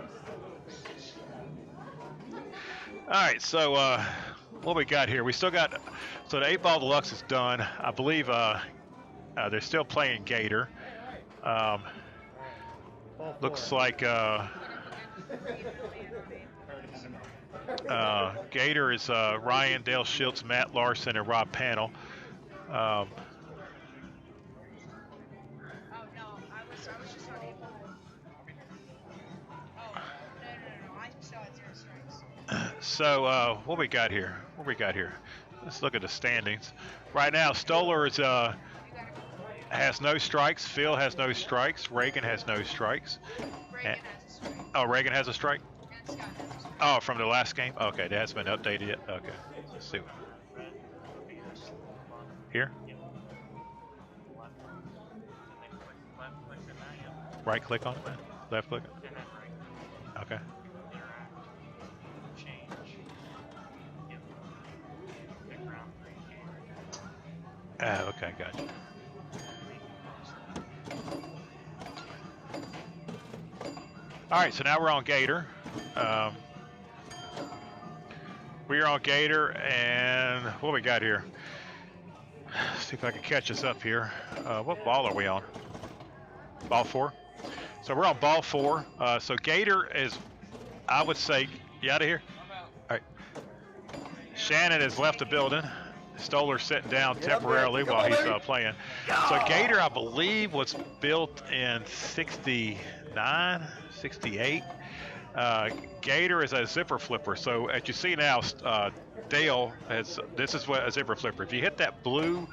All right, so what we got here? We still got, so the 8-Ball Deluxe is done. I believe they're still playing Gator. Looks like Gator is Ryan, Dale Schiltz, Matt Larson, and Rob Panel. So what we got here? What we got here? Let's look at the standings. Right now, Stoller is has no strikes. Phil has no strikes. Reagan has no strikes. Oh, Reagan has a strike? Oh, from the last game? Okay, that hasn't been updated yet. Okay, let's see. Here? Right click on it, man. Left click. Okay. Okay, gotcha. All right, so now we're on Gator. We are on Gator, and what we got here? Let's see if I can catch us up here. What ball are we on? Ball 4? So we're on ball 4. So Gator is, I would say, you out of here? All right. Shannon has left the building. Stoller's sitting down temporarily while he's playing. So Gator, I believe, was built in 69, 68. Gator is a zipper flipper. So as you see now, Dale has, this is what a zipper flipper. If you hit that blue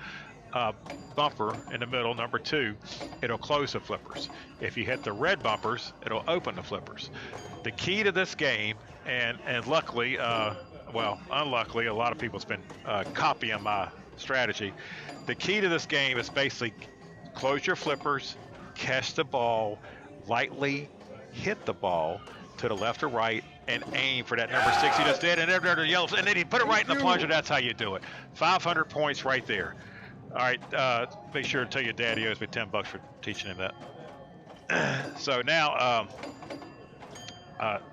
bumper in the middle, number 2, it'll close the flippers. If you hit the red bumpers, it'll open the flippers. The key to this game, and luckily, well, unluckily, a lot of people's been copying my strategy. The key to this game is basically close your flippers, catch the ball, lightly hit the ball to the left or right, and aim for that number 6 you just did, and there yells, and then you put it right in the plunger. That's how you do it. 500 points right there. All right, make sure to tell your daddy owes me $10 for teaching him that. So now,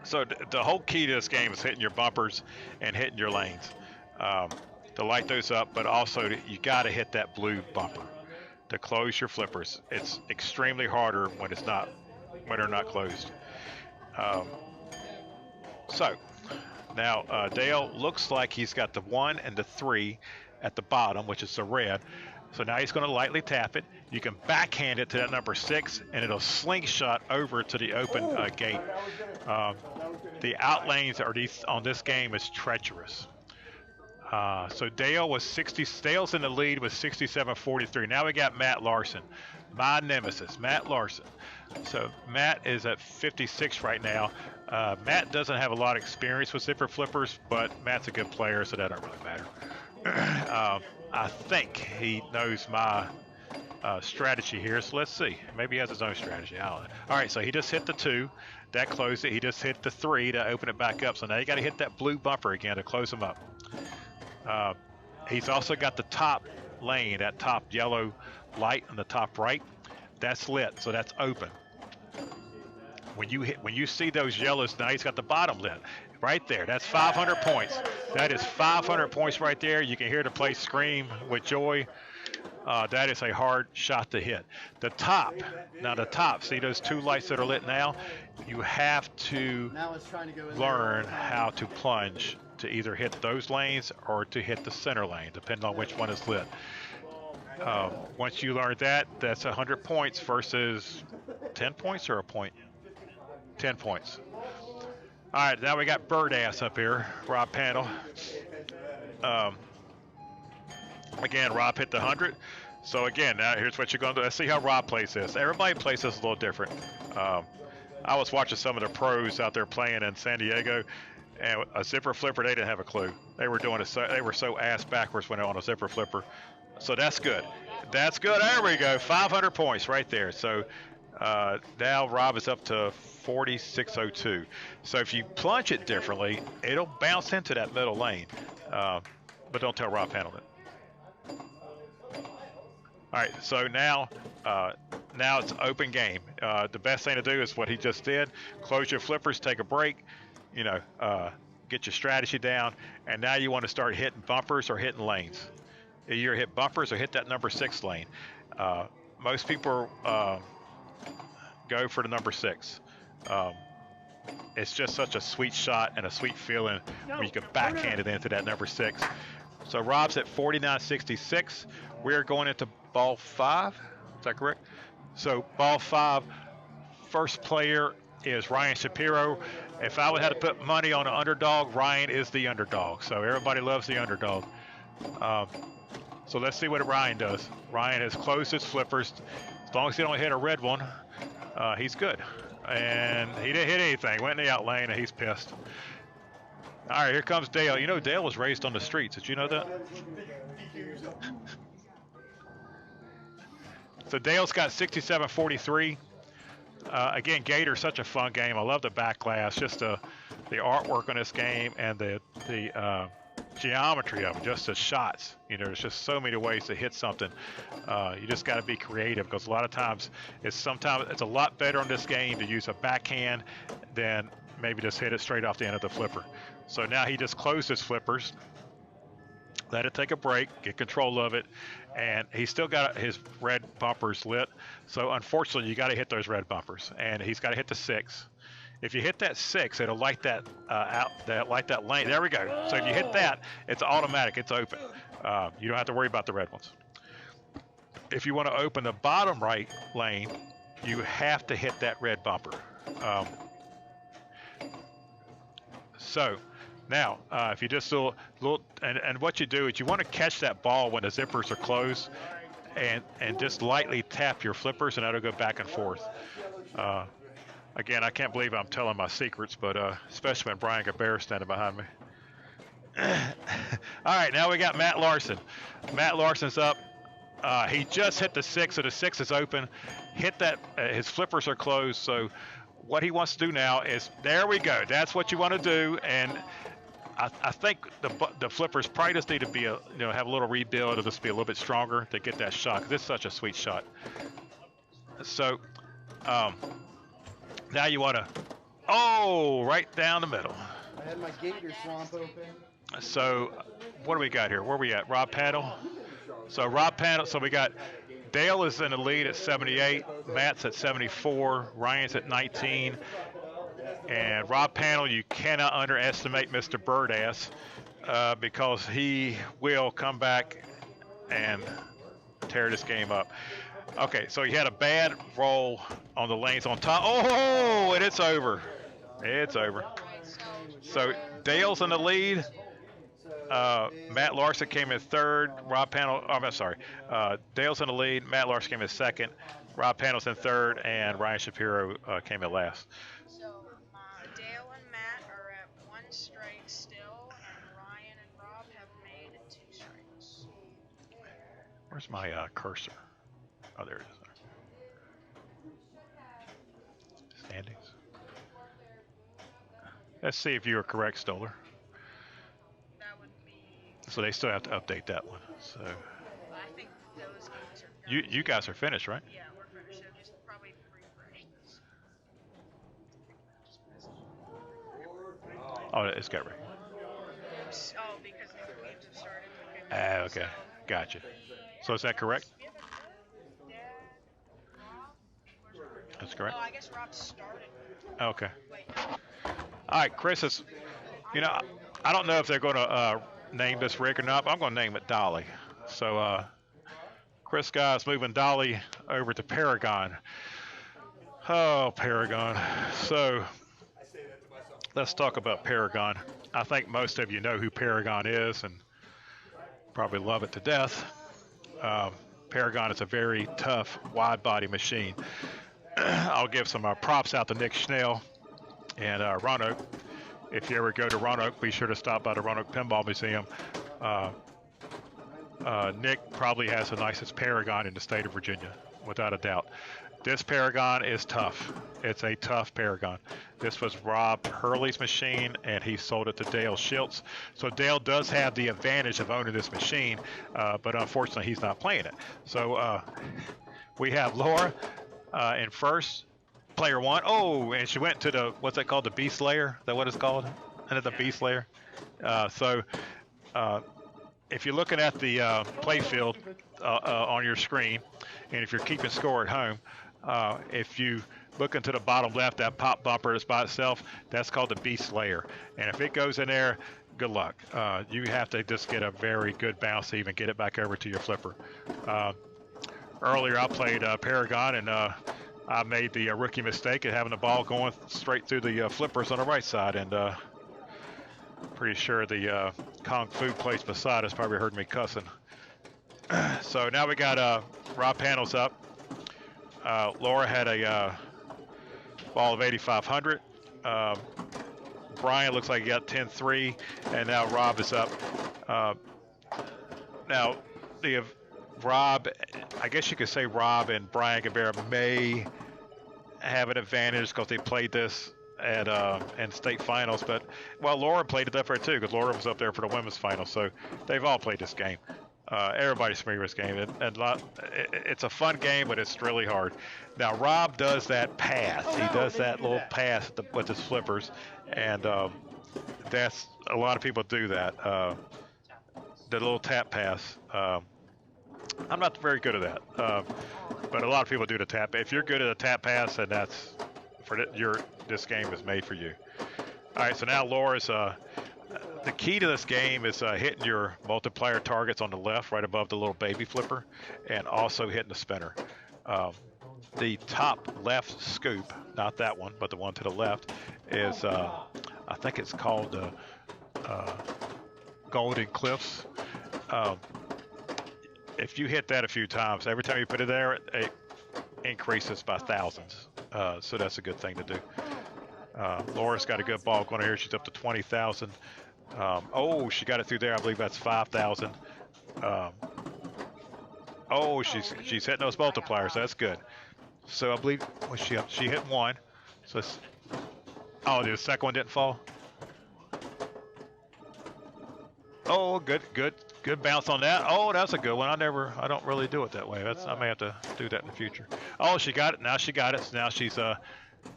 so the whole key to this game is hitting your bumpers and hitting your lanes to light those up, but also you got to hit that blue bumper to close your flippers. It's extremely harder when they're not closed. So now Dale looks like he's got the 1 and the 3 at the bottom, which is the red. So now he's going to lightly tap it. You can backhand it to that number 6, and it'll slingshot over to the open gate. The out lanes on this game is treacherous. So Dale was Dale's in the lead with 67-43. Now we got Matt Larson, my nemesis, Matt Larson. So Matt is at 56 right now. Matt doesn't have a lot of experience with zipper flippers, but Matt's a good player, so that don't really matter. I think he knows my strategy here. So let's see. Maybe he has his own strategy. I don't know. All right, so he just hit the 2. That closed it. He just hit the 3 to open it back up. So now you got to hit that blue bumper again to close him up. He's also got the top lane, that top yellow light on the top right. That's lit, so that's open. When you see those yellows, now he's got the bottom lit. Right there, that's 500 points. That is 500 points right there. You can hear the place scream with joy. That is a hard shot to hit. The top, see those 2 lights that are lit now? You have to learn how to plunge to either hit those lanes or to hit the center lane, depending on which one is lit. Once you learn that, that's 100 points versus 10 points or a point? 10 points. All right, now we got Bird Ass up here, Rob Panel. Again, Rob hit the 100. So again, now here's what you're going to do. Let's see how Rob plays this. Everybody plays this a little different. I was watching some of the pros out there playing in San Diego, and a zipper flipper, they didn't have a clue. They were doing it. They were so ass backwards when they were on a zipper flipper. So that's good. That's good. There we go. 500 points right there. So now Rob is up to 4602. So if you plunge it differently, it'll bounce into that middle lane. But don't tell Rob Panel it. All right, so now it's open game. The best thing to do is what he just did. Close your flippers, take a break, get your strategy down, and now you want to start hitting bumpers or hitting lanes. You either hit bumpers or hit that number 6 lane. Most people go for the number 6. It's just such a sweet shot and a sweet feeling when you can backhand it into that number 6. So Rob's at 49.66. We're going into ball 5. Is that correct? So ball 5, first player is Ryan Shapiro. If I would have to put money on an underdog, Ryan is the underdog. So everybody loves the underdog. So let's see what Ryan does. Ryan has closed his flippers. As long as he don't hit a red one, he's good. And he didn't hit anything. Went in the out lane, and he's pissed. All right, here comes Dale. You know Dale was raised on the streets. Did you know that? So Dale's got 67.43. Again, Gator's such a fun game. I love the back glass, just the artwork on this game and the geometry of it, just the shots. There's just so many ways to hit something. You just got to be creative, because a lot of times it's a lot better on this game to use a backhand than maybe just hit it straight off the end of the flipper. So now he just closed his flippers, let it take a break, get control of it, and he's still got his red bumpers lit. So unfortunately, you got to hit those red bumpers, and he's got to hit the 6. If you hit that 6, it'll light that light that lane. There we go. So if you hit that, it's automatic. It's open. You don't have to worry about the red ones. If you want to open the bottom right lane, you have to hit that red bumper. So now, if you just do a little, and what you do is you want to catch that ball when the zippers are closed, and just lightly tap your flippers, and that'll go back and forth. Again, I can't believe I'm telling my secrets, but especially when Brian Gabear standing behind me. All right, now we got Matt Larson. Matt Larson's up. He just hit the 6, so the 6 is open. Hit that. His flippers are closed, so what he wants to do now is, there we go. That's what you want to do, and I think the flippers probably just need to be have a little rebuild, or just be a little bit stronger to get that shot, because it's such a sweet shot. So now you want to, right down the middle. I had my gator swamp open. So what do we got here? Where are we at? Rob Panel. So Rob Panel. So we got Dale is in the lead at 78. Matt's at 74. Ryan's at 19. And Rob Panel, you cannot underestimate Mr. Birdass, because he will come back and tear this game up. Okay, so he had a bad roll on the lanes on top. Oh, and it's over. It's over. So Dale's in the lead. Matt Larson came in third. Rob Panel, I'm sorry. Dale's in the lead. Matt Larson came in second. Rob Panel's in third, and Ryan Shapiro came in last. So Dale and Matt are at 1 strike still, and Ryan and Rob have made 2 strikes. Where's my cursor? Oh, there it is. Standings. Let's see if you are correct, Stoller. That would be. So they still have to update that one. So I think those games are. you guys are finished, right? Yeah, we're finished. So just probably refresh this. Oh, it's got right. Oh, because new games have started. Okay, gotcha. So is that correct? That's correct. Oh, I guess Rob started. Okay. All right, Chris is. You know, I don't know if they're going to name this rig or not, but I'm going to name it Dolly. So Chris Guy's moving Dolly over to Paragon. Oh, Paragon. So let's talk about Paragon. I think most of you know who Paragon is and probably love it to death. Paragon is a very tough wide body machine. I'll give some props out to Nick Schnell and Roanoke. If you ever go to Roanoke, be sure to stop by the Roanoke Pinball Museum. Nick probably has the nicest Paragon in the state of Virginia, without a doubt. This Paragon is tough. It's a tough Paragon. This was Rob Hurley's machine, and he sold it to Dale Schiltz. So Dale does have the advantage of owning this machine, but unfortunately he's not playing it. So we have Laura in first, player one. Oh, and she went to the, what's that called, the Beast Layer? Is that what it's called? And it's a Beast Layer. If you're looking at the play field on your screen, and if you're keeping score at home, if you look into the bottom left, that pop bumper is by itself, that's called the Beast Layer. And if it goes in there, good luck. You have to just get a very good bounce to even get it back over to your flipper. Earlier I played Paragon, and I made the rookie mistake of having the ball going straight through the flippers on the right side, and pretty sure the Kung Fu place beside us probably heard me cussing. So now we got Rob Panels up. Laura had a ball of 8,500. Brian looks like he got 10-3, and now Rob is up. Now, Rob, I guess you could say Rob and Brian Gabera may have an advantage because they played this at in state finals, but well, Laura played it up there too because Laura was up there for the women's finals, so they've all played this game. Everybody's familiar with this game. It's a fun game, but it's really hard. Now Rob does that pass. He does that little pass with his flippers, and that's a lot of people do that. The little tap pass. I'm not very good at that, but a lot of people do the tap. If you're good at a tap pass, and that's for this game is made for you. All right, so now Laura's. The key to this game is hitting your multiplier targets on the left, right above the little baby flipper, and also hitting the spinner. The top left scoop, not that one, but the one to the left, is I think it's called Golden Cliffs. If you hit that a few times, every time you put it there, it increases by thousands. So that's a good thing to do. Laura's got a good ball going here. She's up to 20,000. Oh, she got it through there. I believe that's 5,000. Oh, she's hitting those multipliers. That's good. So I believe she hit one. So the second one didn't fall. Oh, good bounce on that. Oh, that's a good one. I don't really do it that way. I may have to do that in the future. Oh, she got it. Now she got it. So now she's I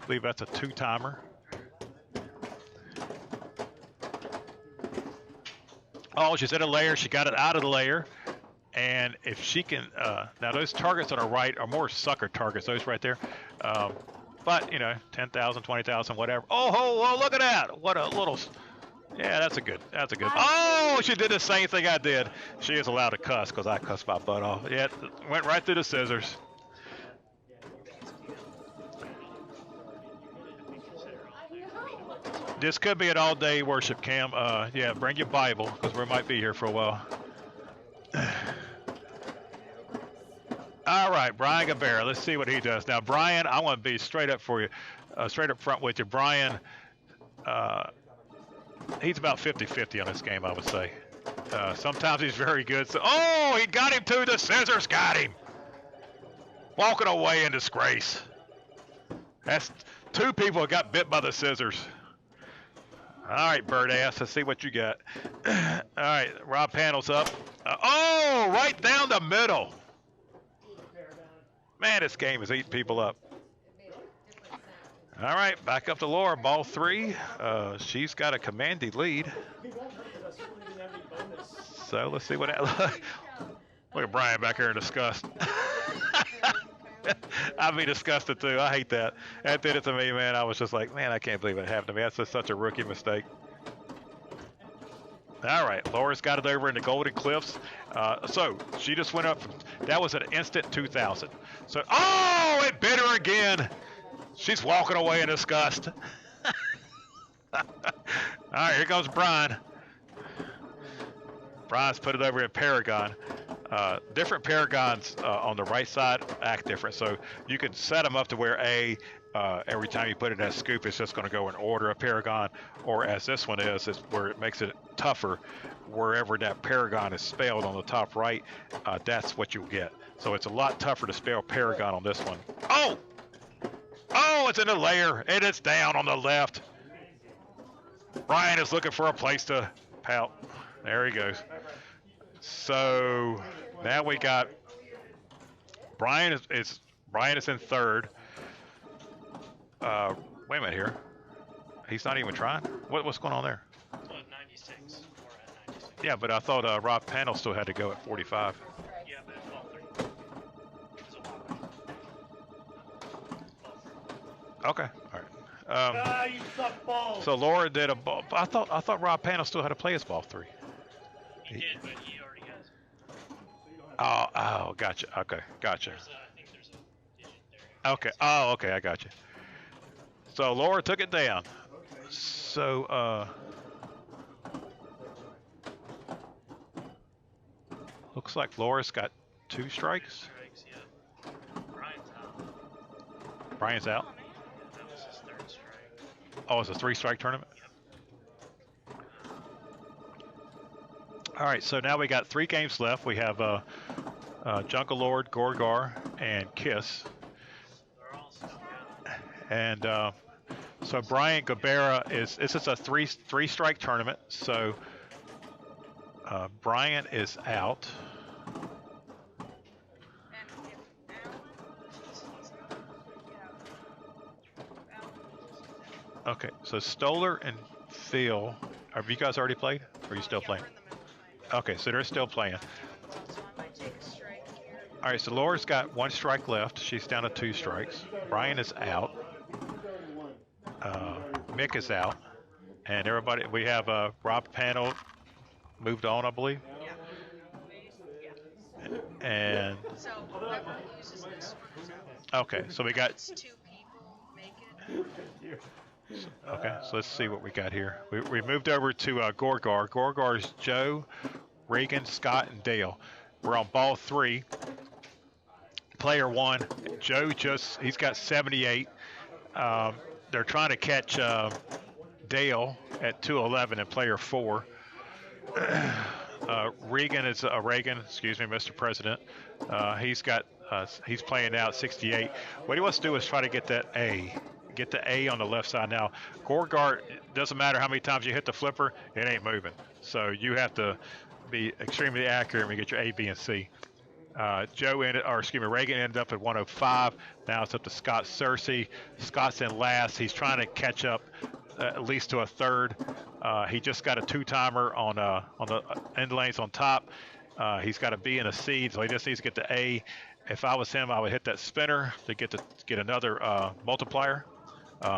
believe that's a 2-timer. Oh, she's in a layer. She got it out of the layer. And if she can, now those targets on her right are more sucker targets, those right there. But, 10,000, 20,000, whatever. Oh, look at that. What a little, yeah, that's a good. Oh, she did the same thing I did. She is allowed to cuss because I cussed my butt off. Yeah, went right through the scissors. This could be an all-day worship camp. Yeah, bring your Bible because we might be here for a while. All right, Brian Gabera. Let's see what he does. Now, Brian, I want to be straight up for you, straight up front with you. Brian, he's about 50-50 on this game, I would say. Sometimes he's very good. So, oh, he got him to the scissors. Got him. Walking away in disgrace. That's 2 people that got bit by the scissors. All right, bird ass. Let's see what you got. All right, Rob Panel's up. Oh, right down the middle. Man, this game is eating people up. All right, back up to Laura. Ball 3. She's got a commanding lead. So let's see what that looks. Look at Brian back here in disgust. I'd be disgusted too. I hate that. That did it to me, man. I was just like, man, I can't believe it happened to me. That's just such a rookie mistake. All right, Laura's got it over in the Golden Cliffs. So she just went up. That was an instant 2,000. So, oh, it bit her again. She's walking away in disgust. All right, here goes Brian. Brian's put it over in Paragon. Different Paragons on the right side act different. So you can set them up to where every time you put it in that scoop, it's just going to go in order of Paragon, or as this one is where it makes it tougher. Wherever that Paragon is spelled on the top right, that's what you'll get. So it's a lot tougher to spell Paragon on this one. Oh! Oh, it's in the layer, and it's down on the left. Brian is looking for a place to pout. There he goes. So now we got Brian is in third. Wait a minute here. He's not even trying. What's going on there? 96. We're at 96. Yeah, but I thought Rob Panel still had to go at 45. Yeah, but it's ball 3. It's a walk. Okay, all right. You suck balls. So Laura did a ball. I thought Rob Panel still had to play his ball 3. He did, but he already has it. Oh, gotcha. Okay, gotcha. I think there's a digit there. Okay. Oh, okay, I got you. So Laura took it down. So looks like Laura's got 2 strikes. Yeah. Brian's out. Brian's out. That was his 3rd strike. Oh, it's a 3-strike tournament. All right, so now we got 3 games left. We have Jungle Lord, Gorgar, and Kiss. They're all stuck out. And so Brian Gabera this is a 3-strike tournament. So Brian is out. Okay, so Stoller and Phil, have you guys already played? Or are you still playing? Okay, so they're still playing. All right, so Laura's got 1 strike left. She's down to 2 strikes. Brian is out. Mick is out. And everybody, we have Rob Panel moved on, I believe. And So whoever loses this one. okay, so we got. 2 people make it. Okay, so let's see what we got here. We moved over to Gorgar. Gorgar's Joe, Reagan, Scott, and Dale. We're on ball 3. Player 1, Joe he's got 78. They're trying to catch Dale at 211 in player 4. Reagan is excuse me, Mr. President. He's playing now at 68. What he wants to do is try to get that A. Get the A on the left side. Now, Gorgar, doesn't matter how many times you hit the flipper, it ain't moving. So you have to be extremely accurate when you get your A, B, and C. Reagan ended up at 105. Now it's up to Scott Cersei. Scott's in last. He's trying to catch up at least to a 3rd. He just got a 2-timer on the end lanes on top. He's got a B and a C, so he just needs to get the A. If I was him, I would hit that spinner to get another multiplier.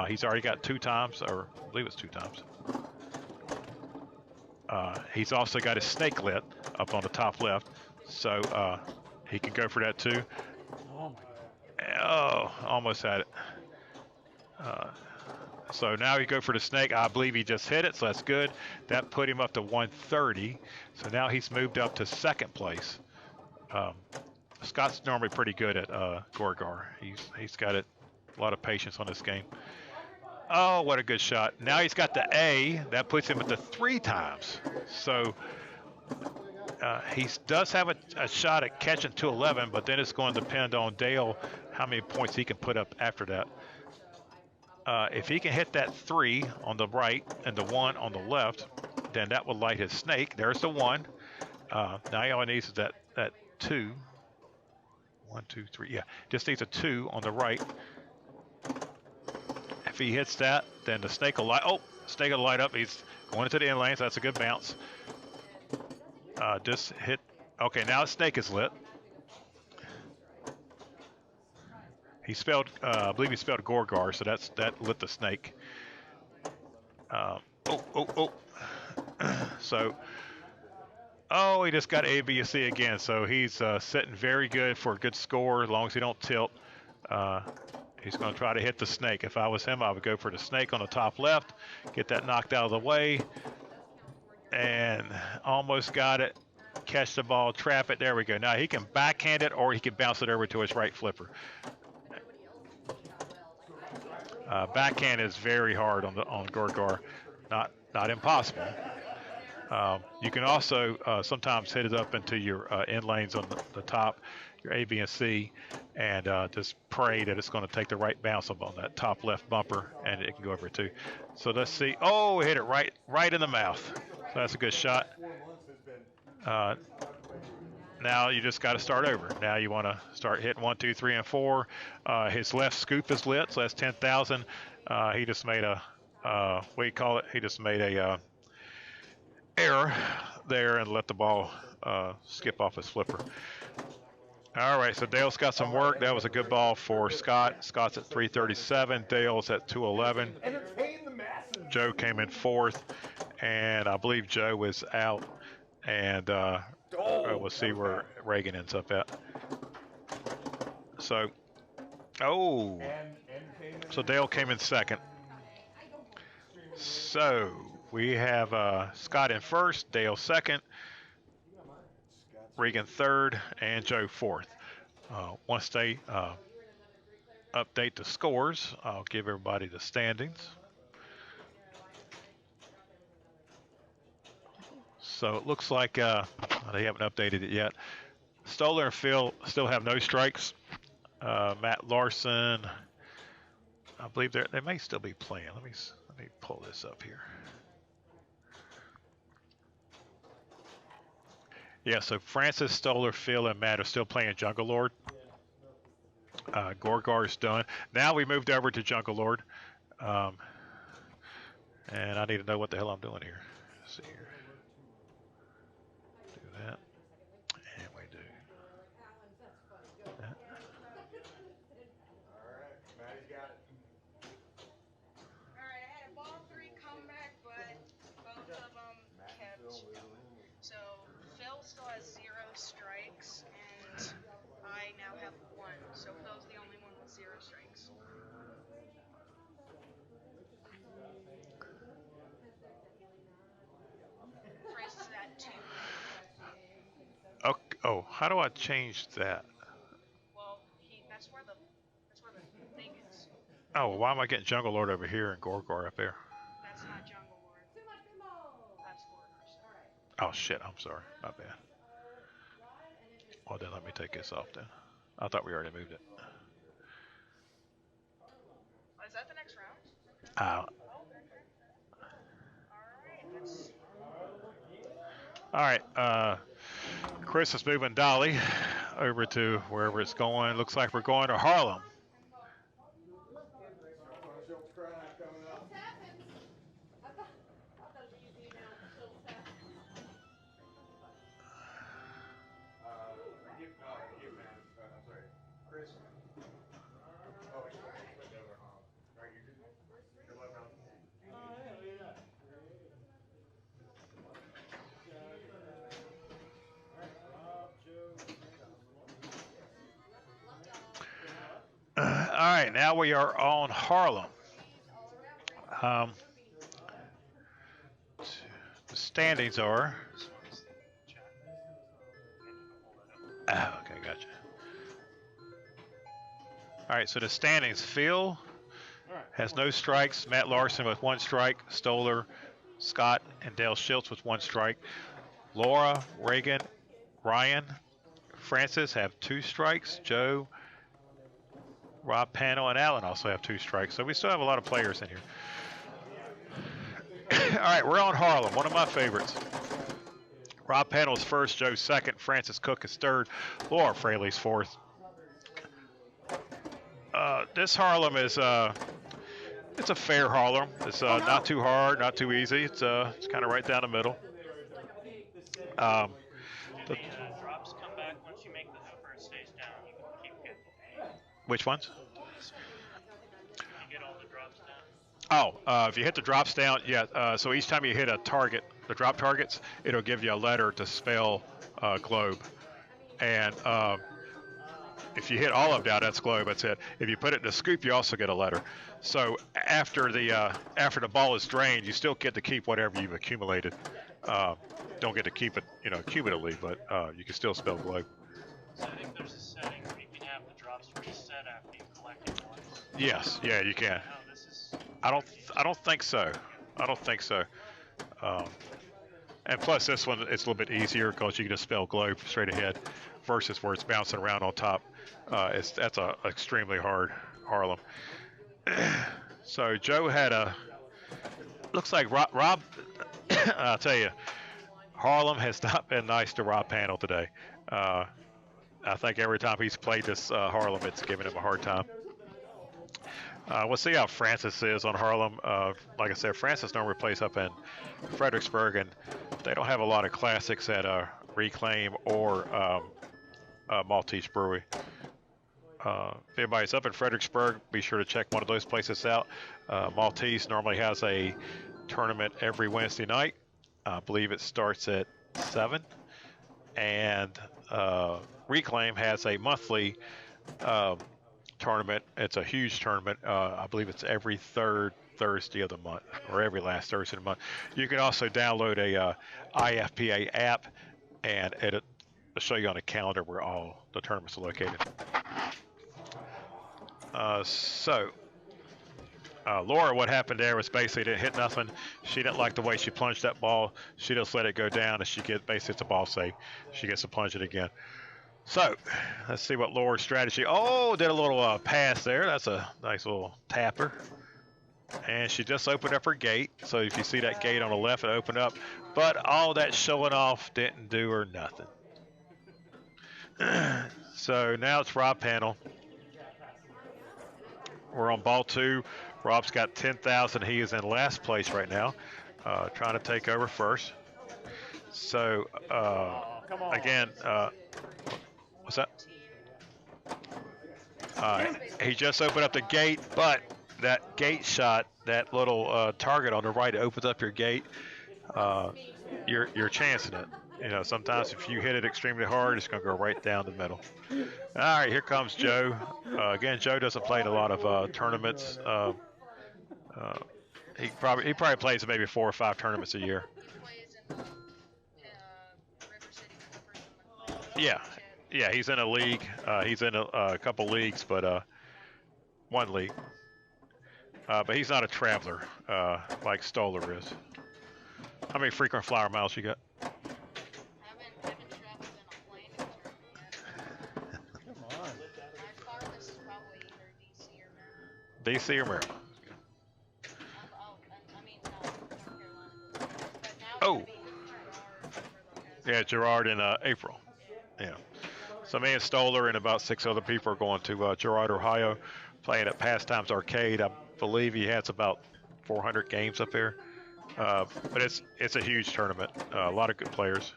He's already got 2 times, or I believe it's 2 times. He's also got his snake lit up on the top left, so he can go for that too. Oh, almost had it. So now you go for the snake. I believe he just hit it, so that's good. That put him up to 130. So now he's moved up to 2nd place. Scott's normally pretty good at Gorgar. He's got a lot of patience on this game. Oh, what a good shot. Now he's got the A. That puts him at the 3 times. So He does have a shot at catching 211, but then it's going to depend on Dale how many points he can put up after that. If he can hit that 3 on the right and the 1 on the left, then that will light his snake. There's the 1. Now he only needs that 2. 1, 2, 3. Yeah, just needs a 2 on the right. If he hits that, then the snake will light. Oh, snake will light up. He's going into the in lane, so that's a good bounce. Just hit. Okay, now the snake is lit. He spelled, I believe he spelled Gorgar, so that lit the snake. So, he just got A, B, and C again. So he's sitting very good for a good score as long as he don't tilt. He's going to try to hit the snake. If I was him, I would go for the snake on the top left, get that knocked out of the way, and almost got it. Catch the ball, trap it. There we go. Now he can backhand it, or he can bounce it over to his right flipper. Backhand is very hard on Gorgar, not impossible. You can also sometimes hit it up into your in lanes on the top, your A, B, and C, and just pray that it's going to take the right bounce up on that top left bumper, and it can go over too. So let's see. Oh, hit it right in the mouth. So that's a good shot. Now you just got to start over. Now you want to start hitting 1, 2, 3, and 4. His left scoop is lit, so that's 10,000. He just made a what do you call it? He just made a error there and let the ball skip off his flipper. All right, so Dale's got some work. That was a good ball for Scott. Scott's at 337. Dale's at 211. Joe came in 4th, and I believe Joe was out. And we'll see where Reagan ends up at. So, so Dale came in 2nd. So we have Scott in 1st, Dale 2nd, Regan 3rd, and Joe 4th. Once they update the scores, I'll give everybody the standings. So it looks like they haven't updated it yet. Stoller and Phil still have no strikes. Matt Larson, I believe they may still be playing. Let me pull this up here. Yeah, so Francis, Stoller, Phil, and Matt are still playing Jungle Lord. Gorgar's done. Now we moved over to Jungle Lord. And I need to know what the hell I'm doing here. Let's see here. Do that. And we do that. Maddie's got it. Alright, I had a ball 3 comeback, but both of them kept. So Phil still has 0 strikes, and I now have 1. So Phil's the only one with 0 strikes. Chris is at 2. Okay. Oh, how do I change that? Well, that's where the thing is. Oh, well, why am I getting Jungle Lord over here and Gorgar up there? That's not Jungle Lord. That's Gorgar's. Oh shit, I'm sorry. My bad. Well then let me take this off then. I thought we already moved it. Oh, is that the next round? Alright, Chris is moving Dolly over to wherever it's going. Looks like we're going to Harlem. All right, now we are on Harlem. The standings are. Okay, gotcha. All right, so the standings: Phil has no strikes. Matt Larson with 1 strike. Stoller, Scott, and Dale Schiltz with 1 strike. Laura, Reagan, Ryan, Francis have 2 strikes. Joe, Rob Panel, and Alan also have 2 strikes. So we still have a lot of players in here. All right, we're on Harlem, one of my favorites. Rob Panel is first, Joe second, Francis Cook is third, Laura Fraley's fourth. This Harlem is it's a fair Harlem. It's not too hard, not too easy. It's kind of right down the middle. The drops come back once you make the hoop, or it stays down. You can keep getting. Which ones? You get all the drops down. Oh, if you hit the drops down, yeah. So each time you hit a target, the drop targets, it'll give you a letter to spell globe. And if you hit all of them down, that's globe. That's it. If you put it in a scoop, you also get a letter. So after the ball is drained, you still get to keep whatever you've accumulated. Don't get to keep it, cumulatively, but you can still spell globe. So I think there's a setting where you can have the drops reset after you collect it once. Yes, yeah, you can. I don't think so. I don't think so. And plus, this one it's a little bit easier because you can just spell globe straight ahead, versus where it's bouncing around on top. That's a extremely hard Harlem. So Joe had looks like Rob. I'll tell you, Harlem has not been nice to Rob Panel today. I think every time he's played this Harlem, it's given him a hard time. We'll see how Francis is on Harlem. Like I said, Francis normally plays up in Fredericksburg, and they don't have a lot of classics at Reclaim or Maltese Brewery. If anybody's up in Fredericksburg, be sure to check one of those places out. Maltese normally has a tournament every Wednesday night. I believe it starts at 7. And Reclaim has a monthly tournament. It's a huge tournament. I believe it's every 3rd Thursday of the month, or every last Thursday of the month. You can also download a IFPA app, and it'll show you on a calendar where all the tournaments are located. Laura, what happened there was basically didn't hit nothing. She didn't like the way she plunged that ball. She just let it go down, and she gets basically it's a ball save. She gets to plunge it again. So let's see what Laura's strategy. Oh, did a little pass there. That's a nice little tapper. And she just opened up her gate. So if you see that gate on the left, it opened up. But all that showing off didn't do her nothing. So now it's Rob Panel. We're on ball 2. Rob's got 10,000. He is in last place right now, trying to take over first. So again, what's that? He just opened up the gate, but that gate shot, that little target on the right opens up your gate. You're chancing it. Sometimes if you hit it extremely hard, it's going to go right down the middle. All right, here comes Joe. Again, Joe doesn't play in a lot of tournaments. He probably plays maybe 4 or 5 tournaments a year. Yeah, he's in a league. He's in a couple leagues, but one league. But he's not a traveler like Stoller is. How many frequent flyer miles you got? DC or Maryland? Oh, yeah, Girard in April. Yeah. So me and Stoller and about 6 other people are going to Girard, Ohio, playing at Pastimes Arcade. I believe he has about 400 games up there. But it's a huge tournament. A lot of good players.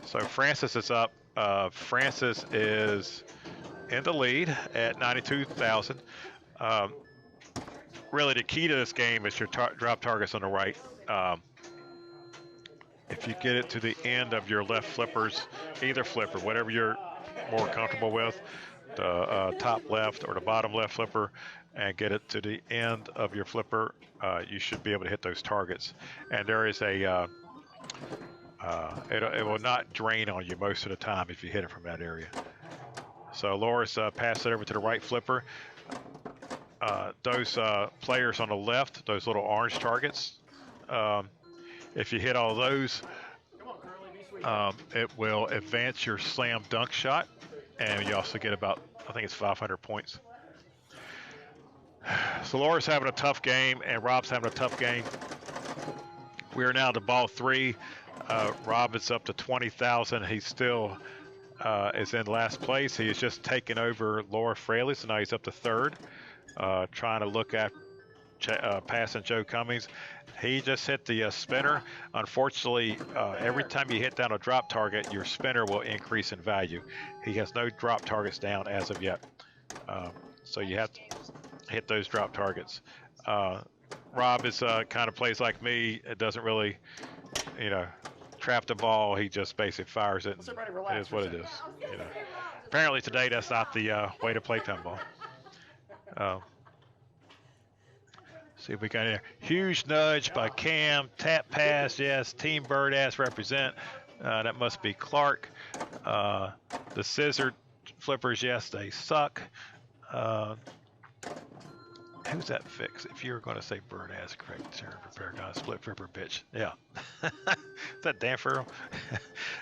So Francis is up. Francis is in the lead at 92,000. Really, the key to this game is your drop targets on the right. If you get it to the end of your left flippers, either flipper, whatever you're more comfortable with, the top left or the bottom left flipper, and get it to the end of your flipper, you should be able to hit those targets. And there is a it will not drain on you most of the time if you hit it from that area. So Laura's passed it over to the right flipper. those players on the left, those little orange targets, if you hit all those, it will advance your slam dunk shot, and you also get about, I think it's 500 points. So Laura's having a tough game, and Rob's having a tough game. We are now to ball 3. Rob is up to 20,000. He still is in last place. He has just taken over Laura Fraley, so now he's up to 3rd, trying to look at passing Joe Cummings. He just hit the spinner. Unfortunately, every time you hit down a drop target, your spinner will increase in value. He has no drop targets down as of yet. So you have to hit those drop targets. Rob is kind of plays like me. It doesn't really, trap the ball. He just basically fires it. It is what it is. Apparently today that's not the way to play pinball. See if we got a huge nudge by Cam. Tap pass, yes. Team Bird ass represent. That must be Clark. The scissor flippers, yes, they suck. Who's that fix? If you were going to say Bird ass, correct term, prepare guy, split flipper bitch. Yeah. Is that Dan Farrell?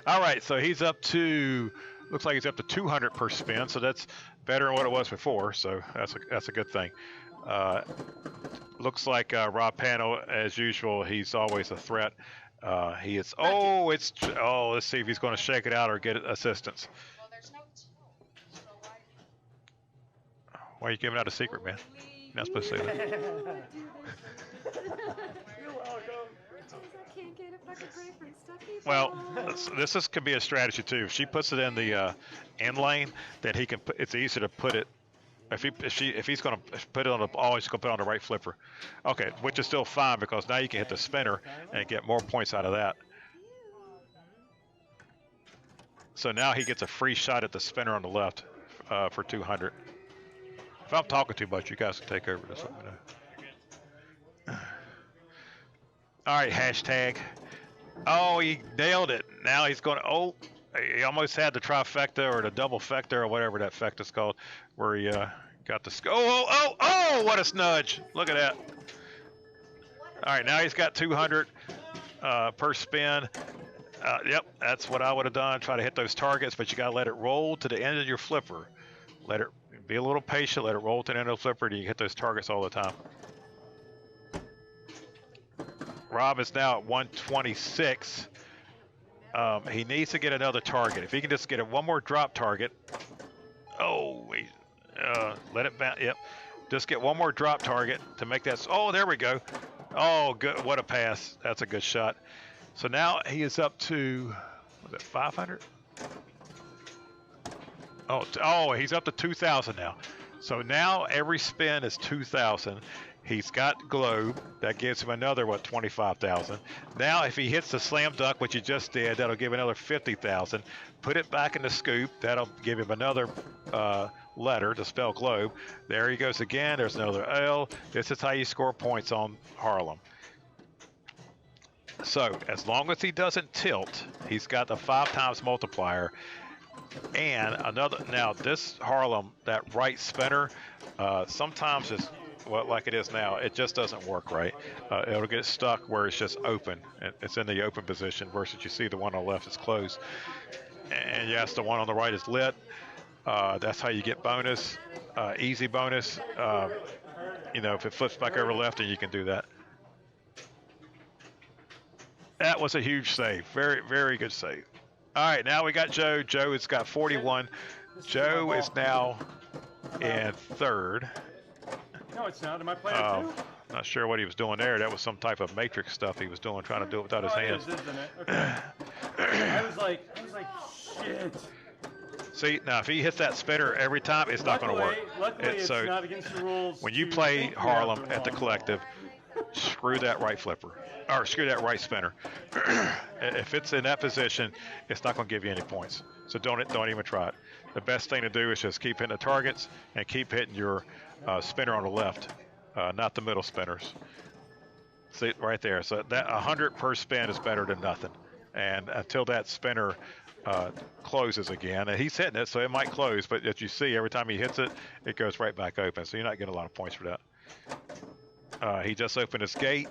All right, so he's up to, looks like he's up to 200 per spin, so that's better than what it was before, so that's a good thing. Looks like Rob Pano, as usual, he's always a threat. He is. Let's see if he's going to shake it out or get assistance. Well, there's no tilt, so Why are you giving out a secret, man? You're not supposed to say that. You're welcome. Well, this could be a strategy too. If she puts it in the end lane, then he can. It's easy to put it. If he's going to put it on the, always going to put it on the right flipper. Okay, which is still fine because now you can hit the spinner and get more points out of that. So now he gets a free shot at the spinner on the left for 200. If I'm talking too much, you guys can take over. Just let me know. All right, hashtag. Oh, he nailed it. Now he's going to, he almost had the trifecta or the double fecta or whatever that fecta's called, where he got the, what a snudge. Look at that. All right, now he's got 200 per spin. Yep, that's what I would have done. Try to hit those targets, but you got to let it roll to the end of your flipper. Let it be a little patient, let it roll to the end of the flipper, and you hit those targets all the time. Rob is now at 126. He needs to get another target. If he can just get one more drop target. Let it bounce. Yep. Just get one more drop target to make that. Oh, there we go. Oh, good. What a pass. That's a good shot. So now he is up to, was it 500? He's up to 2,000 now. So now every spin is 2,000. He's got globe. That gives him another, 25,000. Now if he hits the slam dunk, which he just did, that'll give another 50,000. Put it back in the scoop. That'll give him another letter to spell globe. There he goes again. There's another L. This is how you score points on Harlem. So as long as he doesn't tilt, he's got the 5 times multiplier. And another, now this Harlem, that right spinner, sometimes it's, like it is now, it just doesn't work right. It'll get stuck where it's just open. It's in the open position versus you see the one on the left is closed. And yes, the one on the right is lit. That's how you get bonus, easy bonus. If it flips back over left, then you can do that. That was a huge save. Very, very good save. All right, now we got Joe. Joe has got 41. Joe is now in 3rd. No, it's not. Am I playing too? Not sure what he was doing there. That was some type of matrix stuff he was doing, trying to do it without his hands. It is, isn't it? Okay. I was like, shit. See, now if he hits that spinner every time, it's not going to work. Luckily, it's not against the rules. When you play Harlem at the collective, screw that right flipper, or screw that right spinner. If it's in that position, it's not going to give you any points. So don't even try it. The best thing to do is just keep hitting the targets and keep hitting your spinner on the left, not the middle spinners. See right there. So that 100 per spin is better than nothing. and until that spinner closes again, and he's hitting it, so it might close, but as you see, every time he hits it, it goes right back open, so you're not getting a lot of points for that. He just opened his gate.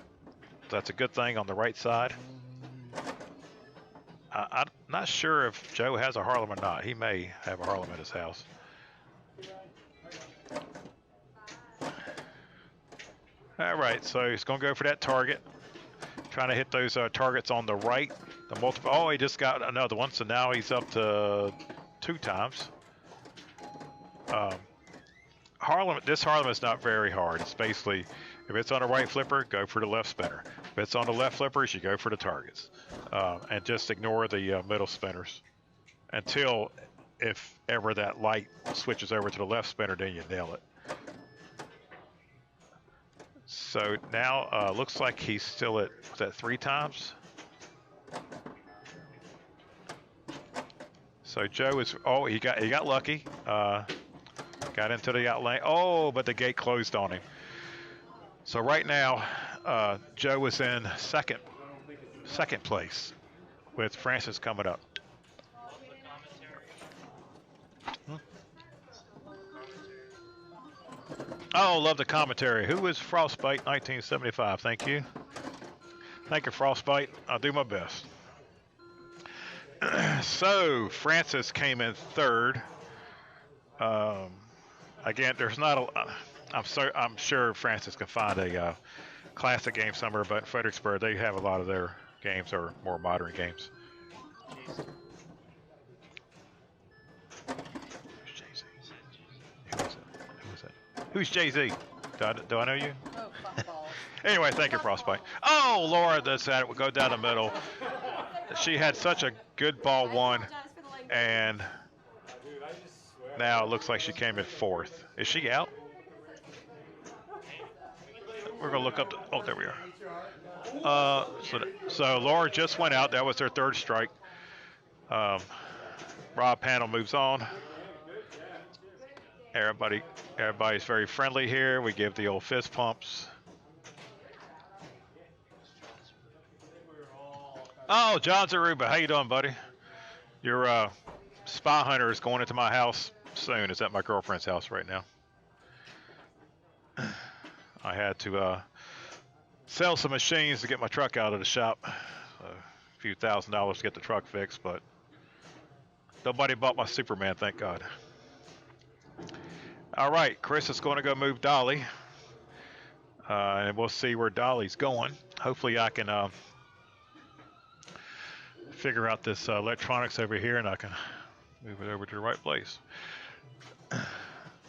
That's a good thing on the right side. I'm not sure if Joe has a Harlem or not. He may have a Harlem at his house. All right, so he's going to go for that target. Trying to hit those targets on the right. The multiple. Oh, he just got another one, so now he's up to 2 times. This Harlem is not very hard. It's basically, if it's on a right flipper, go for the left spinner. If it's on the left flippers, you go for the targets. And just ignore the middle spinners until, if ever that light switches over to the left spinner, then you nail it. So now looks like he's still at, was that 3 times? So Joe is, oh, he got lucky. Got into the out lane. Oh, but the gate closed on him. So right now, Joe is in second place with Francis coming up. Oh, love the commentary. Who is Frostbite 1975? Thank you. Thank you, Frostbite. I'll do my best. So Francis came in 3rd. Again, there's not a. I'm sure Francis can find a classic game somewhere, but in Fredericksburg they have a lot of their games are more modern games. Who's Jay-Z? Do I know you? Oh, football. Anyway, thank you, Frostbite. Oh, Laura, that's that. We'll go down the middle. She had such a good ball 1, and now it looks like she came in 4th. Is she out? We're gonna look up. Oh, there we are. So Laura just went out. That was her 3rd strike. Rob Panel moves on. Everybody's very friendly here. We give the old fist pumps. Oh, John Zaruba, how you doing, buddy? Your spy hunter is going into my house soon. It's at my girlfriend's house right now. I had to sell some machines to get my truck out of the shop. A few $1,000s to get the truck fixed, but nobody bought my Superman, thank God. All right, Chris is going to go move Dolly, and we'll see where Dolly's going. Hopefully I can figure out this electronics over here, and I can move it over to the right place.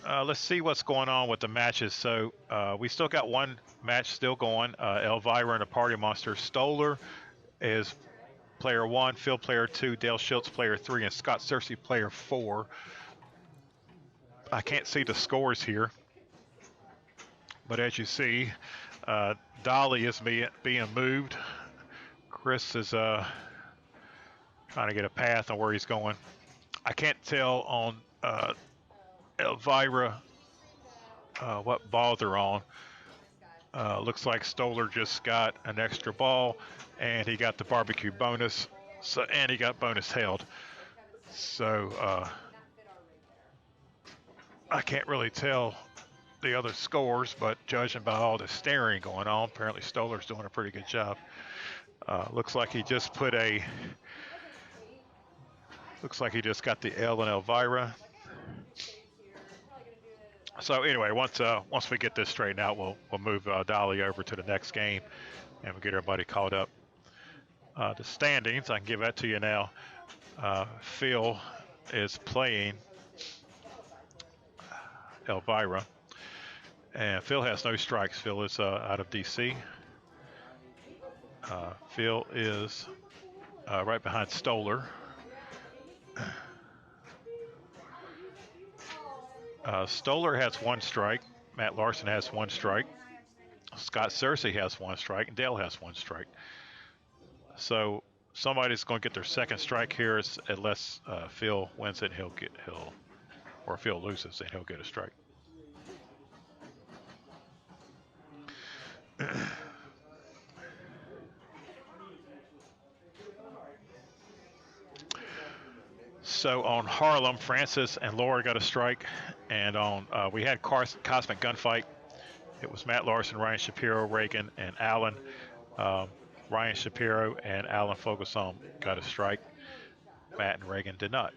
Let's see what's going on with the matches. So we still got one match still going. Elvira and the Party Monster. Stoller is player 1, Phil player 2, Dale Schultz player 3, and Scott Cersei player 4. I can't see the scores here, but as you see, Dolly is being moved. Chris is trying to get a path on where he's going. I can't tell on Elvira what ball they're on. Looks like Stoller just got an extra ball, and he got the barbecue bonus, and he got bonus held. So I can't really tell the other scores, but judging by all the staring going on, apparently Stoller's doing a pretty good job. Looks like he just got the L in Elvira. So anyway, once we get this straightened out, we'll move Dolly over to the next game, and we'll get everybody caught up. The standings, I can give that to you now. Phil is playing Elvira, and Phil has no strikes. Phil is out of DC. Phil is right behind Stoller. Stoller has 1 strike. Matt Larson has 1 strike. Scott Cersei has 1 strike, and Dale has 1 strike. So somebody's going to get their 2nd strike here, unless Phil wins it. Or if Phil loses, then he'll get a strike. So on Harlem, Francis and Laura got a strike, and on we had Cosmic Gunfight. It was Matt Larson, Ryan Shapiro, Reagan, and Alan. Ryan Shapiro and Alan Fogelson got a strike. Matt and Reagan did not.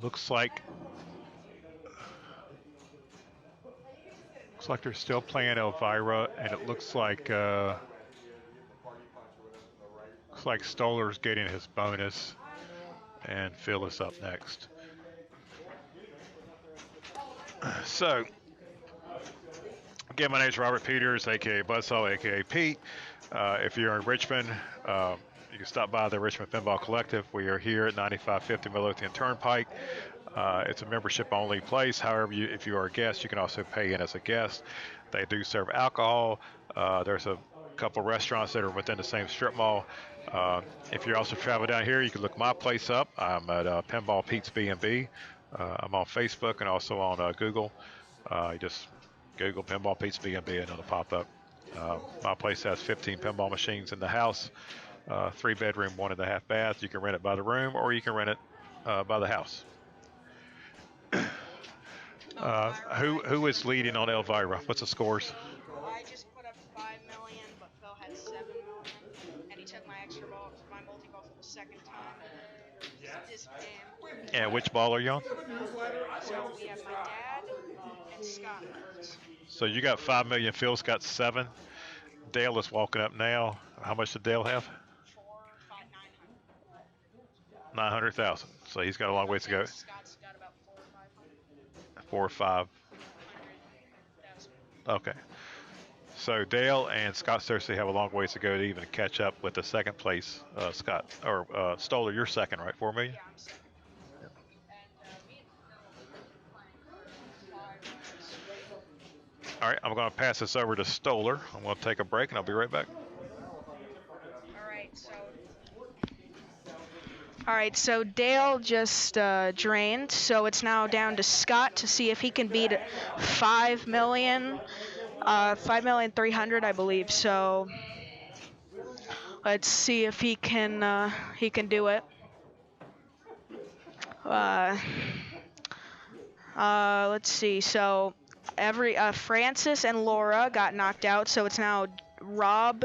Looks like they're still playing Elvira, and it looks like Stoller's getting his bonus, and Phil is up next. So, again, my name is Robert Peters, aka Buzzsaw, aka Pete. If you're in Richmond, you can stop by the Richmond Pinball Collective. We are here at 9550 Midlothian Turnpike. It's a membership-only place. However, if you are a guest, you can also pay in as a guest. They do serve alcohol. There's a couple restaurants that are within the same strip mall. If you also travel down here, you can look my place up. I'm at Pinball Pete's B&B. I'm on Facebook and also on Google. You just Google Pinball Pete's B&B and it'll pop up. My place has 15 pinball machines in the house, 3-bedroom, 1.5 bath. You can rent it by the room or you can rent it by the house. Who is leading on Elvira? What's the scores? I just put up 5 million, but Phil had 7 million, and he took my extra ball, my multi-ball for the second time. This game. And which ball are you on? So we have my dad and Scott left. So you got 5 million. Phil's got 7. Dale is walking up now. How much did Dale have? 900,000. So he's got a long ways to go. Scott's got about 400,000. 4 or 5. Okay. So Dale and Scott Cersei have a long ways to go to even catch up with the second place. Scott or Stoller, you're second, right? 4 million. Yeah, I'm second. All right, I'm going to pass this over to Stoller. I'm going to take a break, and I'll be right back. All right, so Dale just drained, so it's now down to Scott to see if he can beat 5 million, 5,300,000, I believe. So let's see if he can do it. Let's see. So Francis and Laura got knocked out, so it's now Rob,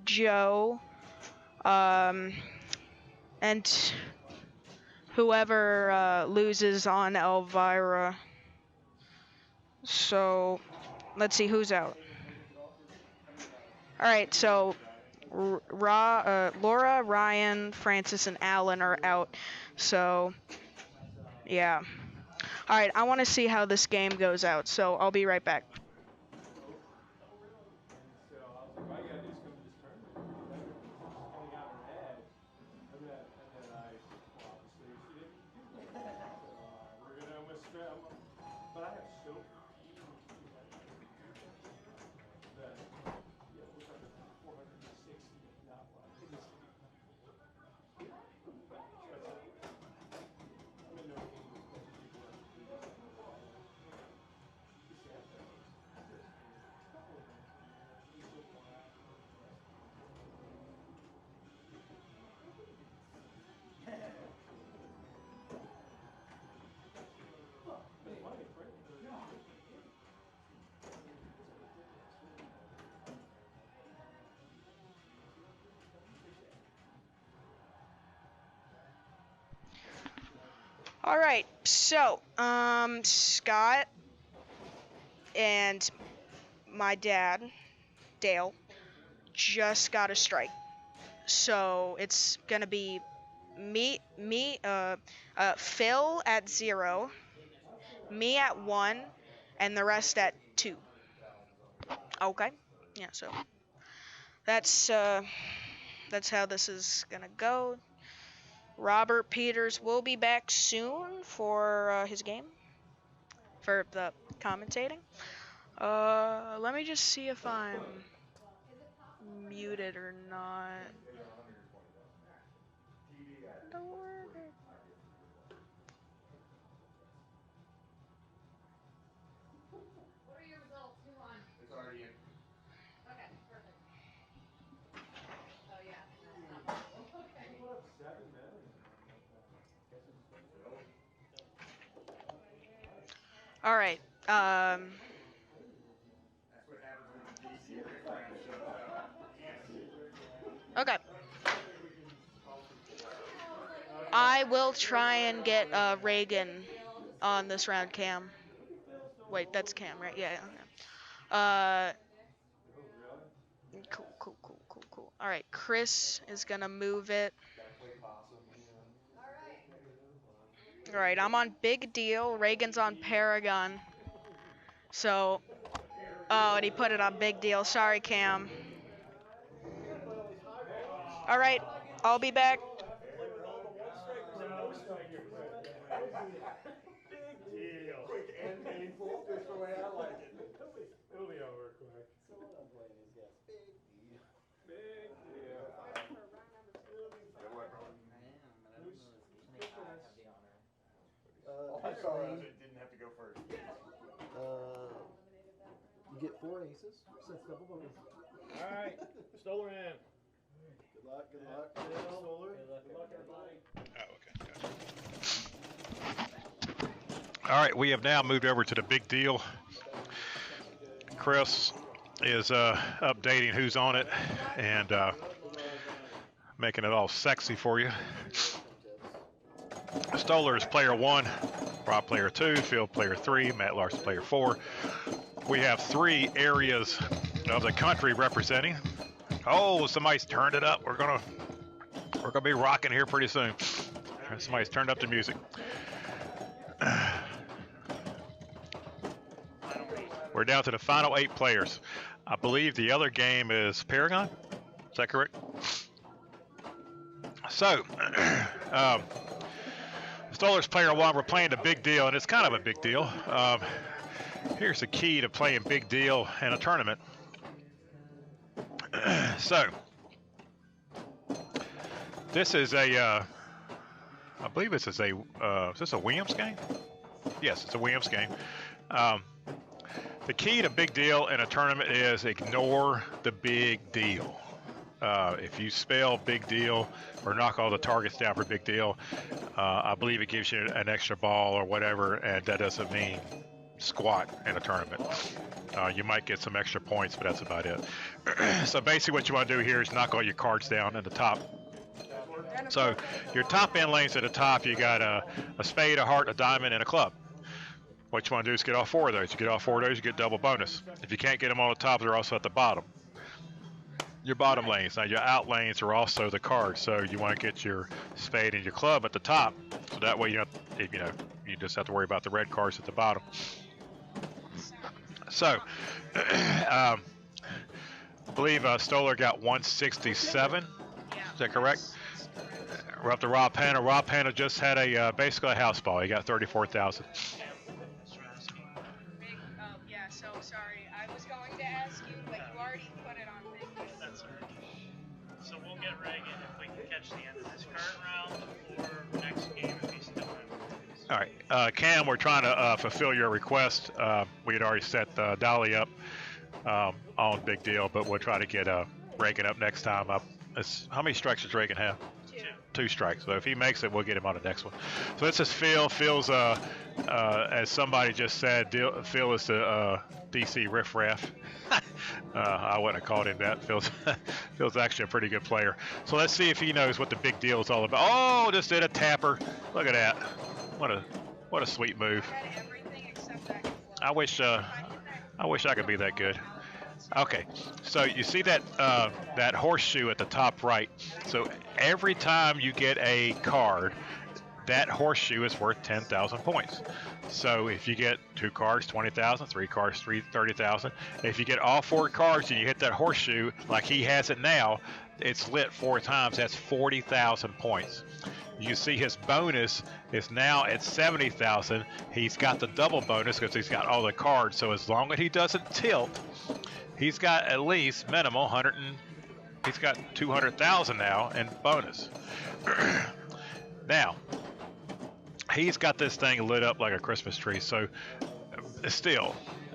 Joe, and whoever loses on Elvira. So let's see who's out. All right, so Laura, Ryan, Francis, and Alan are out. So yeah. All right, I want to see how this game goes out, so I'll be right back. All right, so Scott and my dad, Dale, just got a strike. So it's gonna be Phil at 0, me at 1, and the rest at 2. Okay, yeah. So that's how this is gonna go. Robert Peters will be back soon for his game, for the commentating. Let me just see if I'm muted or not. What are your results? Who won? It's already in. Okay, perfect. Oh yeah, that's not possible. Okay. All right. Okay. I will try and get Reagan on this round, Cam. Wait, that's Cam, right? Yeah. Cool. All right, Chris is gonna move it. All right, I'm on Big Deal. Reagan's on Paragon. So, oh, and he put it on Big Deal. Sorry, Cam. All right, I'll be back. Quick and painful, just the way I like it. It'll be over quick. So what I'm playing is, yes, big deal. Big deal. All I saw was it didn't have to go first. You get 4 aces, sets double bonus. All right, Stoller in. Good luck, Stoller. Good luck, everybody. All right, we have now moved over to the big deal. Chris is updating who's on it and making it all sexy for you. Stoller is player 1, Rob player 2, Phil player 3, Matt Larson player 4. We have 3 areas of the country representing. Oh, somebody's turned it up. We're gonna be rocking here pretty soon. Somebody's turned up the music. We're down to the final 8 players. I believe the other game is Paragon. Is that correct? So, Stoller's player 1. We're playing the big deal, and it's kind of a big deal. Here's the key to playing big deal in a tournament. So, this is a, I believe this is a, is this a Williams game? Yes, it's a Williams game. The key to big deal in a tournament is ignore the big deal. If you spell big deal or knock all the targets down for big deal, I believe it gives you an extra ball or whatever, and that doesn't mean squat in a tournament. You might get some extra points, but that's about it. So basically what you want to do here is knock all your cards down at the top. So your top end lanes at the top, you got a spade, a heart, a diamond, and a club. What you want to do is get all 4 of those. You get all 4 of those, you get double bonus. If you can't get them on the top, they're also at the bottom. Your bottom lanes. Now your out lanes are also the cards, so you want to get your spade and your club at the top, so that way you just have to worry about the red cards at the bottom. So, I believe Stoller got 167. Is that correct? We're up to Rob Hanna. Rob Hanna just had a basically a house ball. He got 34,000. Yeah, so sorry. I was going to ask you, but you already put it on Big Deal. That's all right. So we'll get Reagan if we can catch the end of this current round or next game if he's still in. All right, Cam, we're trying to fulfill your request. We had already set Dolly up on Big Deal, but we'll try to get Reagan up next time. How many strikes does Reagan have? 2 strikes. So if he makes it, we'll get him on the next one. So this is Phil. Phil's, as somebody just said, Phil is the DC riffraff. I wouldn't have called him that. Phil's actually a pretty good player. So let's see if he knows what the big deal is all about. Oh, just did a tapper. Look at that. What a sweet move. I wish I could be that good. Okay, so you see that that horseshoe at the top right. So every time you get a card, that horseshoe is worth 10,000 points. So if you get 2 cards, 20,000, 3 cards, 30,000. If you get all 4 cards and you hit that horseshoe like he has it now, it's lit 4 times. That's 40,000 points. You see his bonus is now at 70,000. He's got the double bonus because he's got all the cards. So as long as he doesn't tilt, he's got at least minimal he's got 200,000 now in bonus. Now, he's got this thing lit up like a Christmas tree. So still,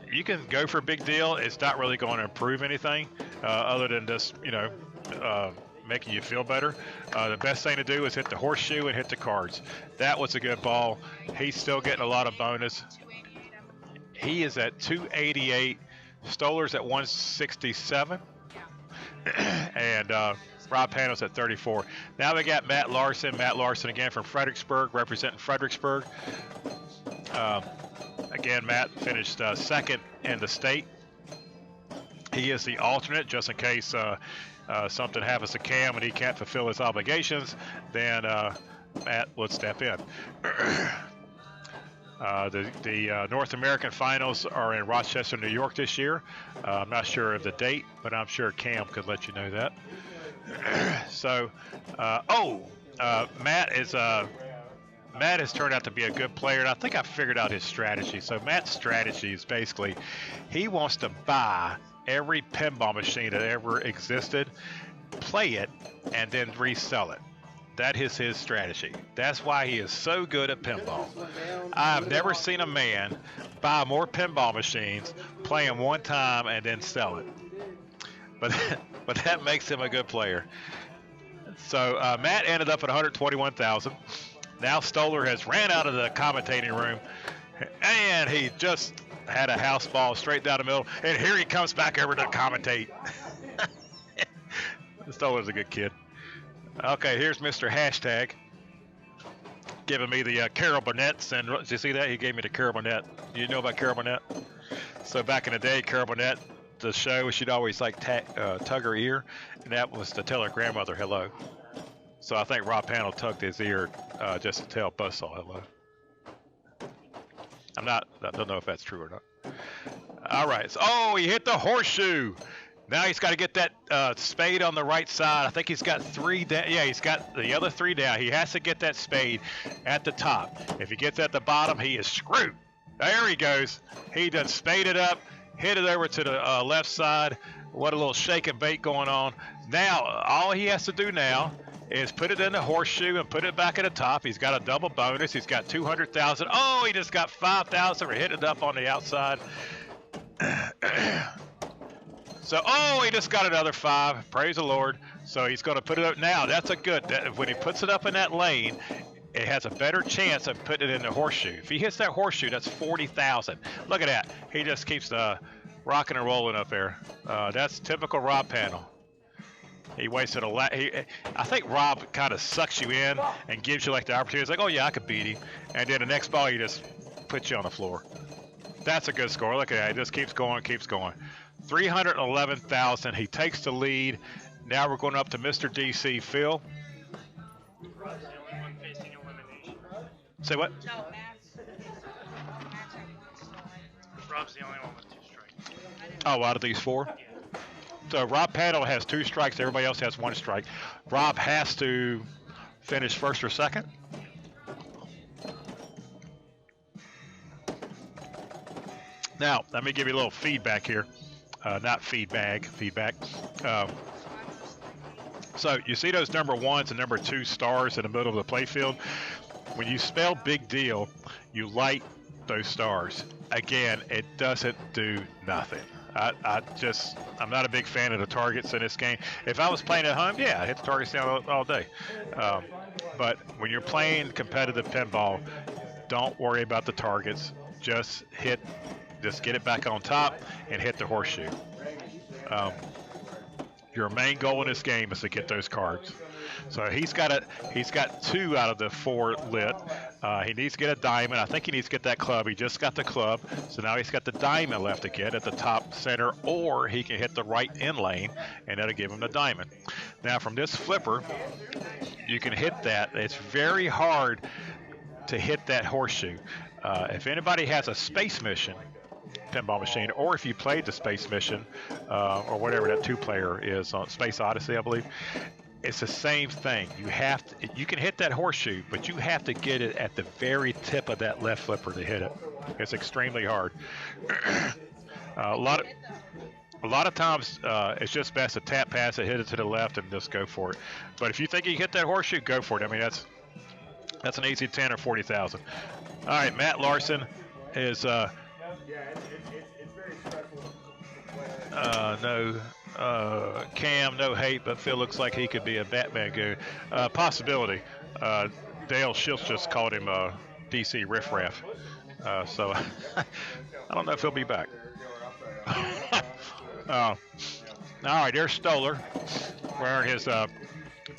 you can go for a big deal. It's not really going to improve anything other than just, making you feel better. The best thing to do is hit the horseshoe and hit the cards. That was a good ball. He's still getting a lot of bonus. He is at 288. Stoller's at 167. And Rob Pano's at 34. Now we got Matt Larson. Matt Larson again from Fredericksburg, representing Fredericksburg. Again, Matt finished second in the state. He is the alternate, just in case something happens to Cam and he can't fulfill his obligations, then Matt would step in. The North American finals are in Rochester, New York this year. I'm not sure of the date, but I'm sure Cam could let you know that. So, Matt has turned out to be a good player, and I think I figured out his strategy. So Matt's strategy is basically he wants to buy every pinball machine that ever existed, play it, and then resell it. That is his strategy. That's why he is so good at pinball. I've never seen a man buy more pinball machines, play them one time, and then sell it. But that makes him a good player. So Matt ended up at 121,000. Now Stoller has ran out of the commentating room, and he just had a house ball straight down the middle, and here he comes back over to commentate. Stoller's a good kid. Okay, here's Mr. Hashtag giving me the Carol Burnett's, and did you see that? He gave me the Carol Burnett. Do you know about Carol Burnett? So back in the day, Carol Burnett, the show, she'd always like tug her ear, and that was to tell her grandmother hello. So I think Rob Pano tugged his ear just to tell Buzzsaw hello. I don't know if that's true or not. All right. So, he hit the horseshoe. Now he's got to get that spade on the right side. I think he's got 3 down. Yeah, he's got the other 3 down. He has to get that spade at the top. If he gets at the bottom, he is screwed. There he goes. He done spaded up, hit it over to the left side. What a little shake and bake going on. Now, all he has to do now is put it in the horseshoe and put it back at the top. He's got a double bonus. He's got 200,000. Oh, he just got 5,000 for hitting it up on the outside. So, he just got another 5. Praise the Lord. So he's going to put it up now. That's a good. When he puts it up in that lane, it has a better chance of putting it in the horseshoe. If he hits that horseshoe, that's 40,000. Look at that. He just keeps rocking and rolling up there. That's typical Rob Pano. He wasted a lot. I think Rob kind of sucks you in and gives you like the opportunity. It's like, oh yeah, I could beat him. And then the next ball, he just puts you on the floor. That's a good score. Look at that. He just keeps going, keeps going. 311,000. He takes the lead. Now we're going up to Mr. DC. Phil. Rob's the only one facing elimination. Say what? No, Matt's Rob's the only one with 2 strikes. Oh, out of these 4? Yeah. So Rob Pano has 2 strikes. Everybody else has 1 strike. Rob has to finish first or second. Now, let me give you a little feedback here. Not feedback. So you see those number 1s and number 2 stars in the middle of the playfield? When you spell big deal, you light those stars. Again, it doesn't do nothing. I'm not a big fan of the targets in this game. If I was playing at home, yeah, I'd hit the targets down all day. But when you're playing competitive pinball, don't worry about the targets. Just get it back on top and hit the horseshoe. Your main goal in this game is to get those cards. So he's got 2 out of the 4 lit. He needs to get a diamond. I think he needs to get that club. He just got the club. So now he's got the diamond left to get at the top center, or he can hit the right in lane, and that'll give him the diamond. Now from this flipper, you can hit that. It's very hard to hit that horseshoe. If anybody has a space mission pinball machine, or if you played the space mission, or whatever that 2-player is on Space Odyssey, I believe, it's the same thing. You can hit that horseshoe, but you have to get it at the very tip of that left flipper to hit it. It's extremely hard. A lot of times, it's just best to tap pass it, hit it to the left, and just go for it. But if you think you can hit that horseshoe, go for it. I mean, that's an easy 10 or 40,000. All right, Matt Larson is. It's very special. Cam, no hate, but Phil looks like he could be a Batman goon. Possibility. Dale Schiltz just called him DC Riffraff. So I don't know if he'll be back. All right, there's Stoller wearing his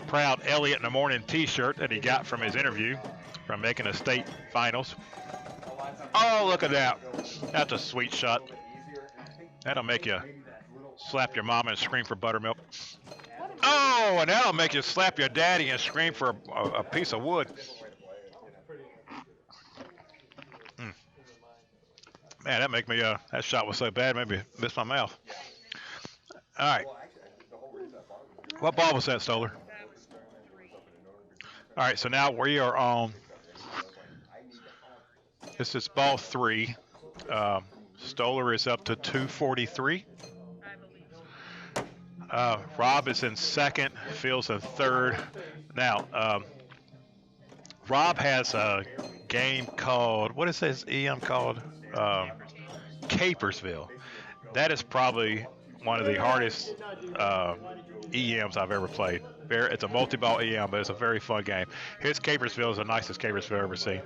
proud Elliot in the Morning t-shirt that he got from his interview from making the state finals. Oh, look at that. That's a sweet shot. That'll make you slap your mama and scream for buttermilk. Oh, and that'll make you slap your daddy and scream for a piece of wood. Man, that make me, that shot was so bad, maybe missed my mouth. All right. What ball was that, Stoller? All right, so now we are on, this is ball 3. Stoller is up to 243. Rob is in second, Phil's in third. Now, Rob has a game called, what is this EM called? Capersville. That is probably one of the hardest EMs I've ever played. It's a multi-ball EM, but it's a very fun game. His Capersville is the nicest Capersville I've ever seen.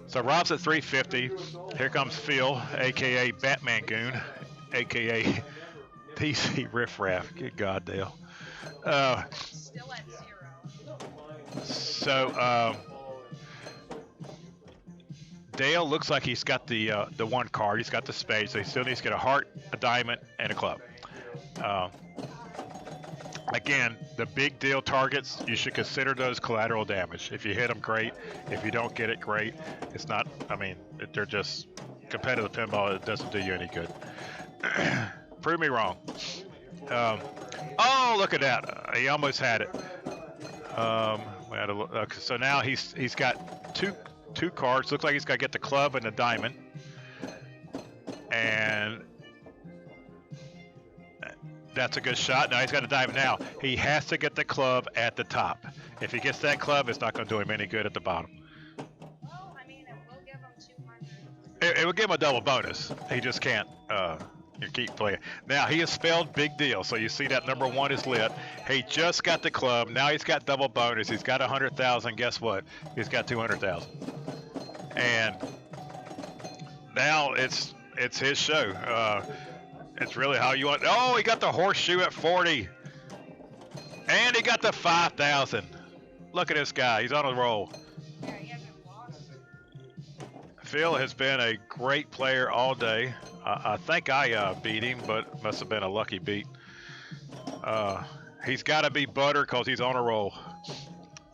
So Rob's at 350. Here comes Phil, a.k.a. Batman Goon, a.k.a. PC Riffraff. Good God, Dale. Still at 0. So Dale looks like he's got the one card. He's got the spade, so he still needs to get a heart, a diamond, and a club. Again, the big deal targets, you should consider those collateral damage. If you hit them, great. If you don't get it, great. It's not, I mean, they're just competitive pinball. It doesn't do you any good. Prove me wrong. Oh, look at that. He almost had it. We had to look, so now he's got two cards. Looks like he's got to get the club and the diamond. And that's a good shot. Now he's got a diamond. Now he has to get the club at the top. If he gets that club, it's not going to do him any good at the bottom. Well, I mean, it will give him 200. It would give him a double bonus. He just can't keep playing. Now he has spelled big deal. So you see that number 1 is lit. He just got the club. Now he's got double bonus. He's got 100,000. Guess what? He's got 200,000. And now it's his show. It's really how you want. Oh, he got the horseshoe at 40. And he got the 5,000. Look at this guy. He's on a roll. Yeah, he hasn't lost. Phil has been a great player all day. I think I beat him, but must have been a lucky beat. He's got to be butter because he's on a roll.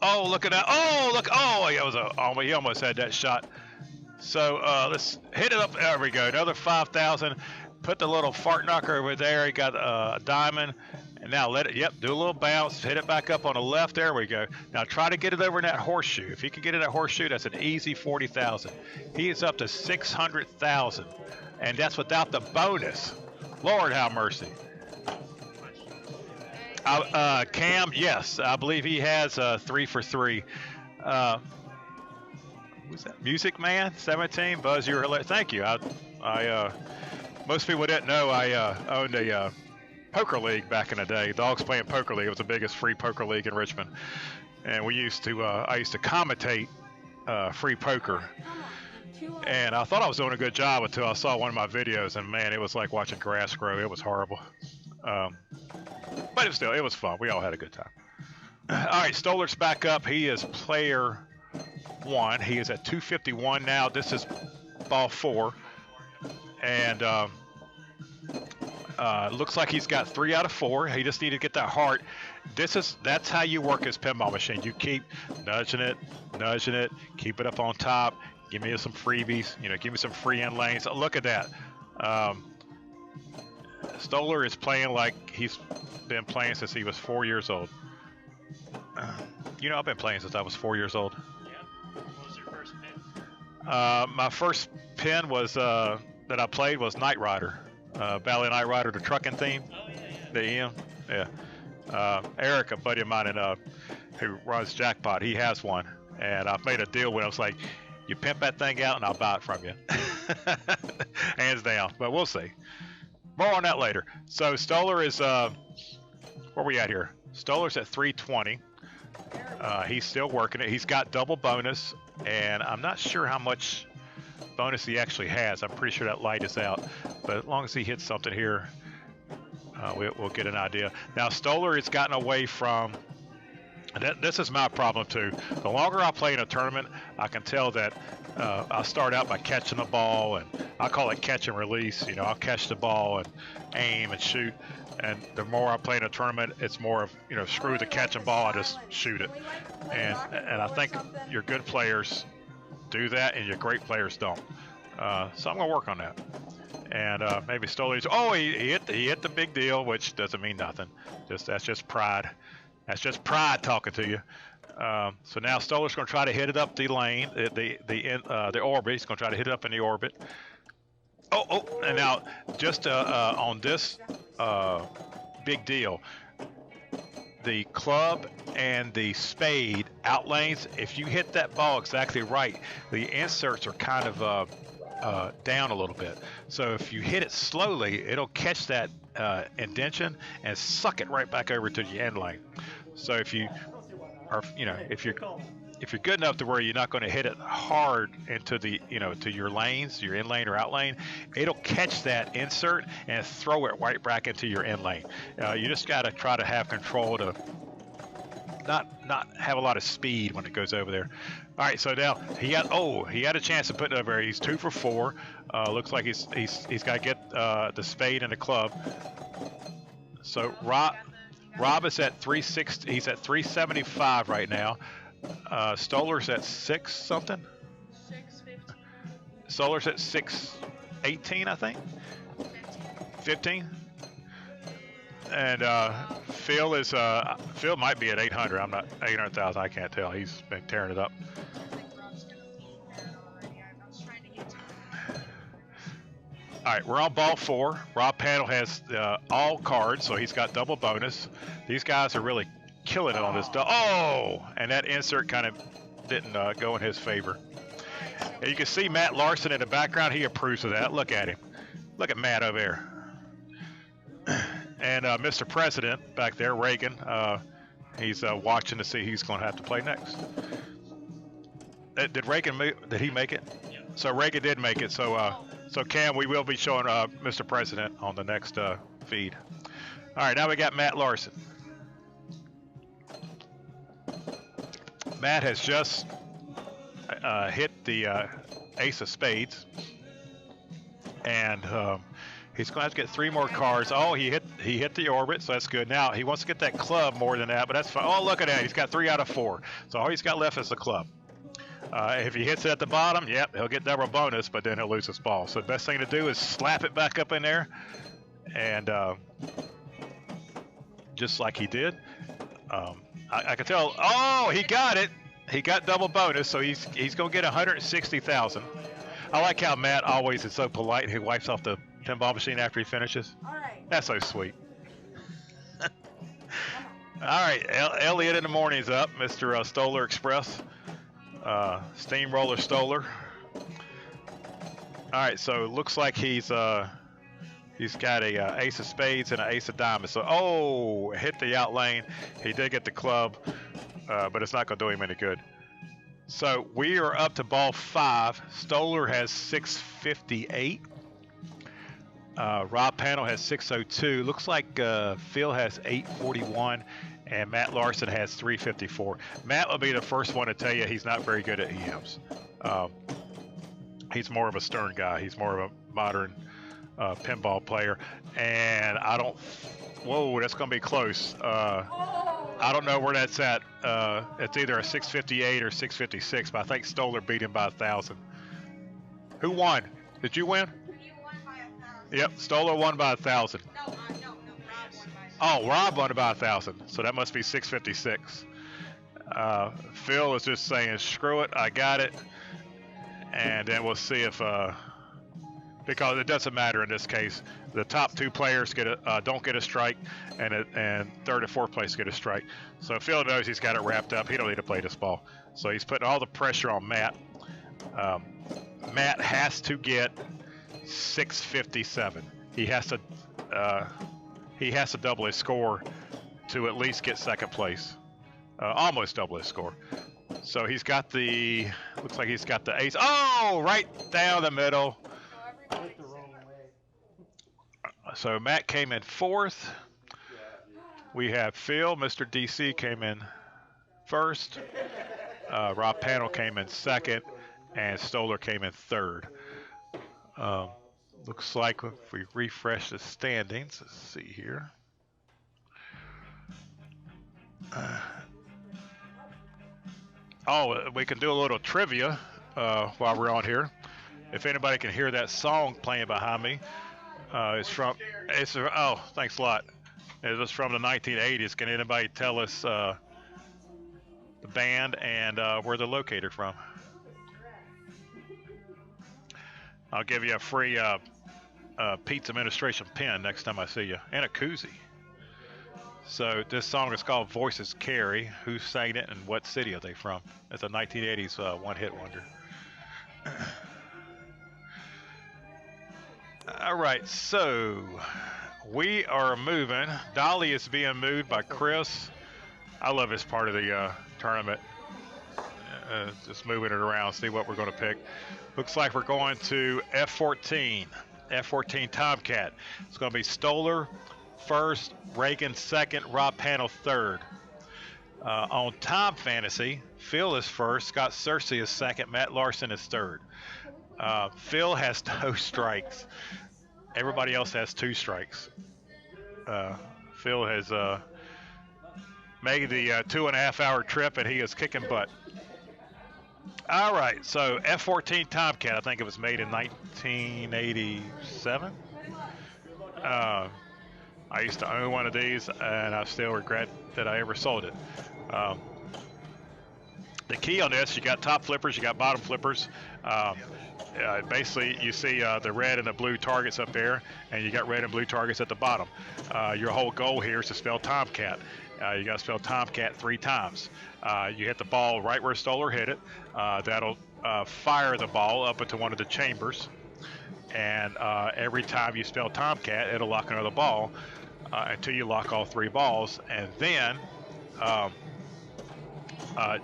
Oh, look at that. Oh, look. Oh, he almost had that shot. So let's hit it up. There we go. Another 5,000. Put the little fart knocker over there. He got a diamond. And now let it, do a little bounce. Hit it back up on the left. There we go. Now try to get it over in that horseshoe. If he can get in that horseshoe, that's an easy 40,000. He is up to 600,000. And that's without the bonus. Lord have mercy. Cam, yes. I believe he has 3 for 3. Who's that? Music Man 17. Buzz, you were thank you. I most people didn't know I owned a poker league back in the day. Dogs Playing Poker League. It was the biggest free poker league in Richmond, and we used to I used to commentate free poker. And I thought I was doing a good job until I saw one of my videos, and man, it was like watching grass grow. It was horrible. But it was fun. We all had a good time. All right, Stoller's back up. He is player 1. He is at 251 now. This is ball 4. And looks like he's got 3 out of 4. He just needed to get that heart. That's how you work his pinball machine. You keep nudging it, keep it up on top. Give me some freebies, give me some free end lanes. Look at that. Stoller is playing like he's been playing since he was 4 years old. I've been playing since I was 4 years old. Yeah. What was your first pin? My first pin was that I played was Knight Rider, Ballet Knight Rider, the trucking theme. Oh yeah, yeah. The EM, yeah. Eric, a buddy of mine, who runs Jackpot, he has one, and I've made a deal with him. I was like, you pimp that thing out, and I'll buy it from you, hands down. But we'll see. More on that later. So Stoller is, where are we at here? Stoller's at 320. He's still working it. He's got double bonus, and I'm not sure how much bonus he actually has. I'm pretty sure that light is out, but as long as he hits something here, we'll get an idea. Now Stoller has gotten away from. This is my problem too. The longer I play in a tournament, I can tell that I start out by catching the ball, and I call it catch and release. You know, I'll catch the ball and aim and shoot. And the more I play in a tournament, it's more of, you know, screw the catching ball, I just shoot it. And I think your good players do that, and your great players don't. So I'm gonna work on that. And maybe Stoller's. Oh, he hit the big deal, which doesn't mean nothing. That's just pride. That's just pride talking to you. So now Stoller's going to try to hit it up the lane, the orbit. He's going to try to hit it up in the orbit. Oh! And now just on this big deal, the club and the spade out lanes. If you hit that ball exactly right, the inserts are kind of down a little bit. So if you hit it slowly, it'll catch that indention and suck it right back over to the end lane. So if you are, you know, if you're good enough to where you're not going to hit it hard into the, you know, to your lanes, your in lane or out lane, it'll catch that insert and throw it right back into your in lane. You just got to try to have control to not have a lot of speed when it goes over there. All right, so now he had a chance to put it over there. He's 2 for 4. Looks like he's got to get the spade and the club. So Rob is at 360. He's at 375 right now. Stoller's at 6 something. 615. Stoller's at 618, I think. 15. And Phil is Phil might be at 800. I'm not 800,000. I can't tell. He's been tearing it up. I think Rob's gonna lead that already. I was trying to get to him. All right, we're on ball 4. Rob Panel has all cards, so he's got double bonus. These guys are really killing it on this. And that insert kind of didn't go in his favor. And you can see Matt Larson in the background. He approves of that. Look at him. Look at Matt over there. And Mr. President back there, Reagan, he's watching to see who's going to have to play next. Did Reagan did he make it? Yeah. So Reagan did make it. So Cam, we will be showing Mr. President on the next feed. All right, now we got Matt Larson. Matt has just hit the ace of spades, and he's going to have to get 3 more cards. Oh, he hit the orbit, so that's good. Now he wants to get that club more than that, but that's fine. Oh, look at that. He's got 3 out of 4. So all he's got left is the club. If he hits it at the bottom, yep, he'll get double bonus, but then he'll lose his ball. So the best thing to do is slap it back up in there, and just like he did. I can tell. Oh, he got it. He got double bonus, so he's going to get 160,000. I like how Matt always is so polite. He wipes off the pinball machine after he finishes. All right. That's so sweet. All right, Elliot in the morning's up. Mr. Stoller Express. Steamroller Stoller. All right, so it looks like he's got a ace of spades and an ace of diamonds. So, hit the out lane. He did get the club, but it's not going to do him any good. So we are up to ball 5. Stoller has 658. Rob Panel has 602. Looks like Phil has 841. And Matt Larson has 354. Matt will be the first one to tell you he's not very good at EMs. He's more of a stern guy. He's more of a modern pinball player. And I don't... Whoa, that's going to be close. I don't know where that's at. It's either a 658 or 656, but I think Stoller beat him by 1,000. Who won? Did you win? You won by 1,000. Yep, Stoller won by 1,000. No, Rob won by 1,000. Oh, Rob won by 1,000, so that must be 656. Phil is just saying, screw it, I got it. And then we'll see if, because it doesn't matter in this case. The top 2 players don't get a strike, and third and fourth place get a strike. So Phil knows he's got it wrapped up. He don't need to play this ball. So he's putting all the pressure on Matt. Matt has to get 657. He has to double his score to at least get second place. Almost double his score. So he's got the, looks like he's got the ace. Oh, right down the middle. Went the wrong way. So Matt came in fourth. We have Phil, Mr. DC came in first. Rob Panel came in second, and Stoller came in third. Looks like if we refresh the standings, let's see here. We can do a little trivia while we're on here. If anybody can hear that song playing behind me, thanks a lot. It's from the 1980s. Can anybody tell us the band and where they're located from? I'll give you a free Pete's Administration pen next time I see you, and a koozie. So this song is called Voices Carry. Who sang it and what city are they from? It's a 1980s one-hit wonder. All right, so we are moving. Dolly is being moved by Chris. I love this part of the tournament. Just moving it around, see what we're going to pick. Looks like we're going to F14. F14 Tomcat. It's going to be Stoller first, Reagan second, Rob Panel third. On Tom Fantasy, Phil is first, Scott Searcy is second, Matt Larson is third. Phil has no strikes. Everybody else has 2 strikes. Phil has made the 2.5-hour trip, and he is kicking butt. All right, so F14 Tomcat, I think it was made in 1987. I used to own one of these, and I still regret that I ever sold it. The key on this, you got top flippers, you got bottom flippers. Basically, you see the red and the blue targets up there, and you got red and blue targets at the bottom. Your whole goal here is to spell Tomcat. You got to spell Tomcat 3 times. You hit the ball right where Stoller hit it. That'll fire the ball up into one of the chambers. And every time you spell Tomcat, it'll lock another ball until you lock all 3 balls. And then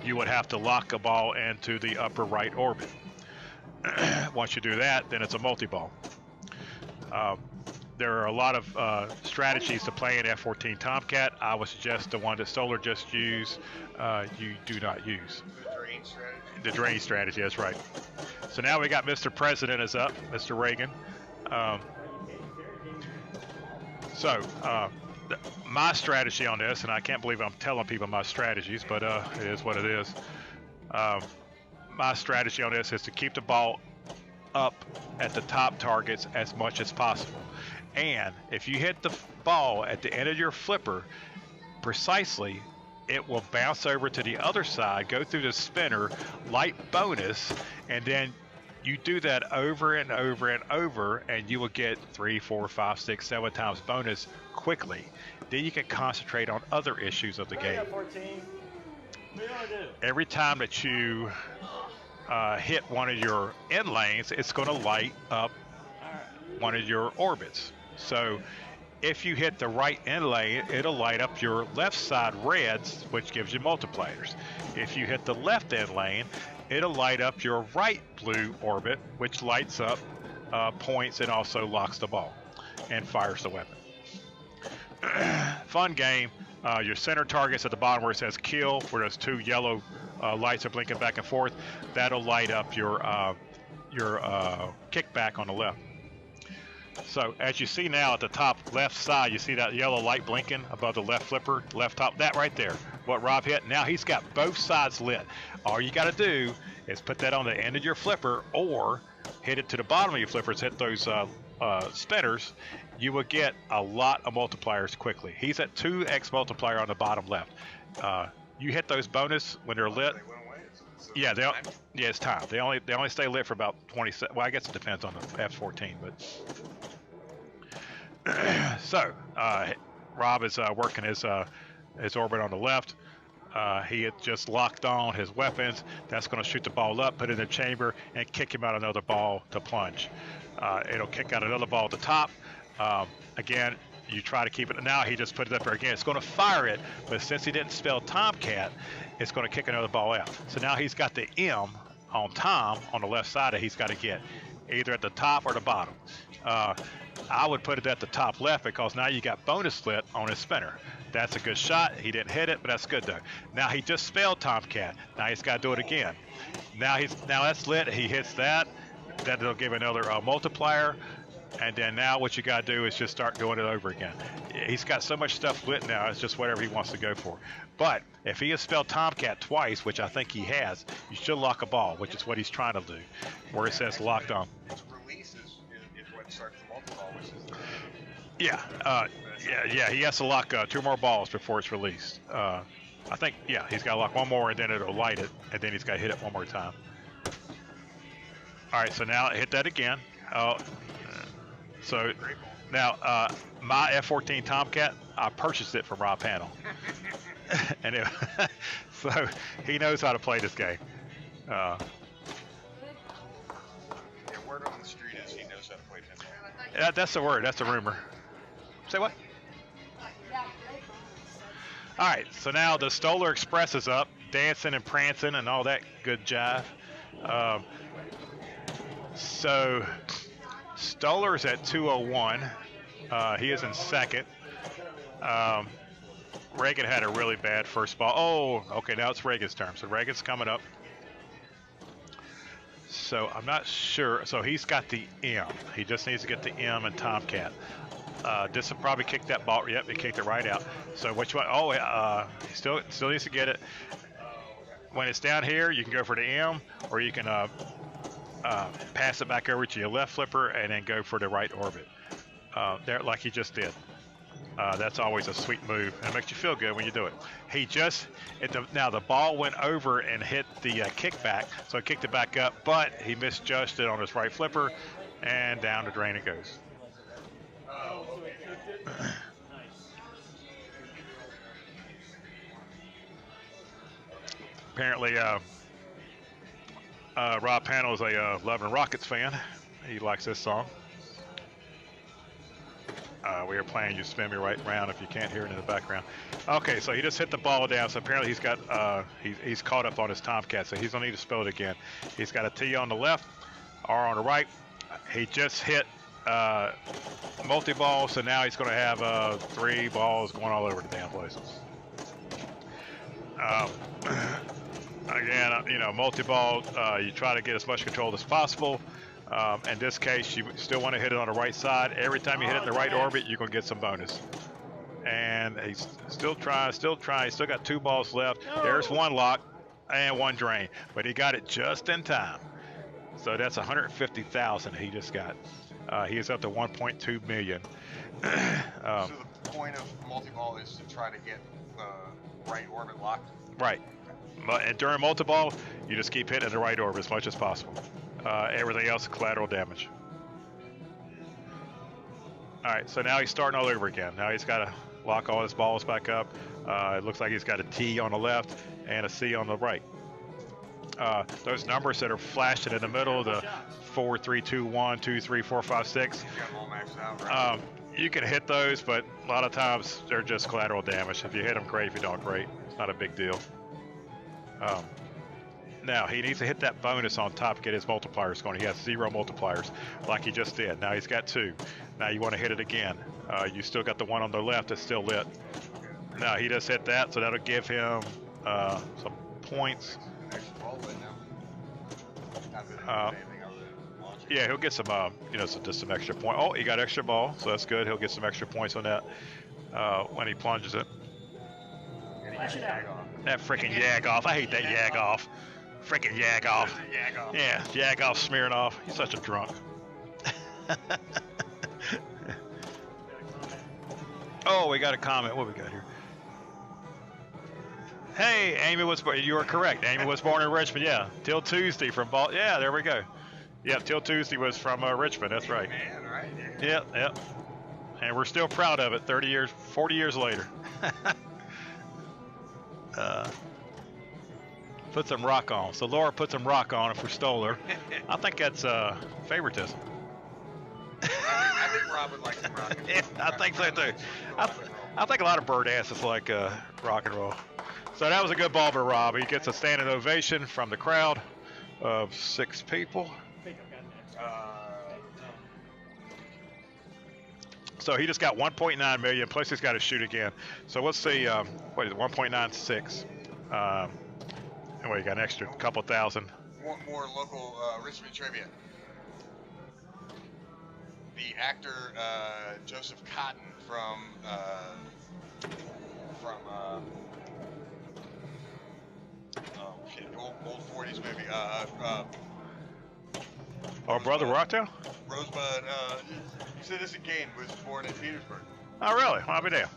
you would have to lock a ball into the upper right orbit. Once you do that, then it's a multi-ball. There are a lot of strategies to play in F14 Tomcat. I would suggest the one that Stoller just used, you do not use. The drain strategy. The drain strategy, that's right. So now we got Mr. President is up, Mr. Reagan. My strategy on this, and I can't believe I'm telling people my strategies, but it is what it is. My strategy on this is to keep the ball up at the top targets as much as possible. And if you hit the ball at the end of your flipper precisely, it will bounce over to the other side, go through the spinner, light bonus, and then you do that over and over and over, and you will get 3, 4, 5, 6, 7 times bonus quickly. Then you can concentrate on other issues of the game. Every time that you hit one of your end lanes, it's going to light up one of your orbits. So if you hit the right end lane, it'll light up your left side reds, which gives you multipliers. If you hit the left end lane, it'll light up your right blue orbit, which lights up points and also locks the ball and fires the weapon. Fun game. Your center target's at the bottom where it says kill, where those 2 yellow lights are blinking back and forth. That'll light up your kickback on the left. So as you see now at the top left side, you see that yellow light blinking above the left flipper, left top, that right there, what Rob hit. Now he's got both sides lit. All you got to do is put that on the end of your flipper or hit it to the bottom of your flippers, hit those spinners. You will get a lot of multipliers quickly. He's at 2x multiplier on the bottom left. You hit those bonus when they're lit. Yeah, it's time. They only stay lit for about 20 seconds. Well, I guess it depends on the F14, but so Rob is working his orbit on the left. He had just locked on his weapons. That's going to shoot the ball up, put it in the chamber, and kick him out another ball to plunge. It'll kick out another ball at the top. Again, you try to keep it. Now he just put it up there again. It's going to fire it, but since he didn't spell Tomcat, it's going to kick another ball out. So now he's got the M on Tom on the left side that he's got to get, either at the top or the bottom. I would put it at the top left because now you got bonus lit on his spinner. That's a good shot. He didn't hit it, but that's good though. Now he just spelled Tomcat. Now he's got to do it again. Now that's lit. He hits that. That'll give another multiplier. And then now what you got to do is just start doing it over again. He's got so much stuff lit now, it's just whatever he wants to go for. But if he has spelled Tomcat twice, which I think he has, you should lock a ball, which is what he's trying to do, where it says locked on. Release is what starts the multi-ball, which is Yeah, he has to lock 2 more balls before it's released. I think, he's got to lock 1 more and then it'll light it, and then he's got to hit it 1 more time. All right, so now hit that again. So now my F-14 Tomcat, I purchased it from Rob Panel. And so he knows how to play this game. Yeah, word on the street is he knows how to play pinball. Yeah, that's the word. That's the rumor. Say what? All right, so now the Stoller Express is up, dancing and prancing and all that good jive. So Stoller's at 201. He is in second. Reagan had a really bad first ball. Oh, okay, now it's Reagan's turn. So Reagan's coming up. So I'm not sure. So he's got the M. He just needs to get the M and Tomcat. This will probably kick that ball. Yep, he kicked it right out. So which one? Oh, he still needs to get it. When it's down here, you can go for the M, or you can pass it back over to your left flipper and then go for the right orbit. There, like he just did. That's always a sweet move, and it makes you feel good when you do it. Now the ball went over and hit the kickback, so he kicked it back up, but he misjudged it on his right flipper, and down the drain it goes. Apparently, Rob Panel is a Love and Rockets fan. He likes this song. We are playing You Spin Me Right Round if you can't hear it in the background. Okay, so he just hit the ball down. So apparently he's got he's caught up on his Tomcat, so he's gonna need to spell it again. He's got a T on the left, R on the right. He just hit multi-ball, so now he's gonna have 3 balls going all over the damn places. Again, multi-ball, you try to get as much control as possible. In this case, you still want to hit it on the right side. Every time you hit it in the right orbit, you're going to get some bonus. And he's still trying. He's still got 2 balls left. There's 1 lock and 1 drain, but he got it just in time. So that's 150,000 he just got. He is up to 1.2 million. So the point of multi-ball is to try to get the right orbit locked? Right. And during multi-ball, you just keep hitting the right orbit as much as possible. Everything else is collateral damage. All right, so now he's starting all over again. Now he's got to lock all his balls back up. It looks like he's got a T on the left and a C on the right. Those numbers that are flashing in the middle, the 4, 3, 2, 1, 2, 3, 4, 5, 6. You can hit those, but a lot of times they're just collateral damage. If you hit them, great. If you don't, great. It's not a big deal. Now he needs to hit that bonus on top to get his multipliers going. He has 0 multipliers like he just did. Now he's got 2. Now you want to hit it again. You still got the one on the left that's still lit. Now he just hit that, so that'll give him some points. Yeah, he'll get some, just some extra point. Oh, he got extra ball, so that's good. He'll get some extra points on that when he plunges it. That freaking yag off. I hate that yag off. Freaking yag off. Yeah, yag off, smearing off. He's such a drunk. Oh, we got a comment. What we got here? Hey, Amy was born. You are correct. Amy was born in Richmond. Yeah, Till Tuesday from Ball. Yeah, there we go. Yep, Till Tuesday was from Richmond. That's right. Yep. And we're still proud of it. 30 years, 40 years later. Put some rock on. So Laura put some rock on it for Stoller. I think that's favoritism. I think think Rob would like some rock and roll. Yeah, I think so too. I think a lot of bird dances like rock and roll. So that was a good ball by Rob. He gets a standing ovation from the crowd of 6 people. So he just got 1.9 million, plus he's got to shoot again. So let's see, what is it, 1.96. And we got an extra couple thousand. More local Richmond trivia. The actor Joseph Cotton from old 40s movie. Our brother Rocktown? Rosebud. Citizen Kane was born in Petersburg. Oh, really? I'll be there.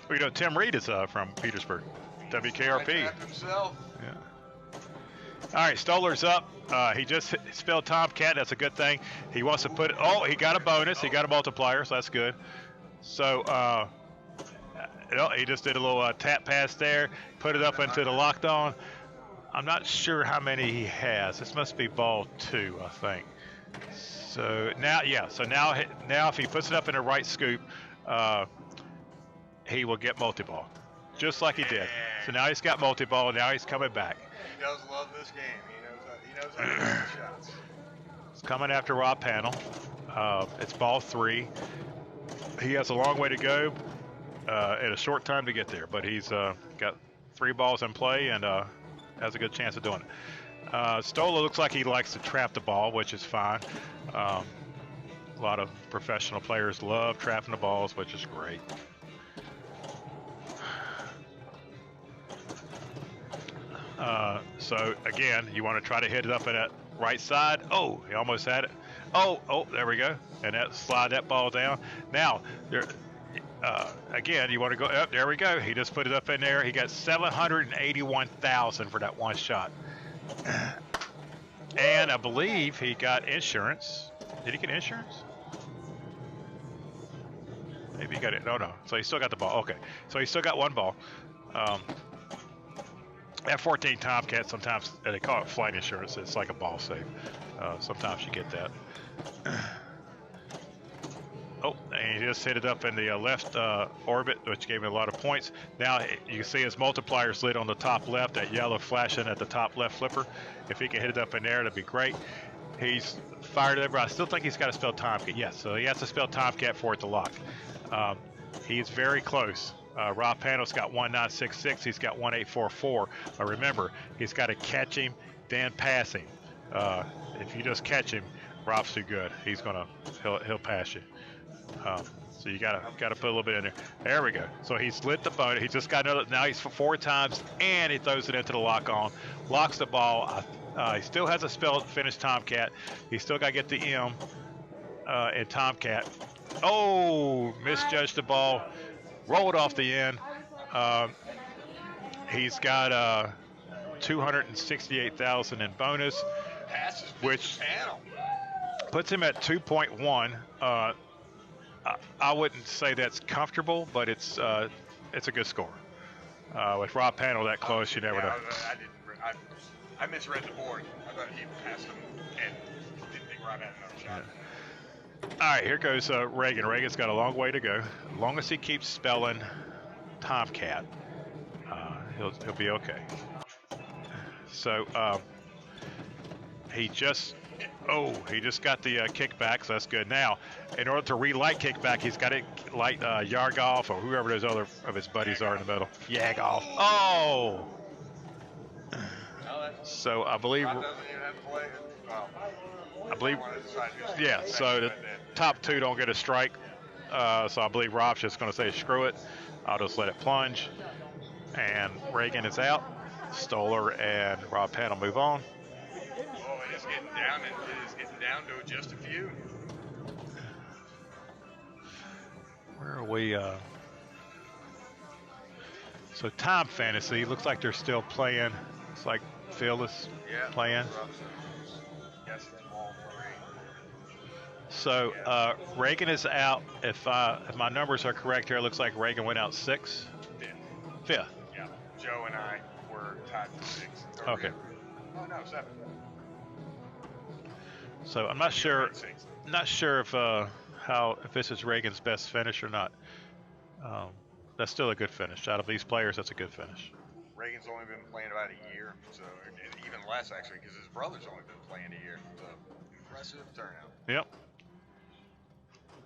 Well, you know, Tim Reed is from Petersburg. WKRP. Himself. Yeah. All right, Stoller's up. He just spelled Tomcat. That's a good thing. He wants to put it. Oh, he got a bonus. He got a multiplier, so that's good. So, he just did a little tap pass there. Put it up into the locked on. I'm not sure how many he has. This must be ball 2, I think. So now, yeah. So now if he puts it up in the right scoop, he will get multi-ball, just like he did. So now he's got multi-ball. Now he's coming back. He does love this game. He knows how to hit the shots. It's coming after Rob Panel. It's ball 3. He has a long way to go and a short time to get there, but he's got 3 balls in play and has a good chance of doing it. Stola looks like he likes to trap the ball, which is fine. A lot of professional players love trapping the balls, which is great. So again, you want to try to hit it up in that right side. Oh, he almost had it. Oh, there we go. And slide that ball down. Now, again, you want to go up. There we go. He just put it up in there. He got 781,000 for that one shot. And I believe he got insurance. Did he get insurance? Maybe he got it. No. So he still got the ball. Okay. So he still got 1 ball. F-14 Tomcat, sometimes they call it flight insurance. It's like a ball save. Sometimes you get that. Oh, and he just hit it up in the left orbit, which gave him a lot of points. Now you can see his multipliers lit on the top left, that yellow flashing at the top left flipper. If he can hit it up in there, that'd be great. He's fired it over. I still think he's got to spell Tomcat. Yes, so he has to spell Tomcat for it to lock. He's very close. Rob Panel's got 1966. He's got 1844. But remember, he's got to catch him, then pass him. If you just catch him, Rob's too good. He'll pass you. So you gotta put a little bit in there. There we go. So he's lit the bonus. He's just got another. Now he's 4 times, and he throws it into the lock on. Locks the ball. He still has a spell finish Tomcat. He's still got to get the M in Tomcat. Oh, misjudged the ball. Rolled off the end. He's got 268,000 in bonus, which puts him at 2.1. I wouldn't say that's comfortable, but it's a good score. With Rob Panel that close, you never know. I misread the board. I thought he passed him and didn't think Rob had another shot. All right, here goes Reagan. Reagan's got a long way to go. As long as he keeps spelling Tomcat, he'll be okay. So he just got the kickback, so that's good. Now, in order to relight kickback, he's got to light Yargolf or whoever those other of his buddies are in the middle. Yagolf. Oh! So I believe. Yeah, so the top 2 don't get a strike. So I believe Rob's just going to say, screw it. I'll just let it plunge. And Reagan is out. Stoller and Rob Panel move on. Oh, it is getting down to just a few. Where are we? So Time Fantasy, looks like they're still playing. It's like Phil is playing. So Reagan is out. If my numbers are correct here, it looks like Reagan went out 6th. 5th. Yeah. Joe and I were tied for 6th. Okay. Oh no, 7th. So I'm not sure. Not sure if if this is Reagan's best finish or not. That's still a good finish. Out of these players, that's a good finish. Reagan's only been playing about a year, so and even less actually, because his brother's only been playing a year. So impressive turnout. Yep.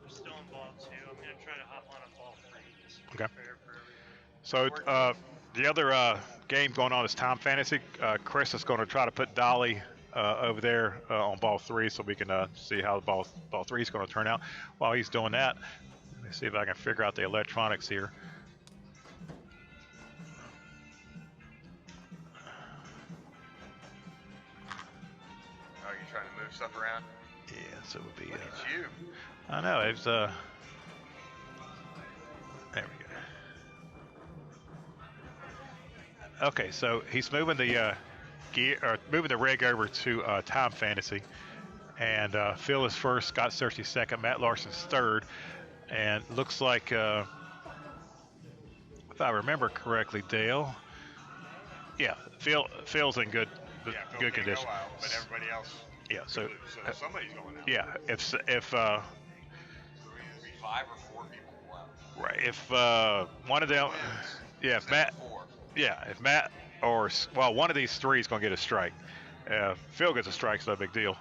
We're still in ball 2. I'm going to try to hop on a ball 3. Just to be Okay. fair for everybody. So the other game going on is Time Fantasy. Chris is going to try to put Dolly over there on ball 3, so we can see how ball 3 is going to turn out. While he's doing that, let me see if I can figure out the electronics here. Oh, you trying to move stuff around? Yeah, so it would be. Look at you. I know it's there we go. Okay, so he's moving the moving the rig over to Time Fantasy, and Phil is first, Scott Searcy's second, Matt Larson's third, and looks like if I remember correctly, Dale. Yeah, Phil's in good condition. Go out, but everybody else. Yeah, so somebody's going out. yeah, if 5 or 4 people go out. right, if one of them, yeah, if Matt, if Matt or one of these 3 is going to get a strike. Phil gets a strike, it's no big deal.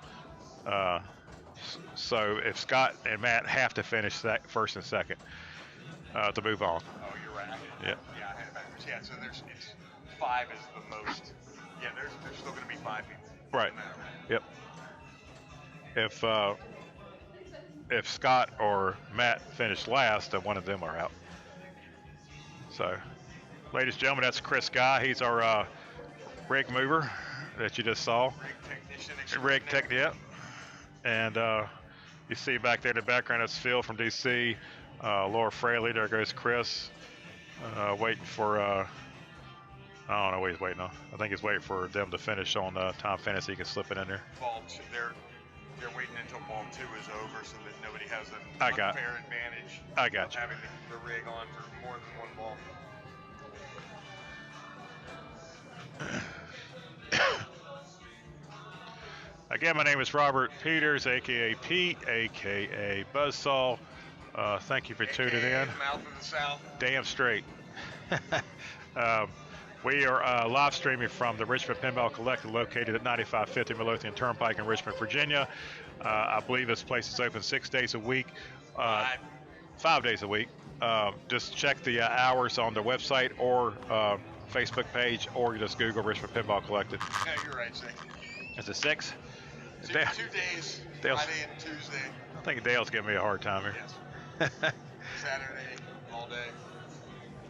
So if Scott and Matt have to finish first and second to move on. Oh, you're right. Yeah. Yeah, I had it backwards. Yeah, so it's 5 is the most. Yeah, there's still going to be 5 people. Right. Yep. If Scott or Matt finish last, then one of them are out. So, ladies and gentlemen, that's Chris Guy. He's our rig mover that you just saw. Rig technician. Yep. And you see back there in the background, that's Phil from DC. Laura Fraley, there goes Chris. Waiting for, I don't know what he's waiting on. I think he's waiting for them to finish on Time Fantasy. He can slip it in there. Ball 2, they're waiting until ball 2 is over so that nobody has an unfair advantage. I got you. Having the rig on for more than one ball. Again, my name is Robert Peters, aka Pete, aka Buzzsaw. Thank you for tuning in. Mouth of the South. Damn straight. We are live streaming from the Richmond Pinball Collective, located at 9550 Midlothian Turnpike in Richmond, Virginia. I believe this place is open 6 days a week, 5 days a week. Just check the hours on their website or Facebook page, or just Google Richmond Pinball Collective. Yeah, you're right, Zach. Is it 6? 2 days, Friday and Tuesday. I think Dale's giving me a hard time here. Yes. Saturday, all day.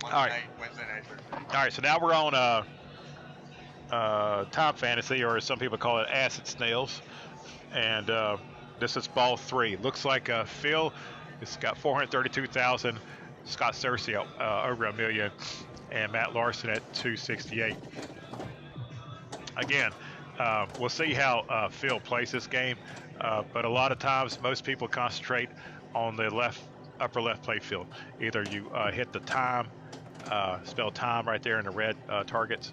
Monday All right. night, Wednesday night, Thursday. All right, so now we're on Time Fantasy, or as some people call it, Acid Snails. And this is ball 3. Looks like Phil has got 432,000, Scott Searcy over $1 million, and Matt Larson at 268. Again, we'll see how Phil plays this game, but a lot of times most people concentrate on the upper left play field. Either you hit the time, spell time right there in the red targets,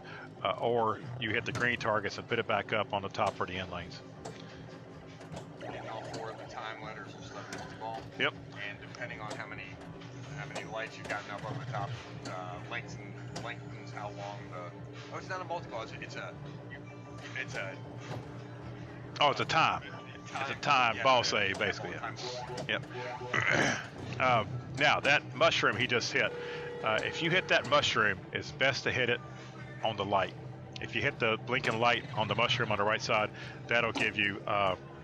or you hit the green targets and put it back up on the top for the end lanes. And all 4 of the time letters will stuff in the ball. Yep. And depending on how many lights you've gotten up on the top, lengthens how long the. Oh, it's not a multi-ball. It's a. Oh, it's a time. It's a time ball save, basically. Yeah. Yep. Now that mushroom he just hit. If you hit that mushroom, it's best to hit it on the light. If you hit the blinking light on the mushroom on the right side, that'll give you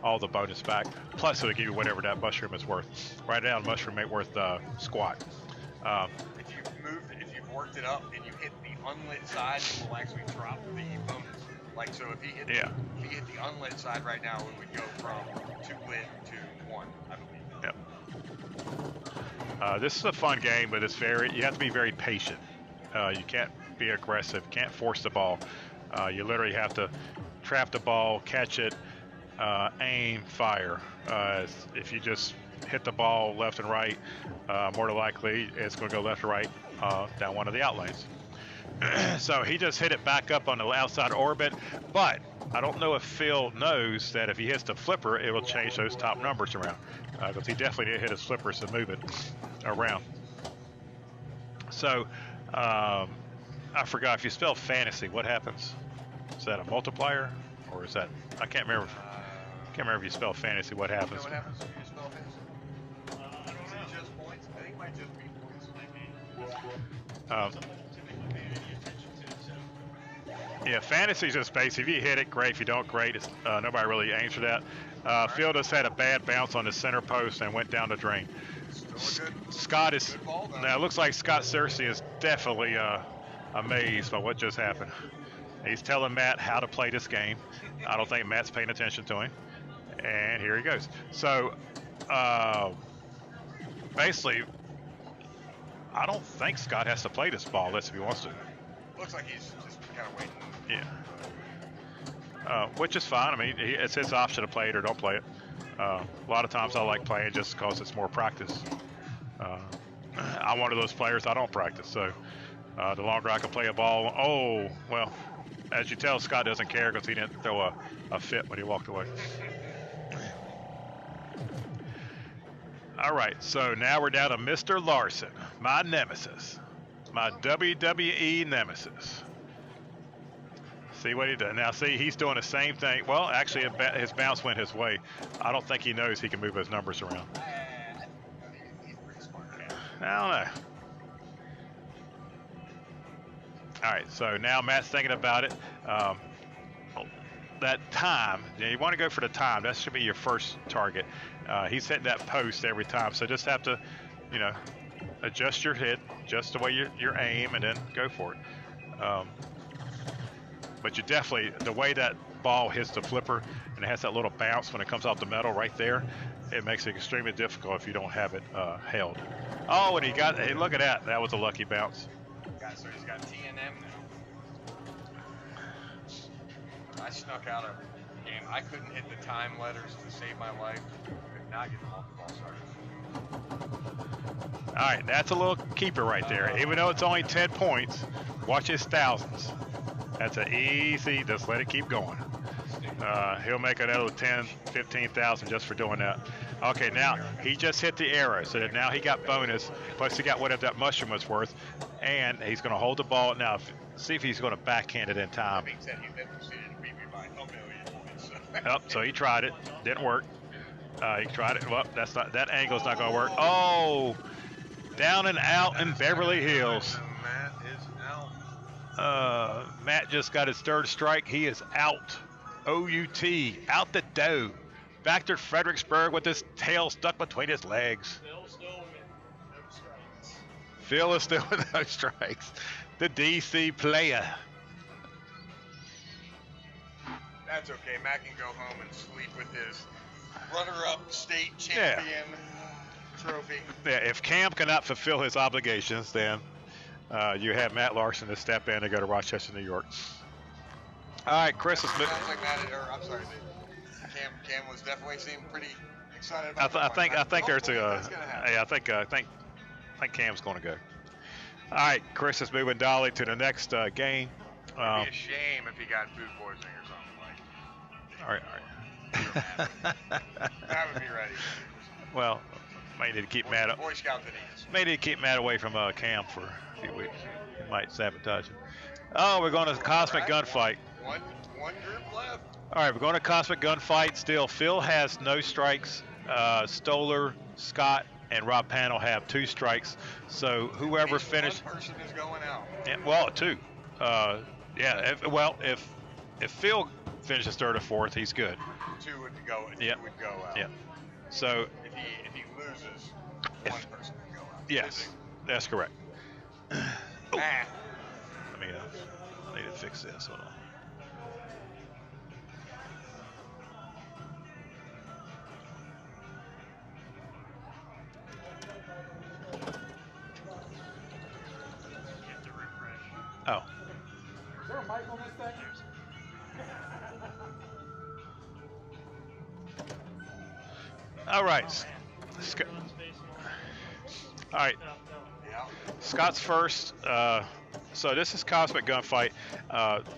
all the bonus back. Plus, it'll give you whatever that mushroom is worth. Right now, the mushroom ain't worth squat. If you've worked it up and you hit the unlit side, it will actually drop the bonus. Like, so if he hit the unlit side right now, it would go from 2 lit to 1, I believe. Yep. This is a fun game, but you have to be very patient. You can't be aggressive, can't force the ball. You literally have to trap the ball, catch it, aim, fire. If you just hit the ball left and right, more than likely it's going to go left or right down one of the outlanes. So he just hit it back up on the outside orbit, but I don't know if Phil knows that if he hits the flipper, it will change those top numbers around. Because he definitely did hit his flippers to move it around. So, I forgot, if you spell fantasy, what happens? Is that a multiplier? Or is that, I can't remember. Can't remember if you spell fantasy, what happens. You know what happens if you spell fantasy? Is it just points? I think it might just be points. Yeah, fantasy's just basic. If you hit it, great. If you don't, great. It's, nobody really aims for that. Phil just had a bad bounce on the center post and went down the drain. Scott is, now it looks like Scott Searcy is definitely amazed by what just happened. He's telling Matt how to play this game. I don't think Matt's paying attention to him. And here he goes. So, basically, I don't think Scott has to play this ball unless if he wants to. Looks like he's just kind of waiting. Yeah. Which is fine. I mean, it's his option to play it or don't play it. A lot of times I like playing just because it's more practice. I'm one of those players, I don't practice. So, the longer I can play a ball, oh, well, as you tell, Scott doesn't care because he didn't throw a fit when he walked away. All right, so now we're down to Mr. Larson, my nemesis, my WWE nemesis. See what he did. Now, see, he's doing the same thing. Well, actually, his bounce went his way. I don't think he knows he can move his numbers around. I don't know. All right, so now Matt's thinking about it. That time, you want to go for the time. That should be your first target. He's hitting that post every time, so just have to, you know, adjust your hit, just the way your aim, and then go for it. But you definitely, the way that ball hits the flipper and it has that little bounce when it comes off the metal right there, it makes it extremely difficult if you don't have it held. Oh, and he got, hey, look at that. That was a lucky bounce. So he's got T and M now. I snuck out of the game. I couldn't hit the time letters to save my life. Could not get the multi-ball started. All right, that's a little keeper right there. Even though it's only 10 points, watch his thousands. That's an easy, just let it keep going. He'll make another 10, 15,000 just for doing that. Okay, now he just hit the arrow, so that now he got bonus, plus he got whatever that mushroom was worth, and he's going to hold the ball. Now, see if he's going to backhand it in time. Oh, so he tried it, didn't work. He tried it. Well, that's not, that angle's not going to work. Oh, down and out in Beverly Hills. Matt is out. Matt just got his third strike. He is out. O-U-T, out the dough. Back to Fredericksburg with his tail stuck between his legs. Phil is still with no strikes. The DC player. That's okay. Matt can go home and sleep with his runner-up state champion trophy. Yeah, if Cam cannot fulfill his obligations, then you have Matt Larson to step in and go to Rochester, New York. All right, Chris is. Sounds like Matt, or I'm sorry, Cam was definitely seemed pretty excited about. I think there's a. Yeah, I think Cam's going to go. All right, Chris is moving Dolly to the next game. It'd be a shame if he got food poisoning or something like. All right. That would be ready. Well, may need to keep Matt up. Boy Scout that he is. May need to keep Matt away from Cam for a few weeks. He might sabotage him. Oh, we're going to Cosmic Gunfight. One group left. All right, we're going to Cosmic Gunfight still. Phil has no strikes. Stoller, Scott, and Rob Panel have 2 strikes. So whoever finished. One person is going out. Yeah, well, 2. Yeah. If Phil finishes 3rd or 4th, he's good. 2 would go. Yeah. 2 would go out. Yeah. So. If he loses, one person would go out. Yes, that's correct. Ah. I need to fix this. Hold on. Oh. Is there a mic on this thing? All right. All right. Scott's first. So this is Cosmic Gunfight.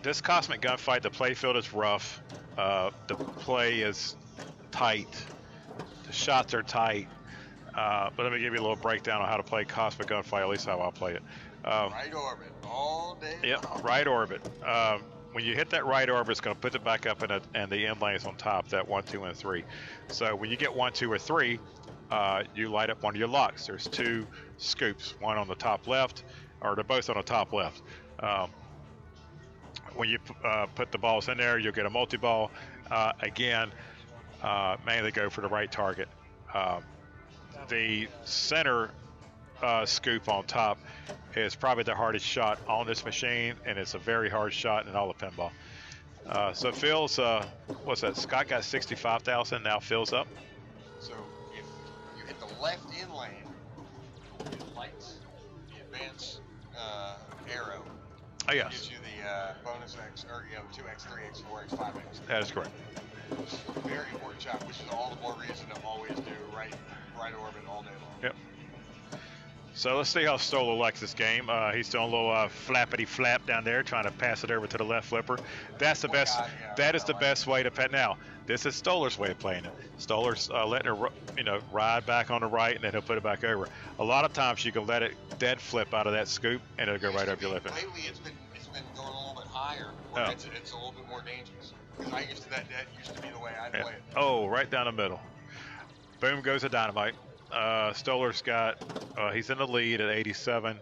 This Cosmic Gunfight, the play field is rough. The play is tight. The shots are tight. But let me give you a little breakdown on how to play Cosmic Gunfight, at least how I play it. Right orbit all day. Yep, right orbit. When you hit that right orbit, it's going to put it back up and the end lanes on top, that 1, 2, and 3. So when you get 1, 2, or 3, you light up one of your locks. There's 2 scoops, one on the top left, or they're both on the top left. When you put the balls in there, you'll get a multi-ball. Again, mainly go for the right target. The center scoop on top is probably the hardest shot on this machine, and it's a very hard shot in all of pinball. So Phil's, what's that? Scott got 65,000. Now Phil's up. So if you hit the left in lane, it lights the advance arrow. Oh yes. Gives you the bonus X, or 2x, 3x, 4x, 5x. That is correct. Very important shot, which is all the more reason to always do right orbit all day long. Yep. So let's see how Stoller likes this game. He's doing a little flappity flap down there, trying to pass it over to the left flipper. That's the best. God, yeah, that is the best way to pet. Now, this is Stoller's way of playing it. Stoller's letting it, ride back on the right, and then he'll put it back over. A lot of times you can let it dead flip out of that scoop, and it'll go right over your lip. Lately, it's been going a little bit higher, where it's a little bit more dangerous. Because that used to be the way I play it. Oh, right down the middle. Boom goes a dynamite. Stoller's got, he's in the lead at 87.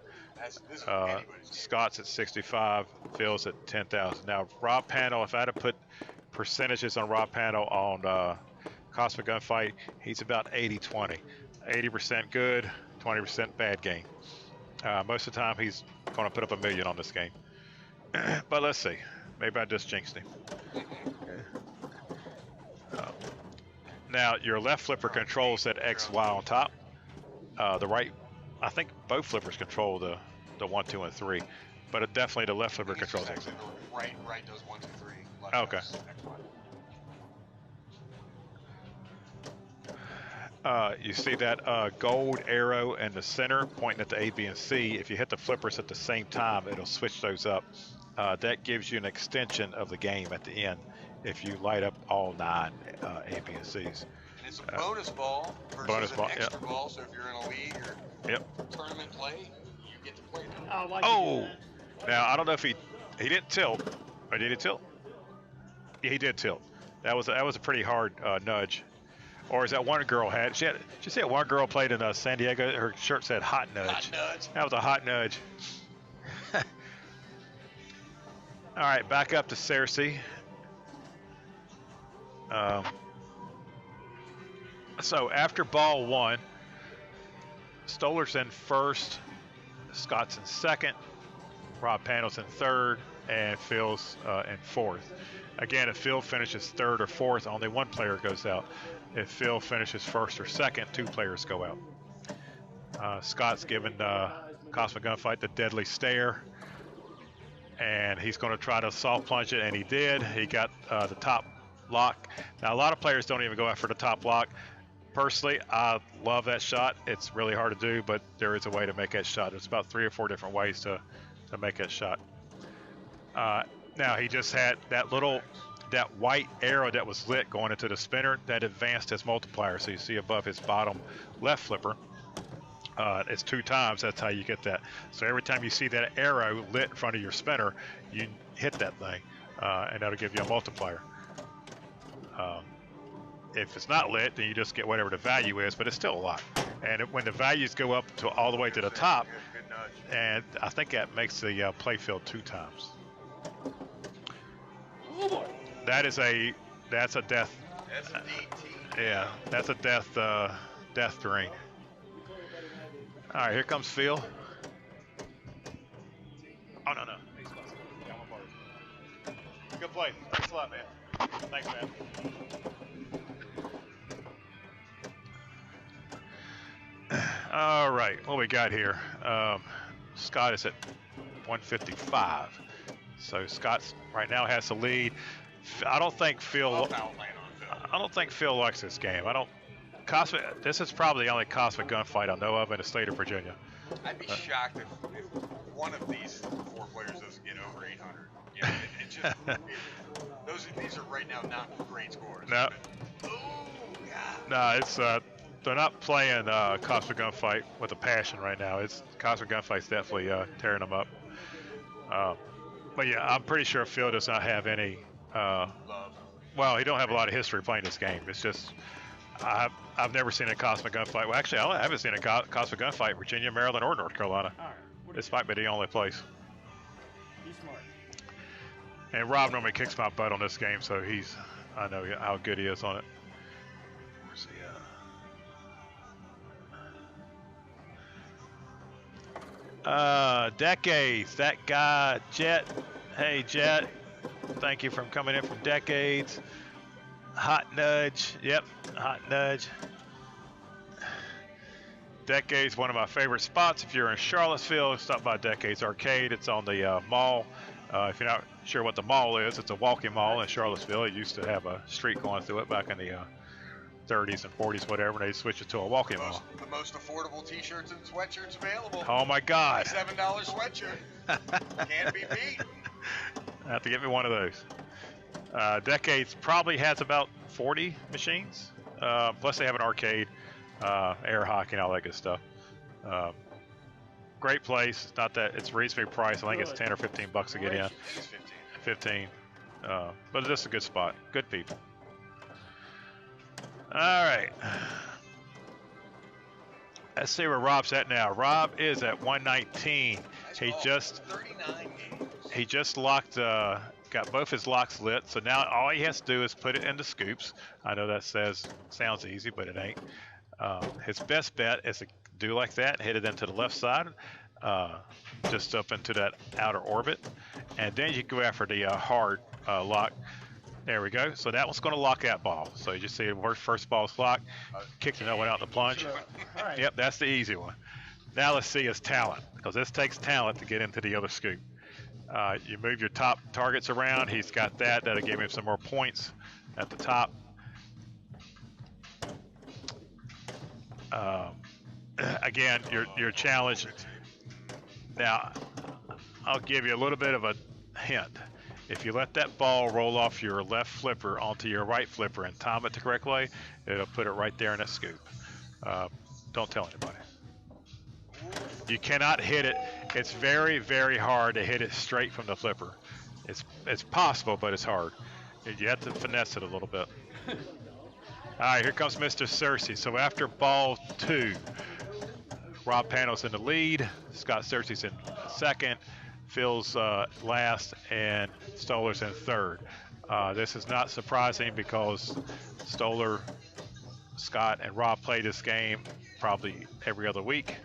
Scott's at 65. Phil's at 10,000. Now, Rob Panel, if I had to put percentages on Rob Panel on Cosmic Gunfight, he's about 80-20. 80% good, 20% bad game. Most of the time, he's going to put up $1 million on this game. But let's see. Maybe I just jinxed him. Now, your left flipper controls that X, Y on top. The right, I think both flippers control the 1, 2, and 3. But definitely the left flipper controls X. Right does 1, 2, 3. Left okay. does X, Y. You see that gold arrow in the center pointing at the A, B, and C. If you hit the flippers at the same time, it'll switch those up. That gives you an extension of the game at the end if you light up all 9 A, B, and C's. And it's a bonus ball versus an extra ball, so if you're in a league or tournament play, you get to play that. Oh! Now, I don't know if he didn't tilt. Or did he tilt? Yeah, he did tilt. That was a pretty hard nudge. Or is that one girl had? She said one girl played in San Diego. Her shirt said hot nudge. Hot nudge. That was a hot nudge. All right, back up to Cersei. So after ball 1, Stoller's in first, Scott's in second, Rob Panel's in third, and Phil's in fourth. Again, if Phil finishes third or fourth, only one player goes out. If Phil finishes first or second, 2 players go out. Scott's given Cosmic Gunfight the deadly stare, and he's going to try to soft plunge it, and he did. He got the top lock. Now, a lot of players don't even go after the top lock. Personally, I love that shot. It's really hard to do, but there is a way to make that shot. There's about 3 or 4 different ways to make that shot. Now, he just had that white arrow that was lit going into the spinner that advanced his multiplier. So you see above his bottom left flipper, it's 2 times. That's how you get that. So every time you see that arrow lit in front of your spinner, you hit that thing, and that'll give you a multiplier. If it's not lit, then you just get whatever the value is, but it's still a lot. And when the values go up to all the way to the top, and I think that makes the play field 2 times. That's a death. That's a DT. Yeah, that's a death terrain. All right, here comes Phil. Oh no. Good play. Thanks a lot, man. Thanks, man. All right, what we got here? Scott is at 155. So Scott right now has the lead. I don't think Phil likes this game. This is probably the only Cosmic Gunfight I know of in the state of Virginia. I'd be shocked if one of these 4 get over 800. Yeah, it just these are right now not great scores. No. Oh God. No, it's they're not playing Cosmic Gunfight with a passion right now. It's Cosmic Gunfight's definitely tearing them up. But yeah, I'm pretty sure Phil does not have any. Well, he don't have a lot of history playing this game. It's just I've never seen a Cosmic Gunfight. Well, actually, I haven't seen a Cosmic Gunfight in Virginia, Maryland, or North Carolina. This might be the only place. Be smart. And Rob normally kicks my butt on this game, so I know how good he is on it. Where's he Decades. That guy, Jet. Hey, Jet. Thank you for coming in from Decades. Hot Nudge. Yep, Hot Nudge. Decades, one of my favorite spots. If you're in Charlottesville, stop by Decades Arcade. It's on the mall. If you're not sure what the mall is, it's a walking mall in Charlottesville. It used to have a street going through it back in the 30s and 40s, whatever, and they switched it to a walking mall. The most affordable T-shirts and sweatshirts available. Oh my God! $7 sweatshirt. Can't be beat. I have to get me one of those. Decades probably has about 40 machines. Plus they have an arcade, air hockey, and all that good stuff. Great place. It's not that it's reasonably priced. I think it's 10 or 15 bucks to get in. It's 15. But it's just a good spot. Good people. All right. Let's see where Rob's at now. Rob is at 119. He just locked, got both his locks lit. So now all he has to do is put it into scoops. I know that sounds easy, but it ain't. His best bet is to do like that, hit it into the left side, just up into that outer orbit, and then you go after the hard lock. There we go. So that one's going to lock that ball. So you just see the first ball's locked, kicked another one out in the plunge. Right. Yep, that's the easy one. Now let's see his talent, because this takes talent to get into the other scoop. You move your top targets around. He's got that. That'll give him some more points at the top. Again, your challenge. Now, I'll give you a little bit of a hint. If you let that ball roll off your left flipper onto your right flipper and time it the correct way, it'll put it right there in a scoop. Don't tell anybody. You cannot hit it. It's very, very hard to hit it straight from the flipper. It's possible, but it's hard. You have to finesse it a little bit. All right, here comes Mr. Cersei. So after ball 2, Rob Pano's in the lead, Scott Cersei's in second, Phil's last, and Stoller's in third. This is not surprising because Stoller, Scott, and Rob play this game probably every other week,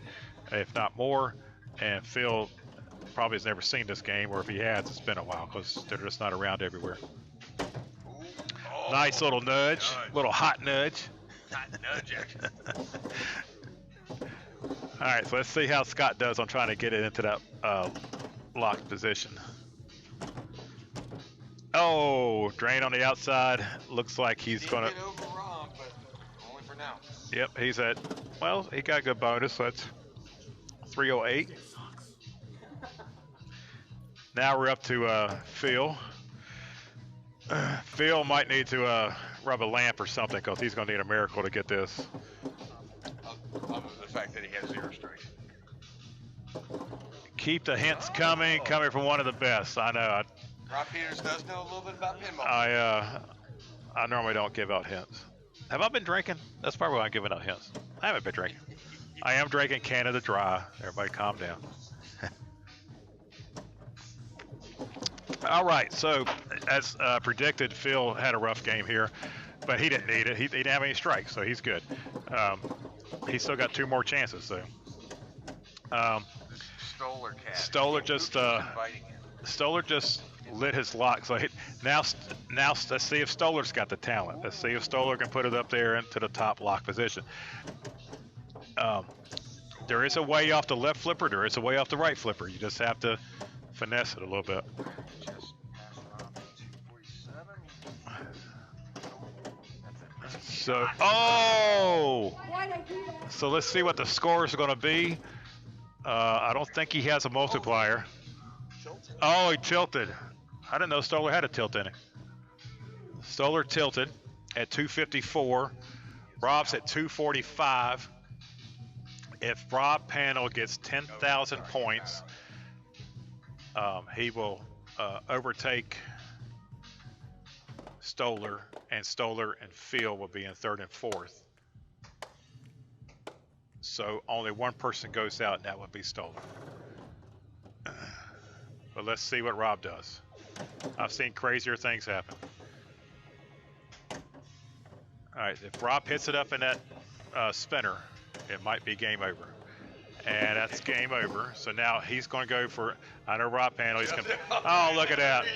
if not more, and Phil probably has never seen this game, or if he has, it's been a while because they're just not around everywhere. Nice little nudge, little hot nudge. Hot nudge action. All right, so let's see how Scott does on trying to get it into that locked position. Oh, drain on the outside. Looks like he's gonna. Get over Rob, but only for now. Yep, he's at. Well, he got a good bonus. So that's 308. Now we're up to Phil. Phil might need to rub a lamp or something because he's going to need a miracle to get this. The fact that he has 0 strikes. Keep the hints coming from one of the best. I know. Rob Peters does know a little bit about pinball. I normally don't give out hints. Have I been drinking? That's probably why I'm giving out hints. I haven't been drinking. I am drinking Canada Dry. Everybody calm down. All right, so as predicted, Phil had a rough game here, but he didn't need it. He didn't have any strikes, so he's good. He's still got 2 more chances, though. Stoller just lit his lock. So now let's see if Stoller's got the talent. Let's see if Stoller can put it up there into the top lock position. There is a way off the left flipper. There is a way off the right flipper. You just have to finesse it a little bit. So, so let's see what the scores are going to be. I don't think he has a multiplier. Oh, he tilted. I didn't know Stoller had a tilt in it. Stoller tilted at 254. Rob's at 245. If Rob Panel gets 10,000 points, he will overtake Stoller, and Stoller and Phil will be in third and fourth. So only one person goes out, and that would be Stoller. But let's see what Rob does. I've seen crazier things happen. All right, if Rob hits it up in that spinner, it might be game over. And that's game over. So now he's going to go for, I know Rob Panel, he's going to, oh, look at that.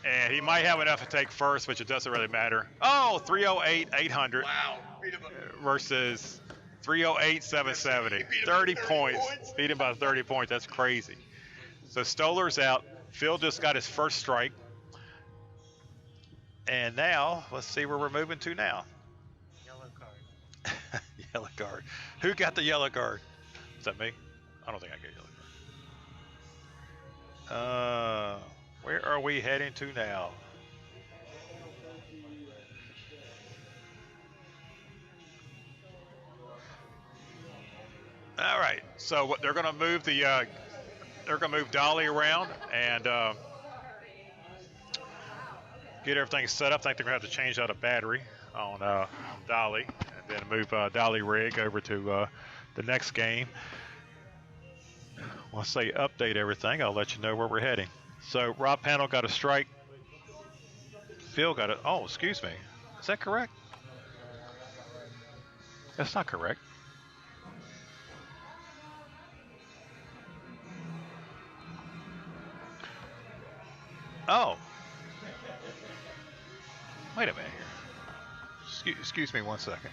And he might have enough to take first, which it doesn't really matter. Oh, 308, 800. Wow. Versus 308, 770. 30 points. Beat him by 30 points. That's crazy. So Stoller's out. Phil just got his first strike. And now, let's see where we're moving to now. Yellow card. Yellow card. Who got the yellow card? Is that me? I don't think I got a yellow card. Where are we heading to now? All right. So what they're going to move Dolly around and get everything set up. I think they're going to have to change out a battery on Dolly, and then move Dolly rig over to the next game. Once they update everything, I'll let you know where we're heading. So Rob Panel got a strike. Phil got it. Oh, excuse me. Is that correct? That's not correct. Oh. Wait a minute here. Excuse me one second.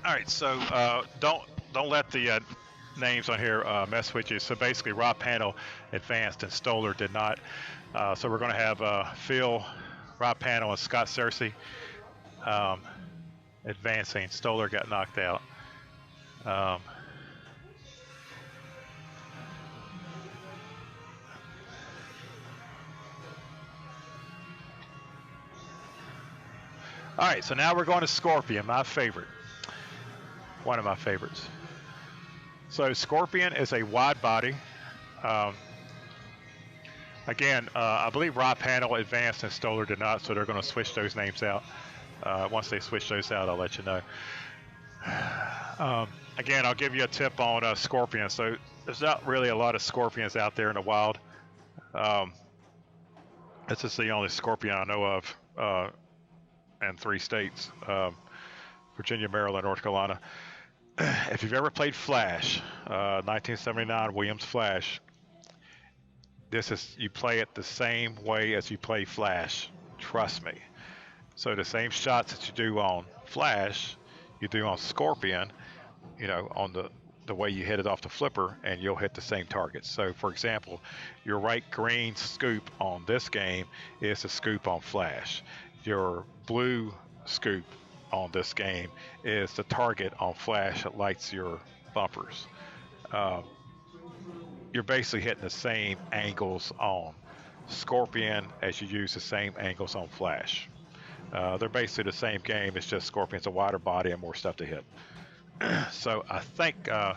All right, so don't let the names on here mess with you. So basically, Rob Panel advanced and Stoller did not. So we're going to have Phil, Rob Panel, and Scott Cersei advancing. Stoller got knocked out. All right, so now we're going to Scorpion, my favorite. One of my favorites. So Scorpion is a wide body. Again, I believe Rob Panel advanced and Stoller did not, so they're going to switch those names out. Once they switch those out, I'll let you know. Again, I'll give you a tip on Scorpion. So there's not really a lot of Scorpions out there in the wild. This is the only Scorpion I know of in 3 states, Virginia, Maryland, North Carolina. If you've ever played Flash, 1979 Williams Flash, you play it the same way as you play Flash. Trust me. So the same shots that you do on Flash, you do on Scorpion, on the way you hit it off the flipper, and you'll hit the same targets. So for example, your right green scoop on this game is the scoop on Flash. Your blue scoop on this game is the target on Flash that lights your bumpers. You're basically hitting the same angles on Scorpion as you use the same angles on Flash. They're basically the same game. It's just Scorpion's a wider body and more stuff to hit. So I think, let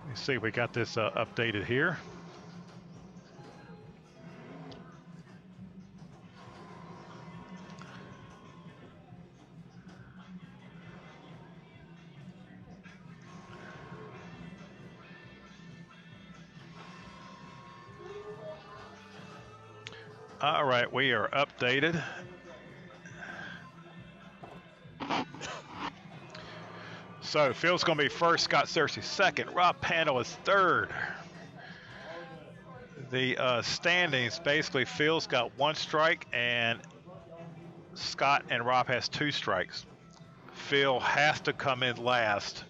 me see if we got this updated here. All right, we are updated. So Phil's going to be first, Scott Cersei second, Rob Panel is third. The standings, basically Phil's got 1 strike and Scott and Rob has 2 strikes. Phil has to come in last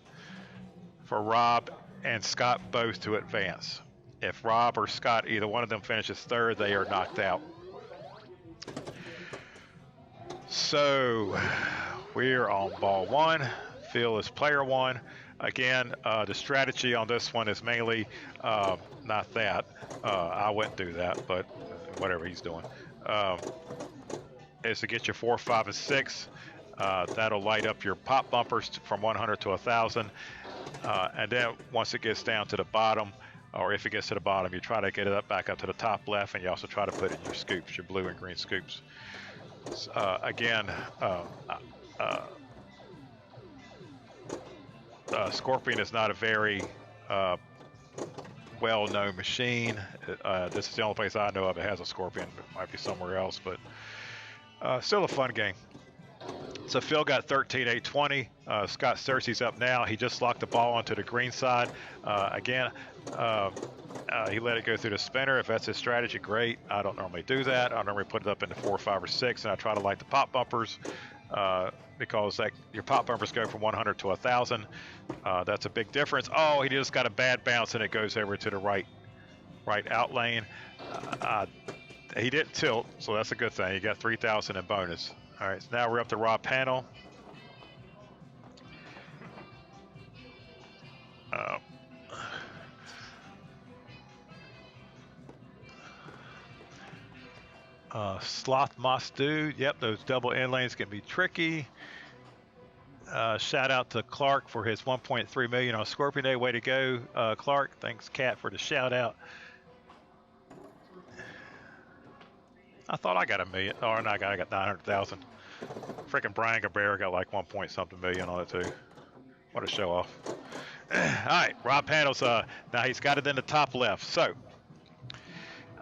for Rob and Scott both to advance. If Rob or Scott, either one of them finishes third, they are knocked out. So we're on ball one. Phil is player one. Again, the strategy on this one is mainly not that. I wouldn't do that, but whatever he's doing. Is to get your 4, 5, and 6. That'll light up your pop bumpers from 100 to 1,000. And then once it gets down to the bottom, or if it gets to the bottom, you try to get it up back up to the top left, and you also try to put in your scoops, your blue and green scoops. Again, Scorpion is not a very well-known machine. This is the only place I know of that has a Scorpion. It might be somewhere else, but still a fun game. So Phil got 13, 8, 20. Scott Cersei's up now. He just locked the ball onto the green side. Again, he let it go through the spinner. If that's his strategy, great. I don't normally do that. I normally put it up into 4, 5, or 6, and I try to light the pop bumpers because your pop bumpers go from 100 to 1,000. That's a big difference. Oh, he just got a bad bounce, and it goes over to the right out lane. He didn't tilt, so that's a good thing. He got 3,000 in bonus. All right, so now we're up to Rob Panel. Sloth Moss Dude. Yep, those double end lanes can be tricky. Shout out to Clark for his 1.3 million on Scorpion Day. Way to go, Clark. Thanks, Kat, for the shout out. I thought I got $1 million. Oh, no, I got 900,000. Freaking Brian Gabera got like 1 point something million on it too. What a show off. All right, Rob Panels. Now he's got it in the top left. So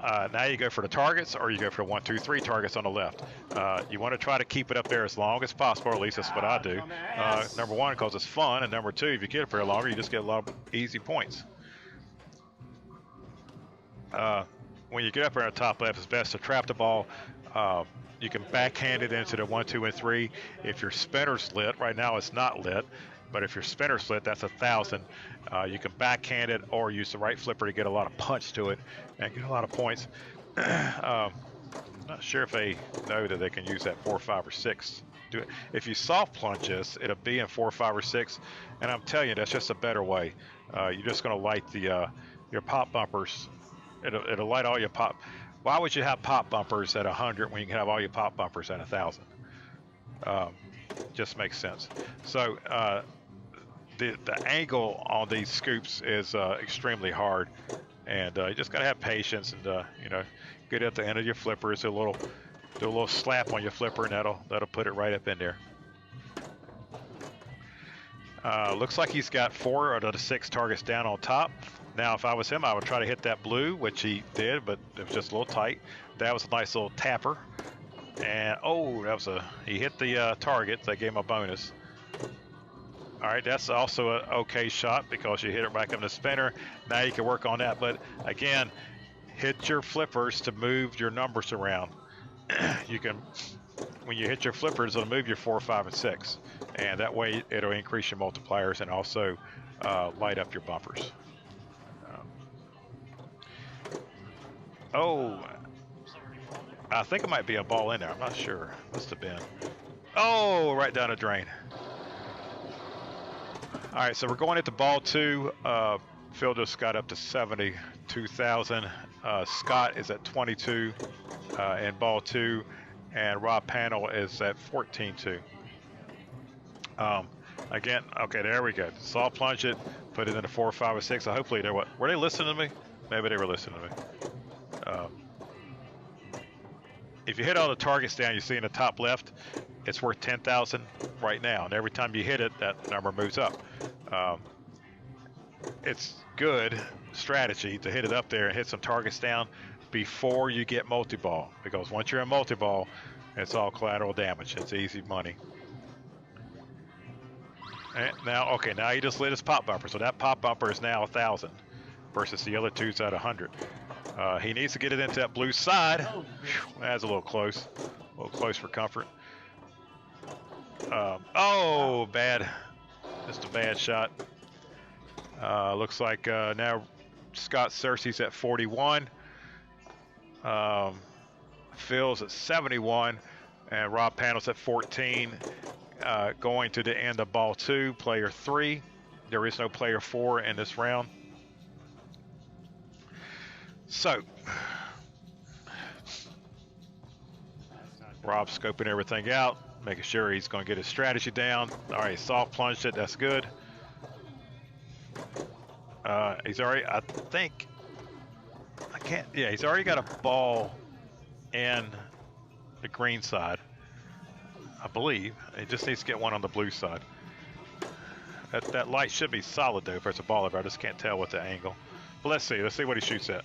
now you go for the targets, or you go for the 1, 2, 3 targets on the left. You want to try to keep it up there as long as possible. At least that's what I do. Number one, because it's fun, and number two, if you get it for longer, you just get a lot of easy points. When you get up there on the top left, it's best to trap the ball. You can backhand it into the 1, 2, and 3. If your spinner's lit, right now it's not lit, but if your spinner's lit, that's 1,000. You can backhand it or use the right flipper to get a lot of punch to it and get a lot of points. I'm not sure if they know that they can use that 4, 5, or 6. Do it. If you soft plunge this, it'll be in 4, 5, or 6, and I'm telling you, that's just a better way. You're just going to light the your pop bumpers. It'll light all your pop. Why would you have pop bumpers at 100 when you can have all your pop bumpers at 1,000? Just makes sense. So the angle on these scoops is extremely hard, and you just gotta have patience and get at the end of your flippers. Do a little slap on your flipper, and that'll put it right up in there. Looks like he's got 4 out of the 6 targets down on top. Now, if I was him, I would try to hit that blue, which he did, but it was just a little tight. That was a nice little tapper. And, he hit the target. That gave him a bonus. All right, that's also an okay shot because you hit it back up in the spinner. Now you can work on that. But, again, hit your flippers to move your numbers around. When you hit your flippers, it'll move your 4, 5, and 6. And that way, it'll increase your multipliers and also light up your bumpers. I think it might be a ball in there. I'm not sure. Must have been. Oh, right down the drain. All right, so we're going into ball 2. Phil just got up to 72,000. Scott is at 22 in ball 2, and Rob Panel is at 14.2. Again, okay, there we go. Soft plunge it, put it into 4, 5, or 6. So hopefully were they listening to me? Maybe they were listening to me. If you hit all the targets down, you see in the top left, it's worth 10,000 right now. And every time you hit it, that number moves up. It's good strategy to hit it up there and hit some targets down before you get multi-ball. Because once you're in multi-ball, it's all collateral damage. It's easy money. And now you just lit his pop bumper. So that pop bumper is now 1,000 versus the other two's at 100. He needs to get it into that blue side. That's a little close. A little close for comfort. Bad. Just a bad shot. Looks like now Scott Cersei's at 41. Phil's at 71. And Rob Panel's at 14. Going to the end of ball 2, player 3. There is no player 4 in this round. So, Rob's scoping everything out, making sure he's going to get his strategy down. All right, soft plunged it. That's good. He's already, I think, yeah, he's already got a ball in the green side, I believe. He just needs to get one on the blue side. That light should be solid though if there's a ball over. I just can't tell with the angle. But let's see what he shoots at.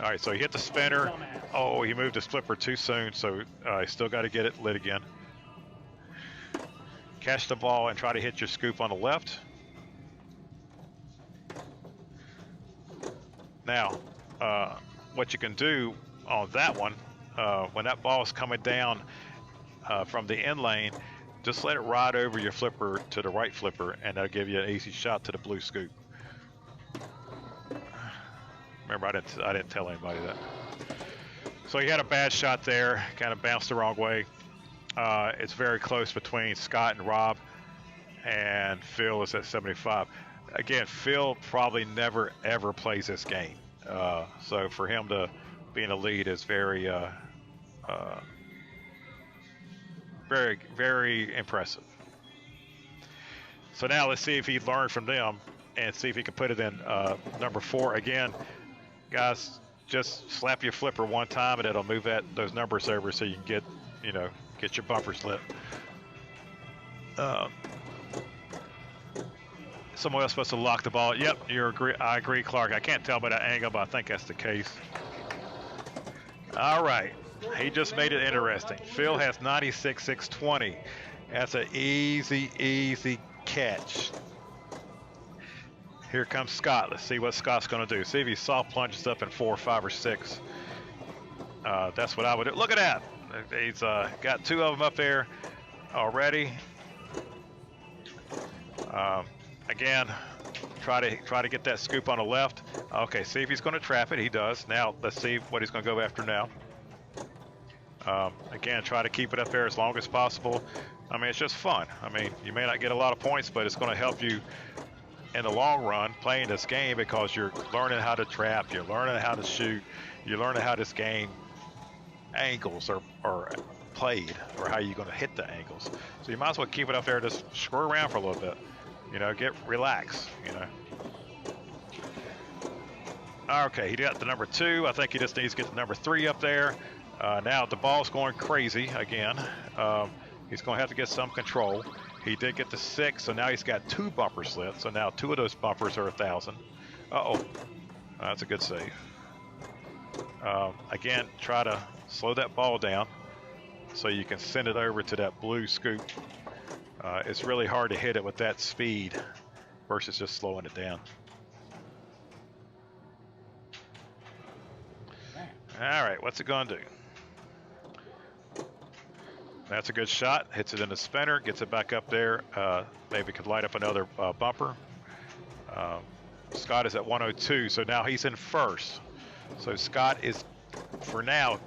All right, so he hit the spinner. Oh, he moved his flipper too soon, so he still got to get it lit again. Catch the ball and try to hit your scoop on the left. Now, what you can do on that one, when that ball is coming down from the end lane, just let it ride over your flipper to the right flipper, and that'll give you an easy shot to the blue scoop. Remember, I didn't tell anybody that. So he had a bad shot there, kind of bounced the wrong way. It's very close between Scott and Rob, and Phil is at 75. Again, Phil probably never ever plays this game, so for him to be in the lead is very, very impressive. So now let's see if he learned from them and see if he can put it in number 4 again. Guys, just slap your flipper one time and it'll move those numbers over so you can get your bumpers lit. Someone else supposed to lock the ball. Yep, I agree, Clark. I can't tell by that angle, but I think that's the case. All right, he just made it interesting. Phil has 96,620. That's an easy catch. Here comes Scott. Let's see what Scott's going to do. See if he soft plunges up in 4, 5, or 6. That's what I would do. Look at that. He's got 2 of them up there already. Again, try to get that scoop on the left. Okay, see if he's going to trap it. He does. Now let's see what he's going to go after now. Again, try to keep it up there as long as possible. I mean, it's just fun. I mean, you may not get a lot of points, but it's going to help you in the long run playing this game because you're learning how to trap, you're learning how to shoot, you're learning how this game angles are played, or how you're going to hit the angles. So you might as well keep it up there, just screw around for a little bit, relax. Okay, he got the number 2. I think he just needs to get the number 3 up there. Now the ball's going crazy again. He's going to have to get some control. He did get the 6, so now he's got 2 bumper slits. So now 2 of those bumpers are 1,000. That's a good save. Again, try to slow that ball down so you can send it over to that blue scoop. It's really hard to hit it with that speed versus just slowing it down. All right, what's it going to do? That's a good shot. Hits it in the spinner, gets it back up there. Maybe could light up another bumper. Scott is at 102, so now he's in first. So Scott is, for now,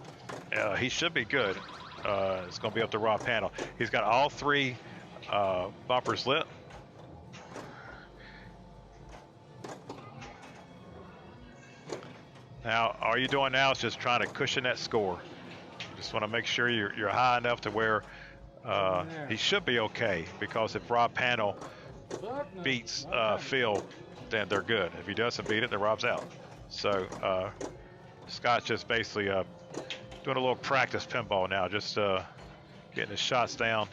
he should be good. It's going to be up to Rob Panel. He's got all 3 bumpers lit. Now, all you're doing now is just trying to cushion that score. Just want to make sure you're high enough to where he should be okay, because if Rob Panel beats Phil, then they're good. If he doesn't beat it, then Rob's out. So Scott's just basically doing a little practice pinball now, just getting his shots down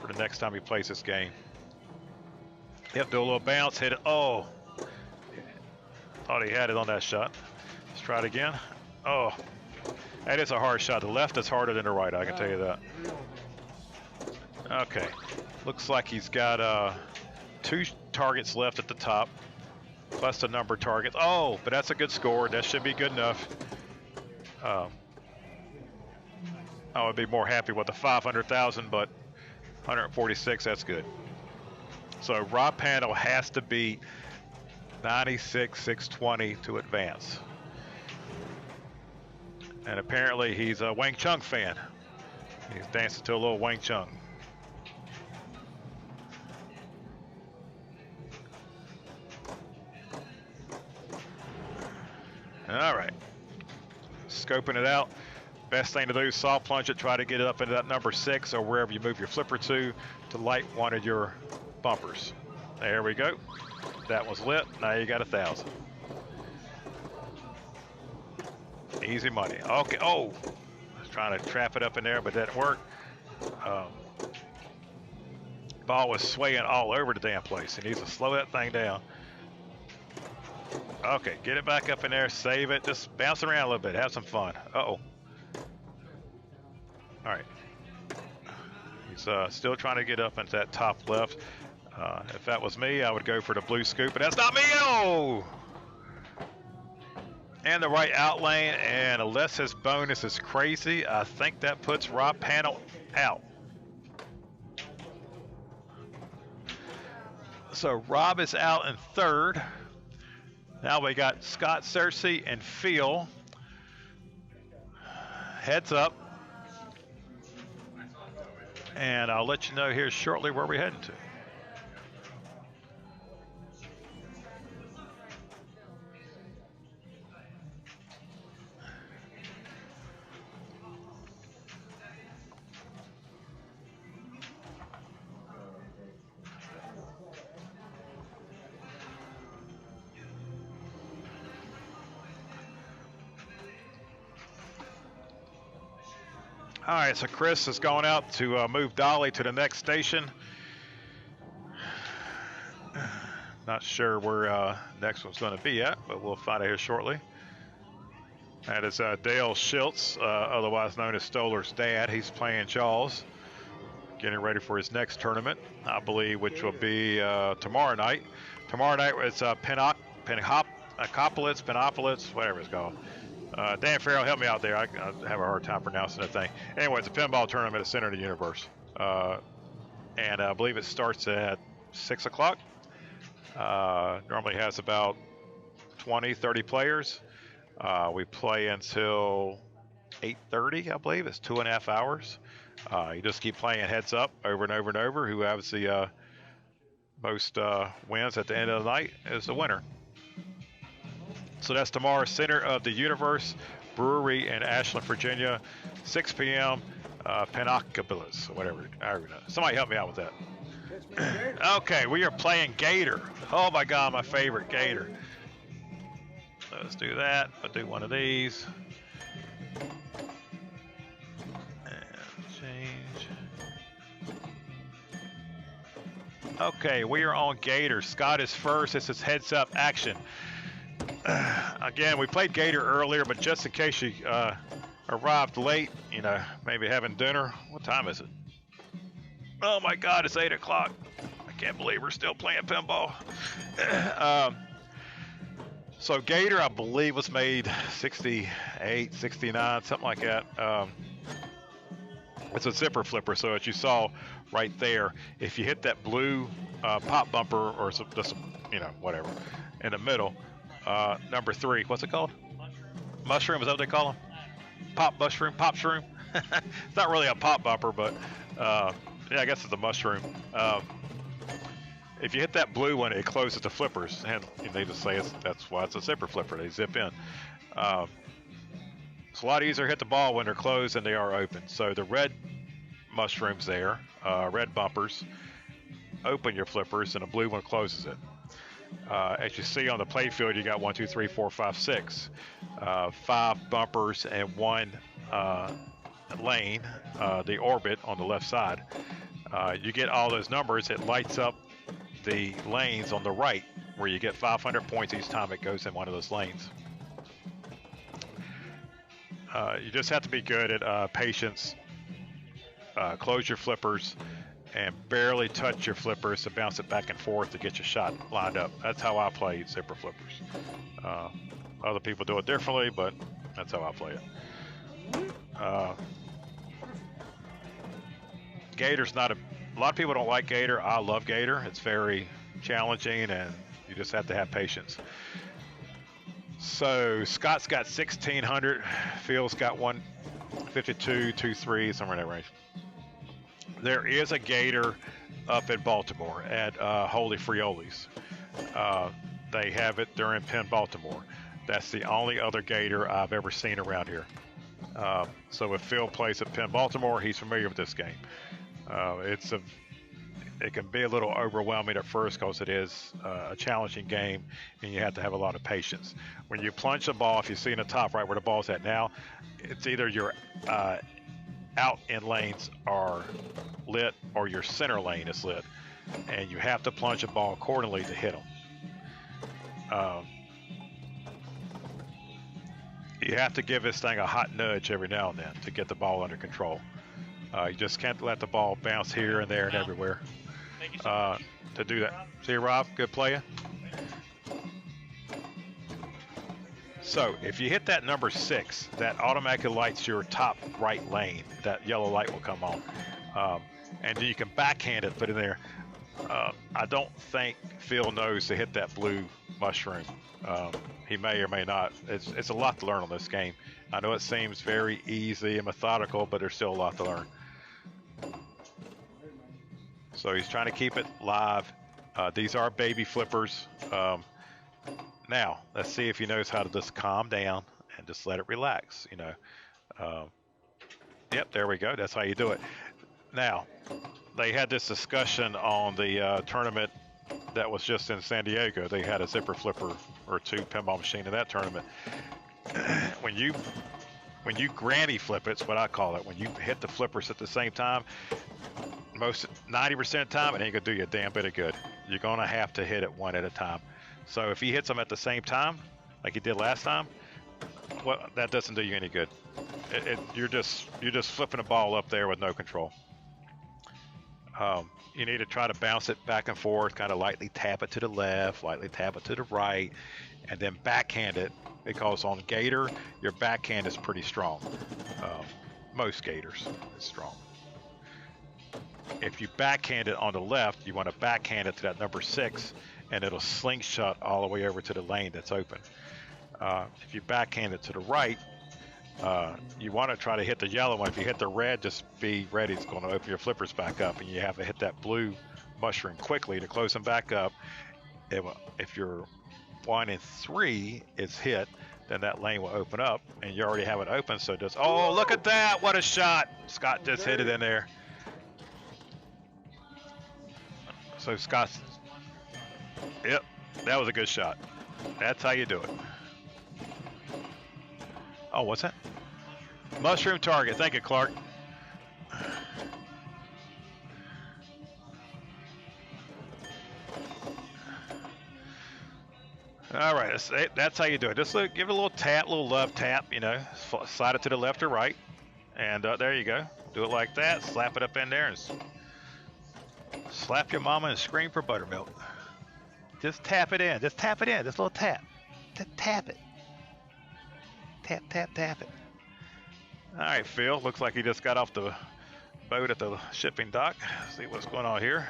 for the next time he plays this game. Yep, do a little bounce, hit it. Oh, thought he had it on that shot. Let's try it again. Oh. That is a hard shot. The left is harder than the right, I can tell you that. Okay. Looks like he's got 2 targets left at the top, plus the number targets. Oh, but that's a good score. That should be good enough. I would be more happy with the 500,000, but 146, that's good. So Rob Panel has to beat 96, 620 to advance. And apparently he's a Wang Chung fan. He's dancing to a little Wang Chung. All right, scoping it out. Best thing to do is soft plunge it, try to get it up into that number 6 or wherever you move your flipper to light one of your bumpers. There we go. That was lit. Now you got 1,000. Easy money. Okay. Oh, I was trying to trap it up in there, but that didn't work. Ball was swaying all over the damn place. He needs to slow that thing down. Okay, get it back up in there, save it, just bounce around a little bit, have some fun. Uh-oh. All right. He's still trying to get up into that top left. If that was me, I would go for the blue scoop, but that's not me. Oh! And the right out lane, and unless his bonus is crazy, I think that puts Rob Panel out. So Rob is out in third. Now we got Scott, Cersei, and Phil. Heads up. And I'll let you know here shortly where we're heading to. All right, so Chris is going out to move Dolly to the next station. Not sure where next one's going to be at, but we'll find out here shortly. That is Dale Schultz, otherwise known as Stolar's dad. He's playing Jaws, getting ready for his next tournament, I believe, which will be tomorrow night. Tomorrow night it's Penopolis, whatever it's called. Dan Farrell, help me out there. I have a hard time pronouncing that thing. Anyway, it's a pinball tournament at the center of the universe. And I believe it starts at 6 o'clock. Normally has about 20, 30 players. We play until 8:30, I believe. It's 2.5 hours. You just keep playing heads up over and over and over. Who has the most wins at the end of the night is the winner. So that's tomorrow, Center of the Universe Brewery in Ashland, Virginia, 6 p.m. Penopolis, whatever. Somebody help me out with that. Okay, we are playing Gator. Oh my God, my favorite Gator. Let's do that. I'll do one of these. And change. Okay, we are on Gator. Scott is first. This is heads up action. Again, we played Gator earlier, but just in case you arrived late, you know, maybe having dinner. What time is it? Oh my God, it's 8 o'clock. I can't believe we're still playing pinball. So Gator, I believe, was made 68, 69, something like that. It's a zipper flipper, so as you saw right there, if you hit that blue pop bumper or some, you know, whatever, in the middle, number 3, what's it called? Mushroom, is that what they call them? Pop mushroom, pop shroom? It's not really a pop bumper, but yeah, I guess it's a mushroom. If you hit that blue one, it closes the flippers, and they just say that's why it's a zipper flipper. They zip in. It's a lot easier to hit the ball when they're closed than they are open. So the red mushrooms there, red bumpers, open your flippers, and the blue one closes it. As you see on the play field, you got 1, 2, 3, 4, 5, 6, 5 bumpers and 1 lane, the orbit on the left side. You get all those numbers, it lights up the lanes on the right, where you get 500 points each time it goes in one of those lanes. You just have to be good at patience, close your flippers, and barely touch your flippers to bounce it back and forth to get your shot lined up. That's how I play zipper flippers. Other people do it differently, but that's how I play it. Gator's not a lot of people don't like Gator. I love Gator. It's very challenging, and you You just have to have patience. So Scott's got 1,600. Phil's got 152, 23, somewhere in that range. There is a gator up in Baltimore at Holy Frioli's. They have it during Penn Baltimore. That's the only other gator I've ever seen around here. So if Phil plays at Penn Baltimore, he's familiar with this game. It can be a little overwhelming at first because it is a challenging game and you have to have a lot of patience. When you plunge the ball, if you see in the top right where the ball's at now, it's either your out in lanes are lit or your center lane is lit. And you have to plunge the ball accordingly to hit them. You have to give this thing a hot nudge every now and then to get the ball under control. You just can't let the ball bounce here and there and everywhere. To do that. See you, Rob? Good player. So if you hit that number 6, that automatically lights your top right lane. That yellow light will come on. And you can backhand it, put it in there. I don't think Phil knows to hit that blue mushroom. He may or may not. It's a lot to learn on this game. I know it seems very easy and methodical, but there's still a lot to learn. So he's trying to keep it live. These are baby flippers. Now, let's see if he knows how to just calm down and just let it relax, you know. Yep, there we go. That's how you do it. Now, they had this discussion on the tournament that was just in San Diego. They had a zipper flipper or 2 pinball machine in that tournament. When you granny flip, it's what I call it. When you hit the flippers at the same time, 90% of the time, it ain't gonna do you a damn bit of good. You're gonna have to hit it one at a time. So if he hits them at the same time, like he did last time, well, that doesn't do you any good. You're just flipping a ball up there with no control. You need to try to bounce it back and forth, kind of lightly tap it to the left, lightly tap it to the right, and then backhand it, because on Gator, your backhand is pretty strong. Most Gators is strong. If you backhand it on the left, you want to backhand it to that number 6, and it'll slingshot all the way over to the lane that's open. If you backhand it to the right, you want to try to hit the yellow one. If you hit the red, just be ready. It's going to open your flippers back up, and you have to hit that blue mushroom quickly to close them back up. If your 1 and 3 is hit, then that lane will open up, and you already have it open. So just, oh, look at that! What a shot! Scott just hit it in there. So Scott's, yep, that was a good shot. That's how you do it. Oh, what's that? Mushroom target. Thank you, Clark. All right, that's how you do it. Just give it a little tap, a little love tap, you know, slide it to the left or right. And there you go. Do it like that, slap it up in there, and slap your mama and scream for buttermilk. Just tap it in. Just tap it in. Just a little tap. Just tap it. Tap, tap, tap it. All right, Phil. Looks like he just got off the boat at the shipping dock. See what's going on here.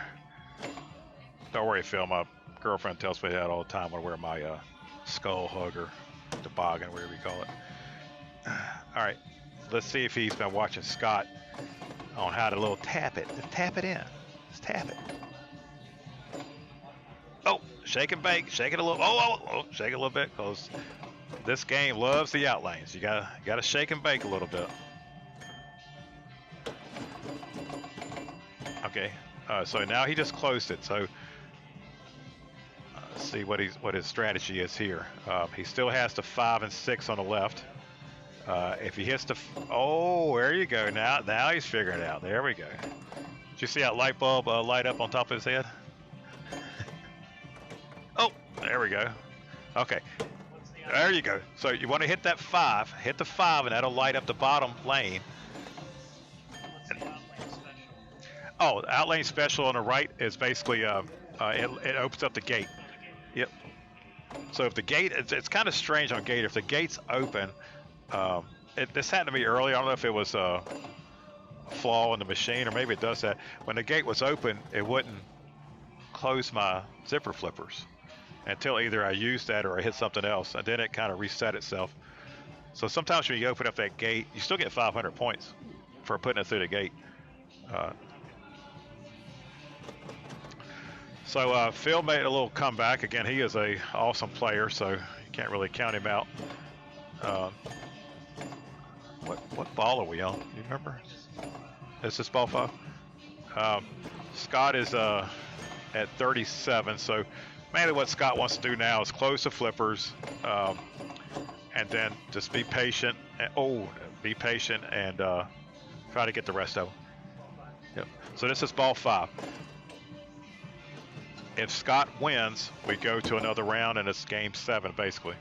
Don't worry, Phil. My girlfriend tells me that all the time when I wear my skull hugger, toboggan, whatever you call it. All right. Let's see if he's been watching Scott on how to little tap it. Just tap it in. Just tap it. Oh, shake and bake. Shake it a little. Oh, shake it a little bit, because this game loves the out lanes. You gotta shake and bake a little bit. Okay. So now he just closed it. So let's see what his strategy is here. He still has the 5 and 6 on the left. If he hits the, oh, there you go. Now he's figuring it out. There we go. Did you see that light bulb light up on top of his head? Oh, there we go. Okay, there you go. So you want to hit that 5, hit the 5, and that'll light up the bottom lane. Oh, the outlane special on the right is basically it opens up the gate. Yep. So if the gate, it's kind of strange on gate. If the gate's open, this happened to me earlier. I don't know if it was a flaw in the machine, or maybe it does that. When the gate was open, it wouldn't close my zipper flippers. until either I use that or I hit something else, and then it kind of reset itself. So sometimes when you open up that gate, you still get 500 points for putting it through the gate. So Phil made a little comeback. Again, he is a awesome player, so you can't really count him out. What ball are we on? Do you remember? Is this ball 5? Scott is at 37, so mainly what Scott wants to do now is close the flippers, and then just be patient. Be patient and try to get the rest of them. Yep. So this is ball 5. If Scott wins, we go to another round, and it's game 7 basically.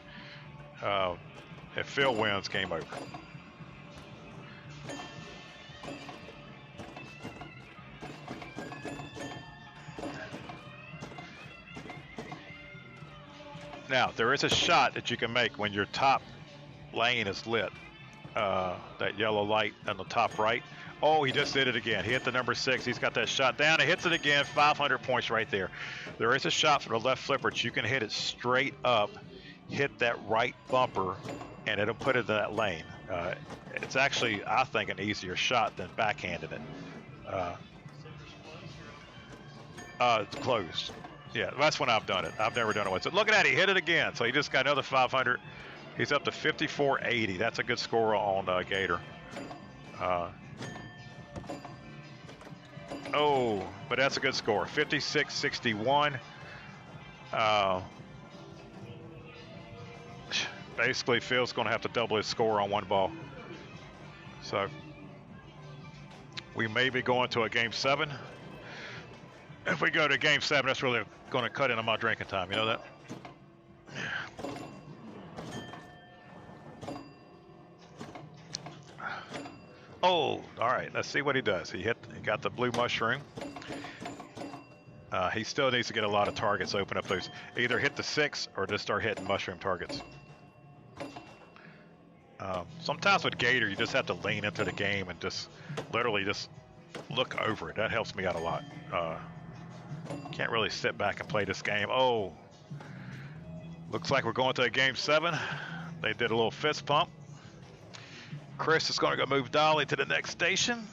If Phil wins, game over. Now, there is a shot that you can make when your top lane is lit. That yellow light on the top right. Oh, he just did it again. He hit the number 6. He's got that shot down. He hits it again. 500 points right there. There is a shot from the left flipper that you can hit it straight up, hit that right bumper, and it'll put it in that lane. It's actually, I think, an easier shot than backhanding it. It's closed. Yeah, that's when I've done it. I've never done it once. So look at that, he hit it again. So he just got another 500. He's up to 54.80. That's a good score on Gator. But that's a good score. 56.61. Basically, Phil's going to have to double his score on one ball. So we may be going to a game 7. If we go to game 7, that's really going to cut into my drinking time. You know that? Oh, all right. Let's see what he does. He got the blue mushroom. He still needs to get a lot of targets. Open up those. Either hit the 6 or just start hitting mushroom targets. Sometimes with Gator, you just have to lean into the game and just literally just look over it. That helps me out a lot. Can't really sit back and play this game. Oh, looks like we're going to a game 7. They did a little fist pump. Chris is going to go move Dolly to the next station.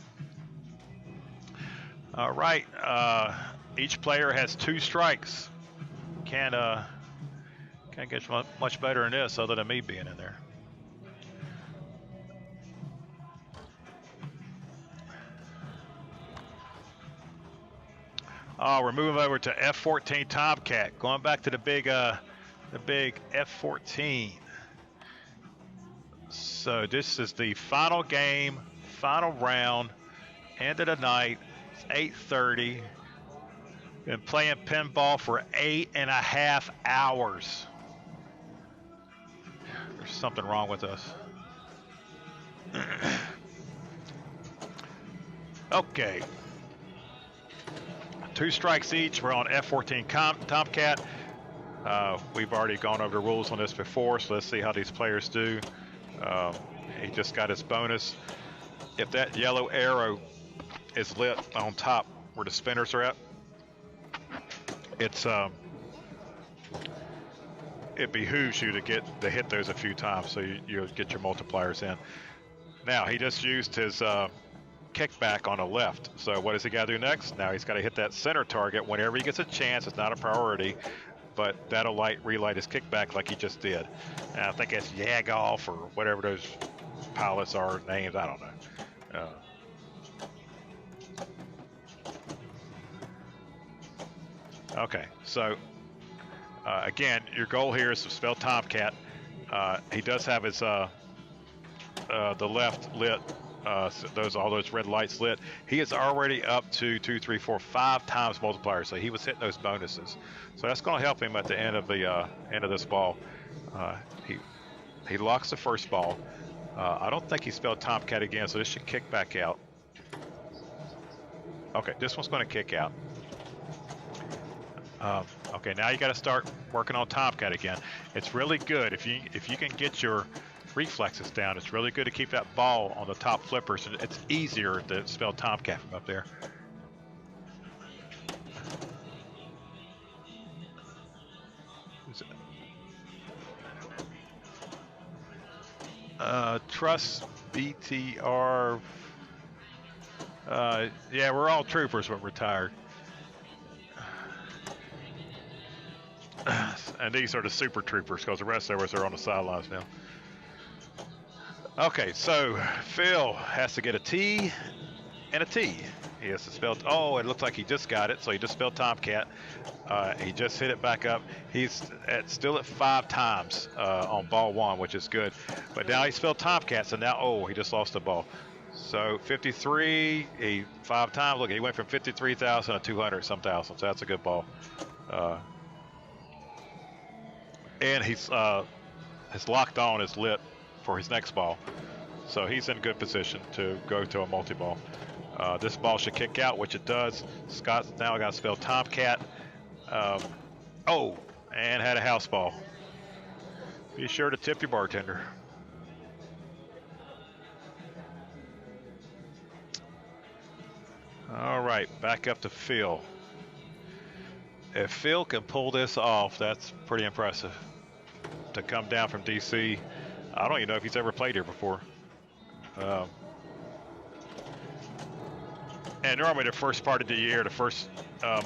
All right. Each player has 2 strikes. Can't get much better than this other than me being in there. We're moving over to F14 Tomcat. Going back to the big F14. So this is the final game, final round, end of the night. It's 8:30. Been playing pinball for 8.5 hours. There's something wrong with us. Okay. 2 strikes each. We're on F14 Tomcat. We've already gone over the rules on this before, so let's see how these players do. He just got his bonus. If that yellow arrow is lit on top where the spinners are at, it behooves you to hit those a few times, so you'll get your multipliers in. Now he just used his kickback on the left. So what does he got to do next? Now he's got to hit that center target whenever he gets a chance. It's not a priority, but that'll relight his kickback like he just did. And I think it's Yagoff or whatever those pilots are names. I don't know. Okay, so again, your goal here is to spell Tomcat. He does have his the left lit. All those red lights lit. He is already up to 2, 3, 4, 5 times multiplier, so he was hitting those bonuses. So that's going to help him at the end of the end of this ball. He locks the first ball. I don't think he spelled Tomcat again, so this should kick back out. Okay, this one's going to kick out. Okay, now you got to start working on Tomcat again. It's really good if you can get your reflexes down. It's really good to keep that ball on the top flipper, so it's easier to spell Tomcat from up there. Trust BTR. Yeah, we're all troopers, but retired. And these are the super troopers because the rest of us are on the sidelines now. Okay, so Phil has to get a T and a T. He has to spell. Oh, it looks like he just got it, so he just spelled Tomcat. He just hit it back up. He's still at 5 times on ball 1, which is good. But now he spelled Tomcat, so now, oh, he just lost the ball. So 53, he 5 times. Look, he went from 53,000 to 200 some thousand, so that's a good ball. And he's his locked on is lit for his next ball. So he's in good position to go to a multi-ball. This ball should kick out, which it does. Scott's now got to spell Tomcat. Oh, and had a house ball. Be sure to tip your bartender. All right, back up to Phil. If Phil can pull this off, that's pretty impressive. To come down from DC, I don't even know if he's ever played here before. And normally the first part of the year, the first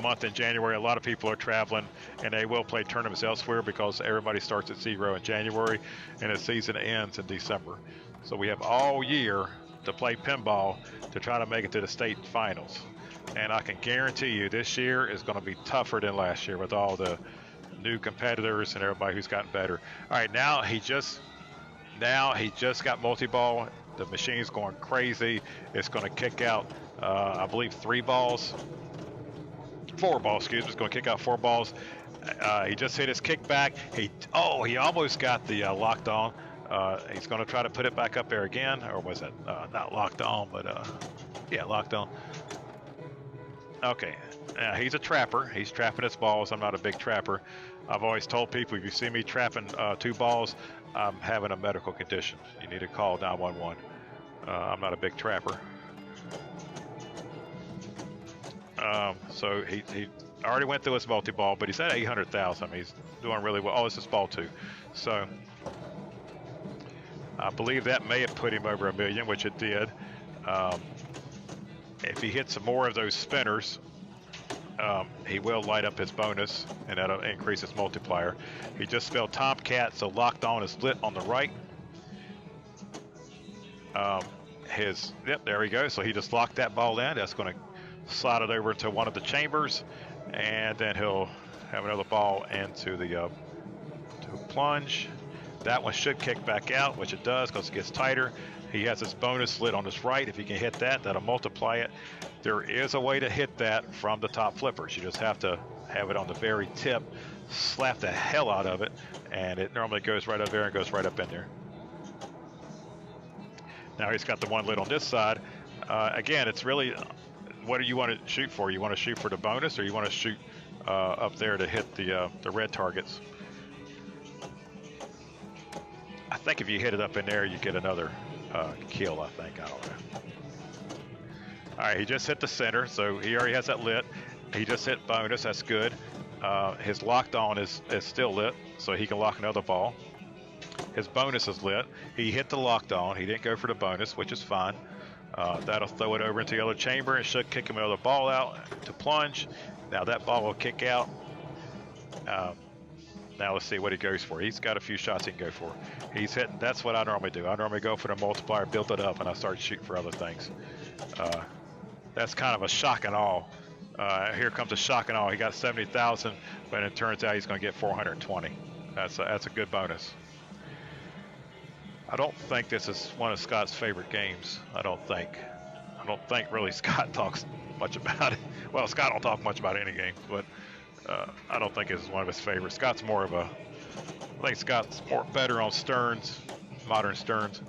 month in January, a lot of people are traveling and they will play tournaments elsewhere because everybody starts at 0 in January and the season ends in December. So we have all year to play pinball to try to make it to the state finals. And I can guarantee you this year is going to be tougher than last year with all the new competitors and everybody who's gotten better. All right, now he just got multi-ball. The machine's going crazy. It's going to kick out, I believe, 4 balls, excuse me. It's going to kick out 4 balls. He just hit his kickback. He almost got the locked on. He's going to try to put it back up there again, or was it not locked on, but yeah, locked on. Okay, he's a trapper. He's trapping his balls. I'm not a big trapper. I've always told people if you see me trapping 2 balls, I'm having a medical condition. You need to call 911. I'm not a big trapper. So he already went through his multi-ball, but he's at 800,000. I mean, he's doing really well. Oh, this is ball 2. So I believe that may have put him over $1 million, which it did. If he hits some more of those spinners, he will light up his bonus, and that'll increase his multiplier. He just spelled Tomcat, so locked on is lit on the right. Yep, there we go. So he just locked that ball in. That's going to slide it over to one of the chambers, and then he'll have another ball into the to plunge. That one should kick back out, which it does because it gets tighter. He has his bonus lit on his right. If he can hit that, that'll multiply it. There is a way to hit that from the top flippers. You just have to have it on the very tip, slap the hell out of it, and it normally goes right up there and goes right up in there. Now he's got the one lit on this side. Again, it's really, what do you want to shoot for? You want to shoot for the bonus, or you want to shoot up there to hit the red targets? I think if you hit it up in there, you get another kill, I think. I don't know. All right, he just hit the center, so he already has that lit. He just hit bonus, that's good. His locked on is still lit, so he can lock another ball. His bonus is lit. He hit the locked on. He didn't go for the bonus, which is fine. That'll throw it over into the other chamber and should kick him another ball out to plunge. Now that ball will kick out. Now let's see what he goes for. He's got a few shots he can go for. He's hitting, that's what I normally do. I normally go for the multiplier, build it up, and I start shooting for other things. That's kind of a shock and awe. Here comes a shock and awe. He got 70,000, but it turns out he's going to get 420. That's a good bonus. I don't think this is one of Scott's favorite games. I don't think really Scott talks much about it. Well, Scott don't talk much about any game, but I don't think it's one of his favorites. I think Scott's better on Stearns, modern Stearns.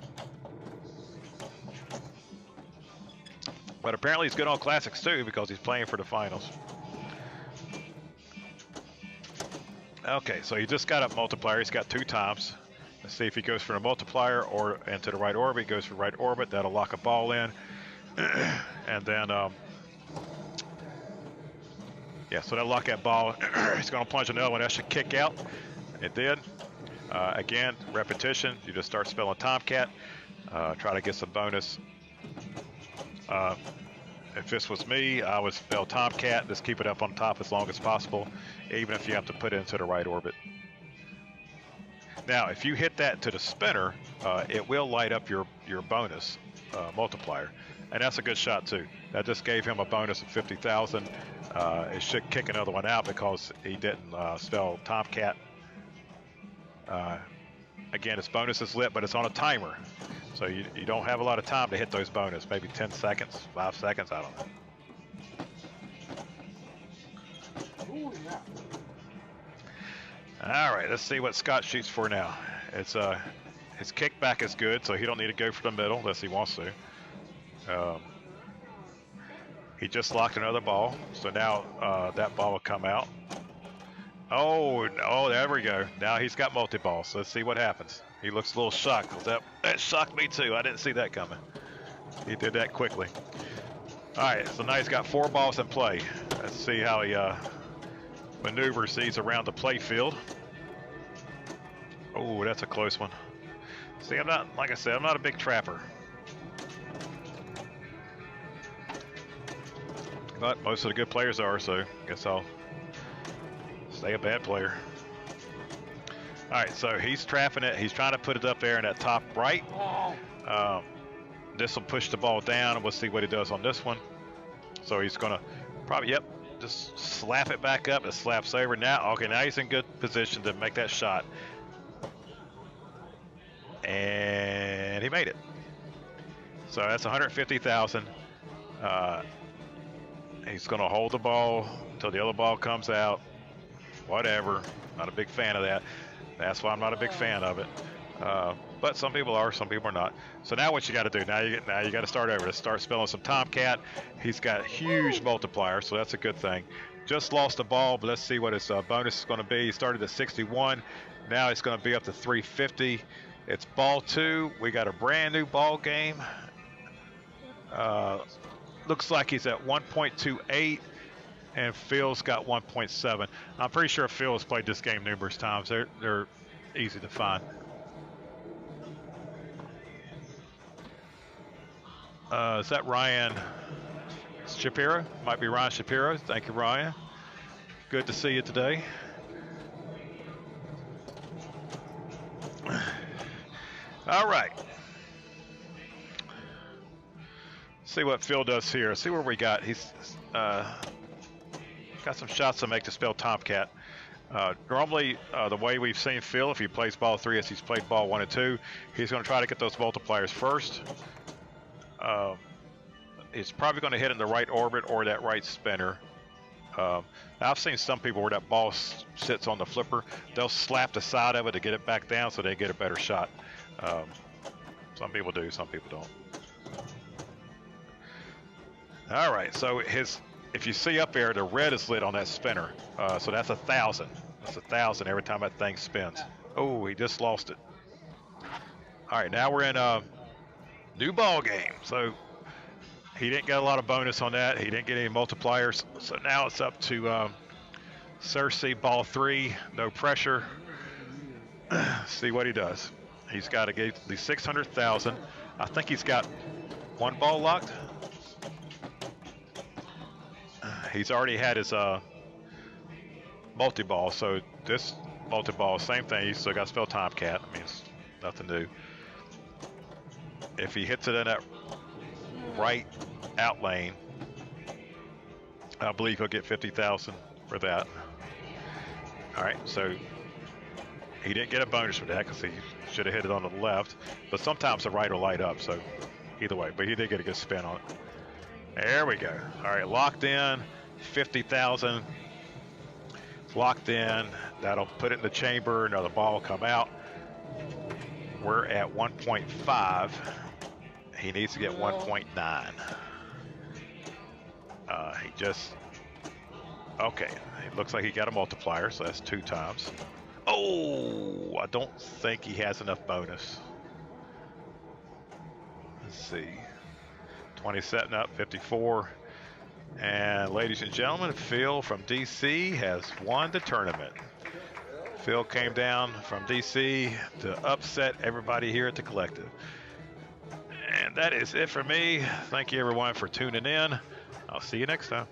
But apparently he's good on classics too because he's playing for the finals. Okay, so he just got a multiplier. He's got 2 times. Let's see if he goes for a multiplier or into the right orbit. He goes for right orbit. That'll lock a ball in. And then, yeah, so that'll lock that ball. He's going to plunge another one. That should kick out. It did. Again, repetition. You just start spelling Tomcat. try to get some bonus. If this was me, I would spell Tomcat, just keep it up on top as long as possible, even if you have to put it into the right orbit. Now, if you hit that to the spinner, it will light up your bonus multiplier, and that's a good shot too. That just gave him a bonus of 50,000. It should kick another one out because he didn't spell Tomcat. Again, its bonus is lit, but it's on a timer. So you don't have a lot of time to hit those bonus, maybe 10 seconds, 5 seconds, I don't know. Ooh, yeah. All right, let's see what Scott shoots for now. It's his kickback is good, so he don't need to go for the middle unless he wants to. He just locked another ball, so now that ball will come out. Oh, there we go. Now he's got multi-ball, so let's see what happens. He looks a little shocked. That shocked me too. I didn't see that coming. He did that quickly. All right, so now he's got 4 balls in play. Let's see how he maneuvers these around the play field. Oh, that's a close one. See, I'm not, like I said, I'm not a big trapper. But most of the good players are, so I guess I'll stay a bad player. All right, so he's trapping it. He's trying to put it up there in that top right. This will push the ball down, and we'll see what he does on this one. So he's going to probably, yep, just slap it back up. It slaps over. Now, okay, now he's in good position to make that shot. And he made it. So that's 150,000. He's going to hold the ball until the other ball comes out. Whatever. Not a big fan of that. That's why I'm not a big fan of it. But some people are, some people are not. So now what you got to do? Now you got to start over. Let's start spelling some Tomcat. He's got huge multiplier, so that's a good thing. Just lost the ball, but let's see what his bonus is going to be. He started at 61. Now it's going to be up to 350. It's ball 2. We got a brand new ball game. Looks like he's at 1.28. And Phil's got 1.7. I'm pretty sure Phil has played this game numerous times. They're easy to find. Is that Ryan Shapiro? Might be Ryan Shapiro. Thank you, Ryan. Good to see you today. All right. See what Phil does here. See where we got. He's got some shots to make to spell Tomcat. Normally, the way we've seen Phil, if he plays ball 3 as he's played ball 1 and 2, he's going to try to get those multipliers first. He's probably going to hit in the right orbit or that right spinner. Now I've seen some people where that ball sits on the flipper, they'll slap the side of it to get it back down so they get a better shot. Some people do, some people don't. All right, so if you see up there, the red is lit on that spinner. So that's 1,000. That's 1,000 every time that thing spins. Oh, he just lost it. All right, now we're in a new ball game. So he didn't get a lot of bonus on that. He didn't get any multipliers. So now it's up to Cersei, ball 3, no pressure. See what he does. He's got to get at least 600,000. I think he's got 1 ball locked. He's already had his multi-ball, so this multi-ball, same thing. He's still got to spell Tomcat. I mean, it's nothing new. If he hits it in that right out lane, I believe he'll get 50,000 for that. All right, so he didn't get a bonus for that because he should have hit it on the left, but sometimes the right will light up, so either way, but he did get a good spin on it. There we go. All right, locked in, 50,000. It's locked in. That'll put it in the chamber. Another ball will come out. We're at 1.5. He needs to get 1.9. He just, okay. It looks like he got a multiplier, so that's 2 times. Oh, I don't think he has enough bonus. Let's see. 20 setting up, 54. And ladies and gentlemen, Phil from DC has won the tournament. Phil came down from DC to upset everybody here at the Collective. that is it for me. Thank you everyone for tuning in. I'll see you next time.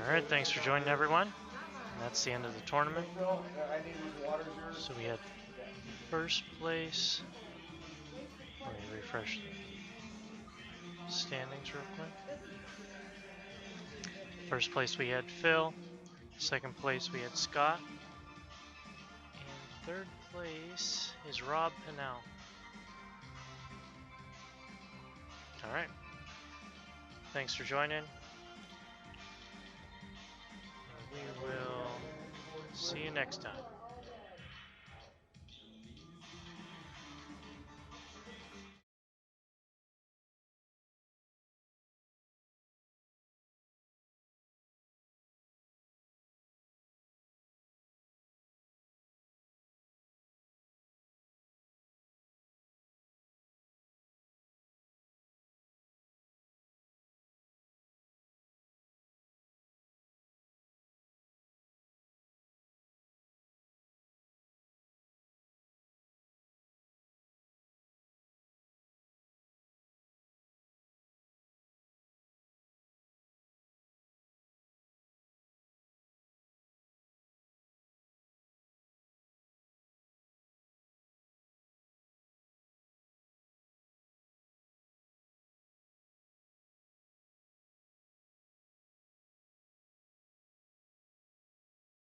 Alright, thanks for joining everyone. That's the end of the tournament. So we had first place. Let me refresh the standings real quick. First place we had Phil. Second place we had Scott. And third place is Rob Pinnell. Alright. Thanks for joining. We will see you next time.